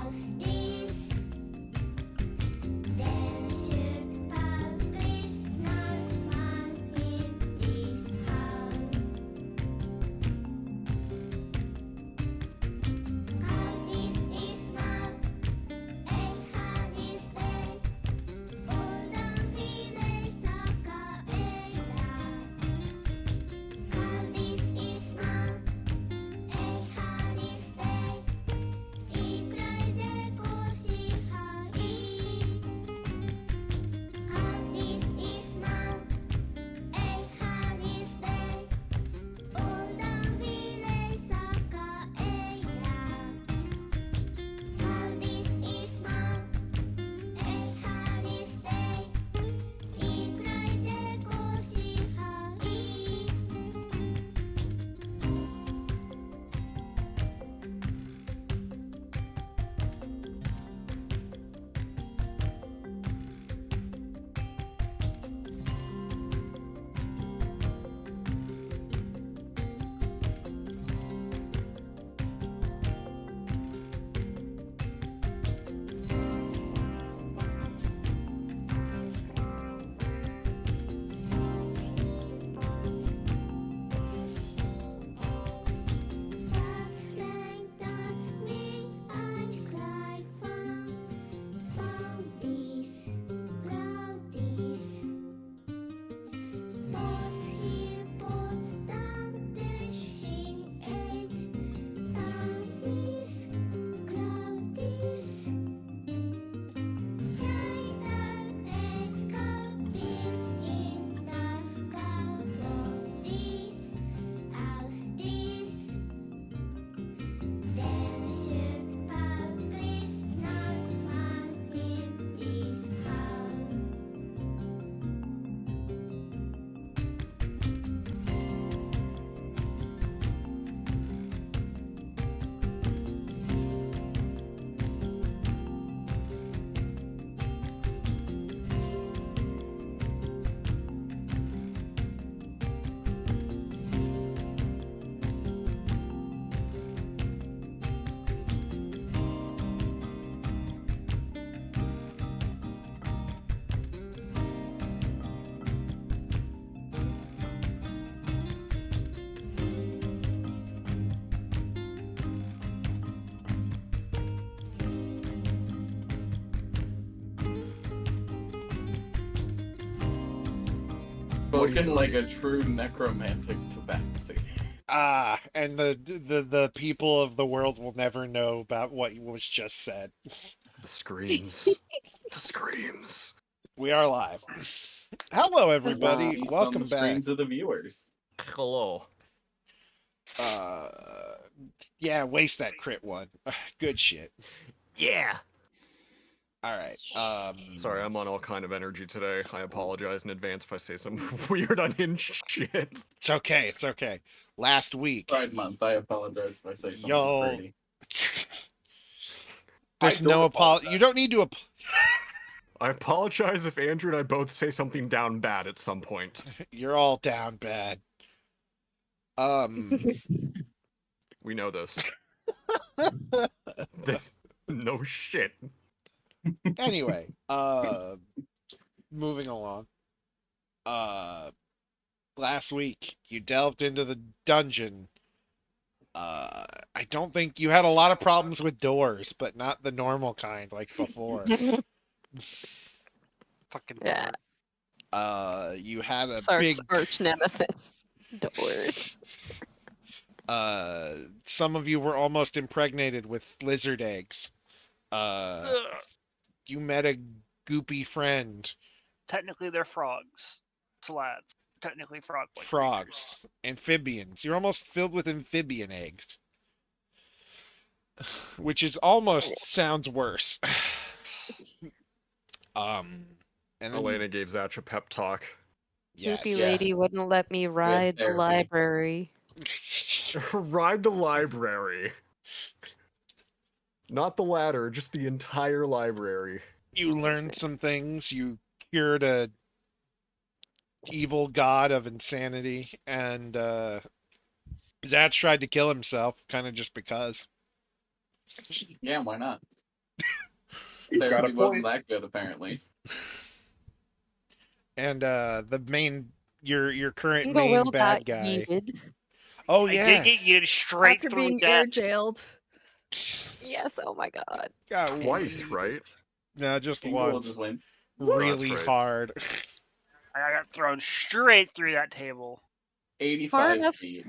Aus Spoken like a true necromantic tabaxi. And the people of the world will never know about what was just said. The screams. The screams. We are live. Hello, everybody. Feast on Welcome the back. screams of the viewers. Hello. Yeah, waste that crit one. Good shit. Yeah. All right. Sorry, I'm on all kind of energy today. I apologize in advance if I say some weird unhinged shit. It's okay. It's okay. Last week. Pride Month, I apologize if I say something Yo. fruity. There's I no don't apology. You don't need to. I apologize if Andrew and I both say something down bad at some point. You're all down bad. We know this. This no shit. Anyway, moving along. Last week you delved into the dungeon. I don't think you had a lot of problems with doors, but not the normal kind like before. Fucking Yeah. You had a Sark's big arch nemesis. Doors. some of you were almost impregnated with lizard eggs. Ugh. You met a goopy friend. Technically, they're frogs. Slats. Technically, frog-like creatures. Frogs, amphibians. You're almost filled with amphibian eggs, which is almost sounds worse. And then, Elena gave Zach a pep talk. yes. Goopy lady wouldn't let me ride the therapy. library. Ride the library. Not the ladder, just the entire library. You learned some things. You cured a evil god of insanity, and Zach tried to kill himself, kind of just because. Yeah, why not? You've got a Therapy wasn't point. that good, apparently. And the main, your current Bingo main Will bad got guy. yeeted. Oh I yeah, did get yeeted straight After through being death. air jailed. Yes, oh my god. got Twice, right? No, just King will once. just win. Really That's right. hard. I got thrown straight through that table. 85 enough. feet.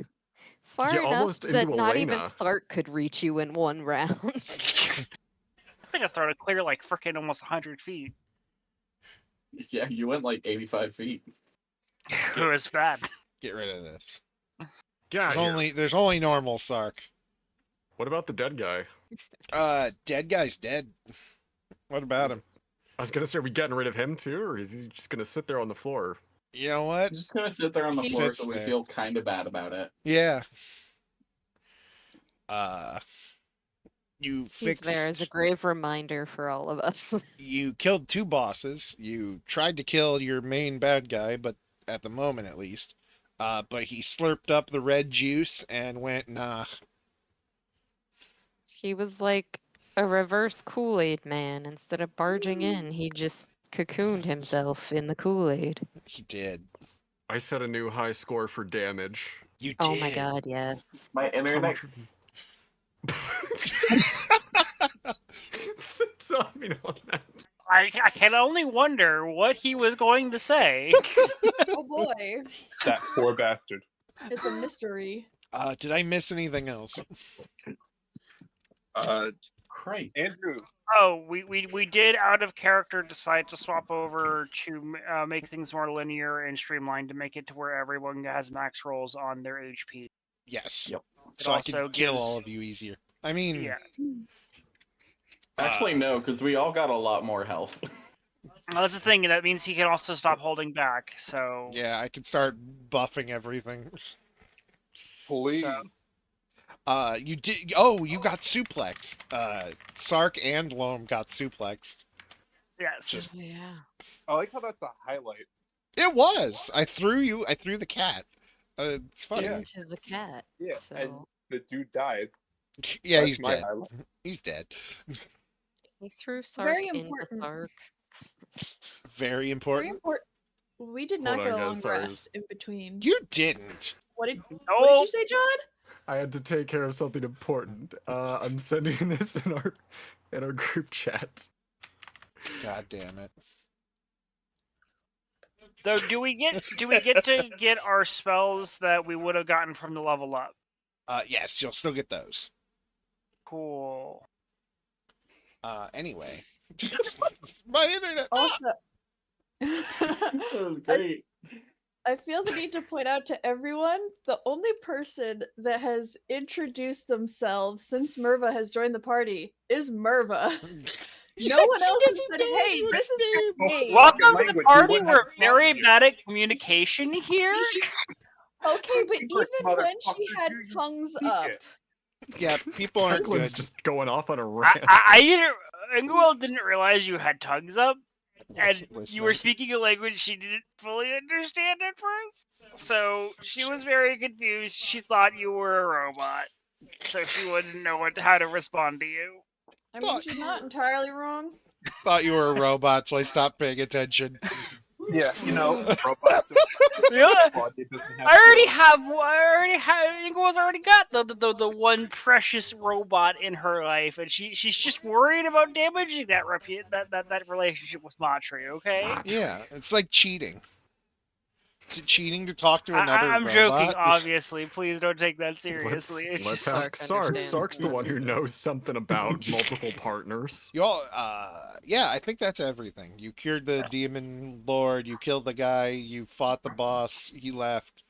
Far Yeah, enough almost that into not even Elena. Sark could reach you in one round. I think I thrown it clear like freaking almost 100 feet. Yeah, you went like 85 feet. It was bad. Get rid of this. Get out There's of here. there's only normal Sark. What about the dead guy? Dead guy's dead. What about him? I was gonna say, are we getting rid of him too, or is he just gonna sit there on the floor? You know what? I'm just gonna sit there on the He floor sits so we there. feel kind of bad about it. Yeah. You He's fixed. there as a grave reminder for all of us. You killed two bosses. You tried to kill your main bad guy, but at the moment at least. But he slurped up the red juice and went, nah. He was like a reverse Kool-Aid man. Instead of barging in, he just cocooned himself in the Kool-Aid. He did. I set a new high score for damage. You did. Oh my god, yes. My internet. Tell me on that. I can only wonder what he was going to say. Oh boy, That poor bastard. it's a mystery. Did I miss anything else? Christ. Andrew, Oh, we did out of character decide to swap over to make things more linear and streamlined to make it to where everyone has max rolls on their HP. Yes. Yep. So I also can kill gives- all of you easier. I mean, Yeah. Actually, no, because we all got a lot more health. Well, that's the thing. That means he can also stop holding back. So yeah, I can start buffing everything. please. You did. Oh, you got suplexed. Sark and Loam got suplexed. yes. Yeah. I like how that's a highlight. It was. I threw the cat. It's funny. Yeah. Into the cat. Yeah, So and the dude died. Yeah, That's he's my dead. highlight. He's dead. he threw Sark Very into important. Sark. Very Very important. important. We did not Hold get on, a long guys, sorry. rest in between. You didn't. What did Oh, you say, John? I had to take care of something important. I'm sending this in our group chat. God damn it. Though, do we get to get our spells that we would have gotten from the level up? Yes, you'll still get those. Cool. Anyway. My internet. Also, That was great. I feel the need to point out to everyone the only person that has introduced themselves since Merva has joined the party is Merva. No one else has said, hey, this is me. Welcome to the language, we party. wouldn't We're have very you. bad at communication here. Okay, but Secret, even when she motherfucker, had do you tongues speak up, it? Yeah, people aren't Declan's good. just going off on a rant. I didn't. Ingwell didn't realize you had tongues up, and Wasn't you were listening. speaking a language she didn't fully understand at first. So she was very confused. She thought you were a robot, so she wouldn't know how to respond to you. I mean, she's not entirely wrong. Thought you were a robot, so I stopped paying attention. Yeah, you know, robots. Yeah. Body doesn't have I already feelings. have. Ingwell's already got the one precious robot in her life, and she's just worried about damaging that that relationship with Matri. Okay. Yeah, it's like cheating. Is it cheating to talk to another I'm robot? joking, obviously. Please don't take that Let's seriously. It's let's just ask Sark Sark. understands Sark's the that. one who knows something about multiple partners. You all, yeah, I think that's everything. You cured the demon lord, you killed the guy, you fought the boss, he left.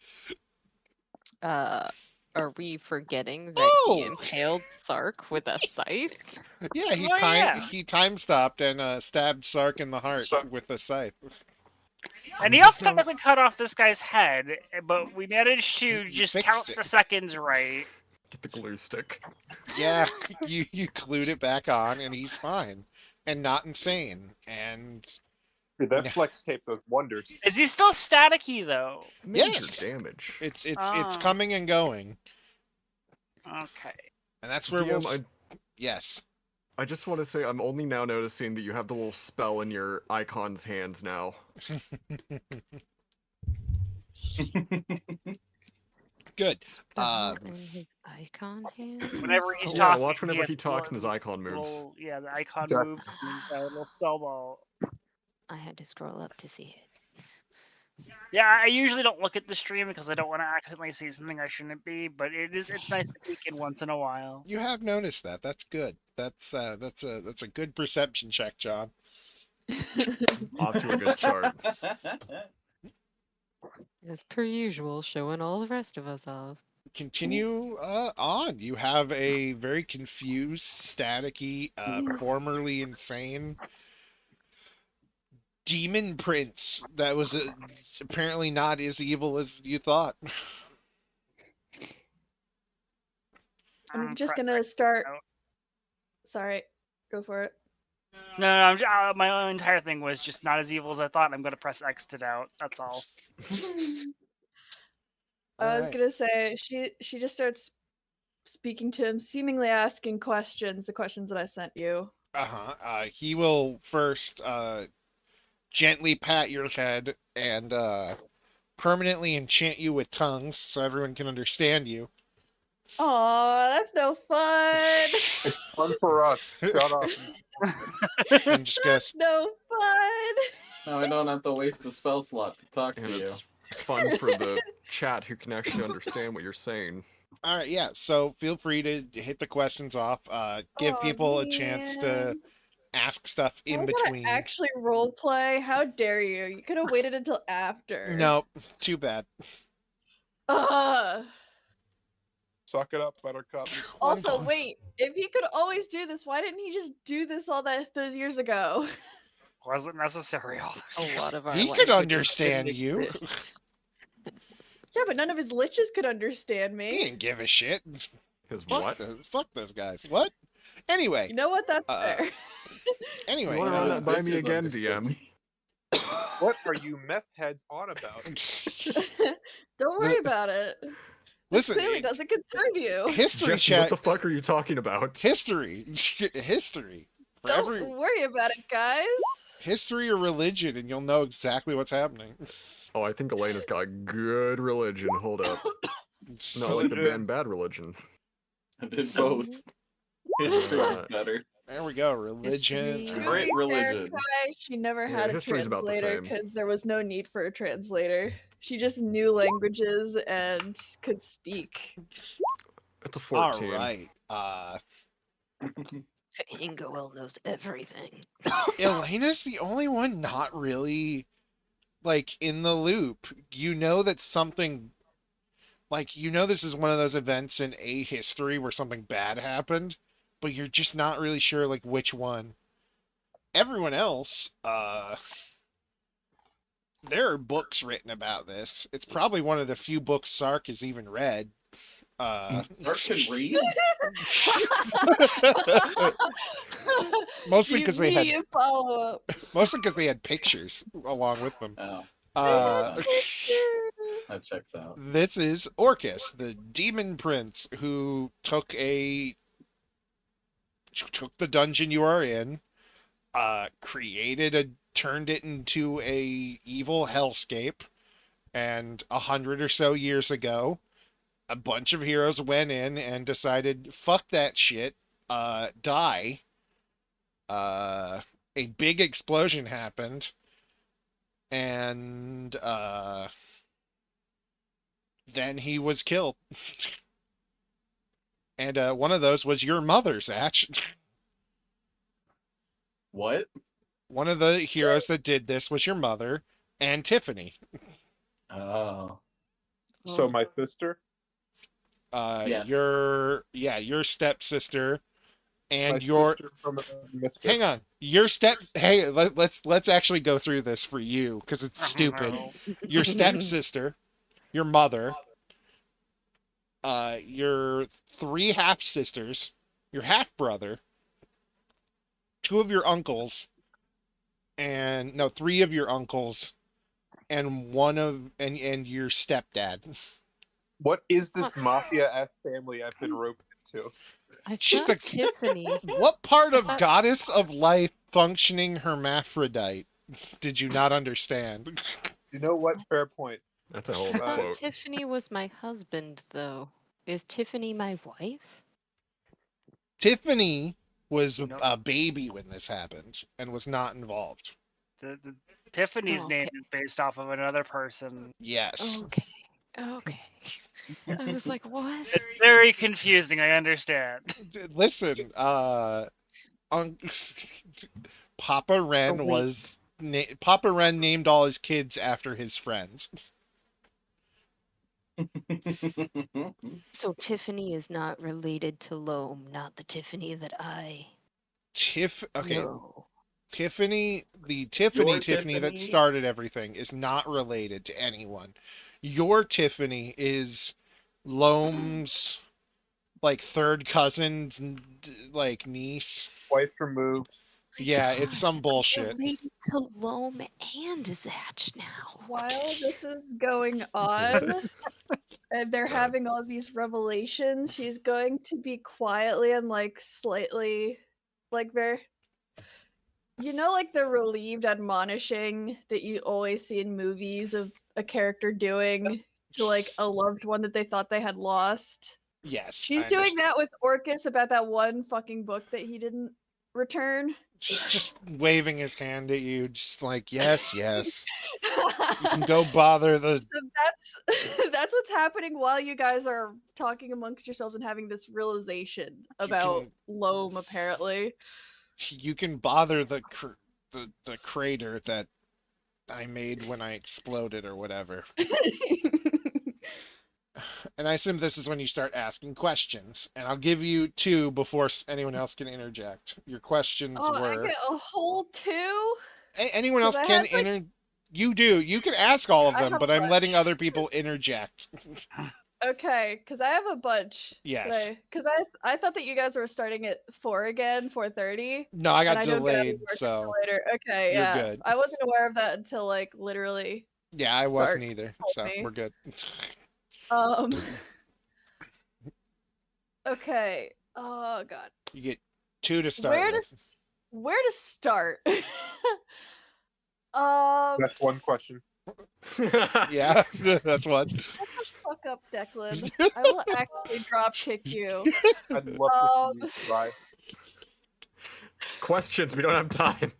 Are we forgetting that he Oh! impaled Sark with a scythe? Yeah, he Oh, yeah. he time stopped and stabbed Sark in the heart with a scythe. and he also technically cut off this guy's head, but we managed to You just fixed count it. the seconds right. Get the glue stick. Yeah, you glued it back on and he's fine. And not insane. And Dude, that Yeah. flex tape does wonders. Is he still staticky though? Major Yes. damage. it's Oh. coming and going. Okay. And that's where DM, we'll Yes. I just want to say I'm only now noticing that you have the little spell in your icon's hands now. Good. Spell in his icon hand? Whenever he's Yeah, talking, watch whenever has he talks and his little- icon moves. little- yeah, the icon Duck. moves and he's got a little spell ball. I had to scroll up to see it. Yeah, I usually don't look at the stream because I don't want to accidentally see something I shouldn't be, but it's nice to peek in once in a while. You have noticed that. That's good. That's a good perception check, John. Off to a good start. As per usual, showing all the rest of us off. Continue on. You have a very confused, staticky, formerly insane demon prince that was apparently not as evil as you thought. I'm just press gonna X start. out. Sorry, go for it. No, my entire thing was just not as evil as I thought. And I'm gonna press X to doubt. That's all. I was Alright. gonna say she just starts speaking to him, seemingly asking questions, the questions that I sent you. He will first gently pat your head and permanently enchant you with tongues so everyone can understand you. Aw, that's no fun. It's fun for us. Shut up. And just goes, That's no fun. Now I don't have to waste the spell slot to talk And to you. it's fun for the chat who can actually understand what you're saying. all right, yeah. So feel free to hit the questions off. Give Aw, people a chance to man. ask stuff in I gotta between. actually role play. How dare you? You could have waited until after. No, too bad. Ugh. Suck it up, Buttercup. Also, One- wait. If he could always do this, why didn't he just do this all those years ago? Wasn't necessary all those A years. lot of our He could languages understand didn't you. exist. Yeah, but none of his liches could understand He me. didn't give a shit. His Fuck what? fuck those guys. What? Anyway, You know what? That's Uh, fair. anyway. You wanna run that by me Bitches again, understood DM? me. What are you meth heads on about? Don't worry about it. Listen, This clearly doesn't concern you. history Jesse, what chat. the fuck are you talking about? History. History. For Don't every worry about it, guys. history or religion, and you'll know exactly what's happening. Oh, I think Elena's got good religion. Hold up. Not like the band Bad Religion. I did both. History Uh, is better. There we go. Religion. History. To Great be fair, religion. Kai, she never Yeah, had a history's about the translator same. because there was no need for a translator. She just knew languages and could speak. It's a All 14. right. So Ingoel knows everything. Elena's the only one not really like in the loop. You know that something like you know this is one of those events in a history where something bad happened, but you're just not really sure like which one. Everyone else, there are books written about this. It's probably one of the few books Sark has even read. Sark can read? Mostly because they had Immediate follow-up. mostly because they had pictures along with them. Oh, Uh, that checks out. this is Orcus, the demon prince who took the dungeon you are in, turned it into a evil hellscape, and 100 or so years ago, a bunch of heroes went in and decided, fuck that shit, die. A big explosion happened, and then he was killed. And one of those was your mother, Zach. What? One of the heroes that did this was your mother and Tiffany. Oh. So my sister, Yes. Your stepsister and my your sister from Mystic. hang on, hey, let's actually go through this for you because it's stupid. No. Your stepsister, your mother, your 3 half sisters, your half brother, 2 of your uncles, and no, 3 of your uncles, and and your stepdad. What is this mafia-ass family I've been roped into? I She's thought the- Tiffany. What part of thought- goddess of life functioning hermaphrodite did you not understand? You know what? Fair point. That's a hell I of a thought quote. Tiffany was my husband, though. Is Tiffany my wife? Tiffany was Nope. a baby when this happened and was not involved. The Tiffany's Oh, name okay. is based off of another person. Yes. Okay. Okay. I was like, what? It's very confusing. I understand. Listen, Papa Ren wait. Papa Ren named all his kids after his friends. So Tiffany is not related to Loam, not the Tiffany that I Okay, know. Tiffany Your Tiffany that Tiffany? started everything is not related to anyone. Your Tiffany is Loam's like third cousin's like niece. Wife removed. My Yeah, it's God, some bullshit. related to Loam and Zatch now. While this is going Is on, it? and they're having all these revelations, she's going to be quietly and like slightly, like very, like the relieved admonishing that you always see in movies of a character doing to like a loved one that they thought they had lost. Yes. She's I doing understand. that with Orcus about that one fucking book that he didn't return. Just waving his hand at you, just like, yes, yes. You can go bother the So that's what's happening while you guys are talking amongst yourselves and having this realization about can- Loam, apparently. you can bother the crater that I made when I exploded or whatever. And I assume this is when you start asking questions. And I'll give you 2 before anyone else can interject. Your questions Oh, I were get a whole 2? anyone else 'Cause I can had, like- You do. You can ask all of I them, have but a I'm letting bunch. other people interject. Okay, because I have a bunch. Yes. Because I thought that you guys were starting at 4 again, 4:30. No, I got and I don't get out of delayed, work so until later. Okay, you're yeah. good. I wasn't aware of that until like literally. yeah, I Sark wasn't either. told So me. we're good. Um. Okay. Oh god. You get 2 to start with. Where to start? Um. That's one question. Yeah, that's one. Shut the fuck up, Declan. I will actually drop kick you. I'd love to see you try. Questions. We don't have time.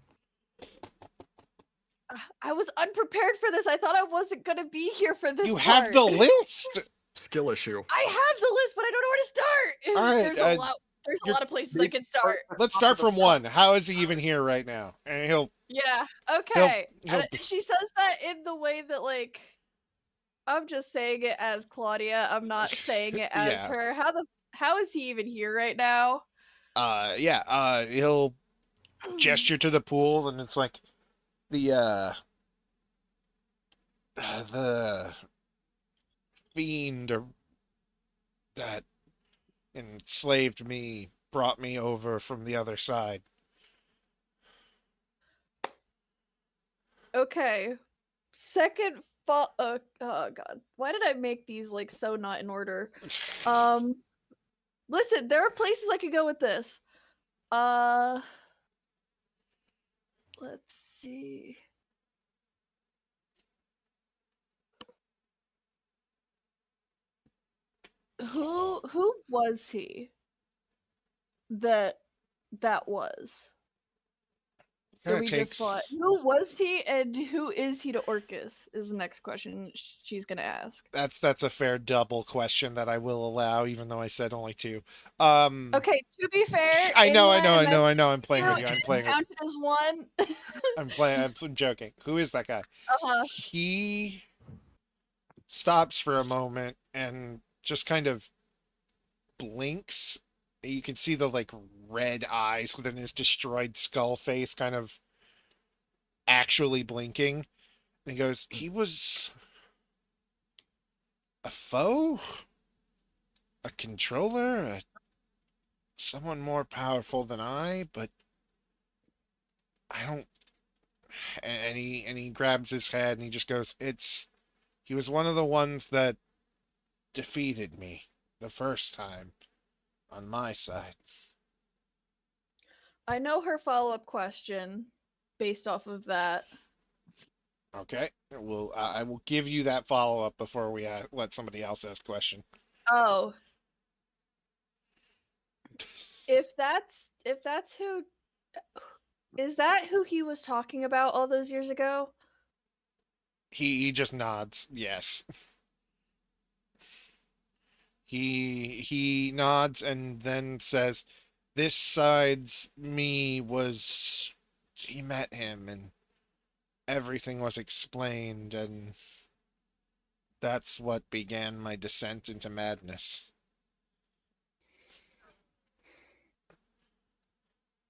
I was unprepared for this. I thought I wasn't gonna be here for this. You have the part. list. Skill issue. I have the list, but I don't know where to start. All right, There's a lot. There's a you're- lot of places I can start. Let's start from 1. How is he even here right now? And he'll Yeah. Okay. he'll- She says that in the way that like I'm just saying it as Claudia. I'm not saying it as Yeah. her. How is he even here right now? he'll gesture to the pool, and it's like the fiend that enslaved me brought me over from the other side. Okay. Second fall. Oh God. Why did I make these like so not in order? Listen, there are places I could go with this. Let's see. Who was he? That was that Kinda we just fought. Who was he and who is he to Orcus? Is the next question she's gonna ask. That's a fair double question that I will allow, even though I said only 2. Okay, to be fair, I in know. my message I'm playing you, with you. I'm playing with counted as one. I'm joking. Who is that guy? Uh-huh. He stops for a moment and just kind of blinks. You can see the like red eyes within his destroyed skull face kind of actually blinking. And he goes, he was a foe? A controller? Someone more powerful than I, but I don't. And he grabs his head and he just goes, he was one of the ones that defeated me the first time on my side. I know her follow-up question based off of that. Okay, I will give you that follow up before we let somebody else ask a question. Oh. If that's who is that who he was talking about all those years ago? He just nods. Yes. He nods and then says, "This side's me was." He met him and everything was explained, and that's what began my descent into madness.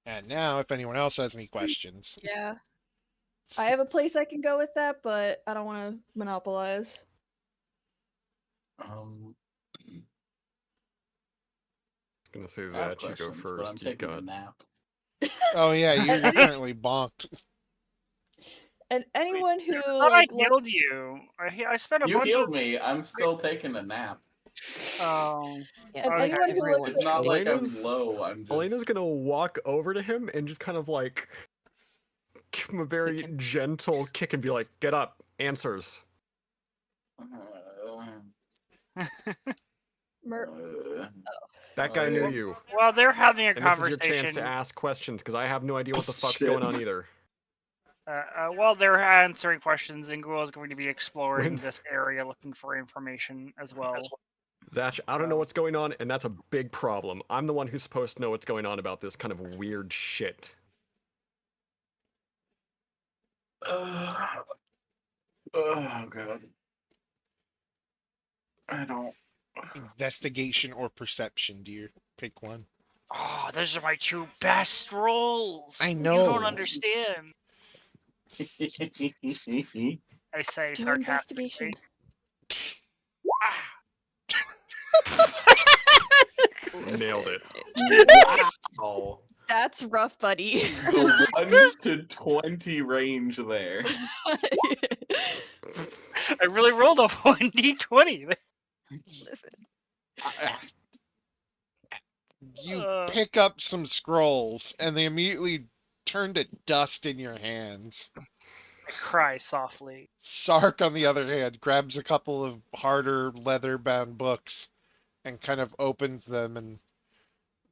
And now, if anyone else has any questions, Yeah. I have a place I can go with that, but I don't want to monopolize. Um, I'm gonna say I have Zach, you go questions, but I'm first. You've taking a got. nap. oh yeah, you're currently bonked. And anyone who I like healed you. I spent a You bunch healed of. me. I'm still taking a nap. Oh. Yeah, And Okay. anyone who everyone It's not should. like I'm Elena's- low. I'm just. Elena's gonna walk over to him and just kind of like give him a very Kick him. gentle kick and be like, "Get up, answers." Mer- That guy knew you, Well, they're having a and this is your conversation. chance to ask questions because I have no idea what the fuck's going on either. While they're answering questions, Ingul is going to be exploring When- this area, looking for information as well. Zach, I don't know what's going on, and that's a big problem. I'm the one who's supposed to know what's going on about this kind of weird shit. Oh god. I don't. Investigation or perception, dear. Pick one. Oh, those are my 2 best rolls. I You know. don't understand. I say Do sarcastically. investigation. Nailed it. Oh. That's rough, buddy. The 1 to 20 range there. I really rolled a 1d20. Listen, You pick up some scrolls, and they immediately turn to dust in your hands. I cry softly. Sark, on the other hand, grabs a couple of harder leather-bound books and kind of opens them and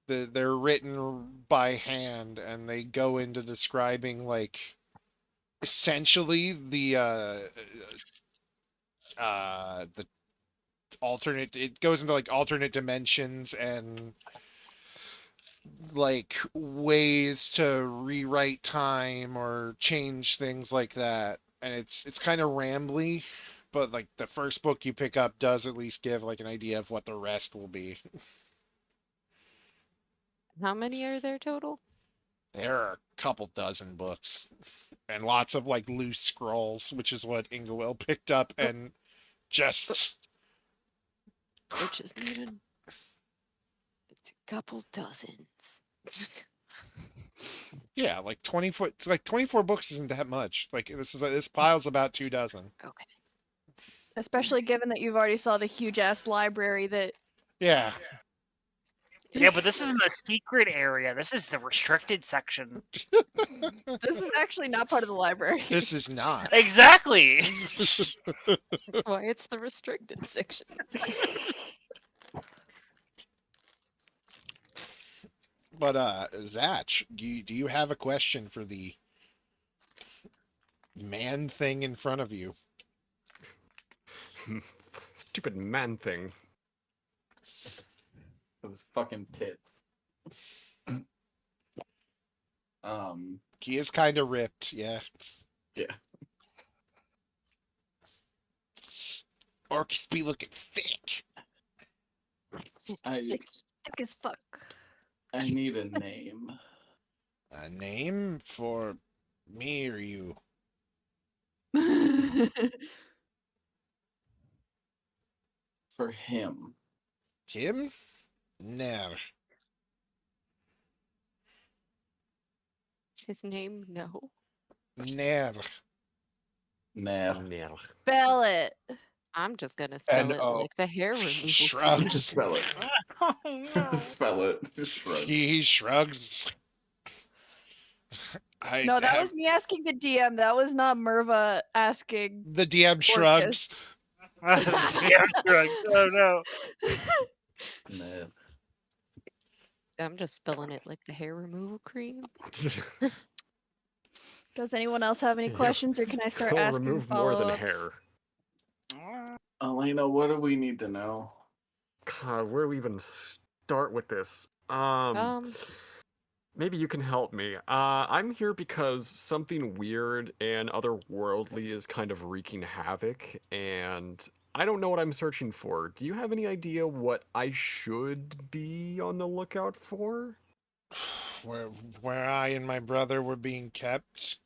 They're written by hand, and they go into describing like essentially the alternate. It goes into like alternate dimensions and like ways to rewrite time or change things like that. And it's kind of rambly, but like the first book you pick up does at least give like an idea of what the rest will be. How many are there total? There are a couple dozen books and lots of like loose scrolls, which is what Ingawell picked up and just Which is needed. It's a couple dozens. yeah, like 24. It's like 24 books isn't that much. Like this pile's about 2 dozen. Okay. Especially given that you've already saw the huge ass library that. Yeah, Yeah, but this isn't a secret area. This is the restricted section. This is actually not part of the library. this is not. Exactly. That's why it's the restricted section. But Zach, do you have a question for the man thing in front of you? Stupid man thing. Those fucking tits. He is kind of ripped, yeah. Yeah. Orcs be looking thick. I Thick as fuck. need a name. A name for me or you? For him. Him? Never. Is his name? No. Never. Nah. Yeah. Spell it. I'm just gonna spell it N-O. like the hair removal cream. Shrugs. Spell it. Oh, no. Spell it. Shrugs. He shrugs. No, that was me asking the DM. That was not Merva asking. the DM shrugs. Yeah, right. Oh no. Nah. I'm just spelling it like the hair removal cream. Does anyone else have any Yeah. questions, or can I start It'll asking remove more than follow-ups? hair. Elena, what do we need to know? God, where do we even start with this? Maybe you can help me. I'm here because something weird and otherworldly is kind of wreaking havoc, and I don't know what I'm searching for. Do you have any idea what I should be on the lookout for? Where I and my brother were being kept.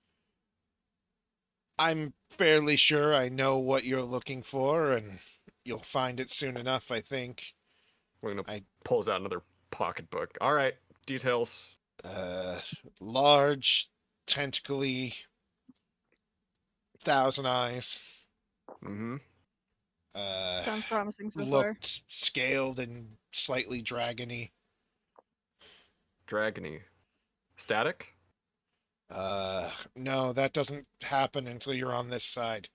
I'm fairly sure I know what you're looking for, and you'll find it soon enough, I think. We're gonna I- pulls out another pocketbook. All right, details. Large, tentacly, 1,000 eyes. Mm-hmm. Sounds promising so far. Looked scaled and slightly dragony. Dragony. Static? No, that doesn't happen until you're on this side.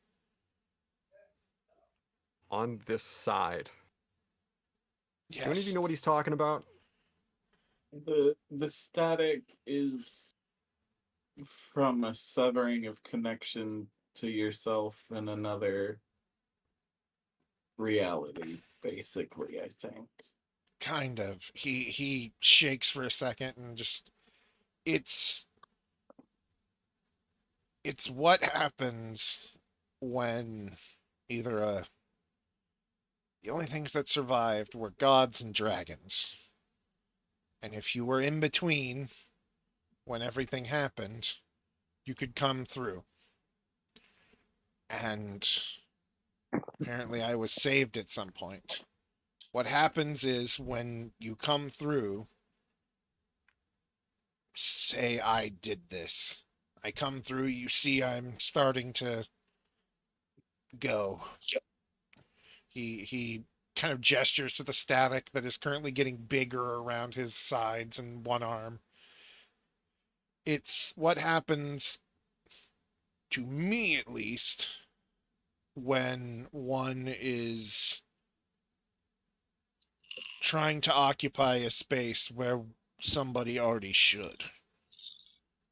On this side. Yes. Do any of you know what he's talking about? The static is from a severing of connection to yourself in another reality, basically, I think. Kind of. He shakes for a second and just it's what happens when either the only things that survived were gods and dragons. And if you were in between when everything happened, you could come through. And apparently I was saved at some point. What happens is when you come through, say I did this. I come through, you see I'm starting to go. He kind of gestures to the static that is currently getting bigger around his sides and one arm. It's what happens, to me at least, when one is trying to occupy a space where somebody already should.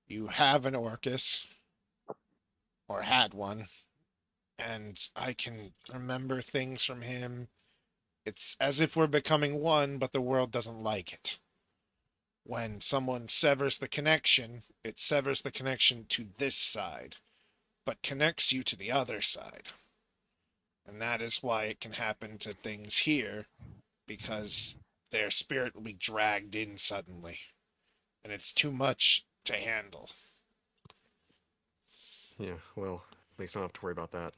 You have an Orcus, or had one, and I can remember things from him. It's as if we're becoming one, but the world doesn't like it. When someone severs the connection, it severs the connection to this side, but connects you to the other side. And that is why it can happen to things here, because their spirit will be dragged in suddenly, and it's too much to handle. Yeah, well, at least I don't have to worry about that.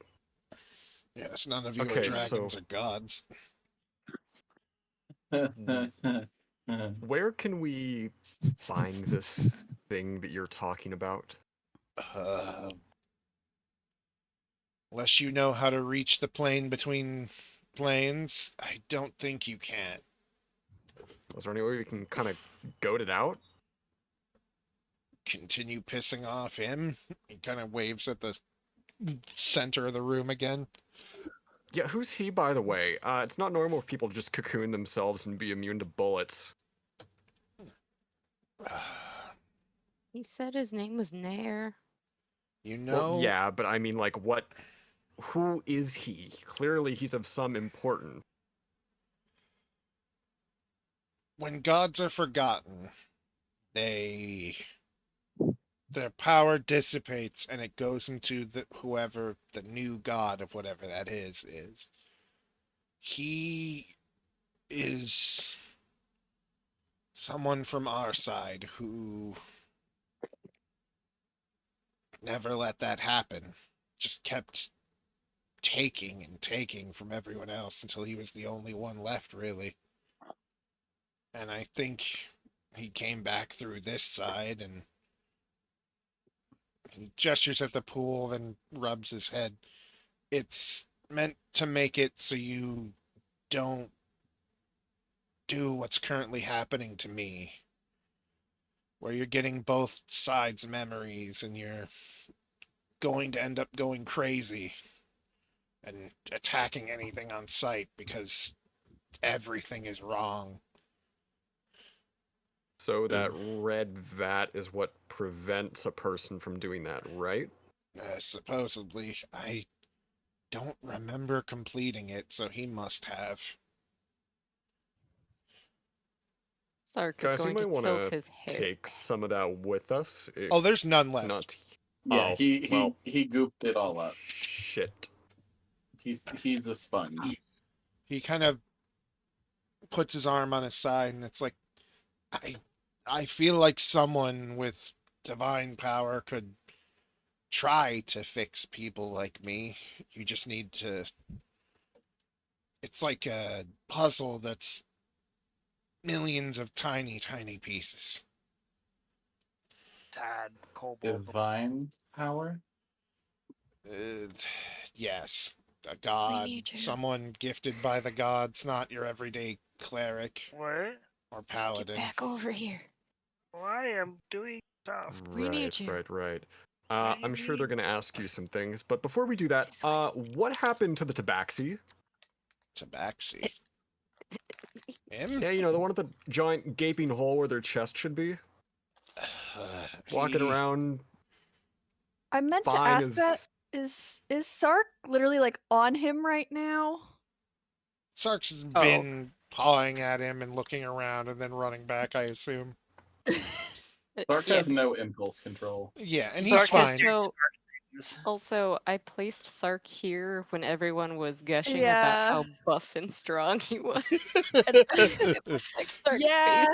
Yes, none of you are Okay, so dragons or gods. where can we find this thing that you're talking about? Uh, Unless you know how to reach the plane between planes, I don't think you can. Is there any way we can kind of goad it out? Continue pissing off him. He kind of waves at the center of the room again. Yeah, who's he, by the way? It's not normal for people to just cocoon themselves and be immune to bullets. He said his name was Nair. You know, Well, yeah, but I mean, like, what? Who is he? Clearly, he's of some importance. when gods are forgotten, their power dissipates and it goes into whoever the new god of whatever that is. He is someone from our side who never let that happen. Just kept taking and taking from everyone else until he was the only one left, really. And I think he came back through this side and he gestures at the pool, then rubs his head. It's meant to make it so you don't do what's currently happening to me, where you're getting both sides' memories and you're going to end up going crazy and attacking anything on sight because everything is wrong. So that red vat is what prevents a person from doing that, right? Supposedly, I don't remember completing it, so he must have. Sark is Guys, we going to might want tilt to his head. take some of that with us. Oh, there's none left. Not. Yeah, Oh, he well, he gooped it all up. shit. He's a sponge. He kind of puts his arm on his side, and it's like, I, I feel like someone with divine power could try to fix people like me. You just need to. It's like a puzzle that's millions of tiny, tiny pieces. Tad, kobold. Divine power? Uh, yes, a god, need you. someone gifted by the gods, not your everyday cleric What? or Get paladin. back over here. Why am doing stuff? We need you. Right. What do you I'm sure they're need? gonna ask you some things, but before we do that, This way. what happened to the tabaxi? Tabaxi. Him? Yeah, you know, the one with the giant gaping hole where their chest should be? Walking He- around I meant to fine ask that. as... Is Sark literally like on him right now? Sark's has Oh. been pawing at him and looking around and then running back, I assume. Clark Yeah, has no impulse control. Yeah, and Sark he's is fine. doing So- Sark things. also, I placed Sark here when everyone was gushing Yeah. about how buff and strong he was. It looked like Sark's Yeah.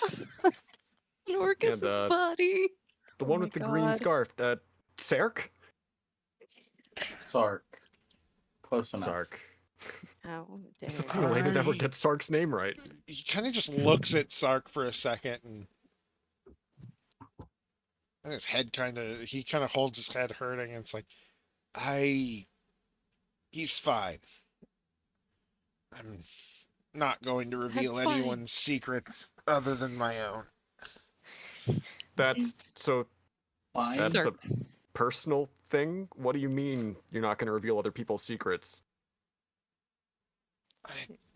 face. An Orcus's the- body. The Oh one my with the green God. scarf, Sark? Sark. Close enough. Sark. How It's a dare funny way to never I- get Sark's name right. He kind of just looks at Sark for a second and his head he kind of holds his head hurting and it's like, he's fine. I'm not going to reveal fine. anyone's secrets other than my own. That's so Fine. that's Sir. a personal thing? What do you mean you're not going to reveal other people's secrets?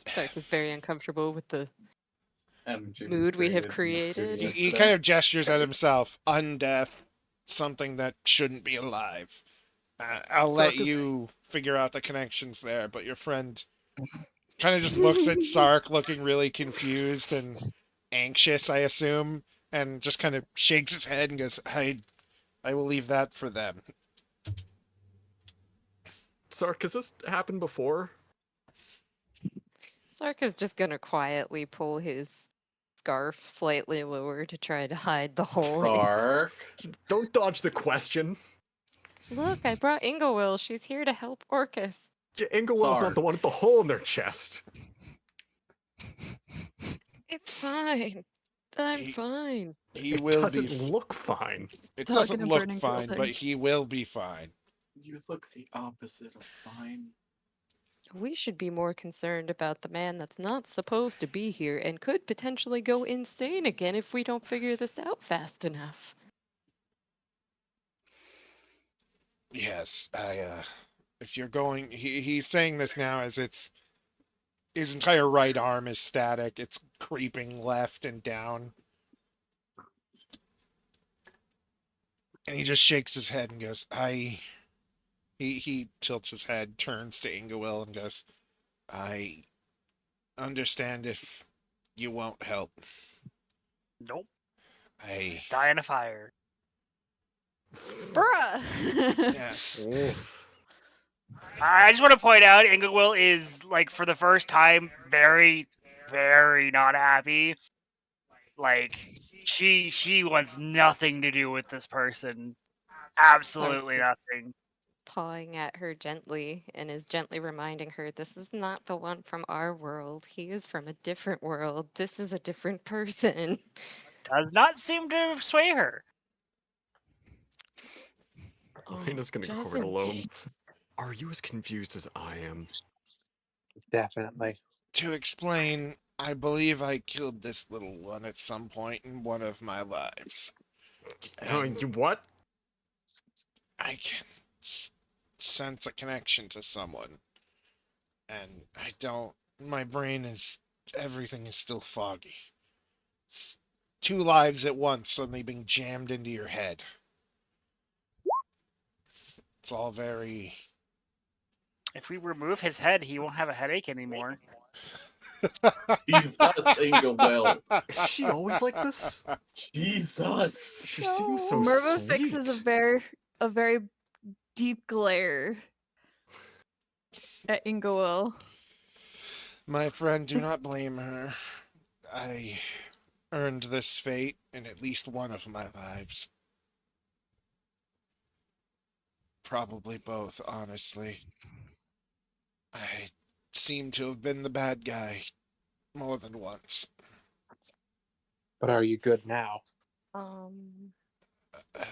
Sark is very uncomfortable with the Energy was mood we have created created. He yesterday. kind of gestures at himself. Undeath, something that shouldn't be alive. I'll let Sark is- you figure out the connections there, but your friend kind of just looks at Sark, looking really confused and anxious, I assume, and just kind of shakes his head and goes, I will leave that for them. Sark, has this happened before? Sark is just gonna quietly pull his scarf slightly lower to try to hide the hole in his. Sark. Don't dodge the question. Look, I brought Ingewill. She's here to help Orcus. Ingewell's not the one with the hole in their chest. It's fine. I'm He- fine. He It will doesn't be. look fine. It Talking doesn't and look burning fine, building. but he will be fine. You look the opposite of fine. We should be more concerned about the man that's not supposed to be here and could potentially go insane again if we don't figure this out fast enough. Yes, if you're going, he's saying this now as his entire right arm is static. It's creeping left and down. And he just shakes his head and goes, he tilts his head, turns to Ingewill and goes, I understand if you won't help. Nope. I, Die in a fire. Bruh. yes. Oof. I just want to point out, Ingewill is like for the first time very, very not happy. Like she wants nothing to do with this person. Absolutely Sark is nothing. pawing at her gently and is gently reminding her this is not the one from our world. He is from a different world. This is a different person. Does not seem to sway her. Elena's gonna go over it Doesn't alone. it? Are you as confused as I am? Definitely. To explain, I believe I killed this little one at some point in one of my lives. And You what? I can sense a connection to someone. And I don't. My brain is. Everything is still foggy. It's two lives at once suddenly being jammed into your head. It's all very. If we remove his head, he won't have a headache anymore. Jesus, Ingewill. Is she always like this? Jesus. She seems so Merva sweet. fixes a very deep glare at Ingewill. My friend, do not blame her. I earned this fate in at least one of my lives. Probably both, honestly. I seem to have been the bad guy more than once. But are you good now? I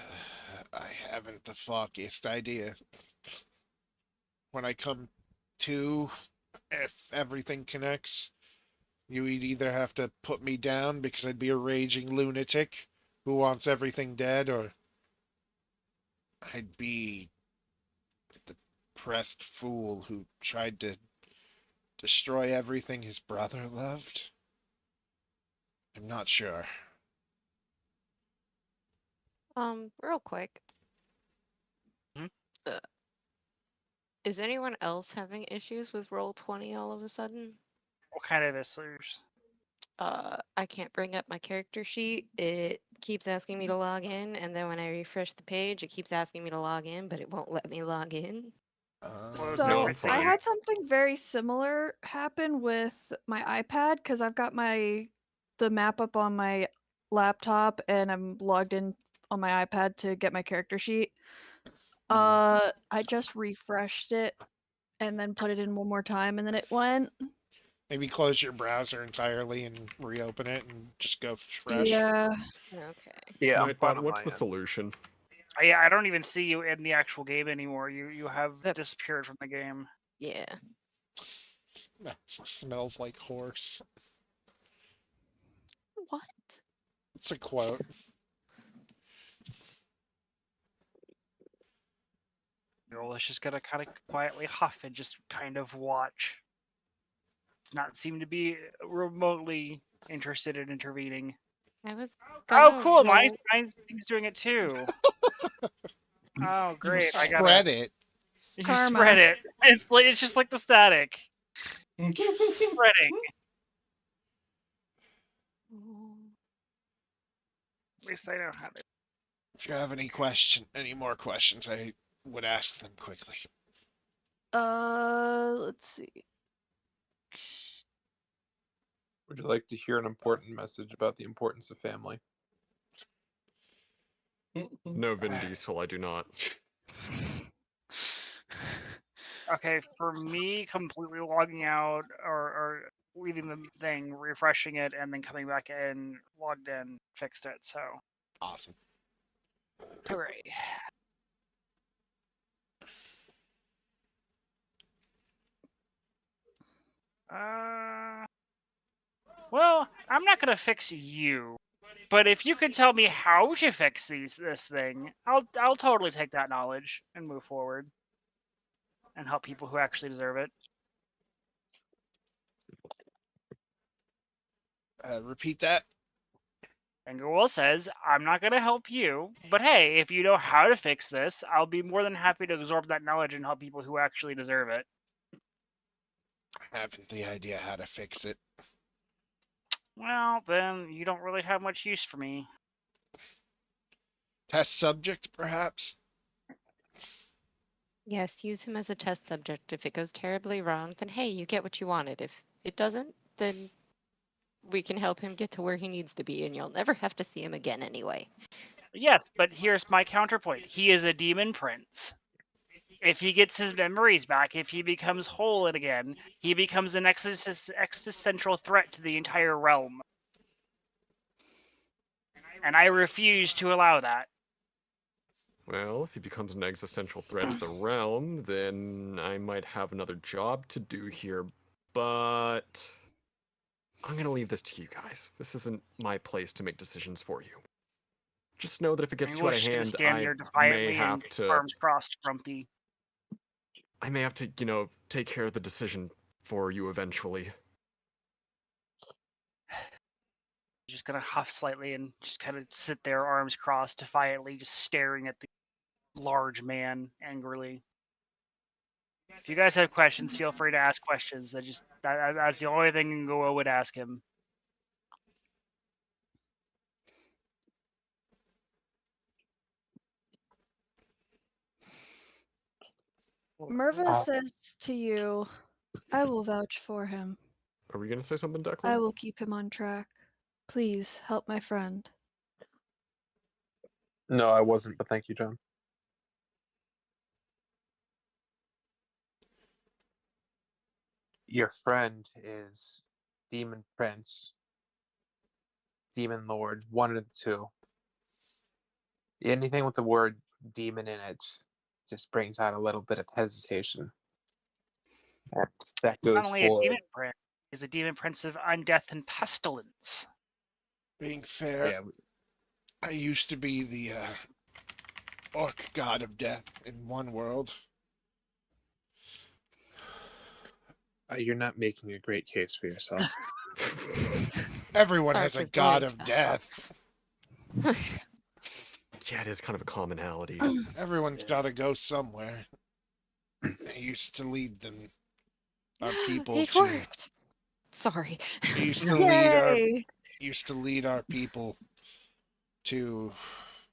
haven't the foggiest idea. When I come to, if everything connects, you would either have to put me down because I'd be a raging lunatic who wants everything dead, or I'd be the depressed fool who tried to destroy everything his brother loved. I'm not sure. Real quick. Mhm. Uh, is anyone else having issues with Roll20 all of a sudden? What kind of issues? I can't bring up my character sheet. It keeps asking me to log in, and then when I refresh the page, it keeps asking me to log in, but it won't let me log in. So No, I'm I fine. had something very similar happen with my iPad because I've got the map up on my laptop and I'm logged in on my iPad to get my character sheet. I just refreshed it and then put it in one more time and then it went. Maybe close your browser entirely and reopen it and just go fresh. Yeah. Okay. Yeah, I'm fine Nightbot, on what's my the end. solution? I don't even see you in the actual game anymore. You have That's- disappeared from the game. Yeah. That smells like horse. What? It's a quote. Let's just gonna kind of quietly huff and just kind of watch. not seem to be remotely interested in intervening. I was Oh, gonna cool! roll. Mine's doing it too. Oh, You great! I gotta. spread it. You Karma. spread it. It's just like the static spreading. At least I know how to. If you have any more questions, I would ask them quickly. Let's see. Would you like to hear an important message about the importance of family? No, Vin Diesel, I do not. Okay, for me, completely logging out or leaving the thing, refreshing it, and then coming back in, logged in, fixed it. So, Awesome. hooray! Well, I'm not gonna fix you, but if you could tell me how to fix this thing, I'll totally take that knowledge and move forward and help people who actually deserve it. Repeat that. And Will says, I'm not going to help you, but hey, if you know how to fix this, I'll be more than happy to absorb that knowledge and help people who actually deserve it. I haven't the idea how to fix it. Well, then you don't really have much use for me. Test subject, perhaps? Yes, use him as a test subject. If it goes terribly wrong, then hey, you get what you wanted. If it doesn't, then we can help him get to where he needs to be, and you'll never have to see him again anyway. Yes, but here's my counterpoint. He is a demon prince. If he gets his memories back, if he becomes whole again, he becomes an existential threat to the entire realm. And I refuse to allow that. Well, if he becomes an existential threat to the realm, then I might have another job to do here, but I'm gonna leave this to you guys. This isn't my place to make decisions for you. Just know that if it gets too out of English gonna hand, stand I there may defiantly have and to. arms crossed, grumpy. I may have to, take care of the decision for you eventually. Just gonna huff slightly and just kind of sit there, arms crossed, defiantly, just staring at the large man angrily. If you guys have questions, feel free to ask questions. That's the only thing Goa would ask him. Merva says to you, I will vouch for him. Are we gonna say something, Declan? I will keep him on track. Please help my friend. No, I wasn't, but thank you, John. Your friend is Demon Prince, Demon Lord, one of the two. Anything with the word demon in it just brings out a little bit of hesitation. That Not goes only a for demon prince, he's a demon prince of undeath and pestilence. Being fair, yeah. I used to be the orc god of death in one world. You're not making a great case for yourself. Everyone has a Sark is god going of to death. Yeah, it is kind of a commonality. Everyone's got to go somewhere. I used to lead them, our people It to. worked. Sorry. Used to lead our people to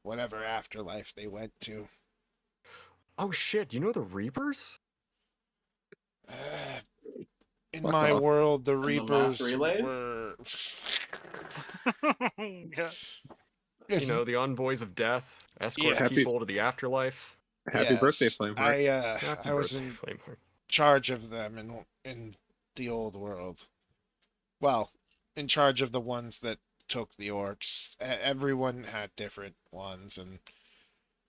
whatever afterlife they went to. Oh shit, you know the Reapers? In Fuck my off. world, the And the Reapers mass relays? were. You know, the envoys of death, escort Yeah. people to the afterlife. Happy birthday, Yes, Flameheart. Happy I was birthday, in Flameheart. charge of them in the old world. Well, in charge of the ones that took the orcs. Everyone had different ones, and it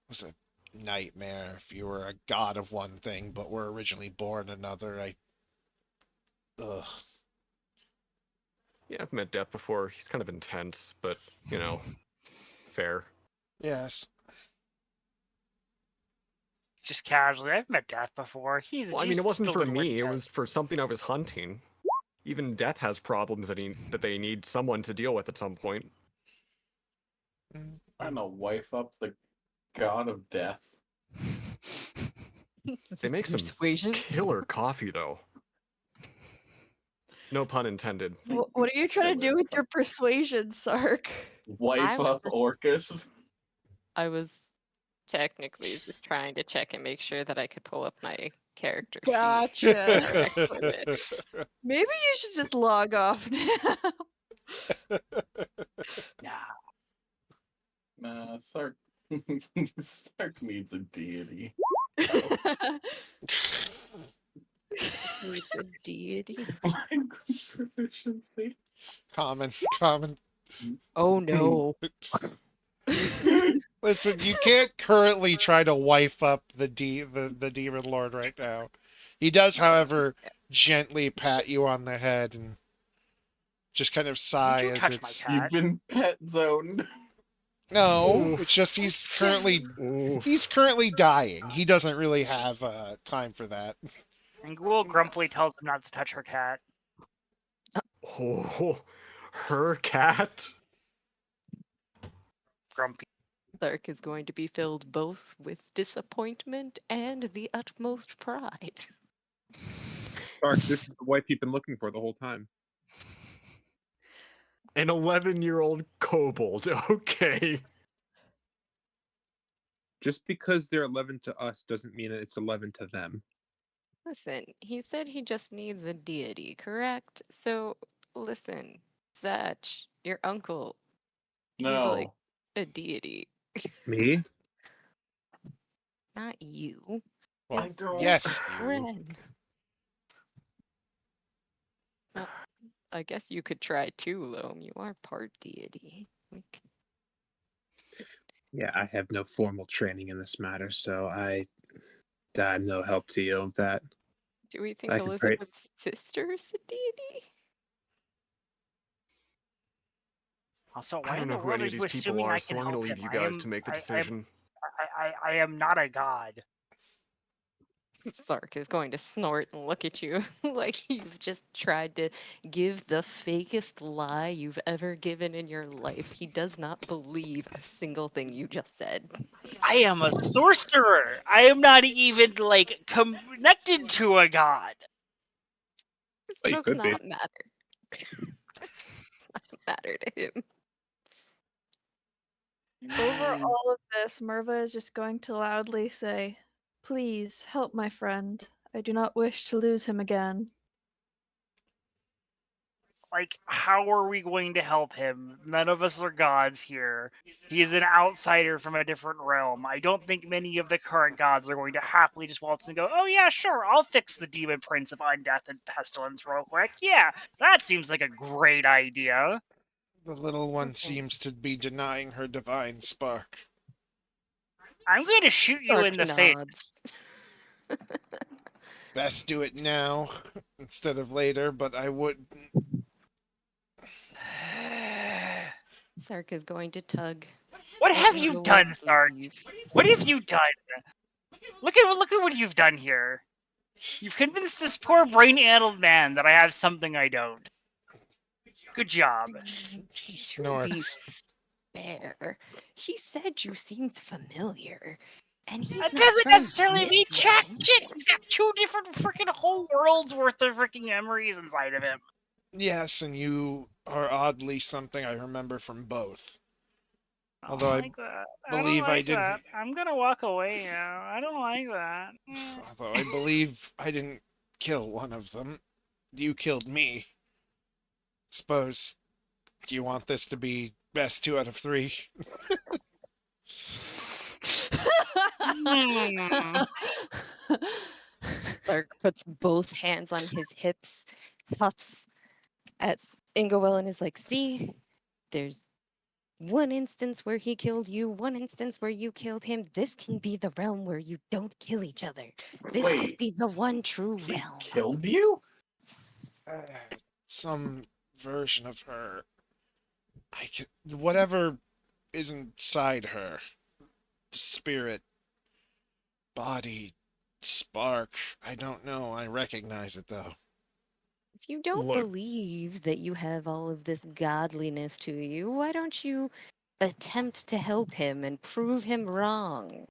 was a nightmare if you were a god of one thing but were originally born another. Ugh. Yeah, I've met Death before. He's kind of intense, but, fair. Yes. Just casually, I've met Death before. Well, I mean, he's it wasn't still for doing what he me. It does. was for something I was hunting. Even death has problems that they need someone to deal with at some point. Trying to wife up the god of death. They make some Persuasion. killer coffee, though. No pun intended. What are you trying to do Killer with your persuasion, Sark? Wife was up just- Orcus. I was technically just trying to check and make sure that I could pull up my character sheet. Gotcha. Correct with it. Maybe you should just log off now. Nah. Nah, Sark. Sark needs a deity. Needs a deity. Language proficiency. Common. Oh no. Listen, you can't currently try to wife up the demon lord right now. He does, however, gently pat you on the head and just kind of sigh you as touch my it's cat? You've been pet zoned. no. Oof. It's just Oof. he's currently dying. He doesn't really have time for that. And Ghoul grumpily tells him not to touch her cat. Oh, her cat? Grumpy. Sark is going to be filled both with disappointment and the utmost pride. Sark, this is the wife you've been looking for the whole time. An 11-year-old kobold, okay. Just because they're 11 to us doesn't mean that it's 11 to them. Listen, he said he just needs a deity, correct? So, listen, Zach, your uncle, he's like No. a deity. Me? Not you. Well, I don't. yes, you. Friend. Well, I guess you could try too, Loam. You are part deity. Yeah, I have no formal training in this matter, so I'm no help to you with that. Do we think I can pray. Elizabeth's sister is a deity? Also, I why don't in know the who world any are of you these people assuming are, I so can I'm gonna help leave him? you guys to make the decision. I am not a god. Sark is going to snort and look at you like you've just tried to give the fakest lie you've ever given in your life. He does not believe a single thing you just said. I am a sorcerer. I am not even like connected to a god. This Oh, you does could be. not matter. Does not matter to him. Over all of this, Merva is just going to loudly say, "Please help my friend. I do not wish to lose him again." Like, how are we going to help him? None of us are gods here. He is an outsider from a different realm. I don't think many of the current gods are going to happily just waltz and go, "Oh yeah, sure, I'll fix the demon prince of undeath and pestilence real quick. Yeah, that seems like a great idea." The little one Okay. seems to be denying her divine spark. I'm going to shoot you Sark in the face. nods. Best do it now instead of later, but I would. Sark is going to tug. What at have you done, Inglewood's Sark? sleeve. What have you done? Look at what you've done here. You've convinced this poor brain-addled man that I have something I don't. Good job. To be Snorts. fair, he said you seemed familiar, and he's That not doesn't from necessarily this mean jack realm. shit. He's got 2 different freaking whole worlds worth of freaking memories inside of him. Yes, and you are oddly something I remember from both. I Although don't I like that. believe I didn't. that. I'm gonna walk away now. I don't like that. Although I believe I didn't kill one of them. You killed me. Suppose. Do you want this to be best 2 out of 3? Clark puts both hands on his hips, puffs at Ingowell, and is like, "See, there's one instance where he killed you, one instance where you killed him. This can be the realm where you don't kill each other. This could Wait, be the one true he realm." killed you? Some version of her. Whatever is inside her. Spirit. Body. Spark. I don't know. I recognize it though. If you don't Look, believe that you have all of this godliness to you, why don't you attempt to help him and prove him wrong?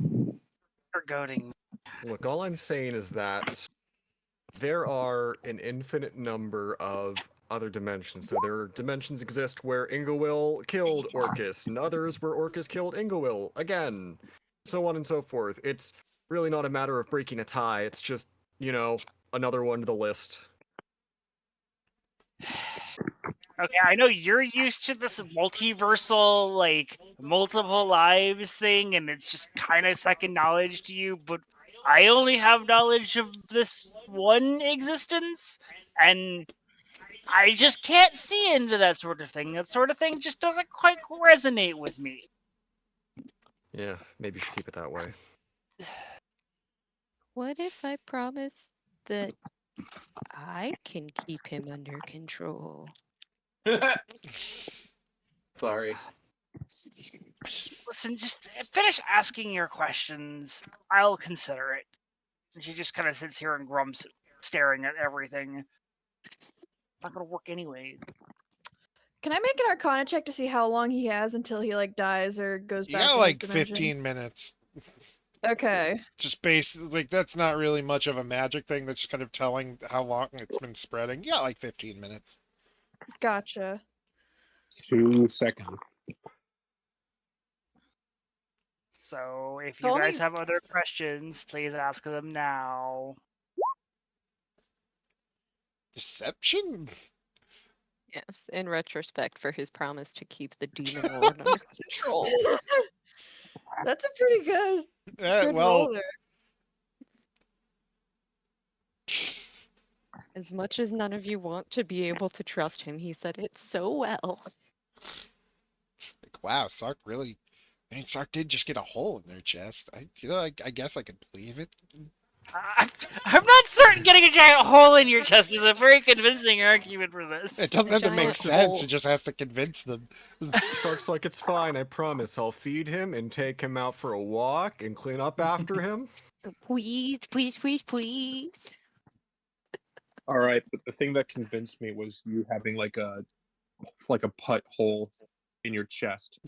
You're goading. look, all I'm saying is that there are an infinite number of other dimensions. So there are dimensions exist where Ingowill killed Orcus, and others where Orcus killed Ingowill again, so on and so forth. It's really not a matter of breaking a tie. It's just, another one to the list. Okay, I know you're used to this multiversal, like, multiple lives thing, and it's just kind of second knowledge to you, but I only have knowledge of this one existence, and I just can't see into that sort of thing. That sort of thing just doesn't quite resonate with me. Yeah, maybe you should keep it that way. What if I promise that I can keep him under control? Sorry. Listen, just finish asking your questions. I'll consider it. And she just kind of sits here and grumps, staring at everything. Not gonna work anyway. Can I make an Arcana check to see how long he has until he like dies or goes You back got in his like dimension? 15 minutes. Okay. Just like that's not really much of a magic thing. That's just kind of telling how long it's been spreading. Yeah, like 15 minutes. Gotcha. 2 seconds. So if The you guys only- have other questions, please ask them now. Deception? Yes, in retrospect for his promise to keep the demon lord under control. That's a pretty good Well, roll there. As much as none of you want to be able to trust him, he said it so well. like, wow, Sark really. I mean, Sark did just get a hole in their chest. I guess I could believe it. I'm not certain getting a giant hole in your chest is a very convincing argument for this. It doesn't A have to make giant sense. hole. It just has to convince them. Sark's like, it's fine, I promise. I'll feed him and take him out for a walk and clean up after him. Please, please, please, please. All right, but the thing that convinced me was you having like a putt hole in your chest.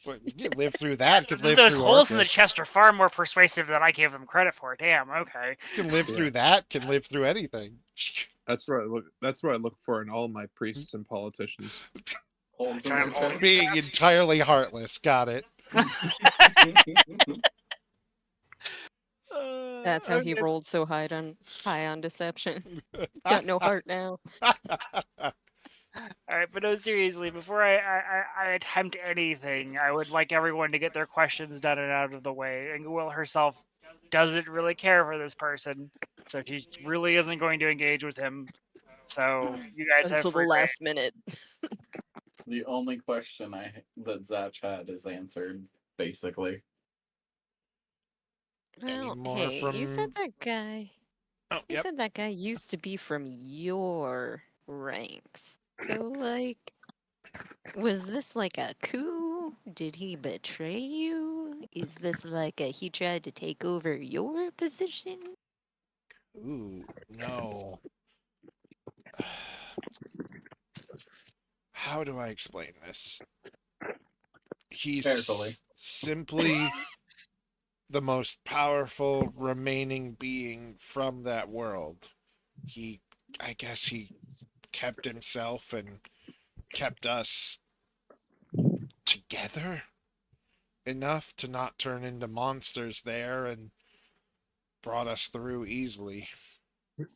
But you can live through that. You can live Those through holes in the Orcus. chest are far more persuasive than I gave them credit for. Damn, okay. You can live Yeah. through that. Can live through anything. That's what I look for in all my priests and politicians. Holes in Giant their hole. chest. Being entirely heartless. Got it. That's how he Okay. rolled so high on deception. Got no heart now. All right, but no, seriously, before I attempt anything, I would like everyone to get their questions done and out of the way. Ingewill herself doesn't really care for this person, so she really isn't going to engage with him. So you guys have Until the free reign. last minute. The only question that Zach had is answered, basically. Well, more hey, you from- said that guy. Oh, You yep. said that guy used to be from your ranks. So, like, was this like a coup? Did he betray you? Is this like he tried to take over your position? Ooh, no. How do I explain this? He's Carefully. simply the most powerful remaining being from that world. I guess he kept himself and kept us together enough to not turn into monsters there and brought us through easily. Have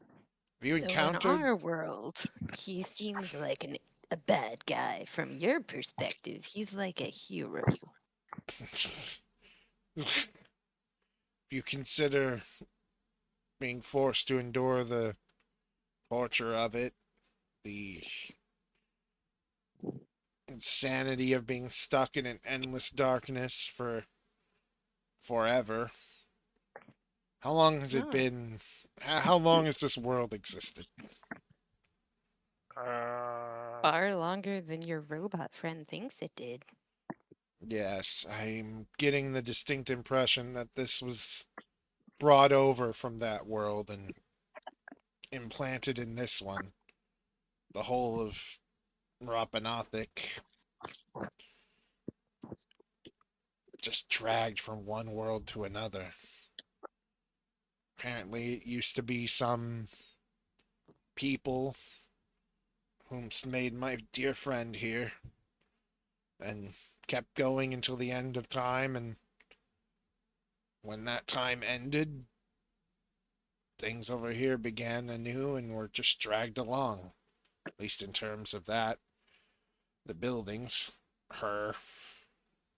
you So in encountered? our world, he seems like a bad guy. From your perspective, he's like a hero. If you consider being forced to endure the torture of it, the insanity of being stuck in an endless darkness for forever. How long has it Oh. been? How long has this world existed? Far longer than your robot friend thinks it did. Yes, I'm getting the distinct impression that this was brought over from that world and implanted in this one. The whole of Rapanathic just dragged from one world to another. Apparently, it used to be some people whom's made my dear friend here, and kept going until the end of time, and when that time ended, things over here began anew and were just dragged along, at least in terms of that. The buildings, her,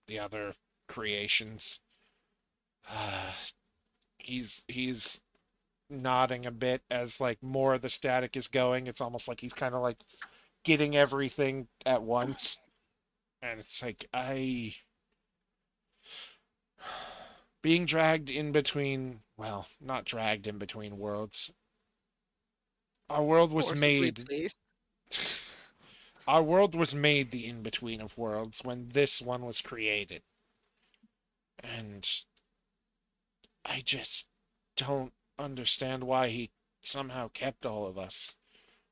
the other creations. He's nodding a bit as like more of the static is going. It's almost like he's kind of like getting everything at once. And it's like being dragged in between, well, not dragged in between worlds. Our world was Forcibly made placed. our world was made the in-between of worlds when this one was created. And I just don't understand why he somehow kept all of us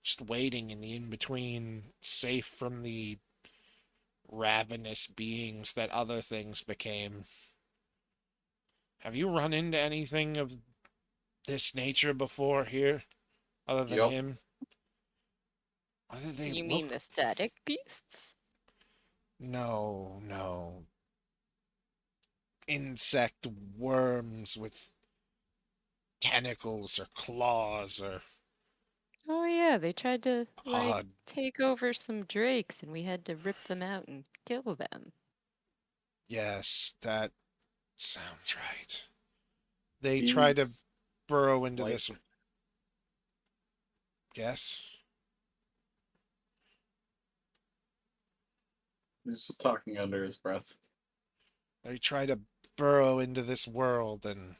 just waiting in the in-between, safe from the ravenous beings that other things became. Have you run into anything of this nature before here, other than Yup. him? What did they You look? mean the static beasts? No, no. Insect worms with tentacles or claws or Oh yeah, they tried to like odd. take over some drakes and we had to rip them out and kill them. Yes, that sounds right. They try to He's burrow into like this. Yes? he's just talking under his breath. They try to burrow into this world and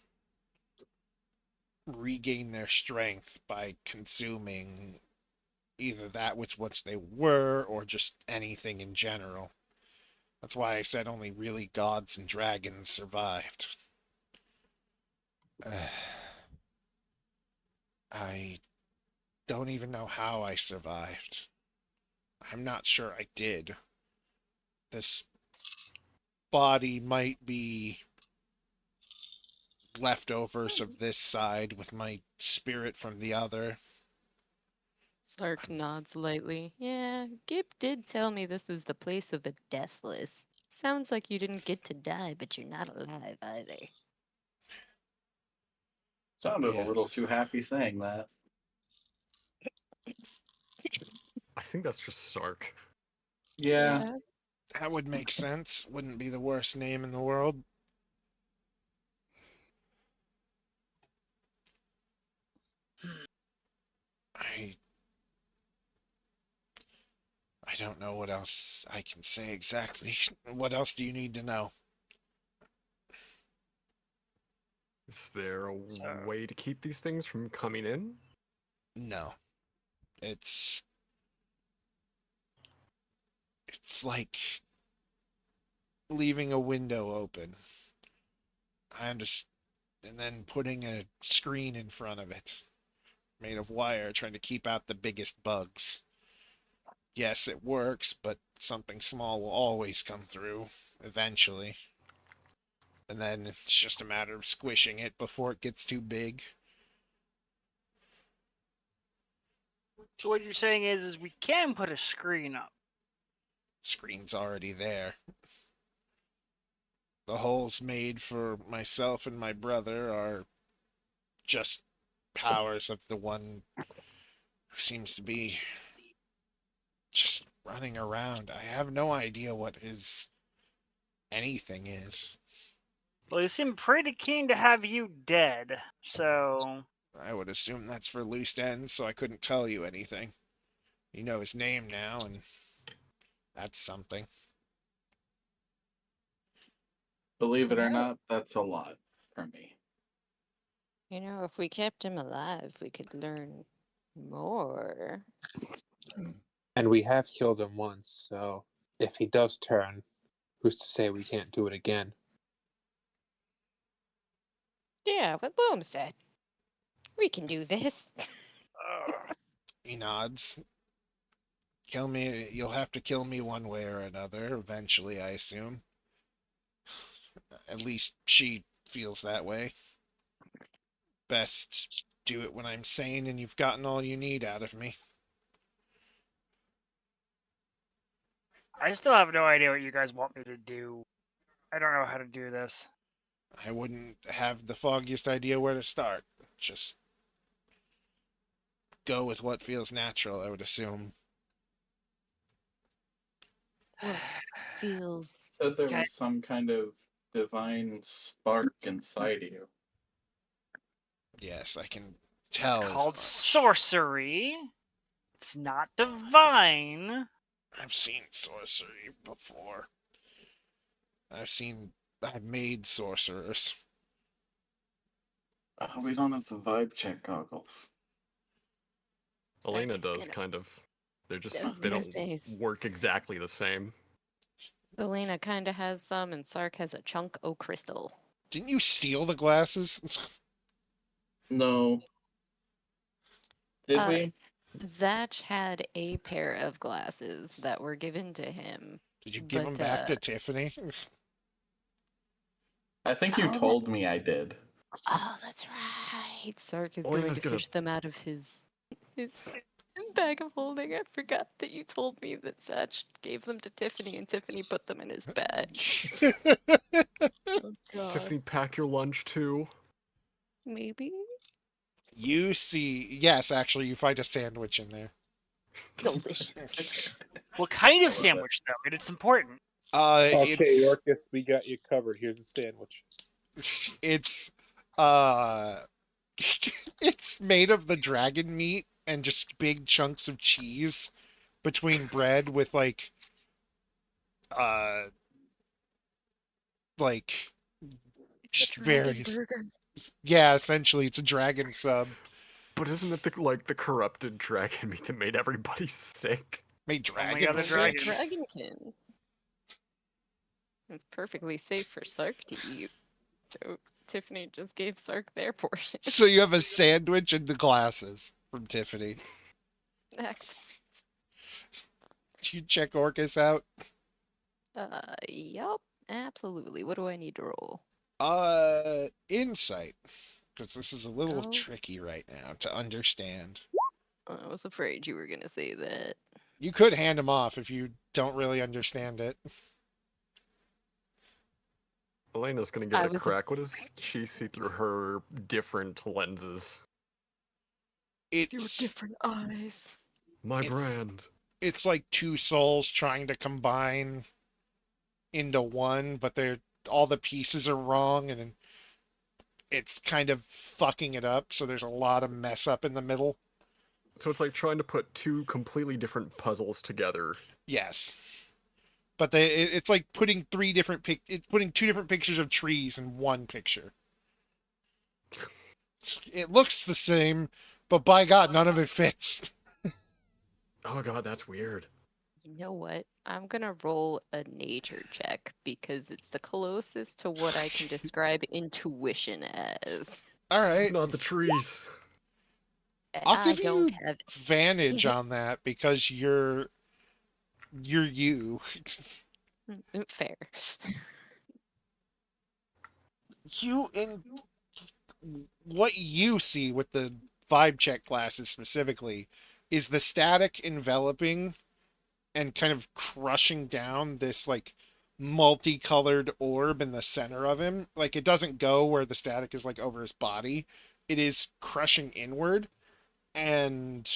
regain their strength by consuming either that which once they were or just anything in general. That's why I said only really gods and dragons survived. I don't even know how I survived. I'm not sure I did. This body might be leftovers of this side with my spirit from the other. Sark nods lightly. Yeah, Gib did tell me this was the place of the deathless. Sounds like you didn't get to die, but you're not alive either. Sounded a Yeah, little too happy saying that. I think that's just Sark. Yeah. Yeah. that would make sense. Wouldn't be the worst name in the world. I I don't know what else I can say exactly. What else do you need to know? Is there a So, way to keep these things from coming in? No. It's it's like leaving a window open. I understand, and then putting a screen in front of it made of wire trying to keep out the biggest bugs. Yes, it works, but something small will always come through eventually. And then it's just a matter of squishing it before it gets too big. so what you're saying is we can put a screen up. Screen's already there. The holes made for myself and my brother are just powers of the one who seems to be just running around. I have no idea what his anything is. Well, he seemed pretty keen to have you dead, so I would assume that's for loose ends, so I couldn't tell you anything. You know his name now, and that's something. Believe it or Alright. not, that's a lot for me. You know, if we kept him alive, we could learn more. And we have killed him once, so if he does turn, who's to say we can't do it again? Yeah, what Loam said. We can do this. He nods. Kill me. You'll have to kill me one way or another eventually, I assume. At least she feels that way. Best do it when I'm sane and you've gotten all you need out of me. I still have no idea what you guys want me to do. I don't know how to do this. I wouldn't have the foggiest idea where to start. Just go with what feels natural, I would assume. What feels Said there Okay. was some kind of divine spark inside you. Yes, I can It's tell as called much. sorcery. It's not divine. I've seen sorcery before. I've made sorcerers. We don't have the vibe check goggles. Sark Elena is does gonna. kind of. They're I just was they gonna don't say, work exactly the same. Elena kind of has some, and Sark has a chunk o' crystal. Didn't you steal the glasses? No. Did Uh, we? Zach had a pair of glasses that were given to him, Did you give them but back to Tiffany? I think you oh, told me I did. that's right. Sark is going Elena's to gonna. fish them out of his bag of holding. I forgot that you told me that Zach gave them to Tiffany, and Tiffany put them in his bag. Oh God, Tiffany, pack your lunch too. maybe. You see, yes, actually, you find a sandwich in there. Delicious. What kind I of love it. sandwich, though? It's important. Okay, It's Orcus, we got you covered. Here's a sandwich. it's uh it's made of the dragon meat and just big chunks of cheese between bread with uh like It's a just dragon various, burger. yeah, essentially it's a dragon sub But isn't it the corrupted dragon meat that made everybody sick? made Oh my dragon God, the Only a sick. dragon. dragonkin. It's perfectly safe for Sark to eat. So Tiffany just gave Sark their portion. So you have a sandwich and the glasses from Tiffany. Excellent. Do you check Orcus out? Yup, absolutely. What do I need to roll? Insight, because this is a little Oh, tricky right now to understand. I was afraid you were gonna say that. You could hand him off if you don't really understand it. Elena's gonna give I it a was crack. What does she see through her different lenses? through It's different eyes. My It- brand. it's like two souls trying to combine into one, but they're all the pieces are wrong and it's kind of fucking it up, so there's a lot of mess up in the middle. So it's like trying to put two completely different puzzles together. Yes. But it's like putting putting two different pictures of trees in one picture. It looks the same, but by God, none of it fits. Oh god, that's weird. You know what? I'm gonna roll a nature check because it's the closest to what I can describe intuition as. All right. Not the trees. I'll I give don't you have advantage on that because you're you. fair. You in what you see with the vibe check classes specifically is the static enveloping and kind of crushing down this like multicolored orb in the center of him. Like it doesn't go where the static is like over his body. It is crushing inward, and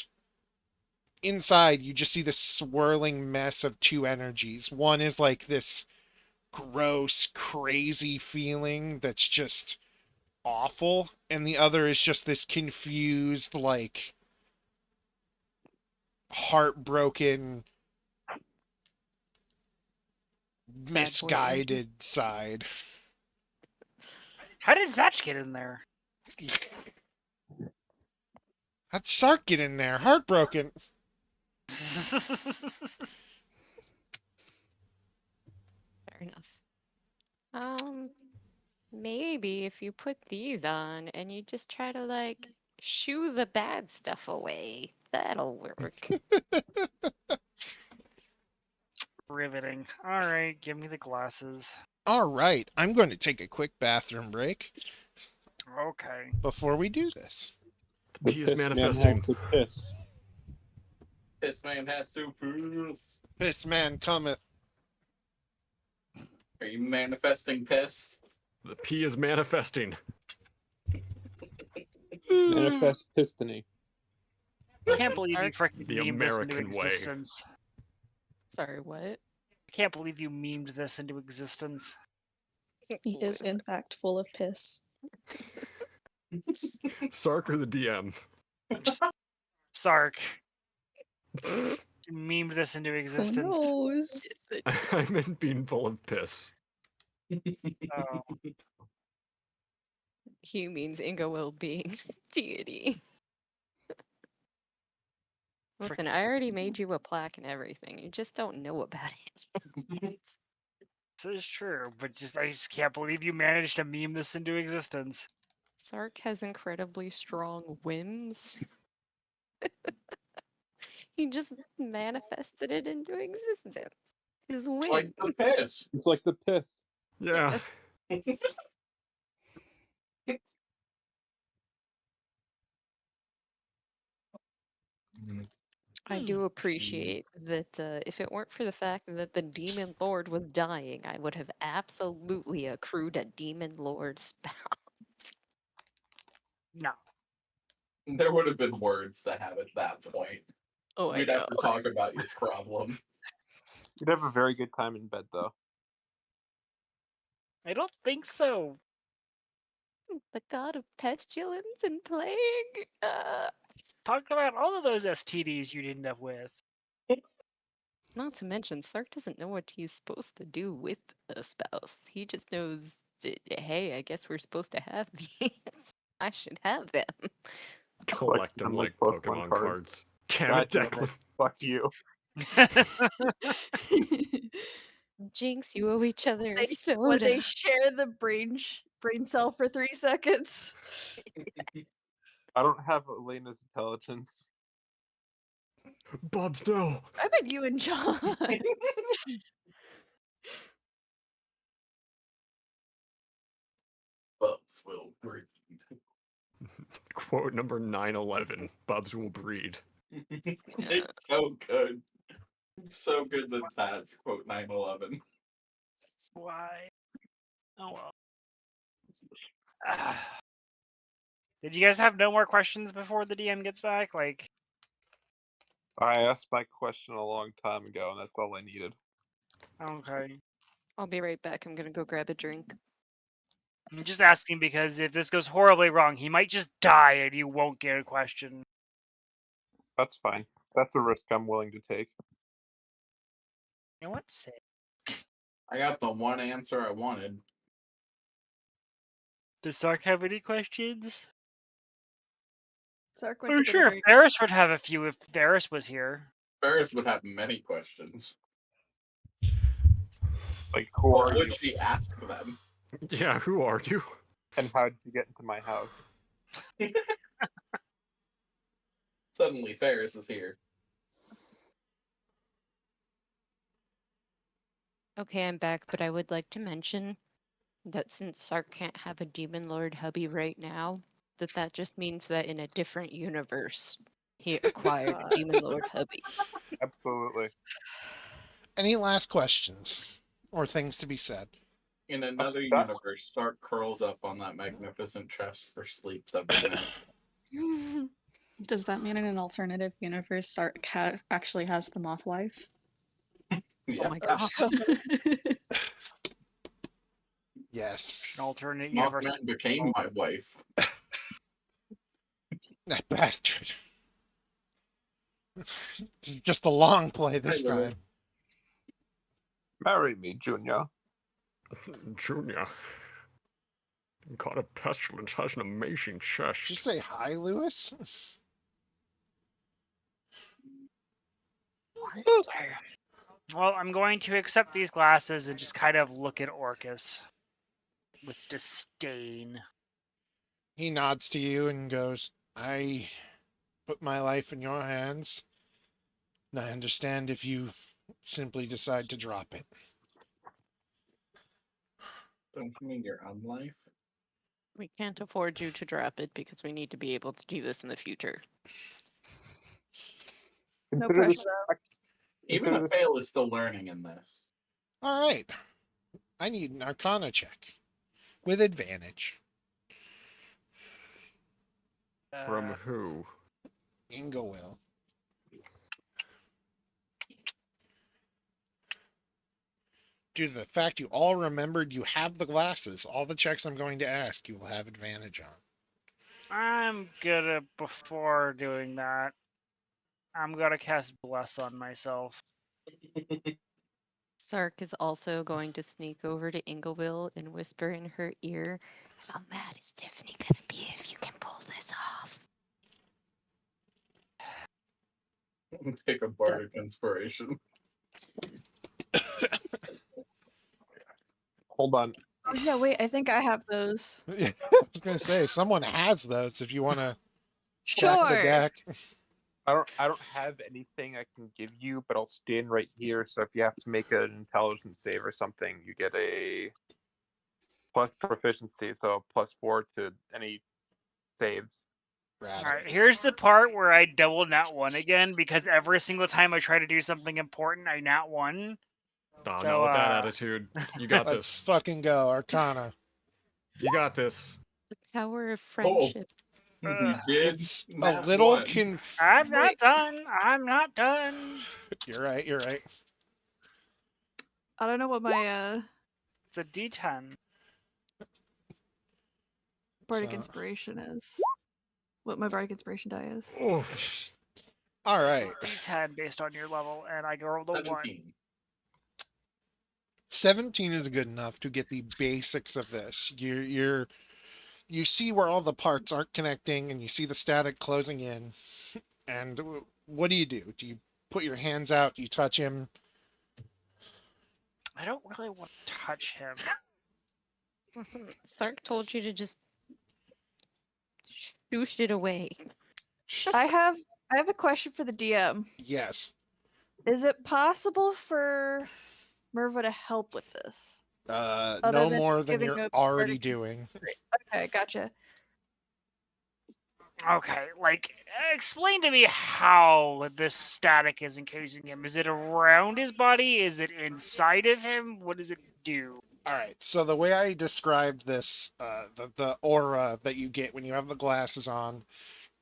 inside you just see this swirling mess of two energies. One is like this gross, crazy feeling that's just awful, and the other is just this confused, like heartbroken, Sad boy energy. misguided side. How did Zach get in there? How'd Sark get in there? Heartbroken. Fair enough. Maybe if you put these on and you just try to like Shoo the bad stuff away. That'll work. Riveting. All right, give me the glasses. All right, I'm going to take a quick bathroom break Okay. before we do this. The P is piss man manifesting. has to piss. This man has to piss. Piss man cometh. Are you manifesting piss? The P is manifesting. Manifest pistony. I can't believe you Sark? freaking The memed this into American way. existence. Sorry, what? I can't believe you memed this into existence. He is, in fact, full of piss. Sark or the DM? Sark. You memed this into Who existence. knows? I meant being full of piss. Oh. Hugh means Inga will being deity. Listen, I already made you a plaque and everything. You just don't know about it. This is true, but I just can't believe you managed to meme this into existence. Sark has incredibly strong whims. He just manifested it into existence. His whim. Like the piss. It's like the piss. Yeah. I do appreciate that if it weren't for the fact that the Demon Lord was dying, I would have absolutely accrued a Demon Lord spell. No. There would have been words to have at that point. Oh, We'd have to talk about your problem. You'd have a very good time in bed, though. I don't think so. The god of pestilence and plague. Talk about all of those STDs you'd end up with. Not to mention, Sark doesn't know what he's supposed to do with a spouse. He just knows, hey, I guess we're supposed to have these. I should have them. Collect them like Pokemon cards. Damn it, God damn Declan. Fuck you. Jinx, you owe each other a When soda. they share the brain cell for 3 seconds. I don't have Elena's intelligence. Bubs, no. I bet you and John. Bubs will breed. Quote number 911. Bubs will breed. It's so good. It's so good that that's quote 911. Why? Oh well. Did you guys have no more questions before the DM gets back? Like, I asked my question a long time ago, and that's all I needed. okay. I'll be right back. I'm gonna go grab a drink. I'm just asking because if this goes horribly wrong, he might just die and you won't get a question. That's fine. That's a risk I'm willing to take. You know what? Say. I got the one answer I wanted. Does Sark have any questions? Sark went I'm to get a sure drink. Ferris would have a few if Ferris was here. Ferris would have many questions. Like, who What are would you? she ask them? Yeah, who are you? And how did you get into my house? Suddenly Ferris is here. Okay, I'm back, but I would like to mention that since Sark can't have a Demon Lord hubby right now, that just means that in a different universe, he acquired a Demon Lord hubby. Absolutely. Any last questions or things to be said? In another that- universe, Stark curls up on that magnificent chest for sleeps every night. Does that mean in an alternative universe, Sark actually has the moth wife? Yeah. Oh my gosh. Yes. An alternate universe. Mothman became my wife. That bastard. Just a long play this Hey, Lewis. time. Marry me, Junior. Junior. God of Pestilence has an amazing Did you chest. say hi, Lewis? Okay. Well, I'm going to accept these glasses and just kind of look at Orcus with disdain. He nods to you and goes, I put my life in your hands, and I understand if you simply decide to drop it. Don't you mean your own life? We can't afford you to drop it because we need to be able to do this in the future. No Consider pressure this. though. Even Consider a this. fail is still learning in this. All right. I need an Arcana check with advantage. From who? Ingo will. Due to the fact you all remembered you have the glasses, all the checks I'm going to ask you will have advantage on. I'm gonna, before doing that, I'm gonna cast Bless on myself. Sark is also going to sneak over to Inglewill and whisper in her ear, "How mad is Tiffany gonna be if you can pull this off?" Take a bardic inspiration. Hold on. Oh yeah, wait, I think I have those. I was going to say, someone has those if you want to stack the Sure. deck. I don't have anything I can give you, but I'll stand right here. So if you have to make an intelligence save or something, you get a plus proficiency, so +4 to any saves. Alright, here's the part where I double nat 1 again, because every single time I try to do something important, I nat 1. Oh, So, not with that attitude. You got Let's this. fucking go, Arcana. You got this. The power of Oh, friendship. you did. It's a Nat little one. I'm not Wait. done. I'm not done. You're right, you're right. I don't know what my It's a D10. bardic So- inspiration is. What my bardic inspiration die is. Oof. All right. D10 based on your level, and I rolled a 1. 17. 17 is good enough to get the basics of this. You see where all the parts aren't connecting, and you see the static closing in. And what do? Do you put your hands out? Do you touch him? I don't really want to touch him. Listen, Sark told you to just shoosh it away. I have a question for the DM. Yes. Is it possible for Merva to help with this? Other No than more just than giving you're a already bardic doing. Okay, gotcha. Okay, like, explain to me how this static is encasing him. Is it around his body? Is it inside of him? What does it do? All right. So the way I described this, the aura that you get when you have the glasses on,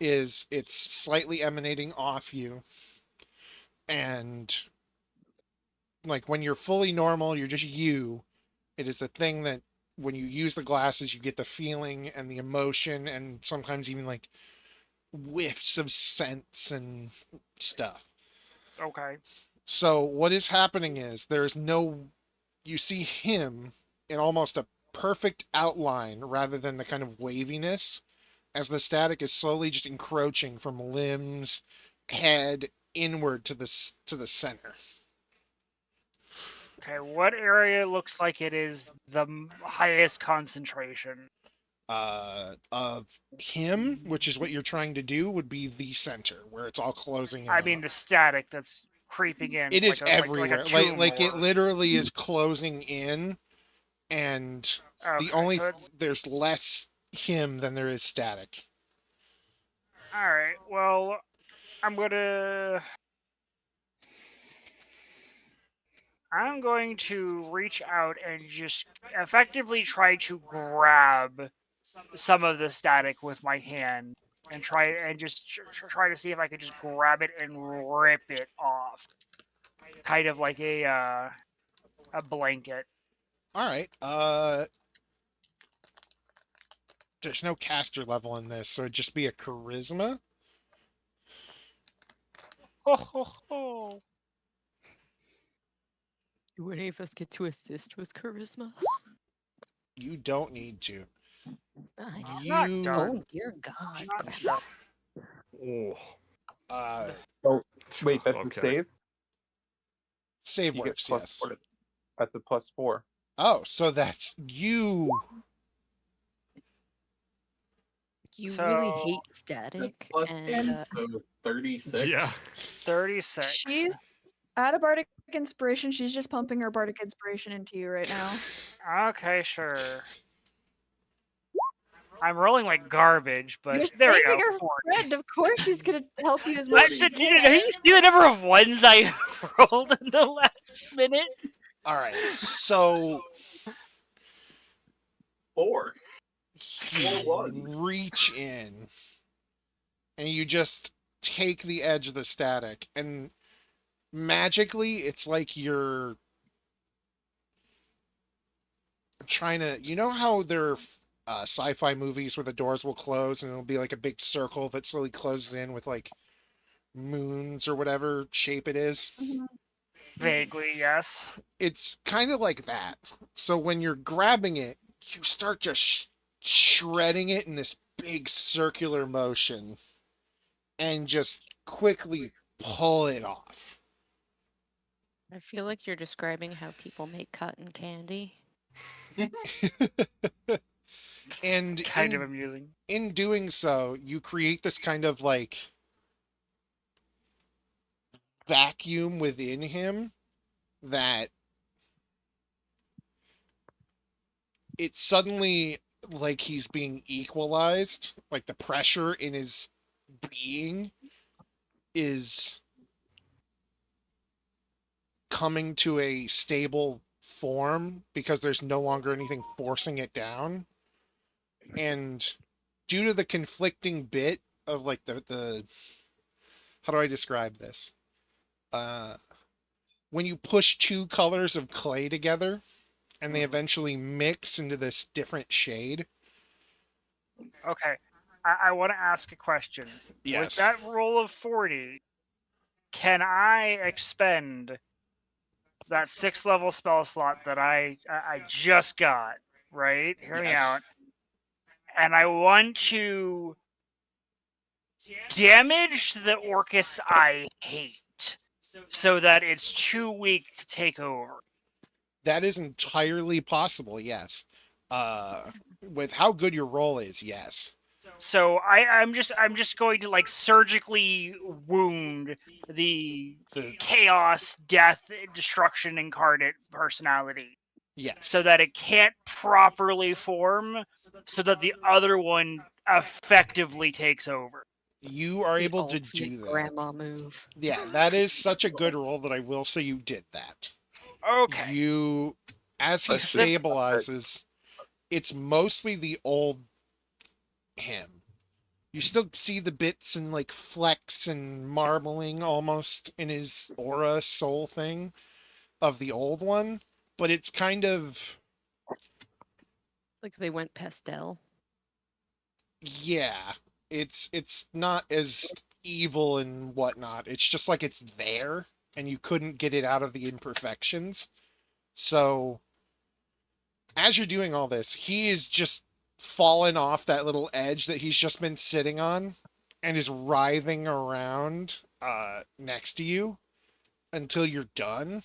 is it's slightly emanating off you, and like when you're fully normal, you're just you. It is a thing that when you use the glasses, you get the feeling and the emotion, and sometimes even like whiffs of scents and stuff. Okay. So what is happening is there's no, you see him in almost a perfect outline rather than the kind of waviness, as the static is slowly just encroaching from limbs, head inward to the center. Okay, what area looks like it is the highest concentration? Of him, which is what you're trying to do, would be the center where it's all closing in. I mean, the static that's creeping in. It is like a, everywhere. Like, a Like tomb like it or- literally is closing in, and the Okay, only so it's there's less him than there is static. all right. Well, I'm going to reach out and just effectively try to grab some of the static with my hand and try to see if I can just grab it and rip it off, kind of like a blanket. All right. There's no caster level in this, so it'd just be a charisma. Ho ho ho! Do any of us get to assist with charisma? You don't need to. I know. Not You done. Oh dear God. Not Crap. done. Oh. uh Oh, wait, that's a Okay. save. save You get works, plus yes. 4 that's a +4. Oh, so that's you. You So really hate That's static, plus and 8, so 36. Yeah. 36. She's out of bardic inspiration. She's just pumping her bardic inspiration into you right now. Okay, sure. I'm rolling like garbage, but You're there we saving go. her 40. friend. Of course, she's gonna help you as much as she Did you can. see the number of ones I rolled in the last minute? All right, so 4. you 4 reach in and you just take the edge of the static, and magically, it's like you're trying to. You know how there are sci-fi movies where the doors will close and it'll be like a big circle that slowly closes in with like moons or whatever shape it is? Mhm. Vaguely, yes. It's kind of like that. So when you're grabbing it, you start just shredding it in this big circular motion and just quickly pull it off. I feel like you're describing how people make cotton candy. And Kind of amusing. in doing so, you create this kind of like vacuum within him that it's suddenly like he's being equalized, like the pressure in his being is coming to a stable form because there's no longer anything forcing it down. And due to the conflicting bit of like the how do I describe this? When you push two colors of clay together and they eventually mix into this different shade. Okay. I want to ask a question. With Yes. that roll of 40, can I expend that 6th level spell slot that I just got, right? Hear me Yes. out. And I want to damage the Orcus I hate so that it's too weak to take over. That is entirely possible, yes. With how good your roll is, yes. So I'm just going to like surgically wound the The chaos, death, destruction incarnate personality yes. so that it can't properly form, so that the other one effectively takes over. You It's are the able to ultimate do that. grandma move. Yeah, that is such a good roll that I will say you did that. Okay. You, as he That's just- stabilizes, it's mostly the old him. You still see the bits and like flecks and marbling almost in his aura soul thing of the old one, but it's kind of Like they went pastel. yeah. It's not as evil and whatnot. It's just like it's there and you couldn't get it out of the imperfections. So as you're doing all this, he is just fallen off that little edge that he's just been sitting on and is writhing around next to you until you're done,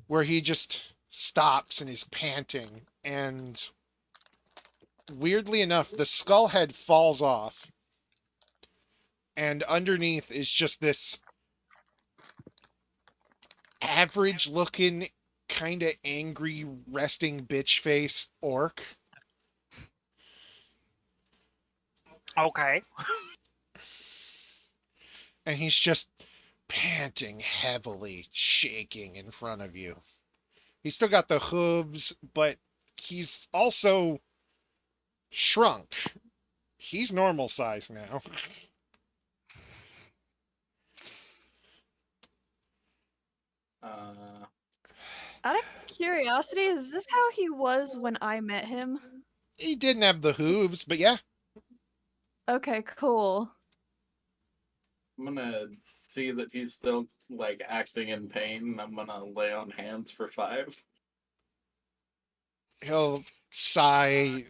where he just stops and is panting. And weirdly enough, the skull head falls off, and underneath is just this average looking, kind of angry, resting bitch face orc. Okay. And he's just panting heavily, shaking in front of you. He's still got the hooves, but he's also shrunk. He's normal size now. Out of curiosity, is this how he was when I met him? He didn't have the hooves, but yeah. Okay, cool. I'm gonna see that he's still like acting in pain, and I'm gonna lay on hands for 5. He'll sigh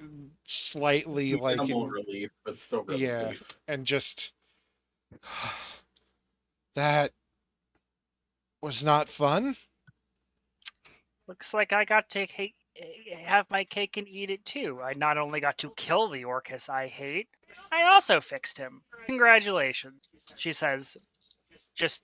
slightly, like Minimal in, relief, but still yeah, relief. and just that was not fun. Looks like I got to have my cake and eat it too. I not only got to kill the Orcus I hate, I also fixed him. Congratulations, she says, just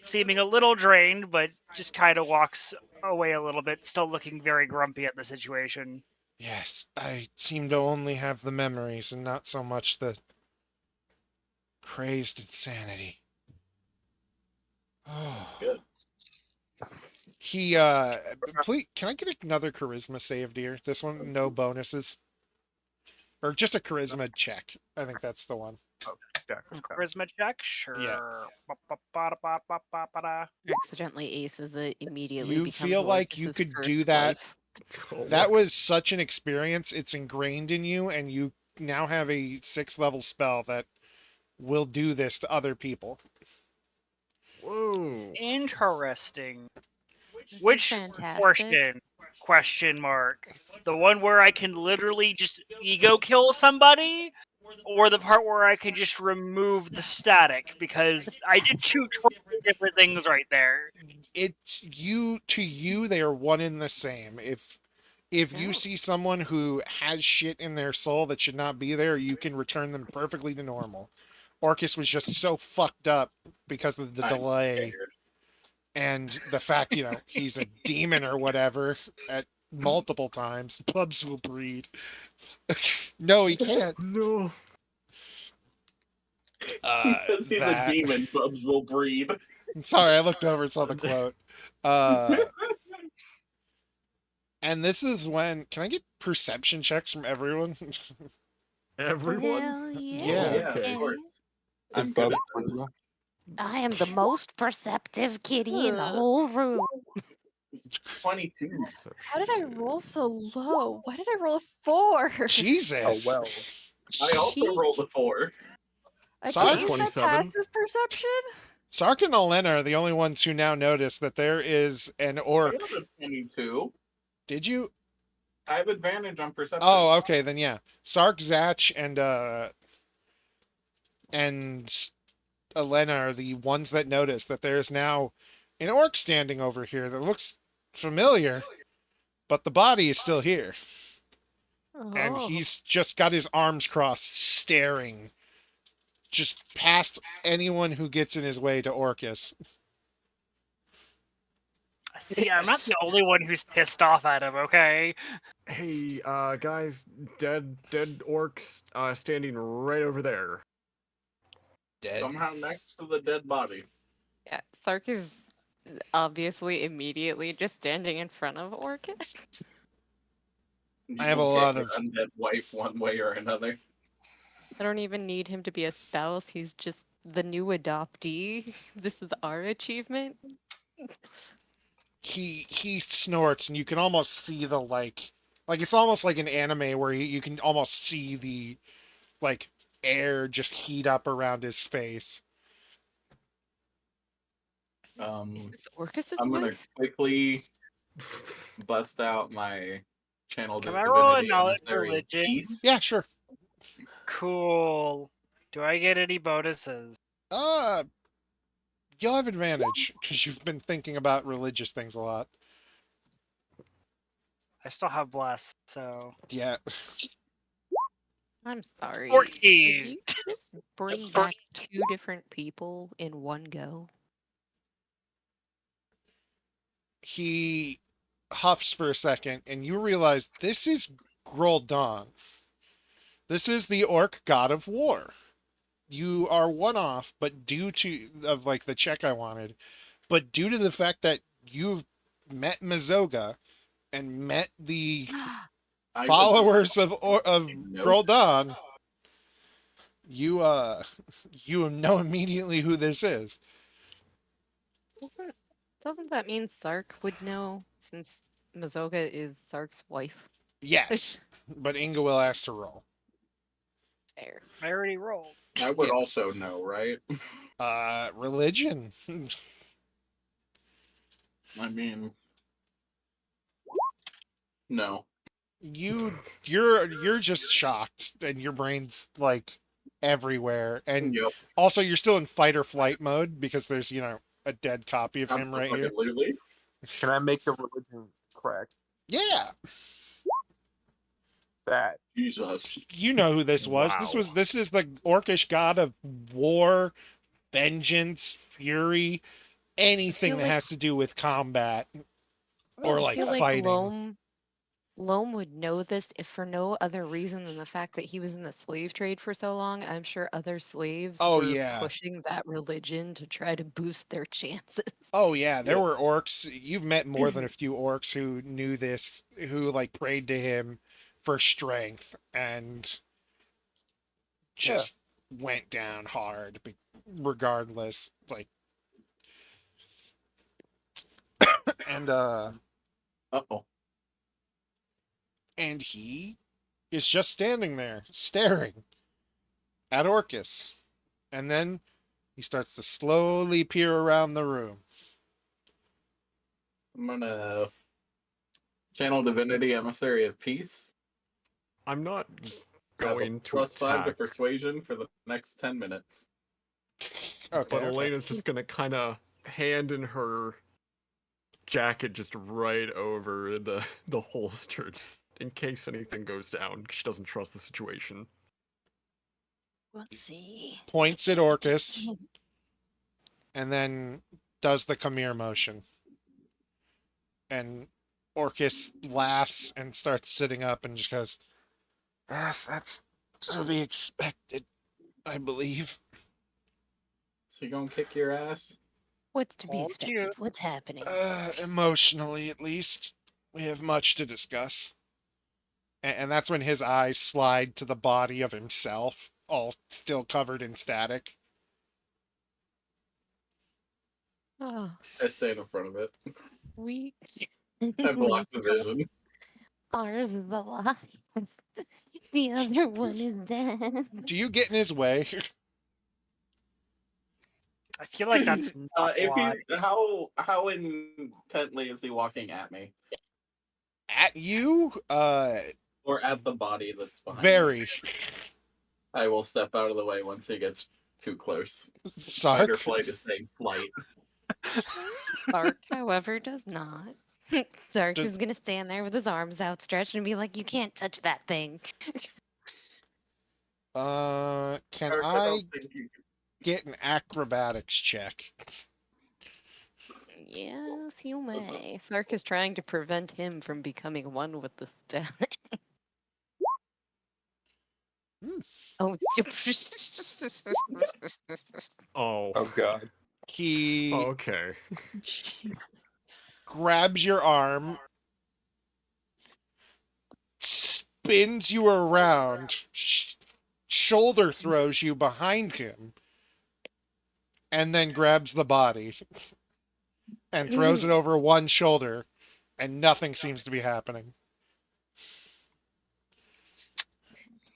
seeming a little drained, but just kind of walks away a little bit, still looking very grumpy at the situation. Yes, I seem to only have the memories and not so much the crazed insanity. That's good. He please can I get another charisma save, dear? This one no bonuses. Or just a charisma check. I think that's the one. Jack. Charisma check, sure. Yeah. Ba-ba-ba-da-ba-ba-ba-da. Accidentally aces it, immediately You becomes feel like you Orcus's could first do that. wife. That was such an experience. It's ingrained in you, and you now have a 6th level spell that will do this to other people. Whoa. Interesting. This is Which fantastic. portion? Question mark. The one where I can literally just ego kill somebody, or the part where I can just remove the static? Because I did two totally different things right there. It's you to you they are one and the same. If you Oh. see someone who has shit in their soul that should not be there, you can return them perfectly to normal. Orcus was just so fucked up because of the I'm delay scared. and the fact, he's a demon or whatever at multiple times. Pubs will breed. No, he can't. No. Because he's a demon, bubs will breed. Sorry, I looked over and saw the quote. And this is when. Can I get perception checks from everyone? Everyone? Hell Yeah. Yeah, Okay. of course. I'm Is good Bubs at those. I am the most perceptive kitty in the whole room. 22. How did I roll so low? Why did I roll a 4? Jesus. Oh well. I also rolled a Jeez. 4. I Sorry? can't use my 27. passive perception. Sark and Elena are the only ones who now notice that there is an I orc. have a 22. Did you? I have advantage on perception. Oh, okay, then yeah. Sark, Zach, and Elena are the ones that notice that there's now an orc standing over here that looks familiar, but the body is still here. And Oh. he's just got his arms crossed, staring just past anyone who gets in his way to Orcus. See, I'm not the only one who's pissed off at him, okay? Hey, guys, dead orcs standing right over there. Dead. Somehow next to the dead body. Yeah, Sark is obviously immediately just standing in front of Orcus. You I have will a get lot your of- undead wife one way or another. I don't even need him to be a spouse. He's just the new adoptee. This is our achievement. He snorts, and you can almost see the like it's almost like an anime where you can almost see the air just heat up around his face. Is this Orcus's I'm gonna wife? quickly bust out my channel Can I roll a divinity knowledge emissary of religion? peace. Yeah, sure. Cool. Do I get any bonuses? You'll have advantage because you've been thinking about religious things a lot. I still have bless, so Yeah. I'm sorry. 14. Did you just bring back 2 different people in one go? He huffs for a second, and you realize this is Groldan. This is the orc god of war. You are one off, but due to the check I wanted, but due to the fact that you've met Mazoga and met the I followers of notes. Groldan, you know immediately who this is. Doesn't that mean Sark would know, since Mazoga is Sark's wife? Yes, but Inga will ask to roll. Fair. I already rolled. I would Yeah. also know, right? Religion. I mean, no. You're just shocked, and your brain's everywhere, and Yep. also you're still in fight or flight mode because there's a dead copy of him right here. Absolutely. Can I make a religion correct? Yeah, That. Jesus. you know who this was. Wow. This is the orcish god of war, vengeance, fury, anything that like- has to do with combat or I like feel like fighting. Loam would know this if for no other reason than the fact that he was in the slave trade for so long. I'm sure other slaves Oh were yeah. pushing that religion to try to boost their chances. Oh yeah, there Yeah. were orcs. You've met more than a few orcs who knew this, who like prayed to him for strength and just went down hard regardless. Like and Uh-oh. and he is just standing there staring at Orcus. And then he starts to slowly peer around the room. I'm gonna channel Divinity Emissary of Peace. I'm not Have a going to +5 to attack, persuasion for the next 10 minutes. Okay, but okay. Elena's just gonna kind of hand in her jacket just right over the holster, just in case anything goes down. She doesn't trust the situation. Let's see. Points at Orcus and then does the come here motion. And Orcus laughs and starts sitting up and just goes, "Yes, that's to be expected, I believe." So you gonna kick your ass? What's to be Told expected? you. What's happening? Emotionally, at least. We have much to discuss. And that's when his eyes slide to the body of himself, all still covered in static. Oh, I stand in front of it. we I block the so vision. ours is alive. The other one is dead. Do you get in his way? I feel like that's not If why. he, how intently is he walking at me, At you? or at the body that's behind me? Very. I will step out of the way once he gets too close. Fight Sark? or flight is saying flight. Sark, however, does not. Sark Does- is gonna stand there with his arms outstretched and be like, "You can't touch that thing." Can Eric, I I don't think you can. get an acrobatics check? Yes, you may. Sark is trying to prevent him from becoming one with the stone. Hmm. Oh, Oh, Oh god. He okay. Jesus. grabs your arm, spins you around, shoulder throws you behind him, and then grabs the body and throws it over one shoulder, and nothing seems to be happening.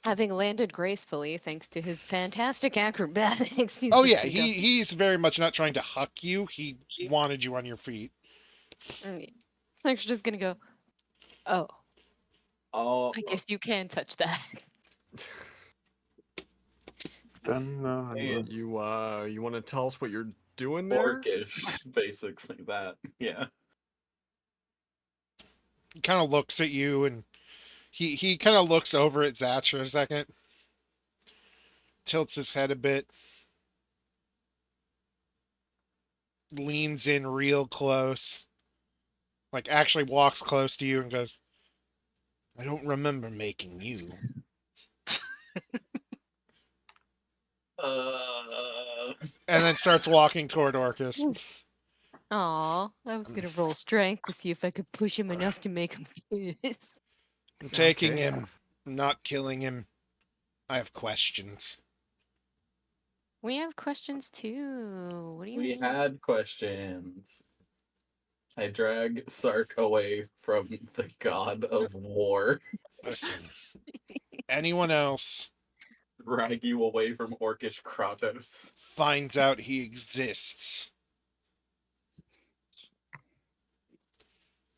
having landed gracefully thanks to his fantastic acrobatics, he's Oh just yeah, gonna go. he's very much not trying to huck you. He wanted you on your feet. Sark's just gonna go. Oh, Oh, I guess you can touch that. saying You want to tell us what you're doing there? orcish, basically that. Yeah. He kind of looks at you, and he kind of looks over at Zatch for a second, tilts his head a bit, leans in real close, like actually walks close to you and goes, "I don't remember making you." And then starts walking toward Orcus. Aw, I was gonna roll strength to see if I could push him enough to make him piss. I'm taking Okay. him, I'm not killing him. I have questions. We have questions too. What do you We mean? had questions. I drag Sark away from the god of war. Listen, anyone else Drag you away from orcish Kratos. finds out he exists,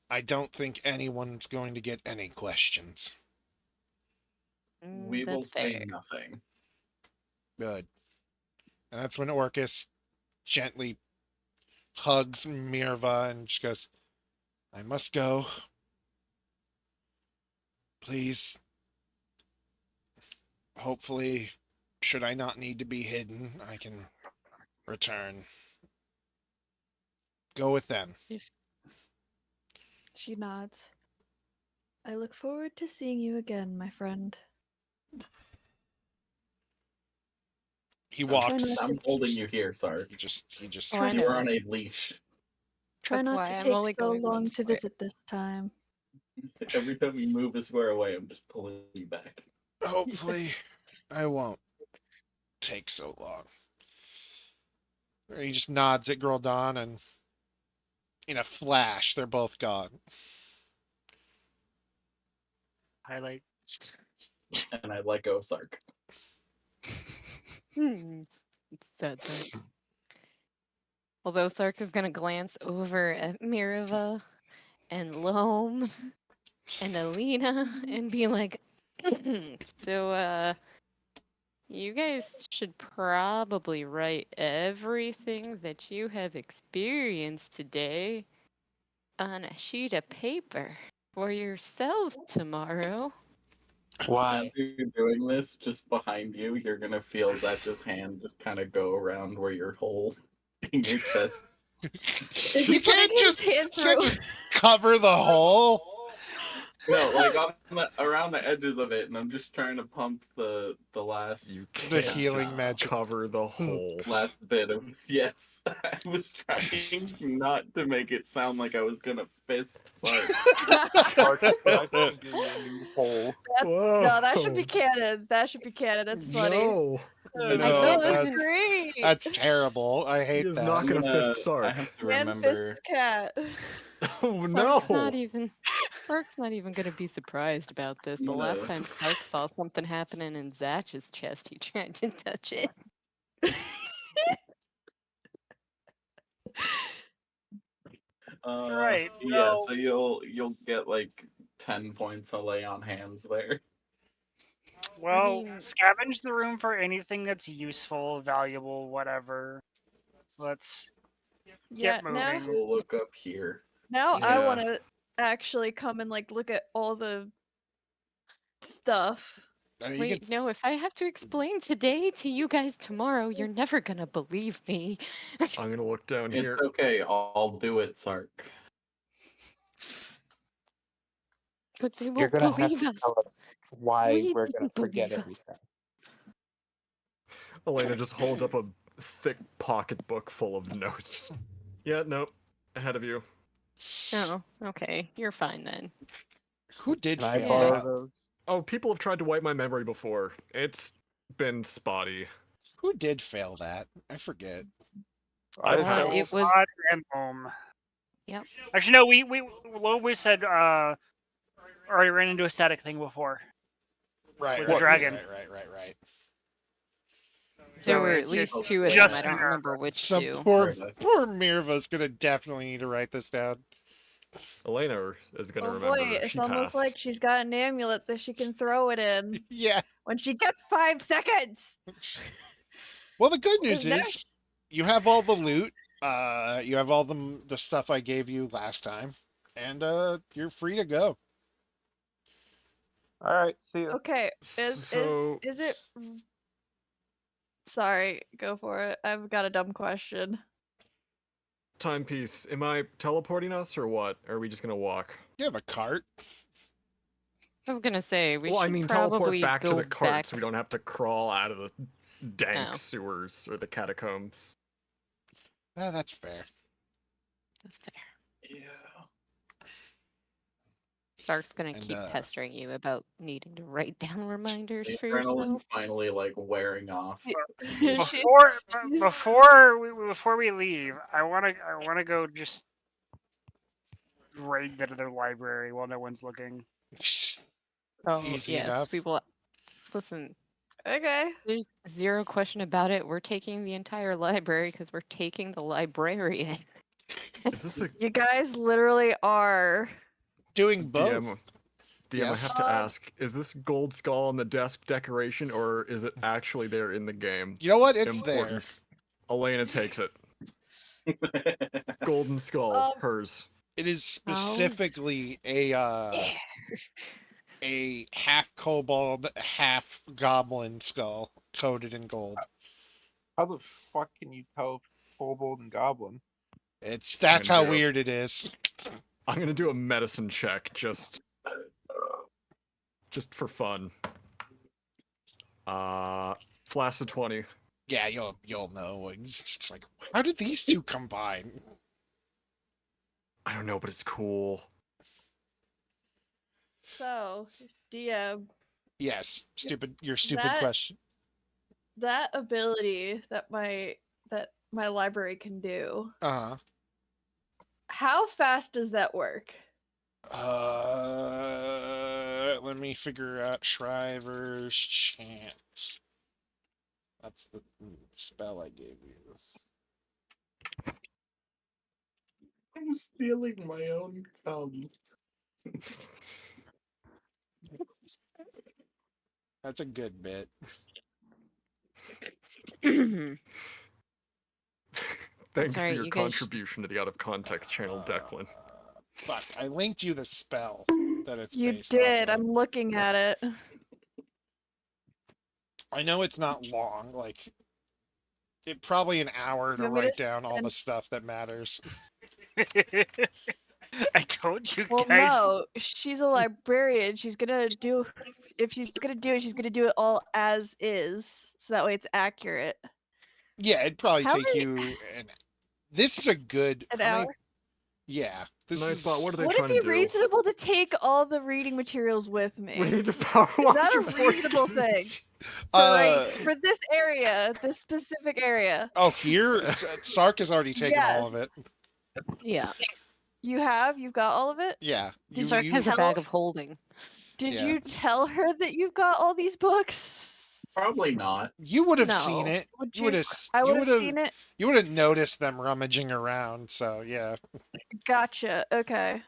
I don't think anyone's going to get any questions. We will That's fair. say nothing. Good. And that's when Orcus gently hugs Mirva and just goes, "I must go. Please. Hopefully, should I not need to be hidden, I can return. Go with them. She nods. I look forward to seeing you again, my friend. He Try walks. not I'm to, holding you here, Sark. He just. Oh, I You're on know. a leash. try That's not why to I'm take only so going one long to square. visit this time. Every time you move a square away, I'm just pulling you back. Hopefully, I won't take so long. He just nods at Girl Dawn, and in a flash, they're both gone. Highlight. And I let go of Sark. Sad Sark. Although Sark is gonna glance over at Miriva and Loam and Alina and be like, so, you guys should probably write everything that you have experienced today on a sheet of paper for yourselves tomorrow. Why? As you're doing this, just behind you, you're gonna feel that just hand just kind of go around where your hole in your chest. Is he You putting can't his just- hand You can't through? just cover the hole. No, like on around the edges of it, and I'm just trying to pump the last You The can't healing just magic. cover the hole. last bit of yes. I was trying not to make it sound like I was gonna fist Sark. Mark, can I find you a new hole? Whoa. No, that should be canon. That should be canon. That's funny. No, I I know, can't that's- even. Great. That's terrible. I he hate is that. not gonna fist I Sark. have to Man remember. fists cat. Oh Sark's no! not even. Sark's not even gonna be surprised about this. I'm The last gonna- time Sark saw something happening in Zatch's chest, he tried to touch it. Right, Yeah, so- so you'll get like 10 points of lay on hands there. Well, mean- scavenge the room for anything that's useful, valuable, whatever. Let's Yeah, get now moving. We'll look up here. I Yeah. want to actually come and like look at all the stuff. I mean, Wait, no, if I have to explain today to you guys tomorrow, you're never gonna believe me. I'm gonna look down It's here. okay, I'll do it, Sark. But they You're won't gonna have believe to us. tell us why We we're gonna didn't forget believe everything. us. Elena just holds up a thick pocketbook full of notes. Just, yeah, nope. Ahead of you. Oh, okay. You're fine then. Who did Can I fail borrow that? those? Oh, people have tried to wipe my memory before. It's been spotty. Who did fail that? I forget. I it failed. was- Odd and Loam. Yep. Actually, no. We said already ran into a static thing before. Right, With right, the dragon. right. There So were it's at least just- two of just them. I don't Minerva. remember which So two. poor Right. Mirva's gonna definitely need to write this down. Elena is gonna Oh remember. boy, it's she almost passed. like she's got an amulet that she can throw it in Yeah. when she gets 5 seconds. Well, the good news 'Cause now is you have all the loot. You have all the stuff I gave you last time, and you're free to go. All right, see you. Okay, So is it? Sorry, go for it. I've got a dumb question. timepiece. Am I teleporting us or what? Or are we just gonna walk? You have a cart. I was gonna say we well, I should mean, probably teleport back go to the cart back. so we don't have to crawl out of the dank Oh. sewers or the catacombs. That's fair. That's fair. Yeah. Sark's gonna And, keep pestering you about needing to write down reminders The for adrenaline's yourself. finally like wearing off. She- Before we leave, I wanna go just raid the other library while no one's looking. Oh, Easy yes. enough. We will. Listen, Okay. there's zero question about it. We're taking the entire library because we're taking the librarian. Is this a You guys literally are. Doing both. DM, I Yes. have to ask, is this gold skull on the desk decoration or is it actually there in the game? You know what? It's Important. Elena takes it. Golden skull, Um, hers. there. It is specifically a Yeah. a half kobold, half goblin skull coated in gold. How the fuck can you tell kobold and goblin? That's how do it. weird it is. I'm gonna do a medicine check just for fun. Flash of 20. Yeah, you'll know. It's just like, how did these two combine? I don't know, but it's cool. So, DM, Yes, your stupid That- question. that ability that my library can do, Uh-huh. how fast does that work? Let me figure out Shriver's Chant. That's the spell I gave you. I'm stealing my own cum. That's a good bit. Thank Sorry, you for your you guys- contribution to the out of context channel, Declan. Fuck, I linked you the spell that it's You based did. off of. I'm looking at it. I know it's not long, like it probably an hour to want me to write down all the send- stuff that matters. I told you Well, guys. no, she's a librarian. She's gonna do. If she's gonna do it, she's gonna do it all as is, so that way it's accurate. Yeah, it'd probably How take many- you this is a good An how many- hour. Yeah. This Nice is thought. What are they Would trying it be to do? reasonable to take all the reading materials with me? We need to power Is wash that your a reasonable foreskin. thing for Uh, for this area, this specific area? Oh, here Sark has already taken all of Yes. it. Yeah. You've got all of it? Yeah. Did Sark has a tell- bag of holding. Did Yeah. you tell her that you've got all these books? Probably not. You would have seen No. it. Would You would you? have I you would would have have seen it. you would have noticed them rummaging around, so yeah. Gotcha. Okay.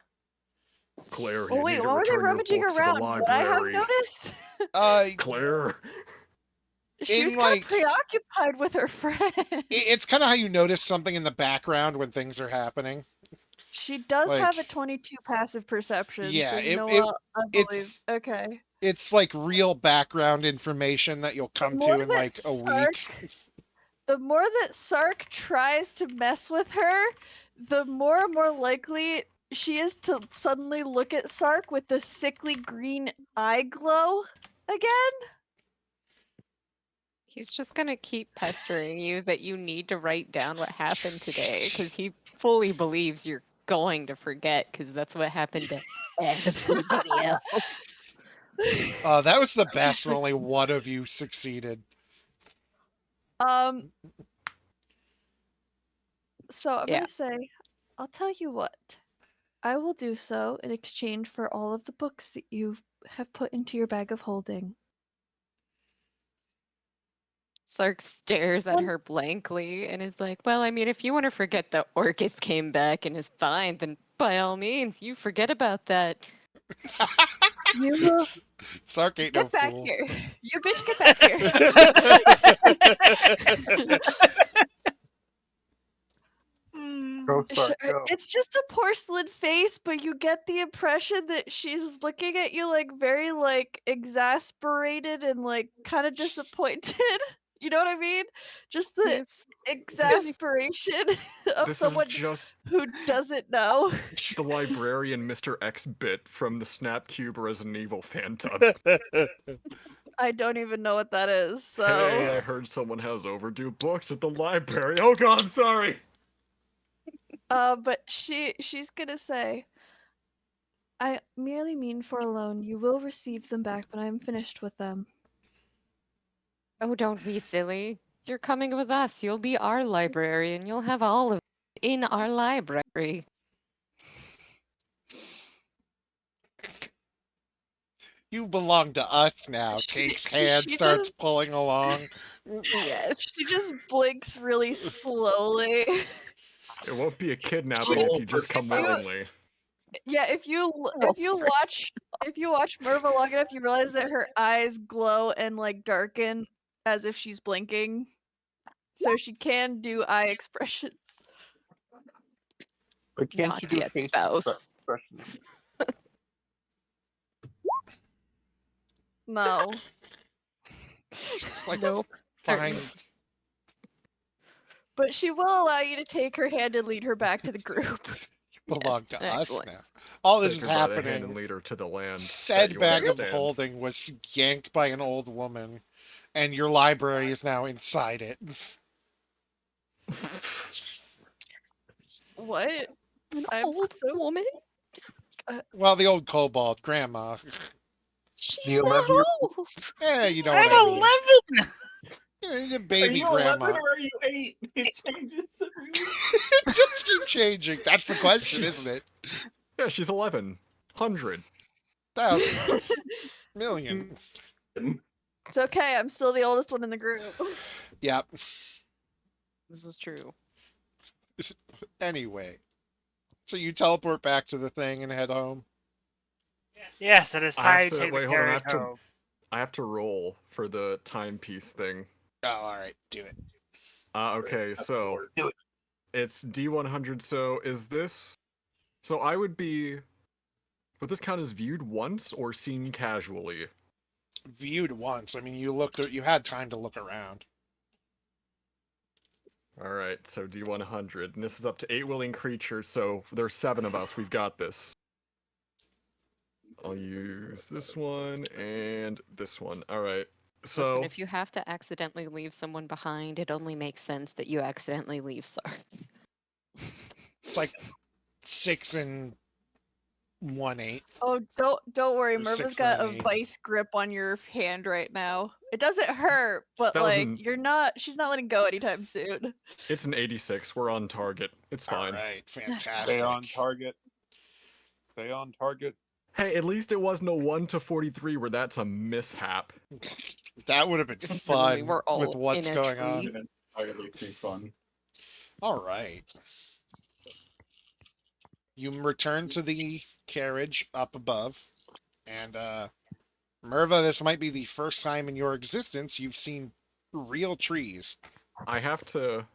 Claire, Oh you wait, need to why were they return your rummaging books to the around? Would I have library. noticed? Claire. She In, was kind like- of preoccupied with her friend. It's kind of how you notice something in the background when things are happening. She does have a like- 22 passive perception, Yeah, so you know it- what? I believe. it's- Okay. It's like real background information that you'll come to in like a week. The more that Sark tries to mess with her, the more and more likely she is to suddenly look at Sark with the sickly green eye glow again. He's just gonna keep pestering you that you need to write down what happened today because he fully believes you're going to forget because that's what happened to everybody else. That was the best when only one of you succeeded. So I'm Yeah. gonna say, I'll tell you what. I will do so in exchange for all of the books that you have put into your bag of holding. Sark stares at her blankly and is like, well, I mean, if you want to forget that Orcus came back and is fine, then by all means, you forget about that. You Sark ain't no get back fool. here. You bitch, get back here. Go, Sark, go. It's just a porcelain face, but you get the impression that she's looking at you like very like exasperated and like kind of disappointed. You know what I mean? Just the He's- exasperation of This someone is just who doesn't know. the librarian Mr. X bit from the Snapcube Resident Evil fan tub. I don't even know what that is. So Hey, I heard someone has overdue books at the library. Oh god, I'm sorry. but she's gonna say, I merely mean for a loan. You will receive them back when I'm finished with them. Oh, don't be silly. You're coming with us. You'll be our librarian. You'll have all of it in our library. You belong to us now. Takes hand, she starts just- pulling along. Yes. She just blinks really slowly. It won't be a kidnapping if you just come willingly. Yeah, if you watch Merva long enough, you realize that her eyes glow and like darken as if she's blinking, so she can do eye expressions. But can't Not you do yet, facial spouse. expressions? No. Like Nope. behind. Certainly. But she will allow you to take her hand and lead her back to the group. Belong Yes, to us excellent. now. All this Take is her by the hand and happening. lead her to the land that Said you bag of understand. holding was yanked by an old woman, and your library is now inside it. What? An I'm old so woman? Well, the old kobold, grandma. She's you not remember your- old. You know what I'm I mean. 11. The Are baby you grandma. 11 or are you 8? It changes every week. Just keep changing. That's the question, She's- isn't it? Yeah, she's 11. 100. 1,000. Million. It's okay. I'm still the oldest one in the group. Yep. This is true. Anyway. So you teleport back to the thing and head home? Yes, it is I have time to to- take wait, the hold on, I carriage have to- home. I have to roll for the timepiece thing. Oh, alright. Do it. Okay, so Do it. it's D100. So is this? So I would be. Would this count as viewed once or seen casually? Viewed once. I mean, you had time to look around. All right, so D100, and this is up to 8 willing creatures. So there's 7 of us. We've got this. I'll use this one and this one. All right. So Listen, if you have to accidentally leave someone behind, it only makes sense that you accidentally leave Sark. It's like 6 and 1/8. Oh, don't worry. Or Merva's 6 got and a an 8. vice grip on your hand right now. It doesn't hurt, but That was like an- she's not letting go anytime soon. it's an 86. We're on target. It's fine. Alright, Stay fantastic. on target. Stay on target. Hey, at least it wasn't a 1 to 43 where that's a mishap. That would have been Just literally, fun we're all with what's in a going tree. on. It's entirely too fun. Alright. You return to the carriage up above, and Merva, this might be the first time in your existence you've seen real trees. I have to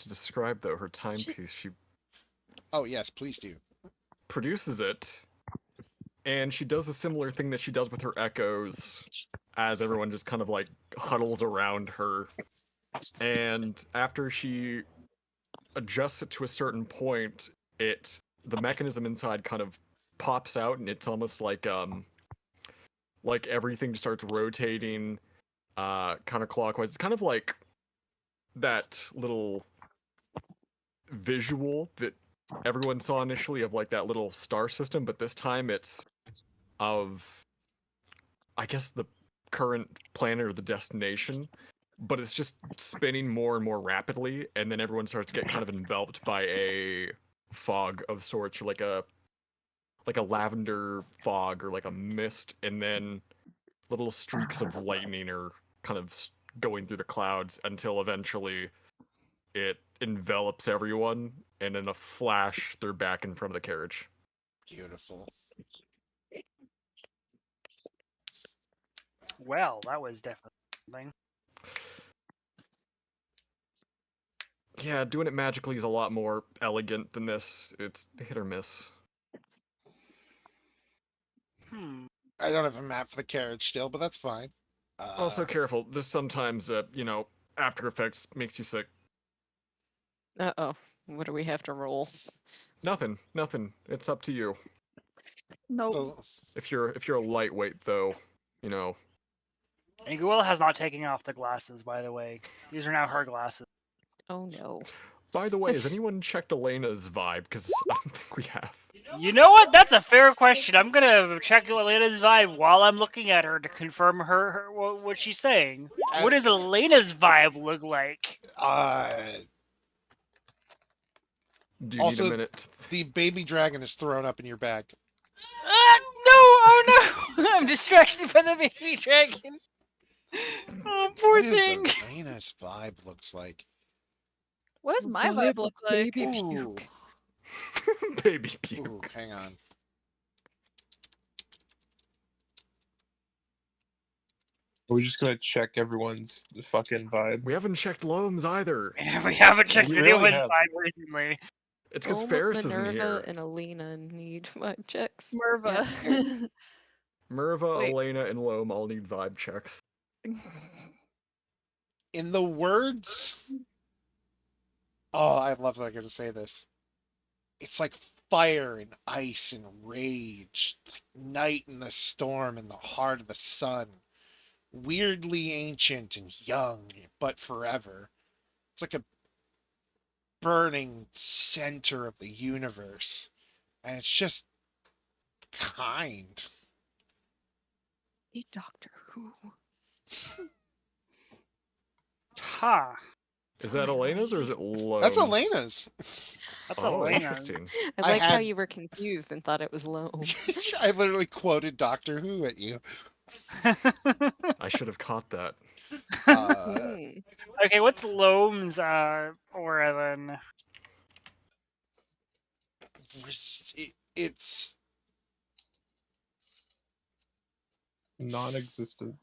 describe though her timepiece. She Oh yes, please do. produces it, and she does a similar thing that she does with her echoes, as everyone just kind of like huddles around her. And after she adjusts it to a certain point, the mechanism inside kind of pops out, and it's almost like everything starts rotating counterclockwise. It's kind of like that little visual that everyone saw initially of like that little star system, but this time it's of, I guess, the current planet or the destination, but it's just spinning more and more rapidly, and then everyone starts to get kind of enveloped by a fog of sorts, or like a lavender fog or like a mist, and then little streaks of lightning are kind of going through the clouds until eventually it envelops everyone, and in a flash they're back in front of the carriage. Beautiful. Well, that was definitely something. Yeah, doing it magically is a lot more elegant than this. It's hit or miss. I don't have a map for the carriage still, but that's fine. Also careful, this sometimes, After Effects makes you sick. Uh-oh. What do we have to roll? Nothing. It's up to you. Nope. Oh, If you're a lightweight, though, you know. And Guilla has not taken off the glasses, by the way. These are now her glasses. Oh no. By the way, has anyone checked Elena's vibe? Because I don't think we have. You know what? That's a fair question. I'm gonna check Elena's vibe while I'm looking at her to confirm what she's saying. What does Elena's vibe look like? Do you Also, need a minute? the baby dragon is thrown up in your bag. No! Oh no! I'm distracted by the baby dragon. Oh, poor What thing. does Elena's vibe looks like? What does my vibe look like? Baby Ooh. puke. Baby puke. Ooh, hang on. Are we just gonna check everyone's fucking vibe? We haven't checked Loam's either. Yeah, we haven't checked We anyone's really have. vibe recently. It's because Oma, Ferris isn't Minerva, here. and Alina need vibe checks. Merva. Yeah, Merva, Wait. Elena, and Loam all need vibe checks. In the words, oh, I love that I get to say this. It's like fire and ice and rage, like night and the storm in the heart of the sun. Weirdly ancient and young, but forever. It's like a burning center of the universe. And it's just kind. A Doctor Who. Huh. Is that Elena's or is it Loam's? That's Elena's. That's Oh, Elena's. interesting. I I like how had- you were confused and thought it was Loam. I literally quoted Doctor Who at you. I should have caught that. Hmm. Okay, what's Loam's aura then? It's Non-existent.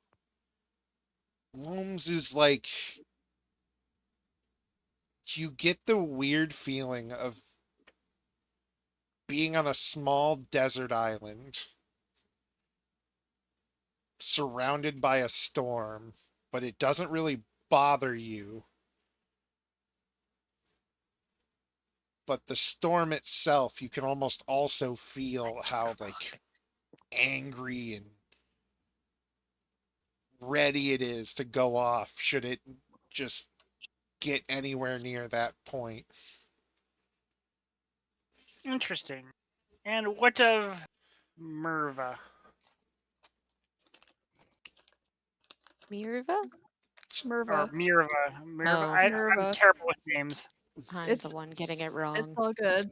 Holmes is like you get the weird feeling of being on a small desert island surrounded by a storm, but it doesn't really bother you. But the storm itself, you can almost also feel how like angry and ready it is to go off should it just get anywhere near that point. Interesting. And what of Merva? Mirva? Or Merva. Mirva? Mirva? Oh. I'm Mirva. terrible with names. I'm It's- the one getting it wrong. It's all good.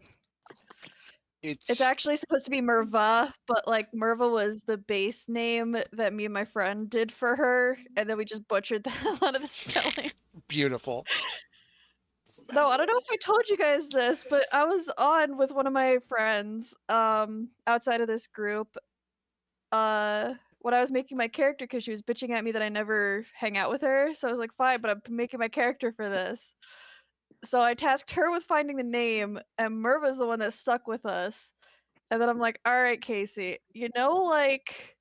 It's It's actually supposed to be Merva, but like Merva was the base name that me and my friend did for her, and then we just butchered the hell out of the spelling. beautiful. No, I don't know if I told you guys this, but I was on with one of my friends, outside of this group, when I was making my character because she was bitching at me that I never hang out with her. So I was like, fine, but I'm making my character for this. So I tasked her with finding the name, and Merva's the one that stuck with us. And then I'm like, all right, Casey, you know, like,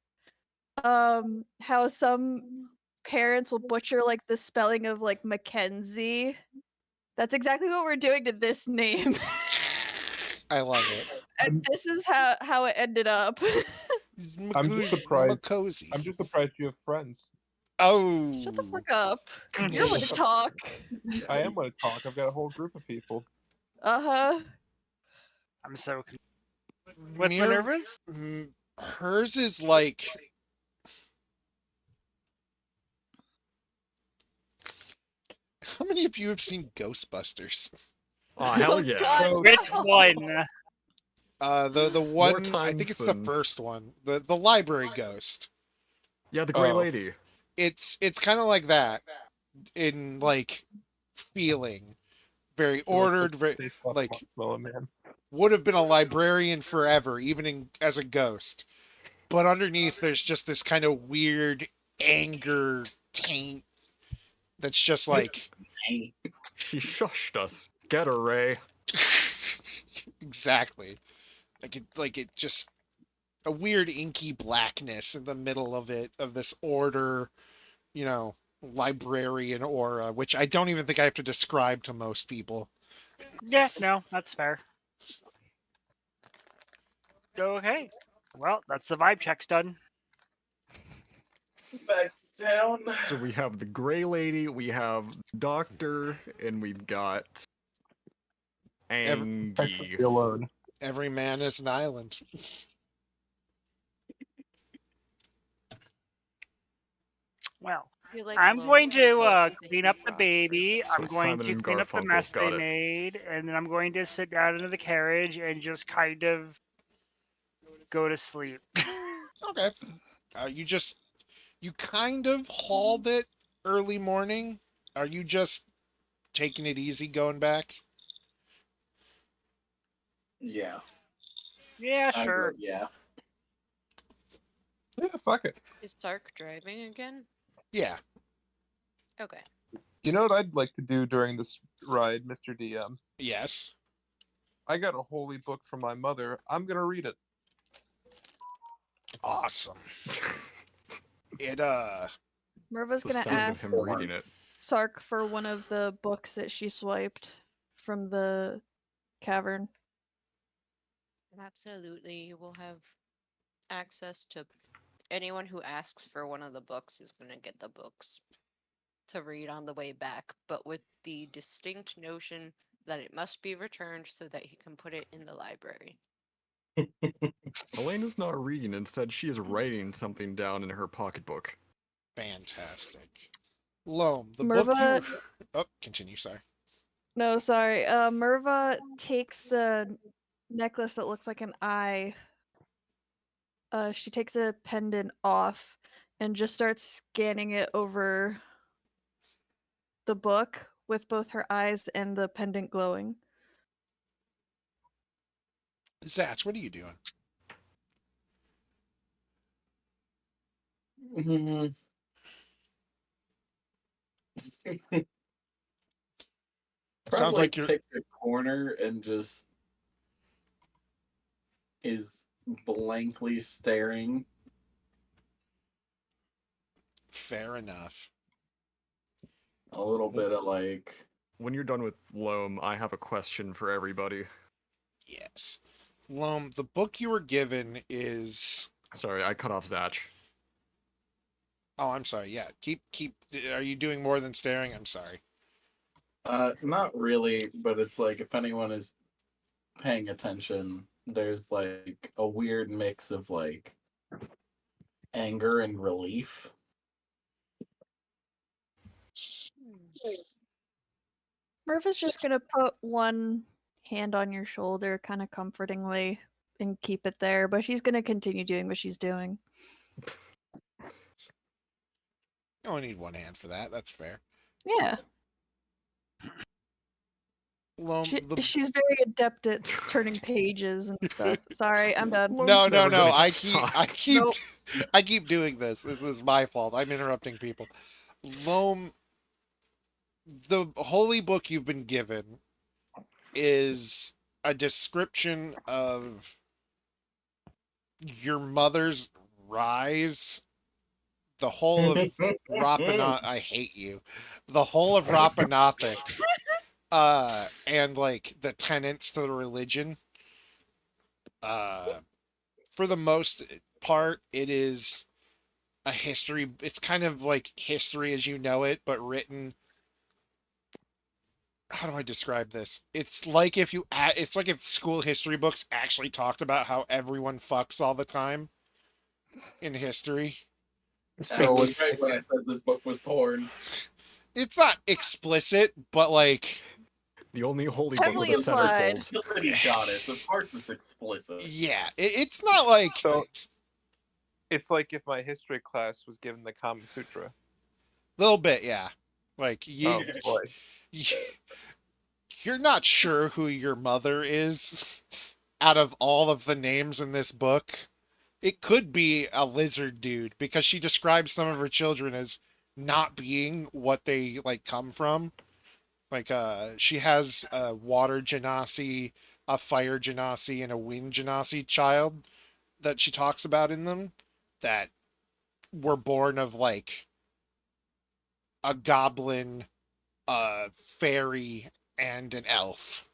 how some parents will butcher like the spelling of like Mackenzie? That's exactly what we're doing to this name. I love it. And this is how it ended up. I'm just surprised. Makozy. I'm just surprised you have friends. Oh. Shut the fuck up. You're one to talk. I am going to talk. I've got a whole group of people. Uh-huh. I'm so confused. What's Mir- Minerva's? Hers is like how many of you have seen Ghostbusters? Oh, hell Oh, yeah. God. Which one? The one I think times it's the than- first one. The library ghost. Yeah, the Grey Oh. Lady. It's kind of like that in like feeling. Very It looks ordered, very Stay Puft like Marshmallow Man. would have been a librarian forever, even as a ghost. But underneath, there's just this kind of weird anger taint that's just like She shushed us. Get her, Ray. exactly like it just a weird inky blackness in the middle of it of this order, you know, librarian aura, which I don't even think I have to describe to most people. Yeah, no, that's fair. Okay. Well, that's the vibe checks done. Back to town. So we have the Grey Lady, we have Doctor, and we've got Angie. Technically alone. Every man is an island. Well, I feel like I'm Loam going to himself is a clean up heat the rock baby. for I'm us. going Simon to and clean up the Garfunkel, mess got they it. made, and then I'm going to sit down into the carriage and just kind of go to sleep. Okay. You kind of hauled it early morning. Are you just taking it easy going back? Yeah. Yeah, I sure. would, yeah. Yeah, fuck it. Is Sark driving again? Yeah. Okay. You know what I'd like to do during this ride, Mr. DM? Yes. I got a holy book from my mother. I'm gonna read it. awesome. It Merva's The gonna sound of ask him reading it. Sark for one of the books that she swiped from the cavern. Absolutely, you will have access to anyone who asks for one of the books is going to get the books to read on the way back, but with the distinct notion that it must be returned so that he can put it in the library. Elena's not reading, instead she is writing something down in her pocketbook. fantastic. Loam, the book Merva, you. Oh, continue. Sorry. no, sorry. Merva takes the necklace that looks like an eye. She takes a pendant off and just starts scanning it over the book with both her eyes and the pendant glowing. Zatch, what are you doing? Mhm. Sounds Probably like you're. pick a corner and just is blankly staring. Fair enough. A little bit of like, When you're done with Loam, I have a question for everybody. Yes. Loam, the book you were given is. Sorry, I cut off Zatch. Oh, I'm sorry. Yeah. Keep. Are you doing more than staring? I'm sorry. not really, but it's like if anyone is paying attention, there's like a weird mix of like anger and relief. Merva's just gonna put one hand on your shoulder, kind of comfortingly, and keep it there, but she's gonna continue doing what she's doing. You only need one hand for that. That's fair. Yeah. Loam, She's very adept at turning pages and stuff. Sorry, I'm done. Loam's No. never gonna I get to keep. talk. I keep. Nope. I keep doing this. This is my fault. I'm interrupting people. Loam, the holy book you've been given is a description of your mother's rise, the whole of Rapanath. I hate you. The whole of Rapanathic, and like the tenets to the religion. For the most part, it is a history. It's kind of like history as you know it, but written. How do I describe this? It's like if it's like if school history books actually talked about how everyone fucks all the time in history. I So was with, right when I said this book was porn. It's not explicit, but like The only holy book with Heavily a implied. centerfold. Utility goddess, of course it's explicit. yeah, it's not like so it's like if my history class was given the Kama Sutra. a little bit, yeah. Like Oh boy. you're not sure who your mother is out of all of the names in this book. It could be a lizard dude because she describes some of her children as not being what they like come from. Like she has a water genasi, a fire genasi, and a wind genasi child that she talks about in them that were born of like a goblin, a fairy, and an elf.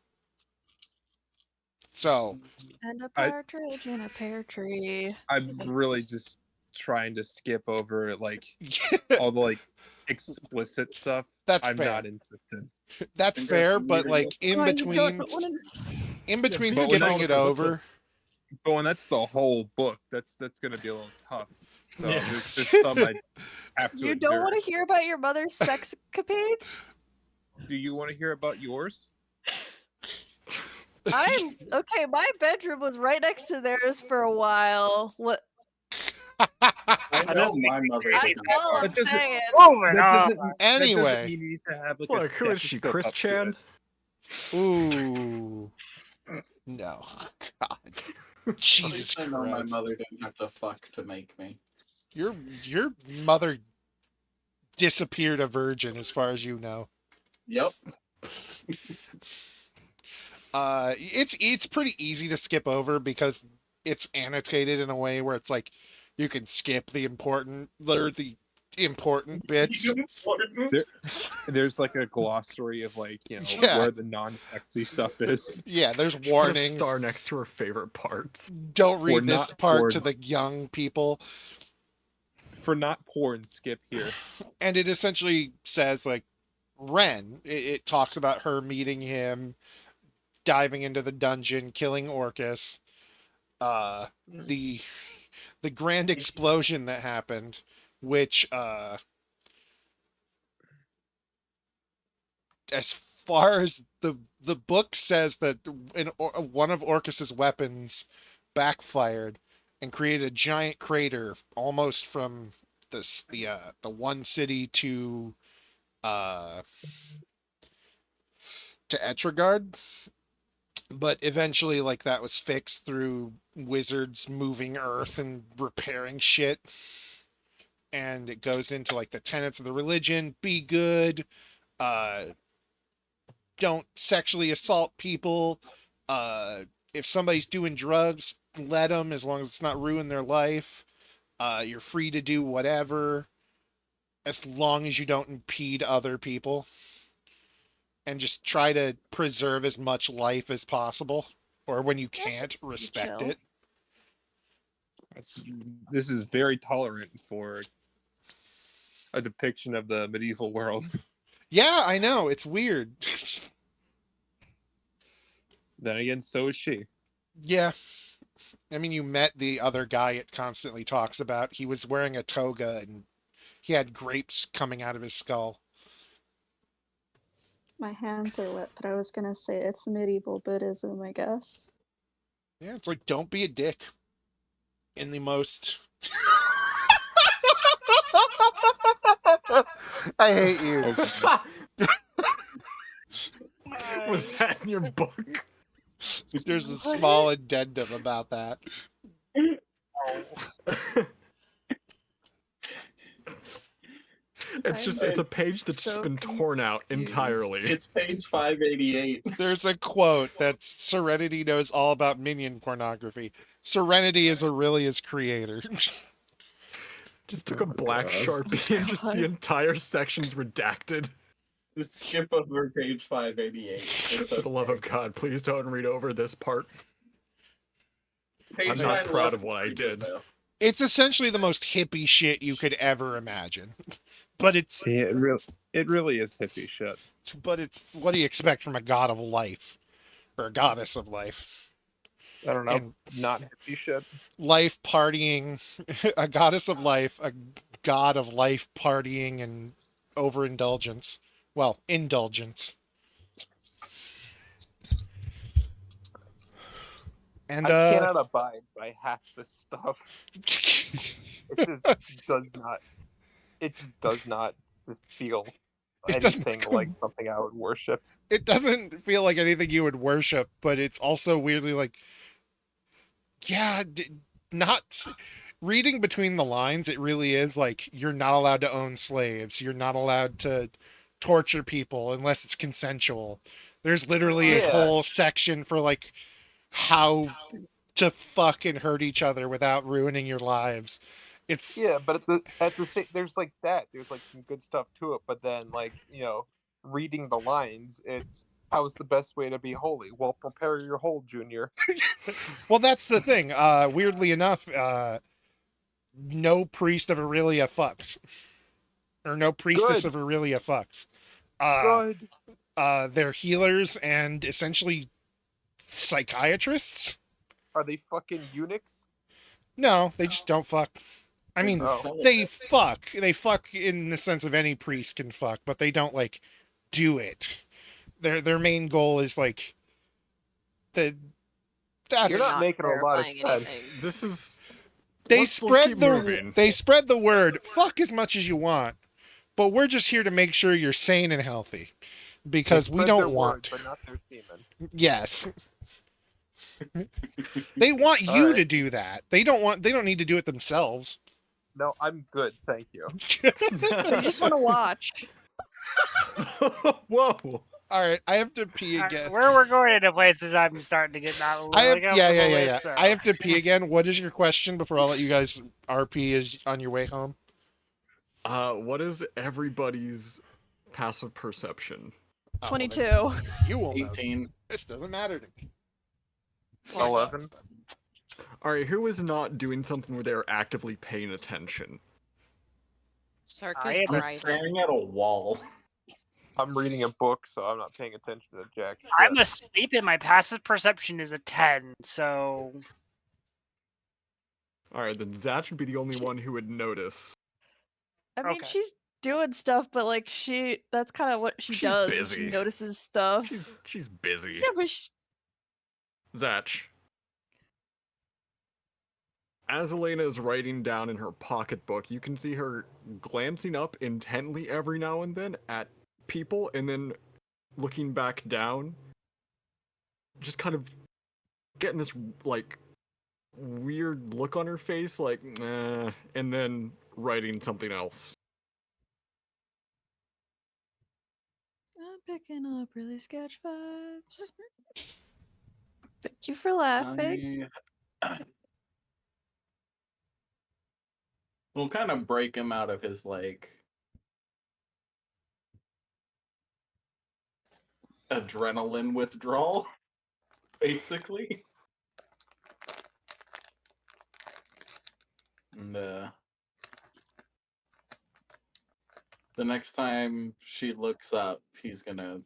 So And a I- partridge in a pear tree. I'm really just trying to skip over like all the like explicit stuff. that's I'm fair. not interested. That's And fair, that's but weird. like in Oh, you between don't wanna- Yeah, but when skipping it over. But when that's the whole book, that's gonna be a little tough. So Yes. there's some I have to You don't endure. want to hear about your mother's sexcapades? Do you want to hear about yours? I'm okay. My bedroom was right next to theirs for a while. What? I know doesn't my mother That's didn't. all I'm That doesn't- saying. Moving That on. doesn't. That Anyway. doesn't mean you need to have like Look, a who is she? stethoscope Chris up to Chan? it. Ooh. No. God. At Jesus least I know my Christ. mother didn't have to fuck to make me. Your mother disappeared a virgin as far as you know. Yep. It's pretty easy to skip over because it's annotated in a way where it's like you can skip the important bits. There's like a glossary of like, Yeah. where the non-sexy stuff is. Yeah, there's Just put a warnings. star next to her favorite parts. Don't For read this not part porn. to the young people. For not porn, skip here. And it essentially says like Ren. It talks about her meeting him, diving into the dungeon, killing Orcus. The grand explosion that happened, which as far as the book says that one of Orcus's weapons backfired and created a giant crater almost from the one city to Etrigard. But eventually, like, that was fixed through wizards moving earth and repairing shit. And it goes into like the tenets of the religion: be good, don't sexually assault people. If somebody's doing drugs, let them, as long as it's not ruin their life. You're free to do whatever, as long as you don't impede other people. And just try to preserve as much life as possible. Or when you can't, respect chill. it. This is very tolerant for a depiction of the medieval world. Yeah, I know. It's weird. Then again, so is she. Yeah. I mean, you met the other guy it constantly talks about. He was wearing a toga and he had grapes coming out of his skull. My hands are wet, but I was gonna say it's medieval Buddhism, I guess. Yeah, it's like, don't be a dick. In the most... I hate you. Okay. Was that in your book? There's a small addendum about that. It's a page that's just been torn out entirely. It's page 588. There's a quote that Serenity knows all about minion pornography. Serenity is Aurelia's creator. Just took a black Sharpie and just the entire section's redacted. Just skip over page 588. It's For the love of God, please don't read over this part. Page I'm not 9 proud left of what I is pretty good, did. though. It's essentially the most hippie shit you could ever imagine. But it's Yeah, it really is hippie shit. what do you expect from a god of life? Or a goddess of life? I don't know. And Not hippie shit. life partying, a goddess of life, a god of life partying and overindulgence. Well, indulgence. And I cannot abide by half this stuff. It just does not. It just does not feel It doesn't anything like something I would worship. it doesn't feel like anything you would worship, but it's also weirdly like, yeah, not reading between the lines. It really is like, you're not allowed to own slaves. You're not allowed to torture people unless it's consensual. There's literally a Yeah. whole section for like how to fucking hurt each other without ruining your lives. It's Yeah, but at the same, there's like that. There's like some good stuff to it, but then like reading the lines, it's how's the best way to be holy? Well, prepare your hole, Junior. well, that's the thing. Weirdly enough, no priest of Aurelia fucks, or no priestess Good. of Aurelia fucks. Good. They're healers and essentially psychiatrists. Are they fucking eunuchs? No, they just don't fuck. I mean, Oh. they fuck. They fuck in the sense of any priest can fuck, but they don't like do it. Their main goal is like that's You're not making a lot of verifying sense. anything. This is. they let's spread keep the moving. they spread the word. Fuck as much as you want, but we're just here to make sure you're sane and healthy, because we Spread their don't want. word, but not their semen. Yes. They want you Alright. to do that. They don't need to do it themselves. No, I'm good, thank you. I just want to watch. Whoa! All right, I have to pee again. Where we're going into places, I'm starting to get not really comfortable with. So. I have to pee again. What is your question before I'll let you guys RP is on your way home? What is everybody's passive perception? Oh, 22. Well, you will know. 18. This doesn't matter to me. 11. All right, who is not doing something where they're actively paying attention? Sark I is am I'm driving. staring at a wall. I'm reading a book, so I'm not paying attention to jack shit. I'm asleep, and my passive perception is a 10. So All right, then Zach would be the only one who would notice. I mean, Okay. she's doing stuff, but like that's kind of what she She's does. busy. She notices stuff. She's busy. Yeah, but Zach. As Elena is writing down in her pocketbook, you can see her glancing up intently every now and then at people and then looking back down. Just kind of getting this, like, weird look on her face, like, and then writing something else. I'm picking up really sketch vibes. Thank you for laughing. We'll kind of break him out of his, like, adrenaline withdrawal, basically. And, the next time she looks up, he's gonna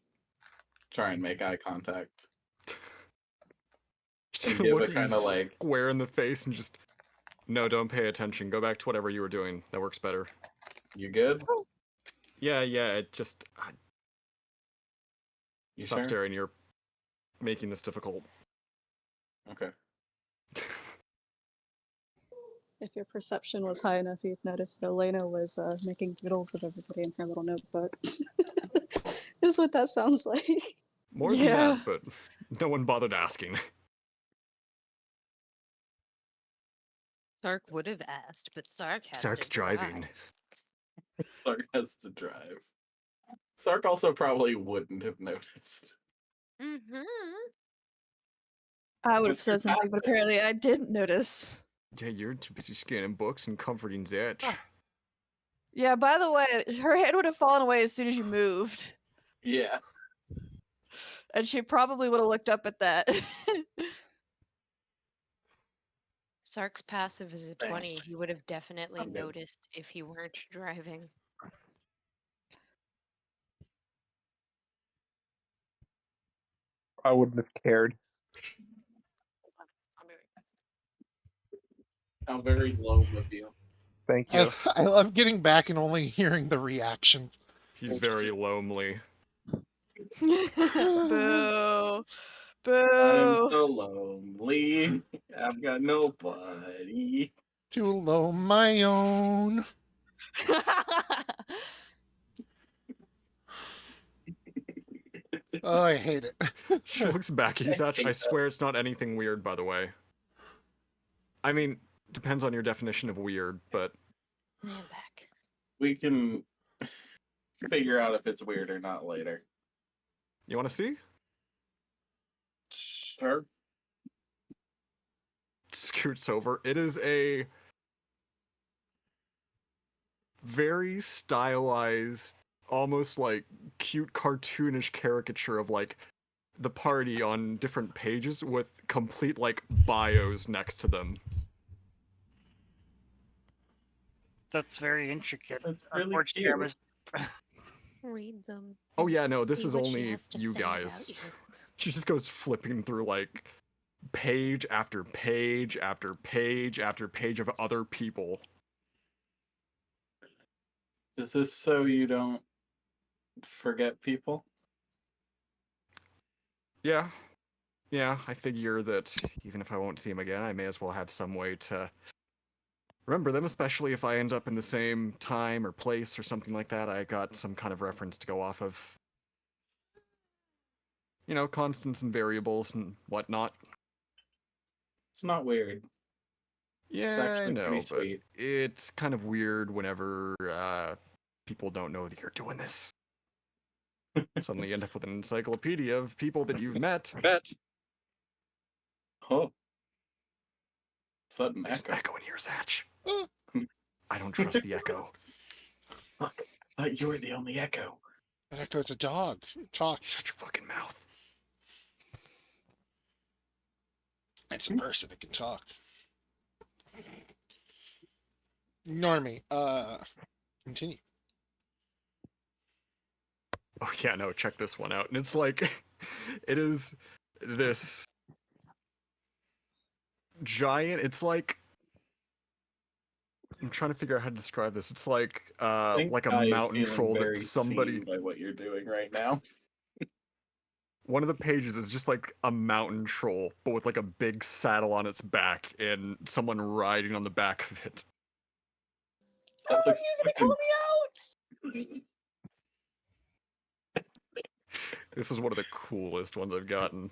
try and make eye contact. Just Give look a at you kind of like, square in the face and just, no, don't pay attention. Go back to whatever you were doing. That works better. you good? Yeah, it just, You stop sure? staring. You're making this difficult. Okay. If your perception was high enough, you'd notice that Elena was making doodles of everybody in her little notebook. This is what that sounds like. More than Yeah. that, but no one bothered asking. Sark would have asked, but Sark has Sark's to drive. driving. Sark has to drive. Sark also probably wouldn't have noticed. Mm-hmm. I would have What's your said something, but passive? apparently I didn't notice. Yeah, you're too busy scanning books and comforting Zach. Yeah, by the way, her head would have fallen away as soon as you moved. Yeah. And she probably would have looked up at that. Sark's passive is a Damn. 20. He would have definitely I'm good. noticed if he weren't driving. I wouldn't have cared. I'll be right back. How very low of you. Thank you. I love getting back and only hearing the reactions. He's very lonely. Boo. I'm Boo. so lonely. I've got nobody. To low my own. Oh, I hate it. She looks back at you, Zach. I swear it's not anything weird, by the way. I mean, depends on your definition of weird, but I am back. We can figure out if it's weird or not later. you want to see? Sure. Scoots over. It is a very stylized, almost like cute cartoonish caricature of like the party on different pages with complete like bios next to them. that's very intricate. That's really Unfortunately, cute. I was Read them. Oh yeah, no, this See is what she only has to you say about guys. you. She just goes flipping through like page after page after page after page of other people. Is this so you don't forget people? Yeah. Yeah, I figure that even if I won't see him again, I may as well have some way to remember them, especially if I end up in the same time or place or something like that. I got some kind of reference to go off of. You know, constants and variables and whatnot. It's not weird. Yeah, actually I know, pretty but sweet. it's kind of weird whenever people don't know that you're doing this. Suddenly you end up with an encyclopedia of people that you've met. Oh, sudden There's an echo. echo in here, Zatch. I don't trust the echo. Fuck, I thought you were the only echo. That echo's a dog. Talk. Shut your fucking mouth. It's a person that can talk. Normie, continue. Oh yeah, no, check this one out. And it's like, it is this giant, it's like, I'm trying to figure out how to describe this. It's like a Guy is mountain feeling troll that very somebody, seen by what you're doing right now. one of the pages is just like a mountain troll, but with like a big saddle on its back and someone riding on the back of it. That looks Call fucking- me out! This is one of the coolest ones I've gotten.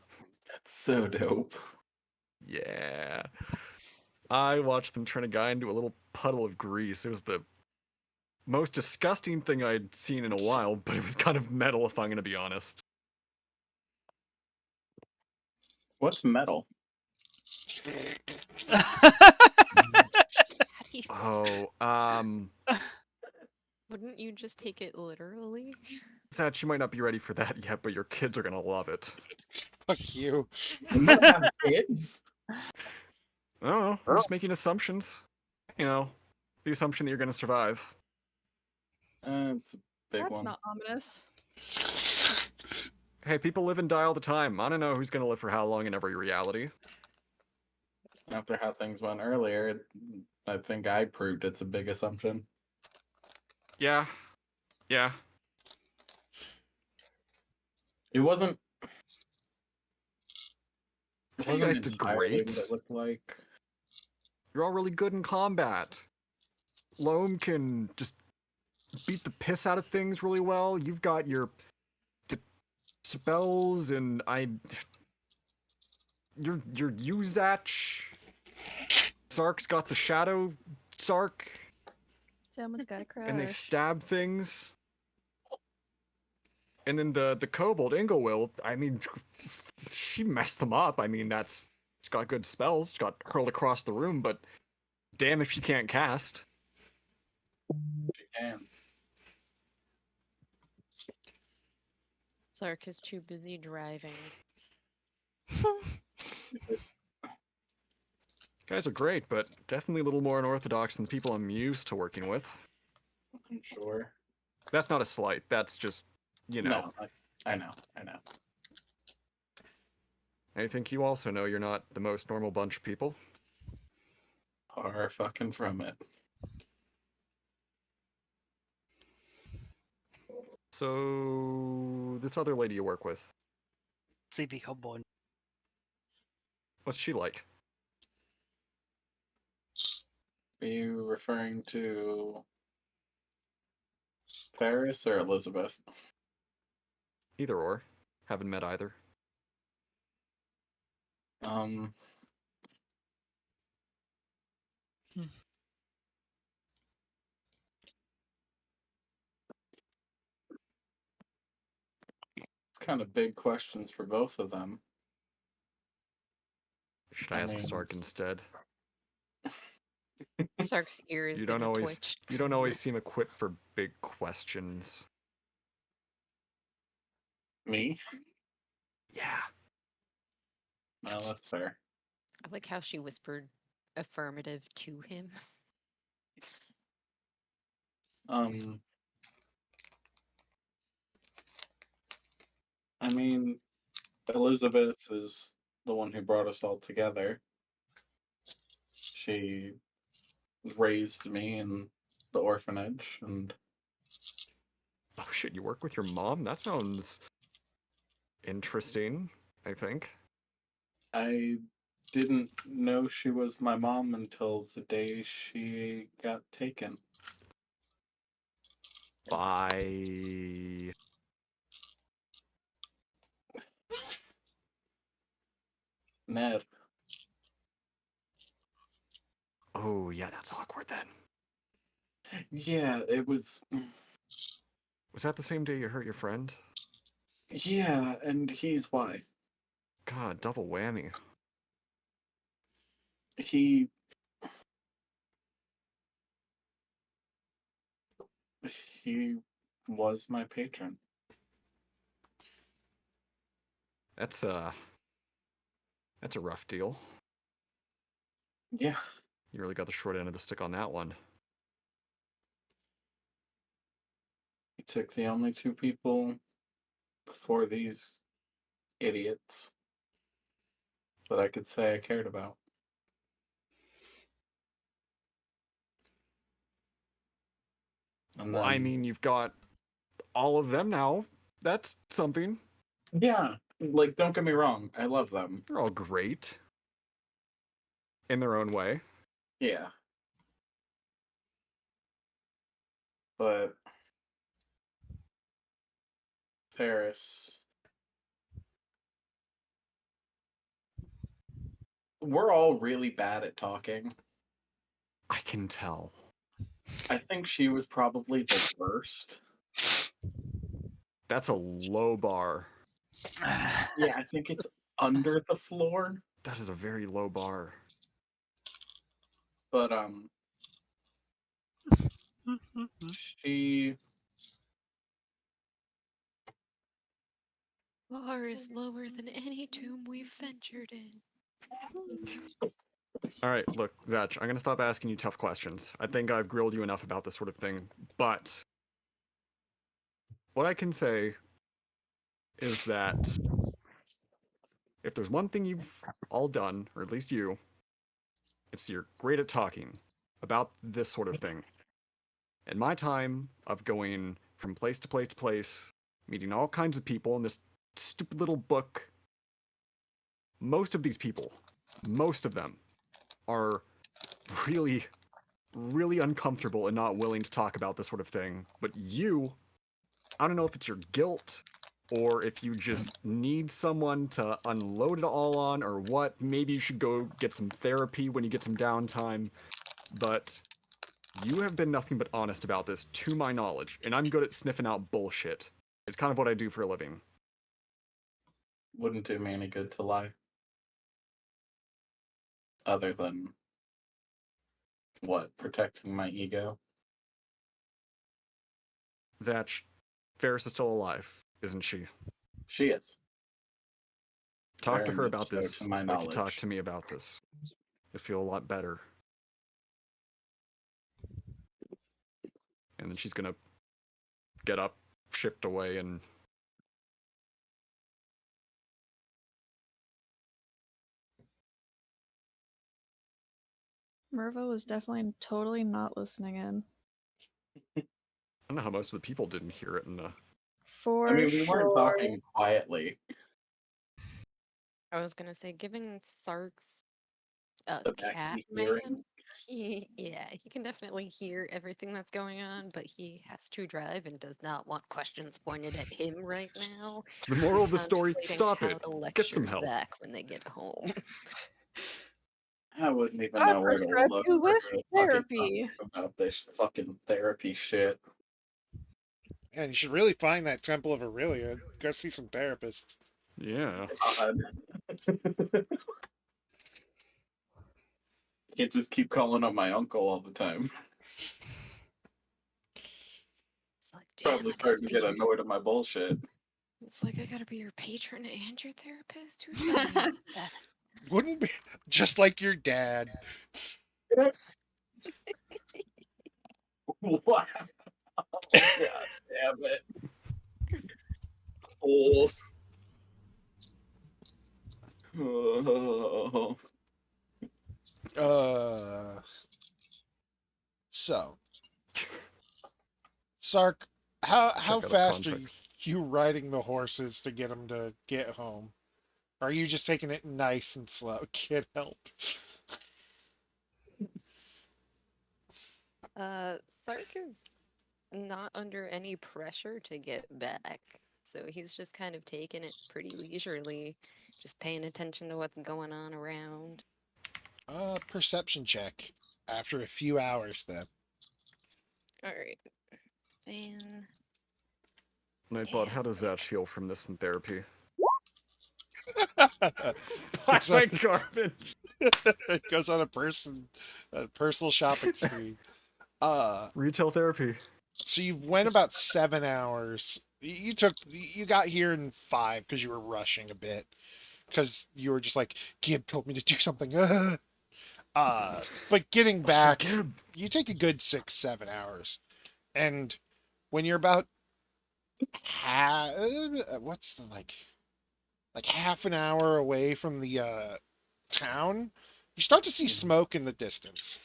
That's so dope. Yeah. I watched them turn a guy into a little puddle of grease. It was the most disgusting thing I'd seen in a while, but it was kind of metal if I'm going to be honest. What's metal? Oh, Wouldn't you just take it literally? Zach, you might not be ready for that yet, but your kids are gonna love it. Fuck you. You might have kids. I don't know. I'm just making assumptions. You know, the assumption that you're gonna survive. It's a big That's one. not ominous. Hey, people live and die all the time. I don't know who's gonna live for how long in every reality. After how things went earlier, I think I proved it's a big assumption. Yeah. Yeah. It wasn't. It You wasn't guys did entirely great. what it looked like. You're all really good in combat. Loam can just beat the piss out of things really well. You've got your spells, and Your Uzach. Sark's got the shadow Sark, Someone's got a crush. and they stab things. And then the kobold Inglewill, I mean, she messed them up. I mean, she's got good spells. She got hurled across the room, but damn if she can't cast. She can. Sark is too busy driving. It's- Guys are great, but definitely a little more unorthodox than the people I'm used to working with. I'm sure. That's not a slight. That's just, you know. No, I know. I think you also know you're not the most normal bunch of people. Far fucking from it. So, this other lady you work with, Sleepy cowboy. what's she like? Are you referring to Paris or Elizabeth? Either or. Haven't met either. Um. It's kind of big questions for both of them. Should I ask Sark instead? Sark's ear is You don't gonna always twitch. you don't always seem equipped for big questions. Me? Yeah. Well, that's fair. I like how she whispered affirmative to him. I mean, Elizabeth is the one who brought us all together. She raised me in the orphanage, and Oh shit, you work with your mom? That sounds interesting, I think. I didn't know she was my mom until the day she got taken. By Ned. Oh yeah, that's awkward then. Yeah, it was. Was that the same day you hurt your friend? Yeah, and he's why. God, double whammy. He he was my patron. That's a rough deal. Yeah. You really got the short end of the stick on that one. He took the only two people before these idiots that I could say I cared about. And Well, then, I mean, you've got all of them now. That's something. yeah, like, don't get me wrong, I love them. They're all great in their own way. Yeah. But Ferris, we're all really bad at talking. I can tell. I think she was probably the worst. That's a low bar. Yeah, I think it's under the floor. That is a very low bar. But she Bar is lower than any tomb we've ventured in. All right, look, Zach, I'm going to stop asking you tough questions. I think I've grilled you enough about this sort of thing. But what I can say is that if there's one thing you've all done, or at least you, it's you're great at talking about this sort of thing. In my time of going from place to place to place, meeting all kinds of people in this stupid little book, most of these people, most of them, are really, really uncomfortable and not willing to talk about this sort of thing. But you, I don't know if it's your guilt or if you just need someone to unload it all on or what. Maybe you should go get some therapy when you get some downtime. But you have been nothing but honest about this, to my knowledge, and I'm good at sniffing out bullshit. It's kind of what I do for a living. wouldn't do me any good to lie. Other than, what, protecting my ego? Zach, Ferris is still alive, isn't she? She is. Talk to Very her much about so, this to my like you talked knowledge. to me about this. You'll feel a lot better. And then she's gonna get up, shift away, and Merva was definitely totally not listening in. I don't know how most of the people didn't hear it. And For I mean, we weren't sure. talking quietly. I was gonna say, giving Sark's The cat backseat man, hearing. he can definitely hear everything that's going on, but he has to drive and does not want questions pointed at him right now. the moral He's of the story: contemplating stop how it. to Get some lecture help. Zach when they get home. I wouldn't even I know where to prescribe look you for with who to fucking talk therapy. to about this fucking therapy shit. And you should really find that Temple of Aurelia. Go see some therapists. Yeah. God. Can't just keep calling up my uncle all the time. It's like, damn, Probably I gotta starting to be get your. annoyed at my bullshit. It's like I gotta be your patron and your therapist. Who signed me up for that? Wouldn't be just like your dad. Wow. God damn it. Oh. Oh. So Sark, how Check out of fast are context. you riding the horses to get them to get home? Or are you just taking it nice and slow? Kid, help. Sark is not under any pressure to get back. So he's just kind of taking it pretty leisurely, just paying attention to what's going on around. Perception check. After a few hours, then. All right. Fan. Nightbot, how does that heal from this in therapy? It's Buy my garbage. it goes on a personal shopping spree. Retail therapy. So you went about 7 hours. You got here in 5 because you were rushing a bit because you were just like Gib told me to do something. But getting back, Gib. you take a good 6-7 hours, and when you're about what's the like half an hour away from the town, you start to see smoke in the distance.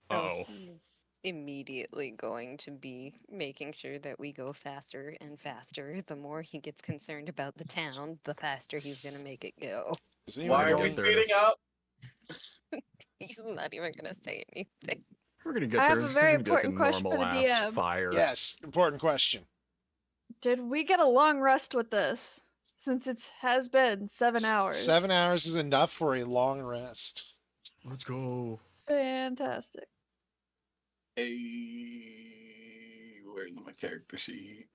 Uh-oh. He's immediately going to be making sure that we go faster and faster. The more he gets concerned about the town, the faster he's going to make it go. Does anyone Why are gonna we get there in a speeding up? He's not even going to say anything. We're gonna get I there. have a This very is gonna be like a important question for normal the ass DM. fire. Yes, important question. Did we get a long rest with this? Since it has been 7 hours. 7 hours is enough for a long rest. Let's go. Fantastic. Hey, where's my character sheet?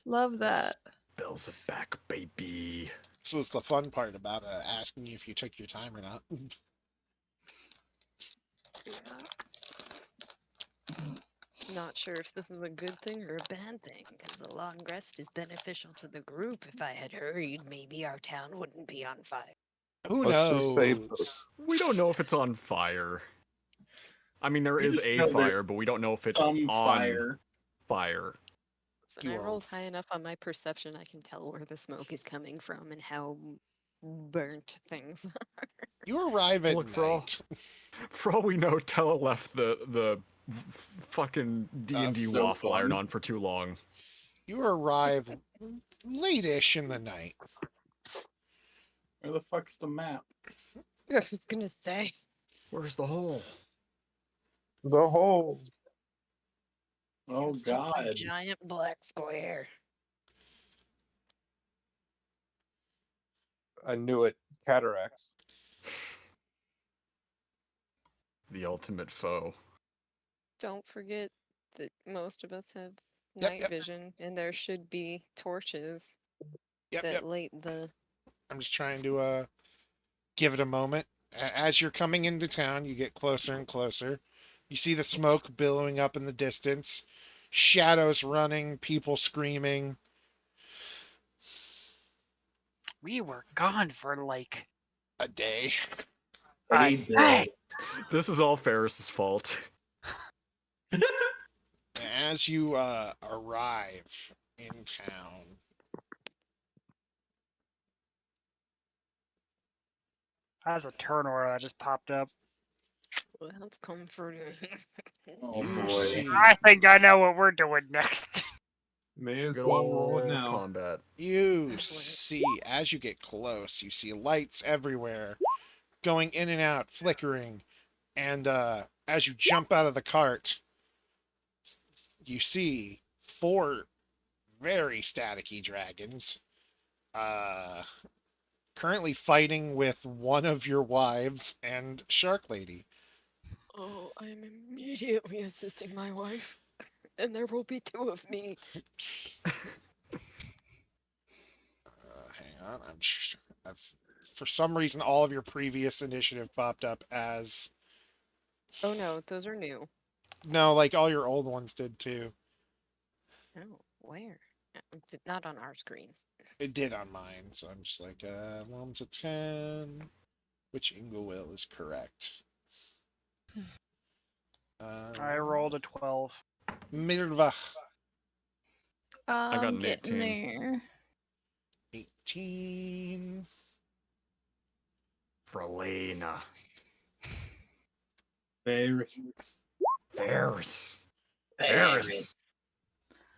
Love that. Bells are back, baby. This was the fun part about asking you if you took your time or not. Not sure if this is a good thing or a bad thing, because a long rest is beneficial to the group. If I had hurried, maybe our town wouldn't be on fire. Who Let's knows? just say We don't know if it's on fire. I mean, there We is just a know fire, there's but we don't know if it's Some on fire. fire. So You I are- rolled high enough on my perception, I can tell where the smoke is coming from and how burnt things are. You arrive at Look, for all, night. for all we know, Tella left the fucking D&D so waffle iron fun. on for too long. You arrive late-ish in the night. Where the fuck's the map? I was gonna say. Where's the hole? the whole. Oh It's just a god. giant black square. I knew it. Cataracts. The ultimate foe. Don't forget that most of us have Yep, night yep. vision, and there should be torches Yep, that yep. light the. I'm just trying to give it a moment. As you're coming into town, you get closer and closer. You see the smoke billowing up in the distance, shadows running, people screaming. We were gone for like A day. Any a day. day. This is all Ferris's fault. As you arrive in town, That's a turn order that just popped up. Well, that's comforting. Oh you boy. see I think I know what we're doing next. May as Good well roll it old now. combat. You see, as you get close, you see lights everywhere, going in and out, flickering. And as you jump out of the cart, you see 4 very staticky dragons, currently fighting with one of your wives and Shark Lady. Oh, I'm immediately assisting my wife, and there will be 2 of me. Hang on, for some reason, all of your previous initiative popped up as Oh no, those are new. no, like all your old ones did too. Oh, where? It's not on our screens. It did on mine, so I'm just like, 1 to 10. Which Inglewill is correct? I rolled a 12. Mirva, got I'm an getting 18. there. 18. Frelena. Ferris. Ferris. Ferris.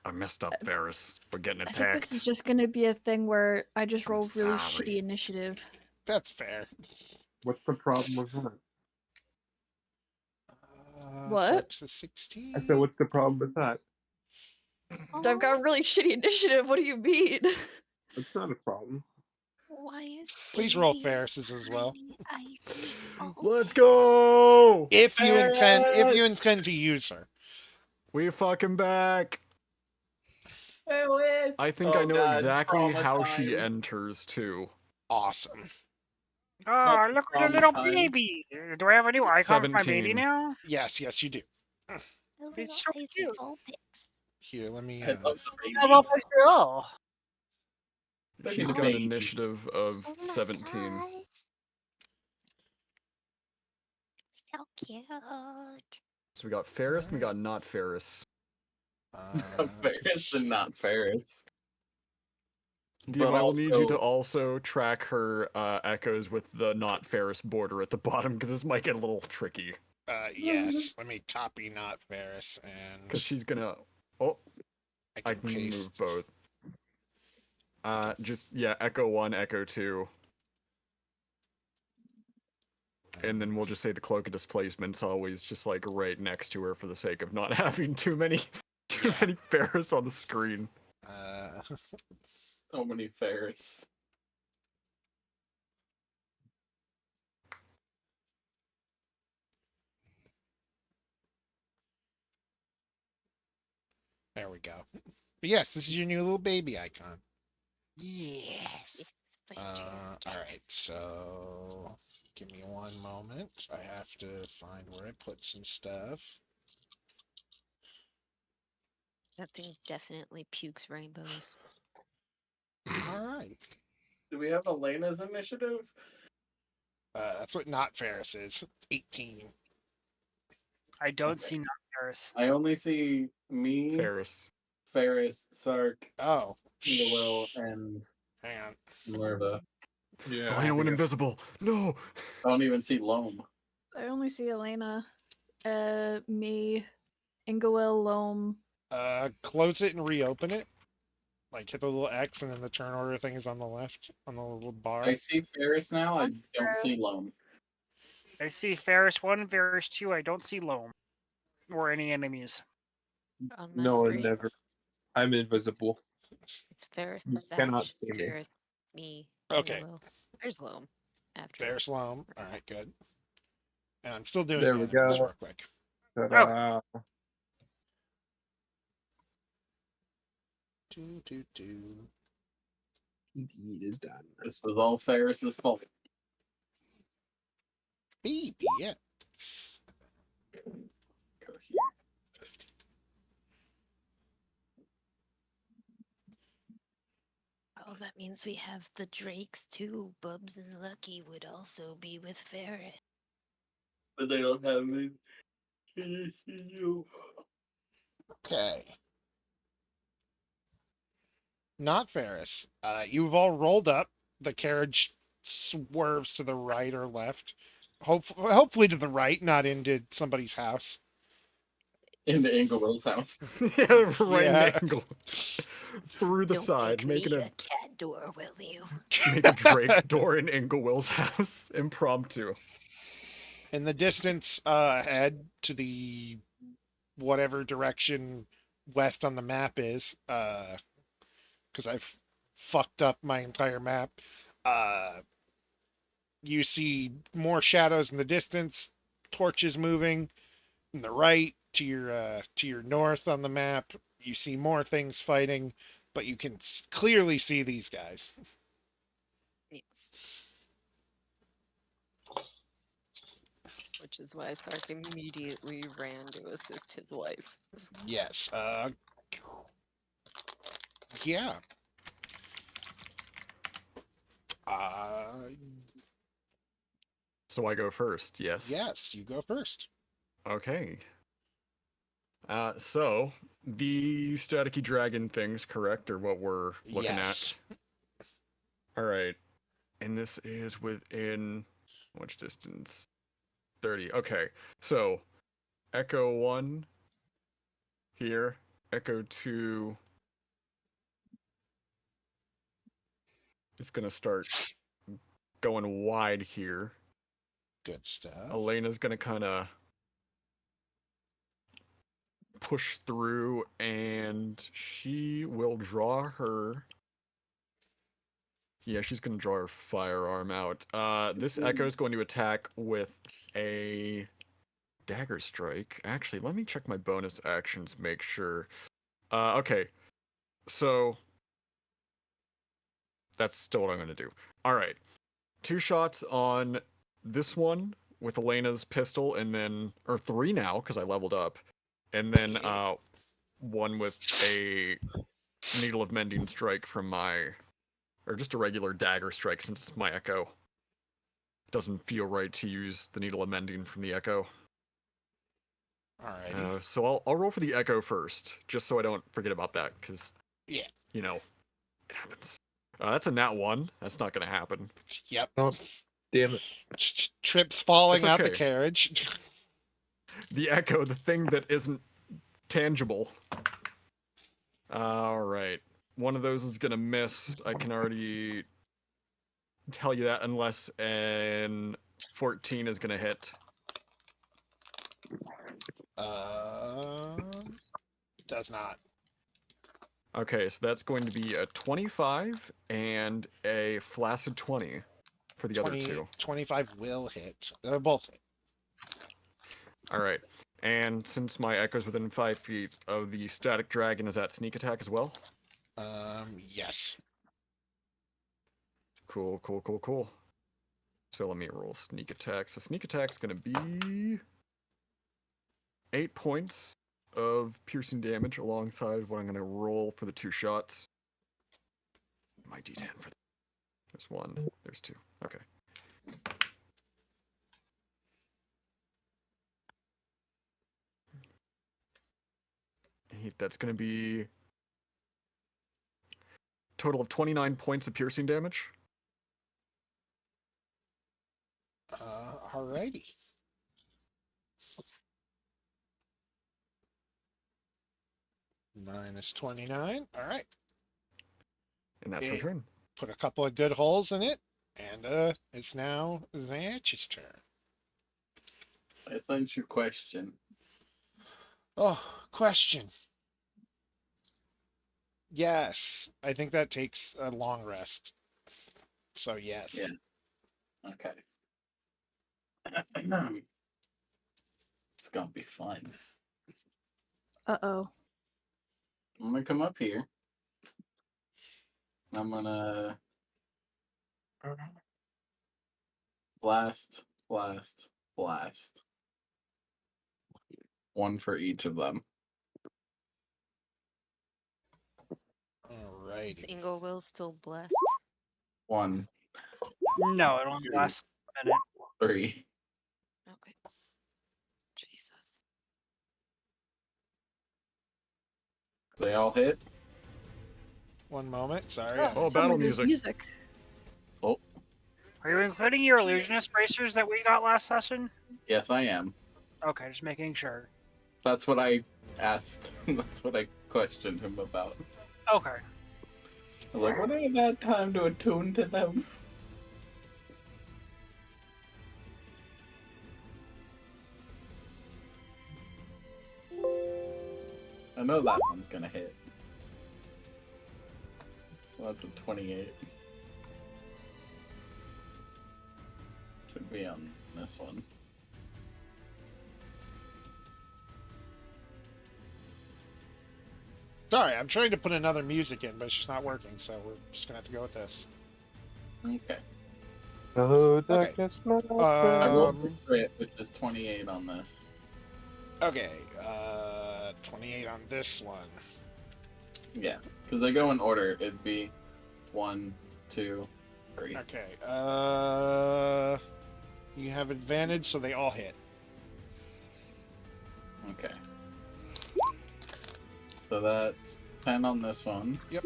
I messed up, Ferris. We're getting I think attacked. this is just gonna be a thing where I just I'm roll really sorry. shitty initiative. That's fair. What's the problem with that? What? Sucks a 16. I said, what's the problem with that? I've got really shitty initiative. What do you mean? It's not a problem. Why is Please roll baby Ferris's as well. tiny, icy? Oh, Let's go! If you intend to use her. We fucking back. Ferris! I think Oh, I know God, exactly trauma how she time. enters too. Awesome. Oh, look at the little Trauma time. baby. Do I have a new icon for my baby 17. now? Yes, you do. The little It's so eyes cute. of Vulpix. Here, let me. I love the baby. How about Pixel? Look She's at got an baby. initiative of Oh my 17. gosh. So cute. So we got Ferris and we got not Ferris. Ferris and not Ferris. DM, But I will need you to also- also track her echoes with the not Ferris border at the bottom because this might get a little tricky. Yes. Let me copy not Ferris and Because she's gonna. Oh, I can paste. move both. Just yeah, echo 1, echo 2. And then we'll just say the cloak of displacement's always just like right next to her for the sake of not having too many Ferris on the screen. So many Ferris. There we go. But yes, this is your new little baby icon. Yes. This is All fantastic. right, so give me one moment. I have to find where I put some stuff. That thing definitely pukes rainbows. All right, Do we have Elena's initiative? that's what not Ferris is. 18. I don't Okay. see not Ferris. I only see me, Ferris. Sark, Oh, Will, and hang on. Merva. Yeah. Elena went invisible. No. I don't even see Loam. I only see Elena, me, Ingawil, Loam. Close it and reopen it. Like hit the little X and then the turn order thing is on the left on the little bar. I see Ferris now. I don't see Ferris. Loam. I see Ferris 1, Ferris 2. I don't see Loam. Or any enemies. On my No, screen, never. I'm invisible. it's Ferris, You cannot Thatch, see me. Ferris, me, Okay. Ingawil. There's Loam. After. There's Loam. All right, good. And I'm still doing There we enemies go. real quick. Ta-da. Indeed is done. This was all Ferris's fault. Baby, yeah. Go here. Oh, that means we have the Drakes too. Bubs and Lucky would also be with Ferris. But they don't have me. You. Okay. Not Ferris. You've all rolled up. The carriage swerves to the right or left. Hopefully to the right, not into somebody's house. Into Inglewood's house. Yeah, right Yeah. angle. Through the Don't side, make making me a a cat door, will you? make a Drake door in Inglewill's house. Impromptu. In the distance, head to the whatever direction west on the map is, because I've fucked up my entire map. You see more shadows in the distance, torches moving. In the right, to your north on the map, you see more things fighting, but you can clearly see these guys. Yes. Which is why Sark immediately ran to assist his wife. Yes. Yeah. So I go first, yes? Yes, you go first. Okay. So the staticky dragon thing's correct, or what we're looking Yes. at? All right. And this is within which distance? 30. Okay. So Echo 1 here, Echo 2 is going to start going wide here. Good stuff. Elena's going to kind of push through, and she will draw her. Yeah, she's going to draw her firearm out. This Echo is going to attack with a dagger strike. Actually, let me check my bonus actions, make sure. Okay. So that's still what I'm gonna do. All right, 2 shots on this one with Elena's pistol, and then or 3 now because I leveled up, and then one with a needle of mending strike from my, or just a regular dagger strike since it's my echo. Doesn't feel right to use the needle of mending from the echo. Alrighty. So I'll roll for the echo first, just so I don't forget about that, because Yeah. you know it happens. That's a nat 1. That's not gonna happen. Yep. Oh, damn it. Trips falling It's out the okay. carriage. The echo, the thing that isn't tangible. All right, one of those is gonna miss. I can already tell you that, unless an 14 is gonna hit. Does not. Okay, so that's going to be a 25 and a flaccid 20 for the other two. 25 will hit. They're both hit. All right, and since my echo's within 5 feet of the static dragon, is that sneak attack as well? Yes. Cool, cool, cool, cool. So let me roll sneak attack. So sneak attack's gonna be 8 points of piercing damage alongside what I'm gonna roll for the 2 shots. My D10 for that. There's 1, there's 2. Okay. That's gonna be total of 29 points of piercing damage. Alrighty. Minus 29. All right. And that's my It- turn. Put a couple of good holes in it, and it's now Zanch's turn. I sent you question. Oh, question. Yes, I think that takes a long rest. So yes. Yeah. Okay. It's gonna be fun. Uh-oh. I'm gonna come up here. I'm gonna blast, blast, blast. One for each of them. Is Alrighty. Ingo Will still blessed? 1, No, it only lasts a minute. 3. Okay. Jesus. They all hit. One moment. Sorry. Oh, Some battle of this music. Oh, Are you including your illusionist bracers that we got last session? yes, I am. Okay, just making sure. That's what I asked. That's what I questioned him about. Okay. I was like, would I have had time to attune to them? I know that one's gonna hit. So that's a 28. Should be on this one. Sorry, I'm trying to put another music in, but it's just not working, so we're just gonna have to go with this. Okay. Hello, Okay. darkness, my old I rolled friend. a crit, which is 28 on this. Okay, 28 on this one. Yeah, because they go in order. It'd be 1, 2, 3. Okay, you have advantage, so they all hit. Okay. So that's 10 on this one. Yep.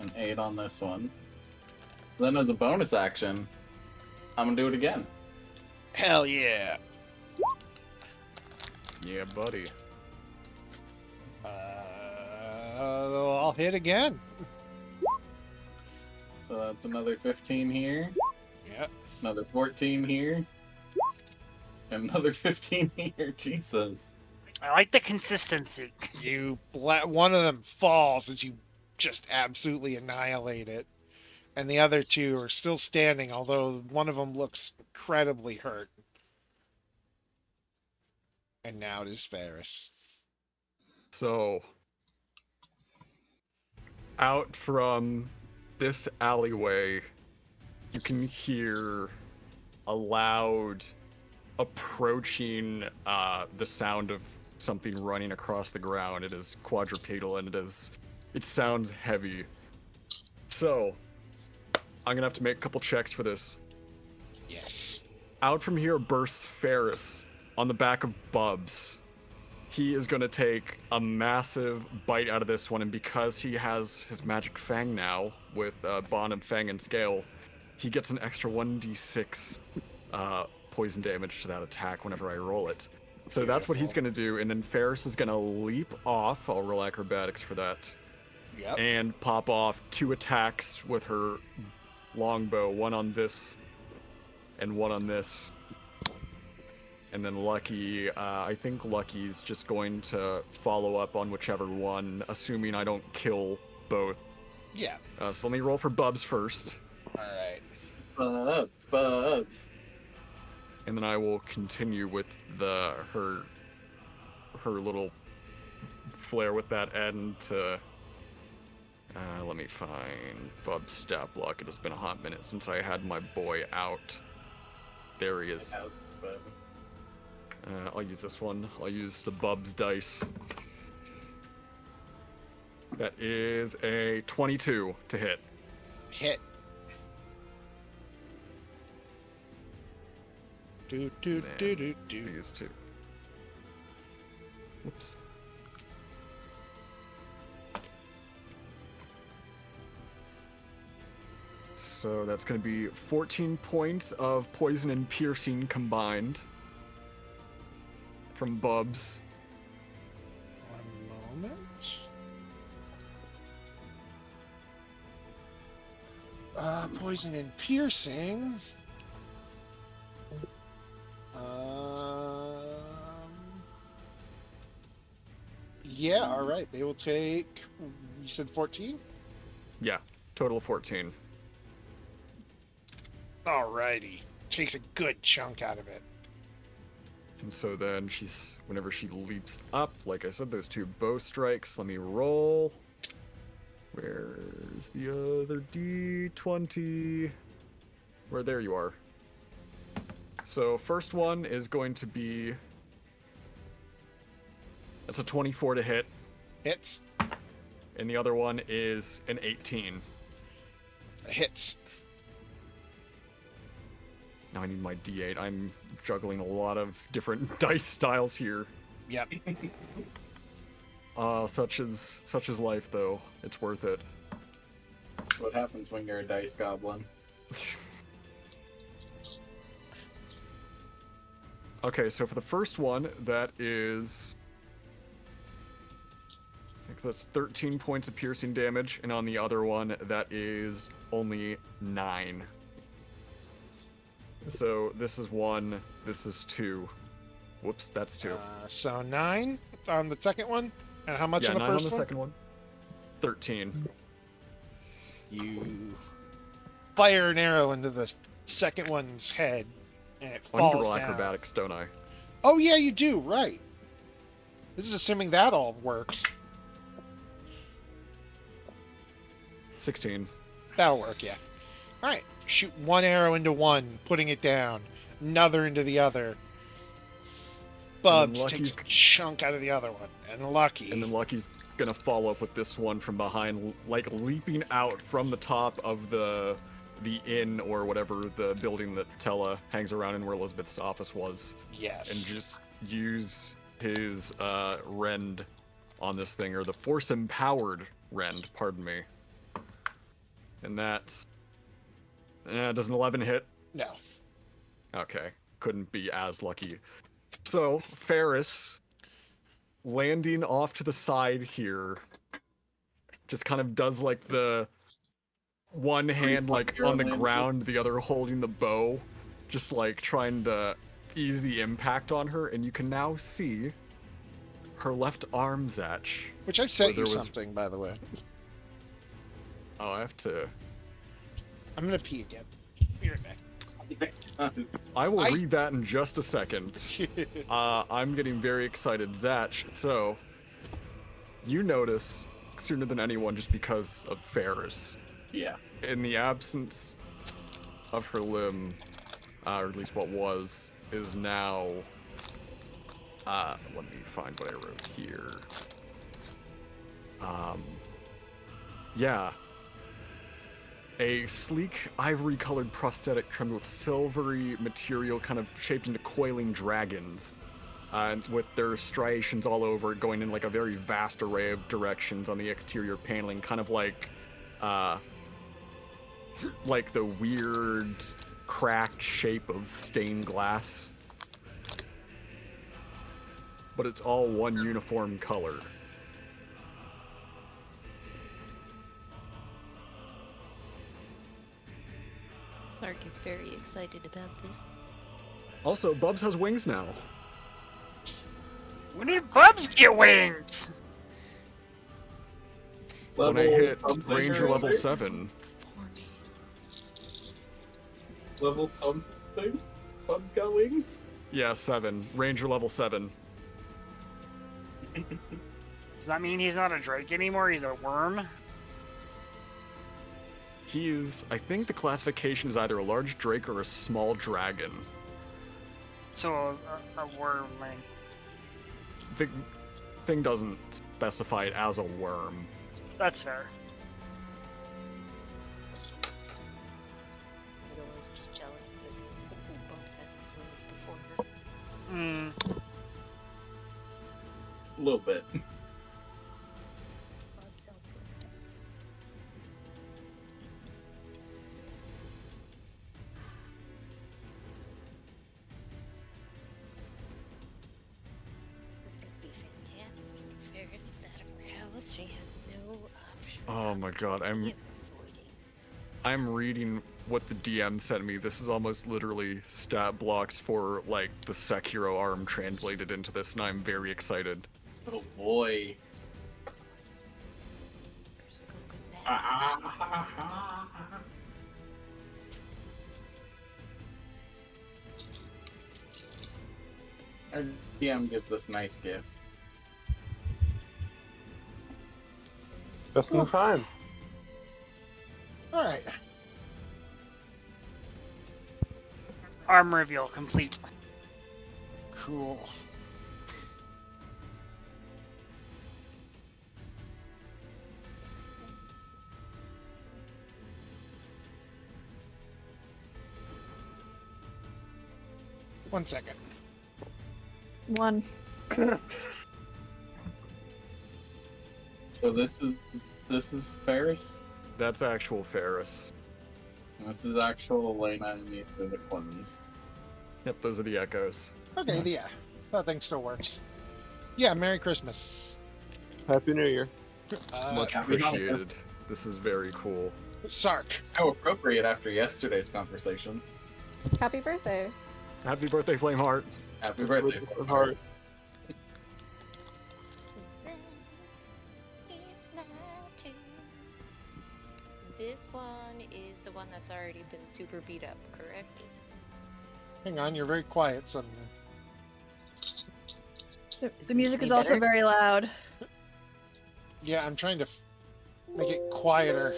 And 8 on this one. Then as a bonus action, I'm gonna do it again. Hell yeah! Yeah, buddy. I'll hit again. So that's another 15 here, Yep. another 14 here, and another 15 here. Jesus. I like the consistency. One of them falls as you just absolutely annihilate it, and the other two are still standing, although one of them looks incredibly hurt. And now it is Ferris. So out from this alleyway, you can hear a loud approaching the sound of something running across the ground. It is quadrupedal and it sounds heavy. So, I'm gonna have to make a couple checks for this. Yes. Out from here bursts Ferris on the back of Bubs. He is gonna take a massive bite out of this one, and because he has his magic fang now with Bond and Fang and Scale, he gets an extra 1d6 poison damage to that attack whenever I roll it. So that's what he's gonna do, and then Ferris is gonna leap off. I'll roll acrobatics for that. Yep. And pop off 2 attacks with her longbow, one on this and one on this. And then Lucky, I think Lucky's just going to follow up on whichever one, assuming I don't kill both. Yeah. So let me roll for Bubs first. Alright. Bubs. And then I will continue with her little flare with that end to... let me find Bub's stat block. It has been a hot minute since I had my boy out. There he is. I'll use this one. I'll use the Bubs dice. That is a 22 to hit. Hit. Do do do do do. These two. Whoops. So that's going to be 14 points of poison and piercing combined from Bubs. One moment. Poison and piercing. Yeah, alright. They will take. You said 14? Yeah, total of 14. Alrighty. Takes a good chunk out of it. And so then whenever she leaps up, like I said, those 2 bow strikes. Let me roll. Where's the other D20? There you are. So first one is going to be... That's a 24 to hit. Hits. And the other one is an 18. Hits. Now I need my D8. I'm juggling a lot of different dice styles here. Yep. Such is life, though. It's worth it. That's what happens when you're a dice goblin. Okay, so for the first one, that is... That's 13 points of piercing damage, and on the other one, that is only 9. So this is 1, this is 2. Whoops, that's 2. So 9 on the second one? And how much Yeah, on the 9 first on the one? second one. 13. You fire an arrow into the second one's head, and it I need to falls roll down. acrobatics, don't I? Oh yeah, you do, right. This is assuming that all works. 16. That'll work, yeah. Alright, shoot one arrow into one, putting it down. Another into the other. Bubs takes a chunk out of the other one. And Lucky. And then Lucky's gonna follow up with this one from behind, like leaping out from the top of the inn or whatever, the building that Tella hangs around in where Elizabeth's office was. Yes. And just use his rend on this thing, or the force empowered rend, pardon me. And that's... does an 11 hit? No. Okay. Couldn't be as lucky. So, Ferris, landing off to the side here, just kind of does like the one hand like on the ground, the other holding the bow, just like trying to ease the impact on her, and you can now see her left arm, Zatch. Which I've sent you something, by the way. Oh, I have to... I'm gonna pee again. Be right back. I will read that in just a second. I'm getting very excited. Zatch, so you notice sooner than anyone just because of Ferris. Yeah. In the absence of her limb, or at least what was, is now. Let me find what I wrote here. Yeah. A sleek, ivory-colored prosthetic trimmed with silvery material kind of shaped into coiling dragons. And with their striations all over it, going in like a very vast array of directions on the exterior paneling, kind of like the weird, cracked shape of stained glass. But it's all one uniform color. Sark is very excited about this. Also, Bubs has wings now. We need Bubs to get wings. When I hit something Ranger or level other? 7. Level something? Bub's got wings? Yeah, 7. Ranger level 7. Does that mean he's not a Drake anymore? He's a worm? He is, I think the classification is either a large drake or a small dragon. So a wormling. The thing doesn't specify it as a worm. That's fair. Widow was just jealous that Bumps has his wings before her. Hmm. A little bit. Bubs all grown up. It's gonna be fantastic. Ferris is out of her house. She has no option. Oh my god, of avoiding. I'm reading what the DM sent me. This is almost literally stat blocks for like the Sekiro arm translated into this, and I'm very excited. Oh boy. There's Gungan Madness. Our DM gives us a nice gift. Just in time. All right. Arm reveal complete. Cool. One second. One. So this is Ferris. That's actual Ferris. And this is actual Elena and these are the clones. Yep, those are the echoes. Okay, yeah. That thing still works. Yeah, Merry Christmas. Happy New Year. Much Happy Hanukkah. appreciated. This is very cool. Sark. How appropriate after yesterday's conversations. Happy birthday. Happy birthday, Flameheart. Happy birthday. Heart. So that is my turn. This one is the one that's already been super beat up, correct? Hang on, you're very quiet suddenly. The music this is way also better? very loud. Yeah, I'm trying to make it quieter.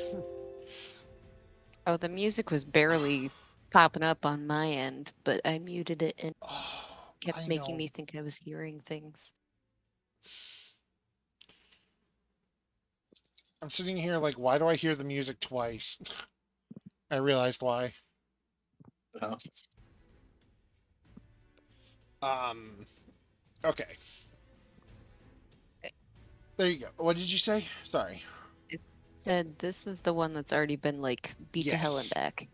Oh, the music was barely popping up on my end, but I muted it and Oh, kept I making know. me think I was hearing things. I'm sitting here like, why do I hear the music twice? I realized why. Oh. Okay. There you go. What did you say? Sorry. It said this is the one that's already been like beat to hell and Yes. back.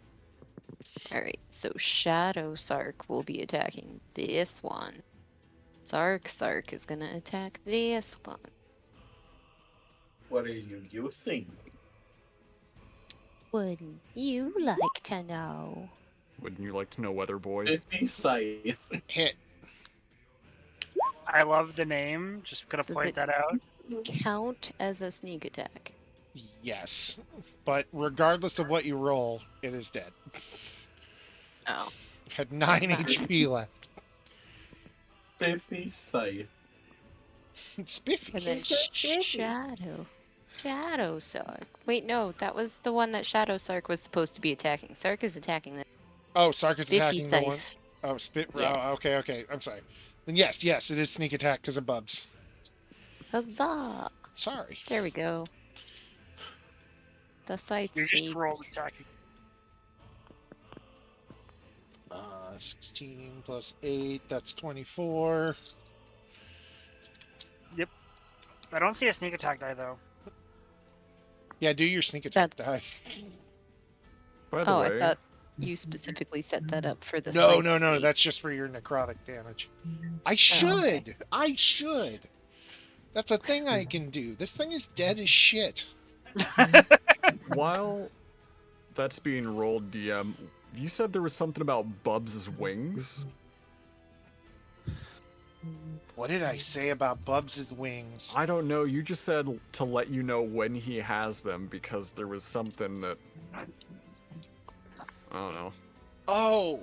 Alright, so Shadow Sark will be attacking this one. Sark is gonna attack this one. What are you using? Wouldn't you like to know? Wouldn't you like to know, Weather Boy? 50 scythe. Hit. I love the name. Just gonna Does point it- that out. Count as a sneak attack. Yes. But regardless of what you roll, it is dead. Oh. Had 9 Fine. HP left. 50 scythe. It's spiffy. And then It's so spiffy. Shadow. Shadow Sark. Wait, no, that was the one that Shadow Sark was supposed to be attacking. Sark is attacking the Oh, Sark is Spiffy attacking the one. Scythe. Oh, spit. Oh, Yes. okay. I'm sorry. Then yes, it is sneak attack because of Bubs. Huzzah! Sorry. There we go. The scythe You just sneak. roll attacking. 16 plus 8, that's 24. Yep. I don't see a sneak attack die though. Yeah, do your sneak attack die. By the Oh, way, I thought you specifically set that up for the No, scythe sneak. that's just for your necrotic damage. I okay. should. That's a thing I can do. This thing is dead as shit. while that's being rolled, DM, you said there was something about Bubs' wings? What did I say about Bubs' wings? I don't know. You just said to let you know when he has them because there was something that... I don't know. Oh!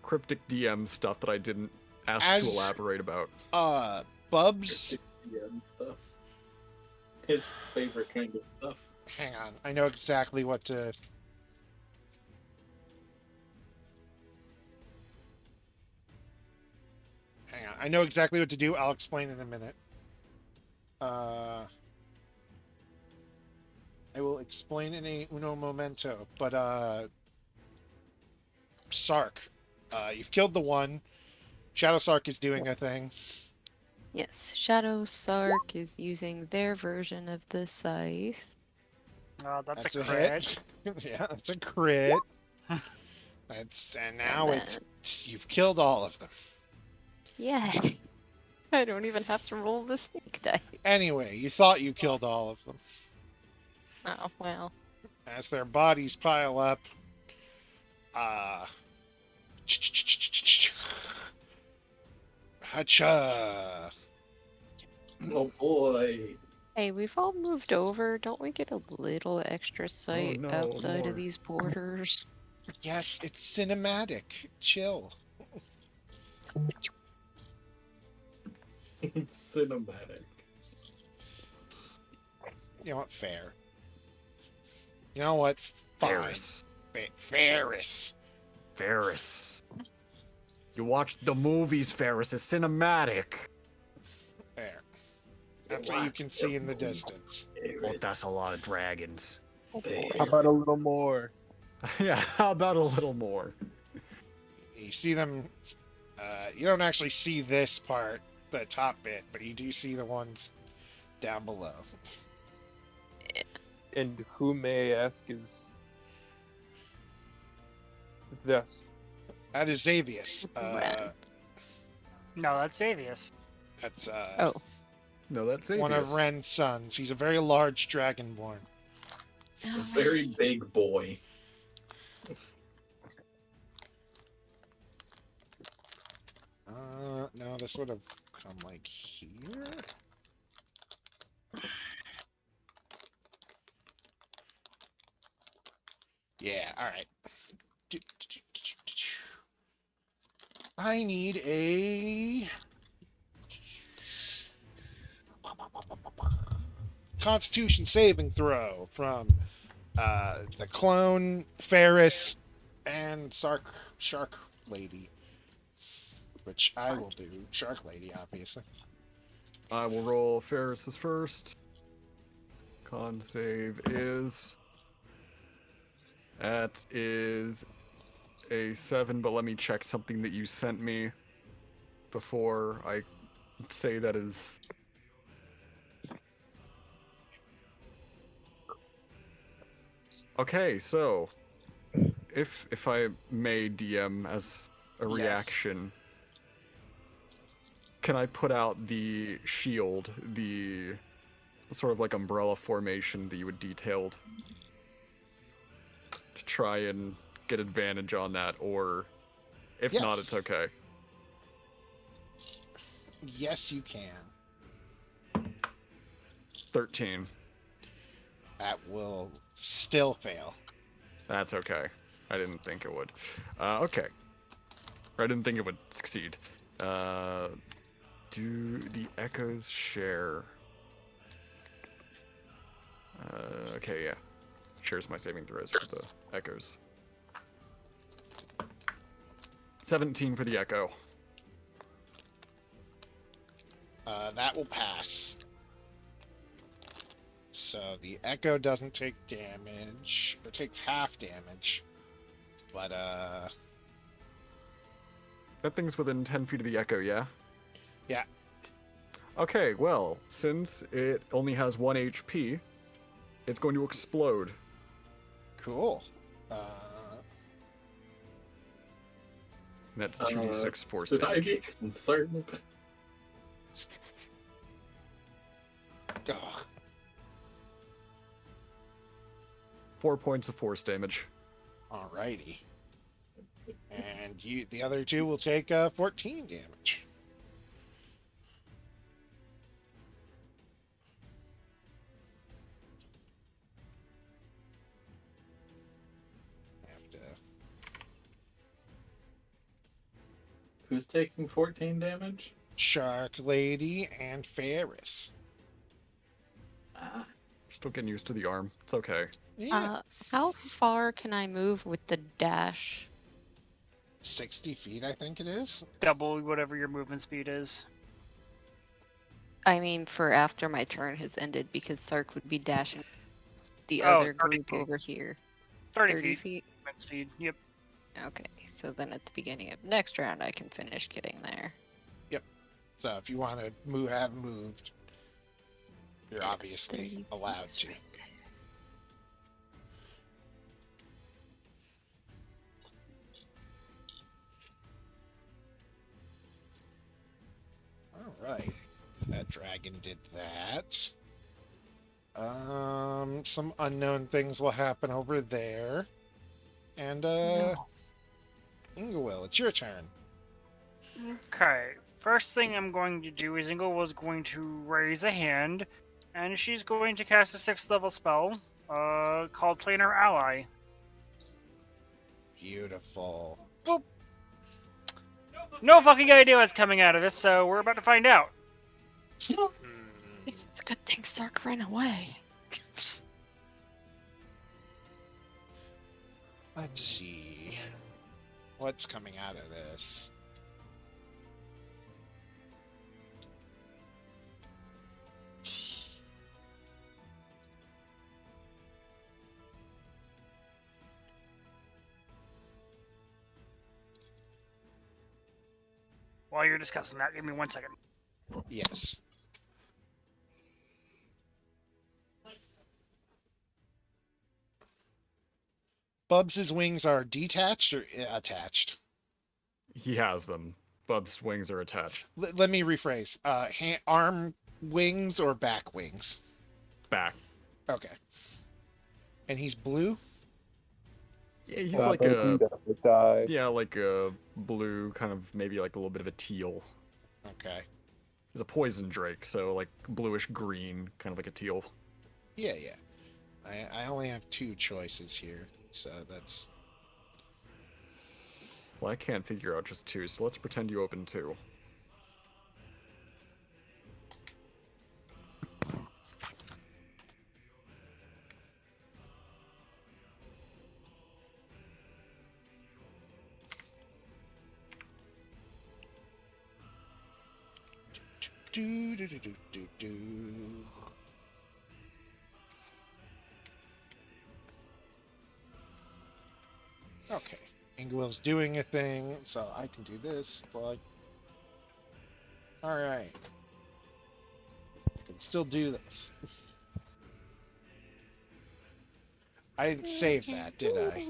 Cryptic DM stuff that I didn't ask to elaborate about. Bubs... DM stuff. His favorite kind of stuff. Hang on, I know exactly what to... Hang on, I know exactly what to do. I'll explain in a minute. I will explain in a uno momento, but, Sark. You've killed the one. Shadow Sark is doing a thing. Yes, Shadow Sark is using their version of the scythe. That's a a crit. hit. Yeah, that's a crit. And now And you've killed all of them. Yeah. I don't even have to roll the sneak die. Anyway, you thought you killed all of them. Oh, well. As their bodies pile up, Hacha! Oh boy. Hey, we've all moved over. Don't we get a little extra sight no, outside more. of these borders? Yes, it's cinematic. Chill. It's cinematic. You know what? Fair. You know what? Fine. Ferris. Ferris. Ferris. You watched the movies, Ferris. It's cinematic. Fair. That's what you can see in the distance. Well, that's a lot of dragons. How about a little more? Yeah, how about a little more? You see them. You don't actually see this part, the top bit, but you do see the ones down below. And who, may I ask, is this? That is Xavius. Red. No, that's Xavius. That's Oh. No, that's one of Ren's sons. He's a very large dragonborn. A very big boy. No, this would have come like here. Yeah, alright. I need a Constitution saving throw from the clone, Ferris, and Shark Lady. Which I will do. Shark Lady, obviously. I will roll Ferris's first. Con save is... That is a 7, but let me check something that you sent me before I say that is... Okay, so if I may DM as a Yes. reaction, can I put out the shield, the sort of like umbrella formation that you had detailed to try and get advantage on that, or if not, Yes. it's okay. Yes, you can. 13. That will still fail. That's okay. I didn't think it would. Okay. I didn't think it would succeed. Do the echoes share? Okay, yeah. Shares my saving throws for the echoes. 17 for the echo. That will pass. So the echo doesn't take damage, or takes half damage. But, That thing's within 10 feet of the echo, yeah? yeah. Okay, well, since it only has 1 HP, it's going to explode. Cool. That's 2d6 force Should I be damage. concerned? Ugh. 4 points of force damage. Alrighty. And the other two will take 14 damage. Have to. Who's taking 14 damage? Shark Lady and Ferris. Still getting used to the arm. It's okay. Yeah, How far can I move with the dash? 60 feet, I think it is. Double whatever your movement speed is. I mean, for after my turn has ended, because Sark would be dashing the Oh, other 30 group feet. over here. 30, 30 feet. feet? Movement speed. Yep. Okay, so then at the beginning of next round, I can finish getting there. So if you want to have moved, you're Yes, obviously 30 feet allowed is to. right there. All right. That dragon did that. Some unknown things will happen over there. And, No. Ingewill, it's your turn. Okay. First thing I'm going to do is Inglewood's going to raise a hand, and she's going to cast a 6th level spell, called Planar Ally. Beautiful. Boop. No fucking idea what's coming out of this, so we're about to find out. It's a good thing Sark ran away. Let's see. What's coming out of this? While you're discussing that, give me 1 second. Yes. Bubs' wings are detached or attached? He has them. Bub's wings are attached. Let me rephrase. Arm wings or back wings? Back. Okay. And he's blue? Yeah, he's Yeah, like but a... he definitely died. Yeah, like a blue, kind of maybe like a little bit of a teal. Okay. He's a poison drake, so like bluish green, kind of like a teal. Yeah, yeah. I only have 2 choices here, so that's... Well, I can't figure out just 2, so let's pretend you open 2. Do, do, do, do, do, do. Okay. Ingewill's doing a thing, so I can do this. Well, alright. I can still do this. I didn't save that, did I?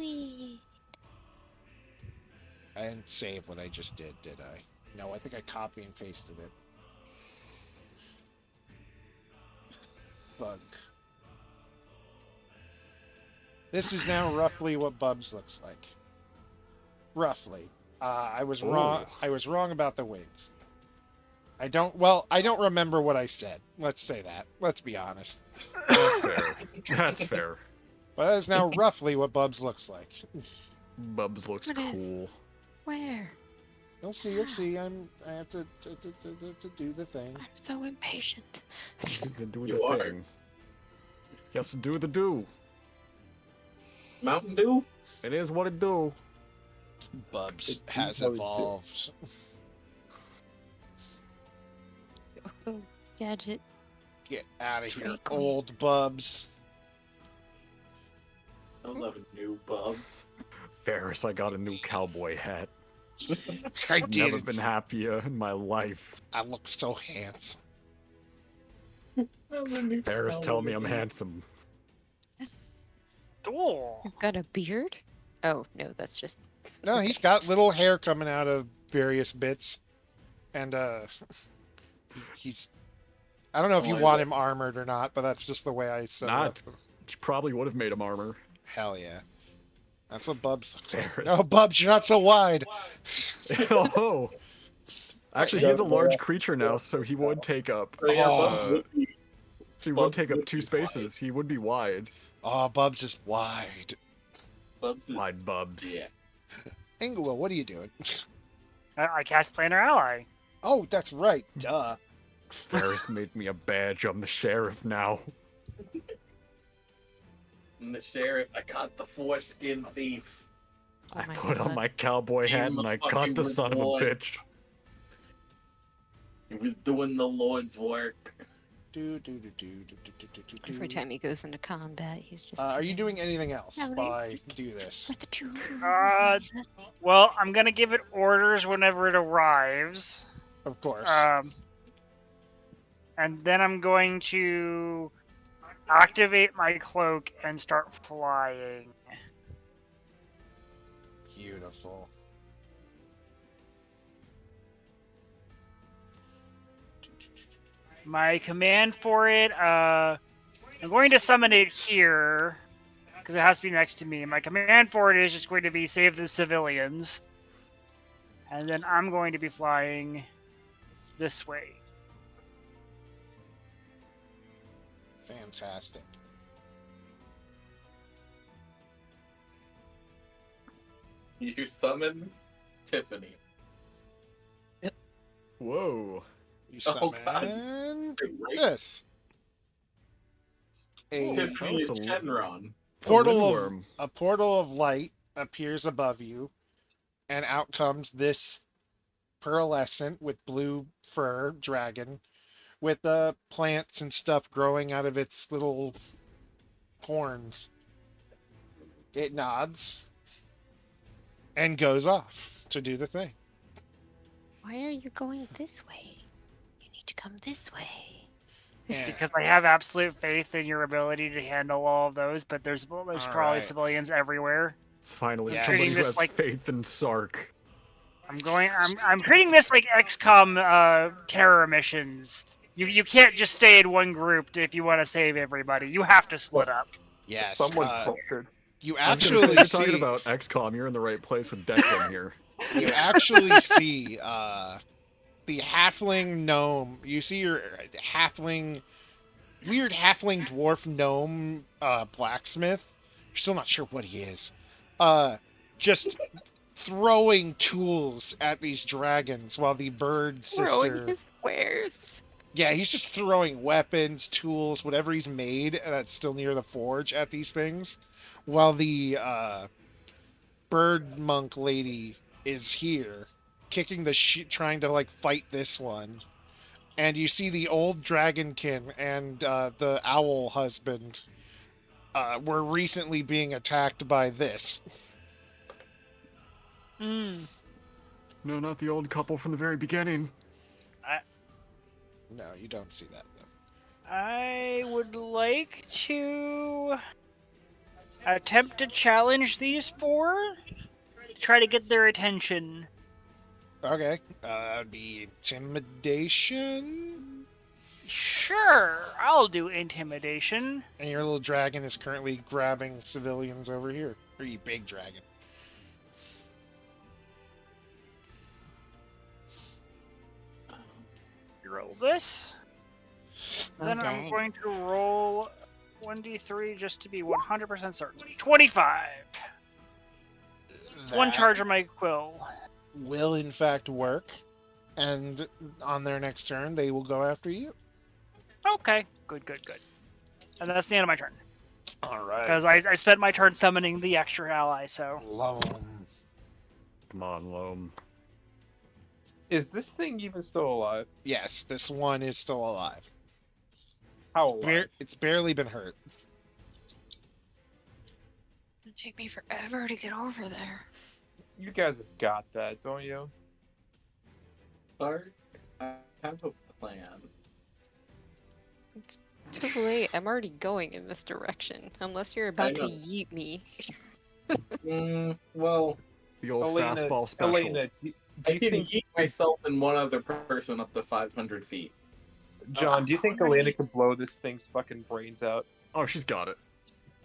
I didn't save what I just did I? No, I think I copy and pasted it. Bug. This is now roughly what Bubs looks like. Roughly. I was wrong. Oh. I was wrong about the wings. I don't remember what I said. Let's say that. Let's be honest. That's fair. That's fair. But that is now roughly what Bubs looks like. Bubs looks What is- cool. Where? You'll see. You'll see. I have to do the thing. I'm so impatient. You can do You the are. thing. Yes, do the do. Mountain Dew? It is what it do. Bubs It has is what it do. evolved. Go, Gadget. Get out of here, Drake old Bubs. I love new Bubs. Ferris, I got a new cowboy hat. I I've did. never been happier in my life. I look so handsome. Ferris, tell me I'm handsome. Cool. He's got a beard? Oh, no, that's just... No, okay. he's got little hair coming out of various bits. And, he's... I don't know if you Oh, I want bet. him armored or not, but that's just the way I set it up. Which probably would have made him armor. Hell yeah. That's what Bubs... Ferris. No, Bubs, you're not so wide. Oh. Actually, he is a large creature now, so he would take up. Oh, yeah, Bubs would be. So he would Bubs take up would two be spaces. He would be wide. Oh, Bubs is wide. Bubs is. Wide Bubs. Yeah. Inglewill, what are you doing? I cast Planner Ally. Oh, that's right. Duh. Ferris made me a badge. I'm the sheriff now. I'm the sheriff. I caught the foreskin thief. Oh I my put on God. my cowboy Gave hat him and a I caught fucking the son of a reward. bitch. He was doing the Lord's work. Every time he goes into combat, he's just... Are you sitting doing anything else Howdy. while I do this? For the two. Well, I'm gonna give it orders whenever it arrives. Of course. And then I'm going to activate my cloak and start flying. Beautiful. My command for it, I'm going to summon it here, because it has to be next to me. My command for it is just going to be save the civilians. And then I'm going to be flying this way. Fantastic. You summon Tiffany. Whoa. You Oh, God. summon Right? this. A Tiffany is That's a- Shenron. It's portal a of windworm. a portal of light appears above you, and out comes this pearlescent with blue fur dragon with plants and stuff growing out of its little horns. It nods and goes off to do the thing. Why are you going this way? You need to come this way. Yeah. Because I have absolute faith in your ability to handle all of those, but there's probably Alright. civilians everywhere. Finally, Yeah, somebody treating who this has like- faith in Sark. I'm treating this like XCOM terror missions. You can't just stay in one group if you want to save everybody. You have to split up. Yes, Someone's tortured. you I was gonna say, actually you're talking see about XCOM. You're in the right place with Declan here. you actually see the halfling gnome. You see your weird halfling dwarf gnome blacksmith. You're still not sure what he is. Just throwing tools at these dragons while the bird Throwing sister. his wares. Yeah, he's just throwing weapons, tools, whatever he's made that's still near the forge at these things, while the bird monk lady is here, kicking the trying to like fight this one. And you see the old dragonkin and the owl husband were recently being attacked by this. Mm. No, not the old couple from the very beginning. No, you don't see that though. I would like to attempt to challenge these four. Try to get their attention. Okay, that'd be intimidation. Sure, I'll do intimidation. And your little dragon is currently grabbing civilians over here. Or you big dragon. Roll this. Then I'm Okay. going to roll 1d3 just to be 100% certain. 25. One That charge on my quill. will in fact work. And on their next turn, they will go after you. Okay, good. And that's the end of my turn. All right. Because I spent my turn summoning the extra ally, so. Loam. Come on, Loam. Is this thing even still alive? Yes, this one is still alive. How alive? It's barely been hurt. It'll take me forever to get over there. You guys have got that, don't you? Clark, I have a plan. It's too late. I'm already going in this direction. Unless you're about to know. yeet me. Well, The old Elena, fastball special. Elena, do I you can think, yeet myself and one other person up to 500 feet. John, do you think Elena could blow this thing's fucking brains out? Oh, she's got it.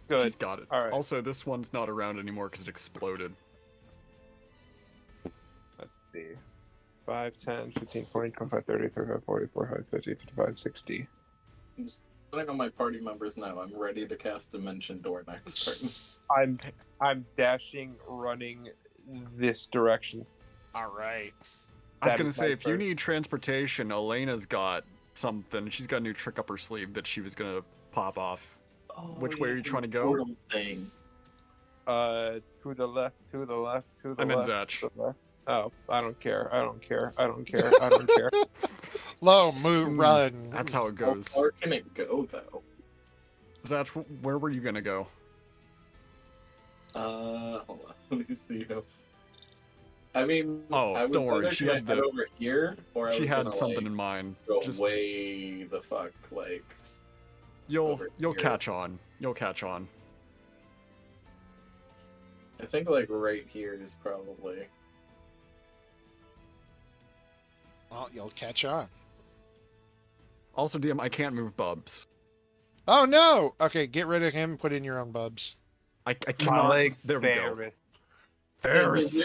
Good. She's got it. All right. Also, this one's not around anymore because it exploded. Let's see. 5, 10, 15, 20, 25, 30, 35, 40, 45, 50, 55, 60. I'm just letting all my party members know I'm ready to cast Dimension Door next turn. I'm dashing, running this direction. All right. I was That gonna is say, my if you turn. need transportation, Elena's got something. She's got a new trick up her sleeve that she was gonna pop off. Which way are you trying to go? Portal thing. To the left, to the left, to the I'm in left. Zatch. To the left. Oh, I don't care. I don't care. I don't care. I don't care. Loam, move, run. That's how it How goes. far can it go, though? Zatch, where were you gonna go? Hold on. Let me see if. I mean, Oh, I was don't worry, either she gonna had head the- over here, or I She was had gonna, something like, in mind. go Just way the fuck, like. you'll over you'll here. catch on. You'll catch on. I think like right here is probably. Well, you'll catch on. Also, DM, I can't move Bubs. Oh no! Okay, get rid of him. Put in your own bubs. I My cannot. leg, There we go. Ferris. Ferris.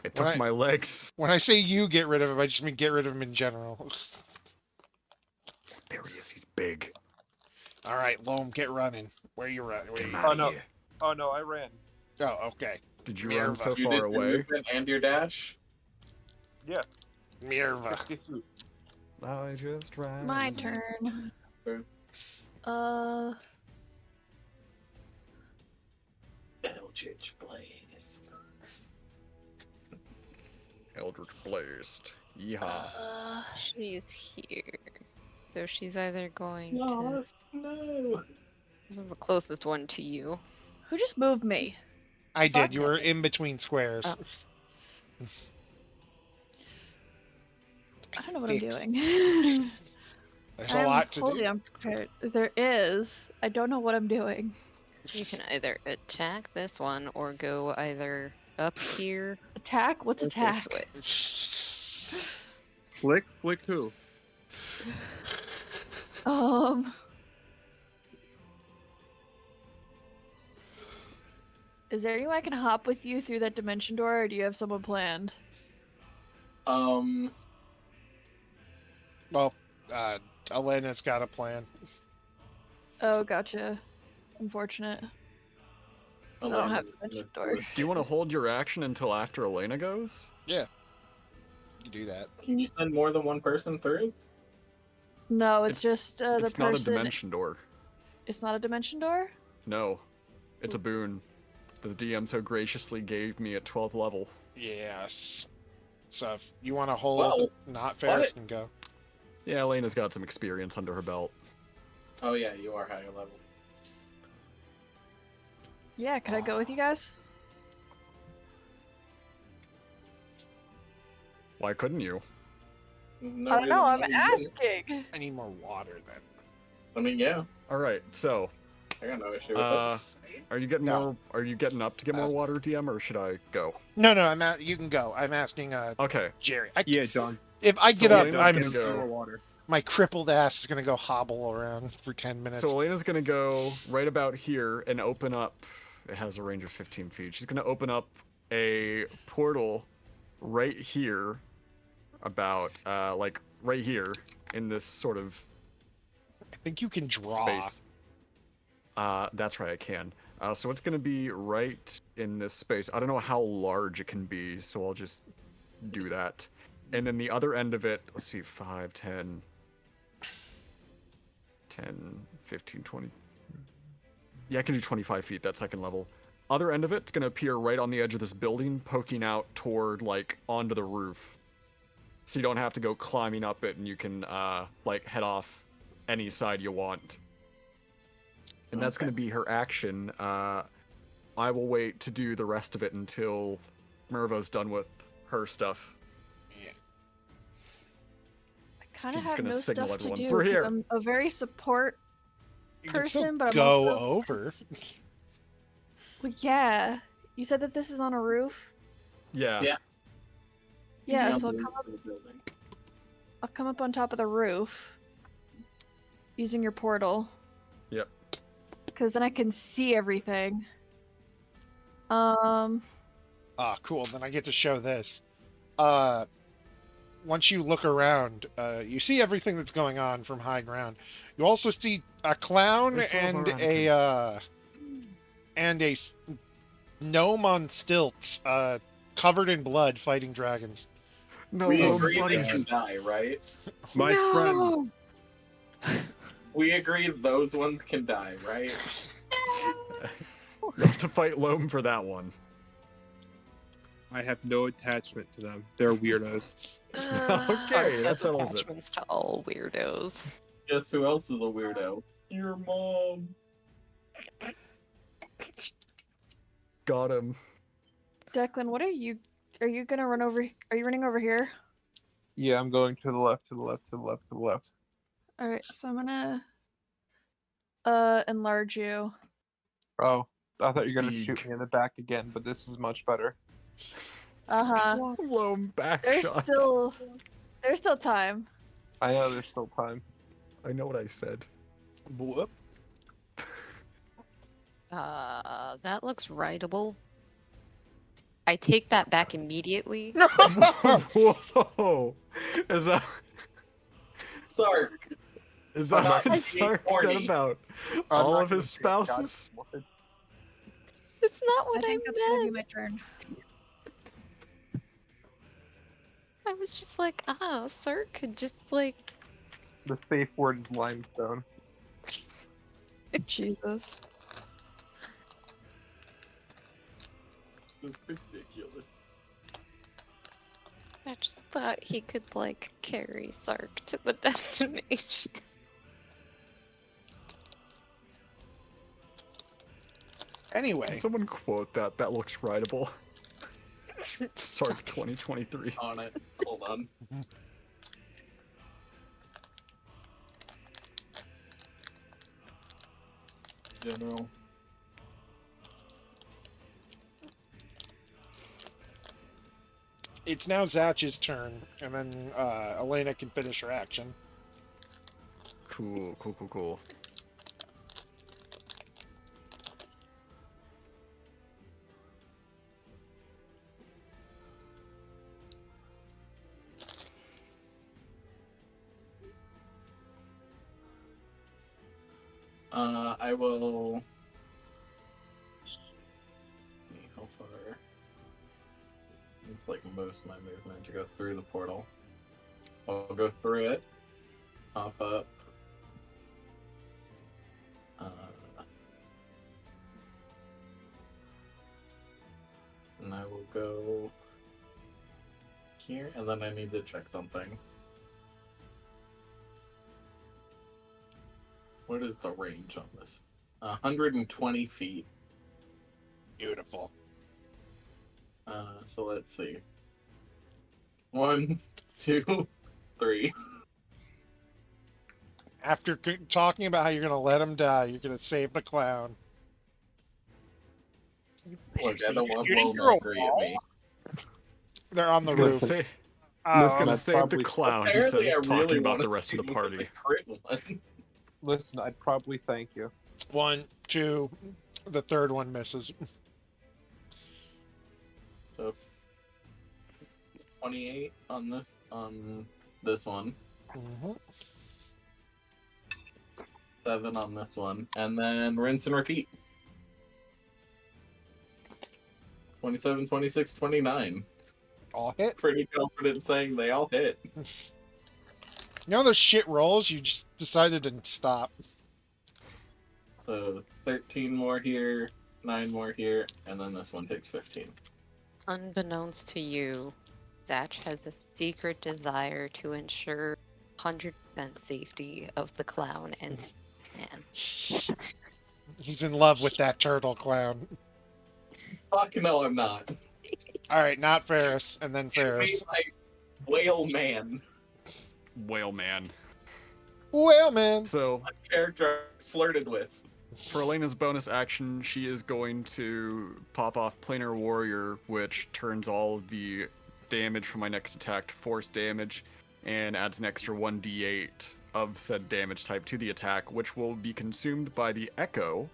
It took Right. my legs. When I say you get rid of him, I just mean get rid of him in general. There he is. He's big. All right, Loam, get running. Where you running? Get him Oh, out of no. here. Oh no, I ran. Oh, okay. Did you Mirva. run so You did far your away? movement and your dash. Yeah. Mirva. 50 feet. I just ran. My turn. Sure. Eldritch Blaze. Eldritch blazed. Yeehaw. She's here. So she's either going No, to. no. This is the closest one to you. Who just moved me? I Fuck did. You were it. in between squares. Oh. I don't know what Fix. I'm doing. There's a lot to Totally do. unprepared. There is. I don't know what I'm doing. You can either attack this one or go either up here Attack? What's or attack? this way. Flick? Flick who? Is there any way I can hop with you through that dimension door, or do you have someone planned? Well, Elena's got a plan. Oh, gotcha. Unfortunate. I don't have dimension door. Do you want to hold your action until after Elena goes? You can do that. Can you send more than one person through? No, it's just the It's not a person. dimension door. It's not a dimension door? No. It's a boon. The DM so graciously gave me at 12th level. Yes. So if you want to hold, Well, not Ferris what? can go. Yeah, Elena's got some experience under her belt. Oh yeah, you are higher level. Yeah, could I go with you guys? Why couldn't you? No I don't know, I'm reason why you didn't. asking. I need more water then. I mean, yeah, Alright, so I got no issue with are you getting No. more are you getting up to get more Ask- water, DM, or should I go? No, you can go. I'm asking Okay. Jerry. Yeah, John. If I So get up, Elena's I'm gonna go. More water. my crippled ass is gonna go hobble around for 10 minutes. So Elena's gonna go right about here and open up. It has a range of 15 feet. She's gonna open up a portal right here, about like right here in this sort of I think you can draw. space. That's right, I can. So it's gonna be right in this space. I don't know how large it can be, so I'll just do that. And then the other end of it, let's see, 5, 10. 10, 15, 20. Yeah, I can do 25 feet, that second level. Other end of it's gonna appear right on the edge of this building, poking out toward, like, onto the roof. So you don't have to go climbing up it, and you can, like, head off any side you want. And that's Okay. gonna be her action. I will wait to do the rest of it until Merva's done with her stuff. I kind of She's have gonna no signal stuff to everyone, do "We're because here." I'm a very support You can still person, but I'm go also over. Well, yeah. You said that this is on a roof. Yeah. Yeah. Yeah, On so the roof of the building. I'll come up on top of the roof using your portal. Yep. Because then I can see everything. Ah, cool. Then I get to show this. Once you look around, you see everything that's going on from high ground. You also see a clown It's and over, a gnome on stilts, covered in blood, fighting dragons. No, We no, agree they buddies. can die, right? My friend. We agree those ones can die, right? You have to fight Loam for that one. I have no attachment to them. They're weirdos. Okay, that Has settles it. attachments to all weirdos. Guess who else is a weirdo? Your mom. Got him. Declan, what are you gonna run over? Are you running over here? Yeah, I'm going to the left, to the left, to the left, to the left. All right, so I'm gonna enlarge you. Oh, I thought you were gonna Big. shoot me in the back again, but this is much better. Loam back There's shot. there's still time. I know there's still time. I know what I said. Whoop. That looks writable. I take that back immediately. Whoa! Is that Sorry. is I'm that not what being Sark said horny. about I'm all not of gonna his say God spouses? wanted. It's not I what I think that's gonna be meant. my turn. I was just like, sir could just like. The safe word is limestone. Jesus. It's ridiculous. I just thought he could like carry Sark to the destination. Anyway, Can someone quote that? That looks writable. Sark Stop it. 2023. On it. Hold on. General. it's now Zatch's turn, and then Elena can finish her action. Cool, cool, cool, cool. I will see how far. It's like most of my movement to go through the portal. I'll go through it, pop up. And I will go here, and then I need to check something. What is the range on this? 120 feet. Beautiful. So let's see. 1, 2, 3. After talking about how you're gonna let him die, you're gonna save the clown. Look, I don't want shooting Loam through a angry at me. They're on the He's gonna roof. say, Oh, he's gonna I'd save the probably- clown. He says, Apparently, I talking really about want the to rest of the see party. the crit one. Listen, I'd probably thank you. 1, 2, the third one misses. So 28 on this one, Mhm. 7 on this one, and then rinse and repeat. 27, 26, 29. All hit. Pretty confident saying they all hit. You know those shit rolls? You just decided to stop. So 13 more here, 9 more here, and then this one takes 15. Unbeknownst to you, Zatch has a secret desire to ensure 100% safety of the clown and man. He's in love with that turtle clown. Fuck no, I'm not. All right, not Ferris, and then You Ferris. mean like whale man. Whale man. Well, man. So, A character I flirted with. for Elena's bonus action, she is going to pop off Planar Warrior, which turns all of the damage from my next attack to force damage, and adds an extra 1d8 of said damage type to the attack, which will be consumed by the Echo,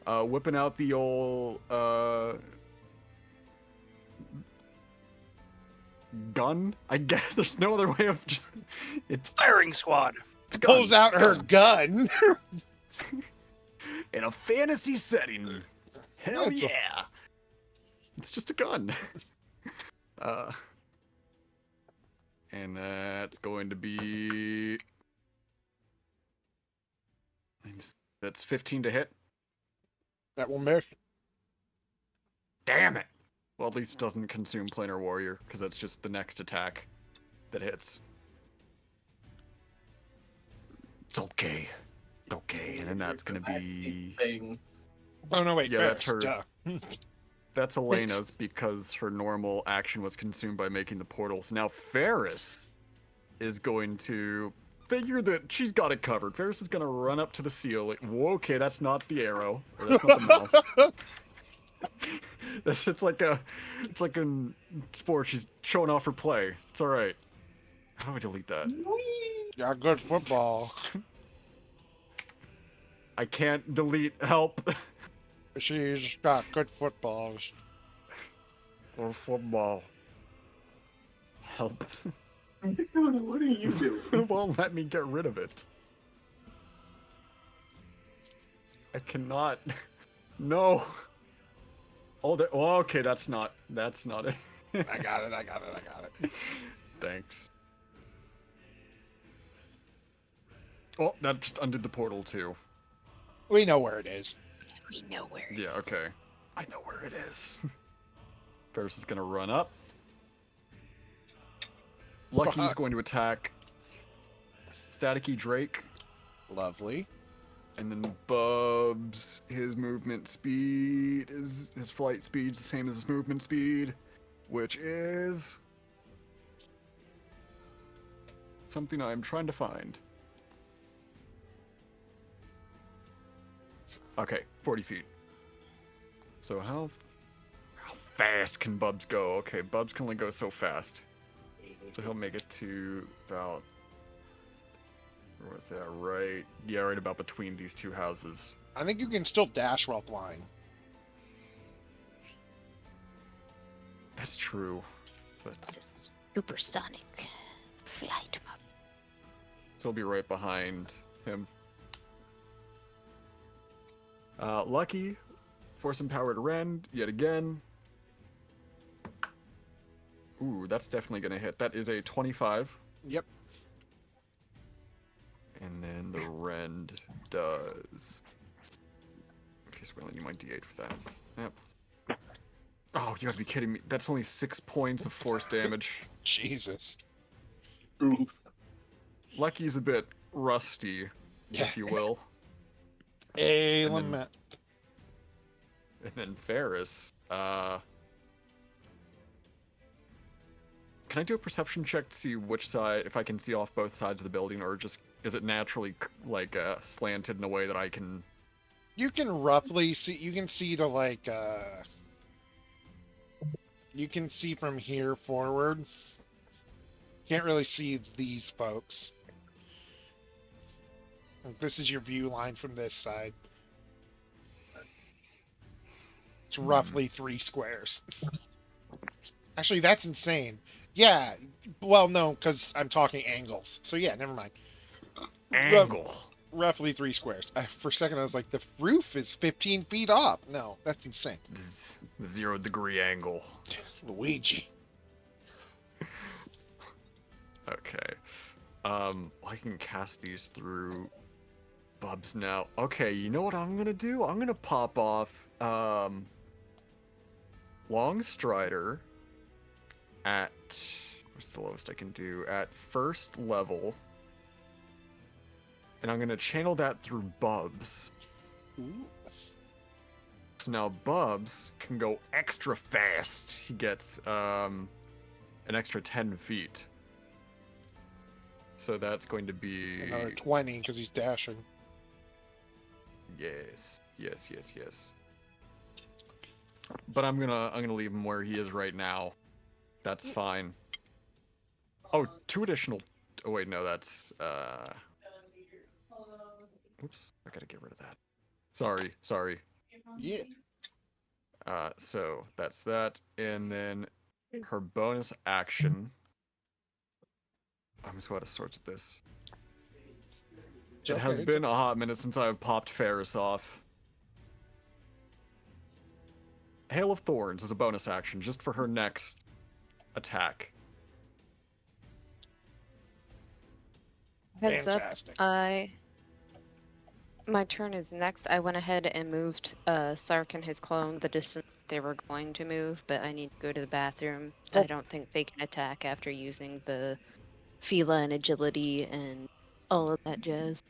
whipping out the old gun. I guess there's no other way of just. It's Firing squad. gun. Pulls out It's her gun. in a fantasy setting. Hell That's a- yeah! It's just a gun. And that's going to be. That's 15 to hit. That will miss. Damn it! Well, at least it doesn't consume Planar Warrior, because that's just the next attack that hits. It's okay. Okay, and then that's gonna be. Thing. Oh no, wait. Yeah, Ferris, that's her. duh. That's Elena's because her normal action was consumed by making the portal. So now Ferris is going to figure that she's got it covered. Ferris is gonna run up to the ceiling. Whoa, okay, that's not the arrow. Or that's not the mouse. It's like in sports. She's showing off her play. It's all right. How do I delete that? Yeah, good football. I can't delete. Help. She's got good footballs. Or football. Help. What are you doing? It won't let me get rid of it. I cannot. No. Oh, okay, that's not it. I got it. Thanks. Oh, that just undid the portal too. We know where it is. We know where it Yeah, is. okay. I know where it is. Ferris is gonna run up. Lucky's going to attack Staticky Drake. Lovely. And then Bubs, his movement speed is his flight speed's the same as his movement speed, which is something I'm trying to find. Okay, 40 feet. So how fast can Bubs go? Okay, Bubs can only go so fast. So he'll make it to about, where was that, right? Yeah, right about between these two houses. I think you can still dash while flying. That's true. But, This is supersonic flight mode. so he'll be right behind him. Lucky, Force Empowered Rend, yet again. Ooh, that's definitely gonna hit. That is a 25. Yep. And then the Rend does. Okay, so we only need my D8 for that. Yep. Oh, you gotta be kidding me. That's only 6 points of force damage. Jesus. Ooh. Lucky's a bit rusty, Yeah. if you will. A And then- lament. And then Ferris, can I do a perception check to see which side, if I can see off both sides of the building, or just is it naturally like slanted in a way that I can? You can roughly see. You can see to like. You can see from here forward. Can't really see these folks. This is your view line from this side. It's roughly 3 squares. Actually, that's insane. Yeah. Well, no, because I'm talking angles. So yeah, never mind. Angle. Roughly 3 squares. For a second, I was like, the roof is 15 feet off. No, that's insane. 0-degree angle. Luigi. Okay. I can cast these through Bubs now. Okay, you know what I'm gonna do? I'm gonna pop off Long Strider at what's the lowest I can do? At first level. And I'm gonna channel that through Bubs. Ooh. So now Bubs can go extra fast. He gets an extra 10 feet. So that's going to be Another 20 because he's dashing. yes. But I'm gonna leave him where he is right now. That's fine. Oh, 2 additional. Oh wait, no, that's oops, I gotta get rid of that. Sorry. Yeah. So that's that, and then her bonus action. I'm just out of sorts with this. It has been a hot minute since I've popped Ferris off. Hail of Thorns is a bonus action just for her next attack. Heads Fantastic. up, my turn is next. I went ahead and moved Sark and his clone the distance they were going to move, but I need to go to the bathroom. Oh. I don't think they can attack after using the Fila and agility and all of that jazz.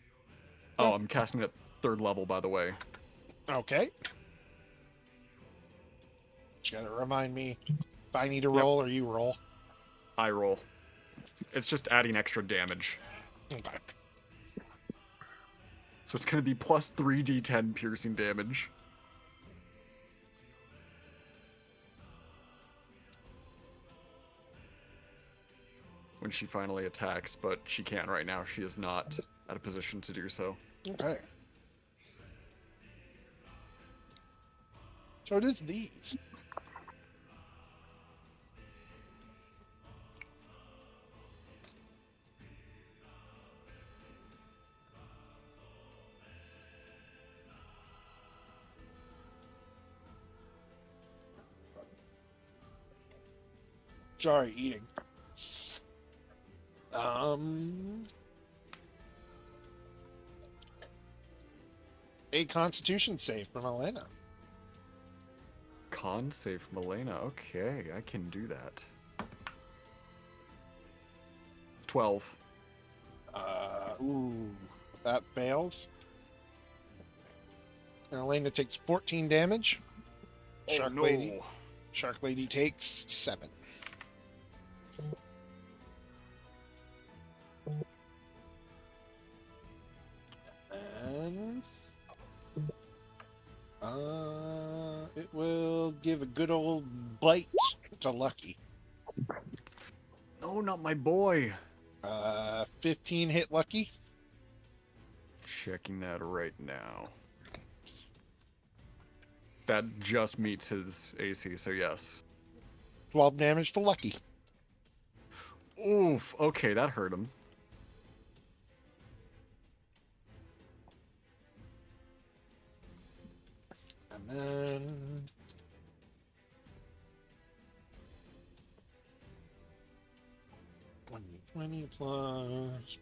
Oh, I'm casting it at 3rd level, by the way. Okay. Just gotta remind me if I need to roll or you roll. I roll. It's just adding extra damage. Okay. So it's gonna be plus 3d10 piercing damage. When she finally attacks, but she can't right now. She is not at a position to do so. Okay. So it is these. Sorry, eating. A Constitution save from Elena. Con save from Elena. Okay, I can do that. 12. Ooh, that fails. And Elena takes 14 damage. Oh, no. Shark Lady takes 7. And it will give a good old bite to Lucky. No, not my boy. 15 hit Lucky. Checking that right now. That just meets his AC, so yes. 12 damage to Lucky. Oof. Okay, that hurt him. And then 20 plus.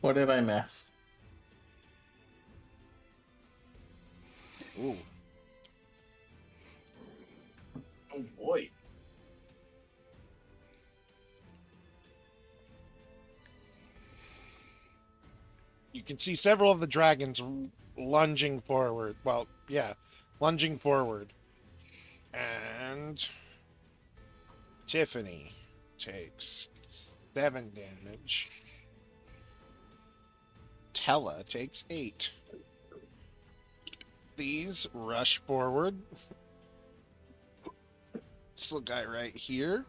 What did I miss? Ooh. Oh boy. You can see several of the dragons lunging forward. Well, yeah, lunging forward. And Tiffany takes 7 damage. Tella takes 8. These rush forward. This little guy right here.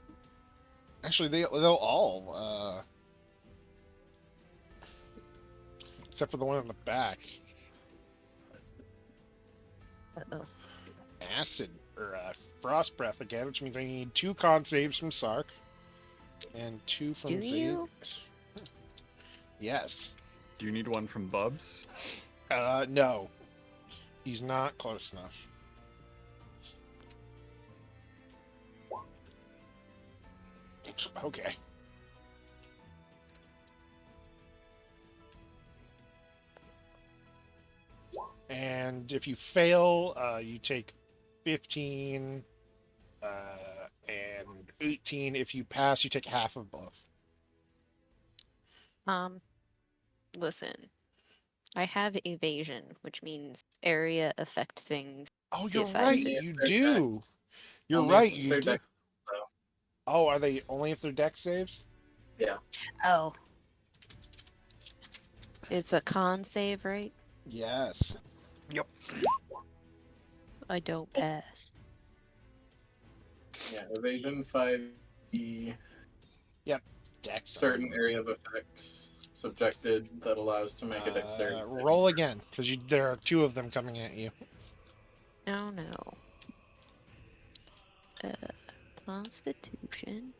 Actually, they'll all, except for the one in the back. Uh-oh. Acid, or Frost Breath again, which means I need 2 con saves from Sark. And 2 from Do you? Yes. Do you need one from Bubs? No. He's not close enough. Okay. And if you fail, you take 15, and 18. If you pass, you take half of both. Listen, I have evasion, which means area affect things. Oh, you're If I right. Only if You they're do. You're Only right. if You they're do. dex, though. Oh, are they only if they're deck saves? Yeah. Oh. It's a con save, right? Yes. Yep. I don't pass. Yeah. Evasion 5e. Deck Certain area of effects subjected that allows to make a dexterity. saving roll throw. again, because there are two of them coming at you. No, no. Constitution.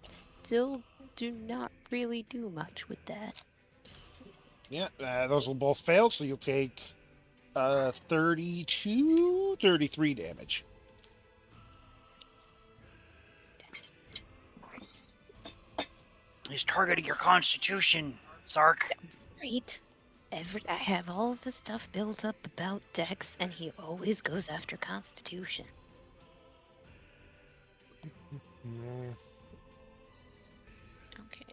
Still do not really do much with that. Yeah, those will both fail, so you'll take 32, 33 damage. He's targeting your constitution, Zark. Right. I have all of the stuff built up about Dex, and he always goes after Constitution. Mm, Okay.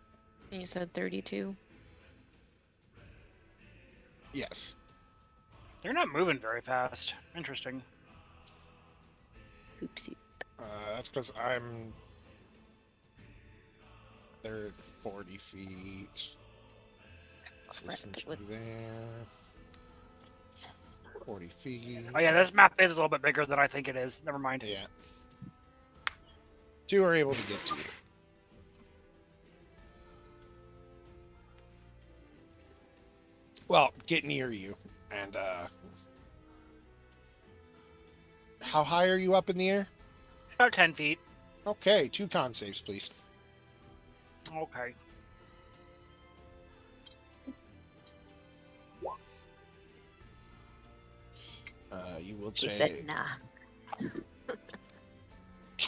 And you said 32? yes. They're not moving very fast. Interesting. Oopsie. That's because I'm... They're 40 feet. Crap, Distance it from was... there. 40 feet. Oh yeah, this map is a little bit bigger than I think it is. Never mind. Yeah. Two are able to get to you. Well, get near you. And, how high are you up in the air? About 10 feet. Okay, 2 con saves, please. Okay. You will She take... said nah.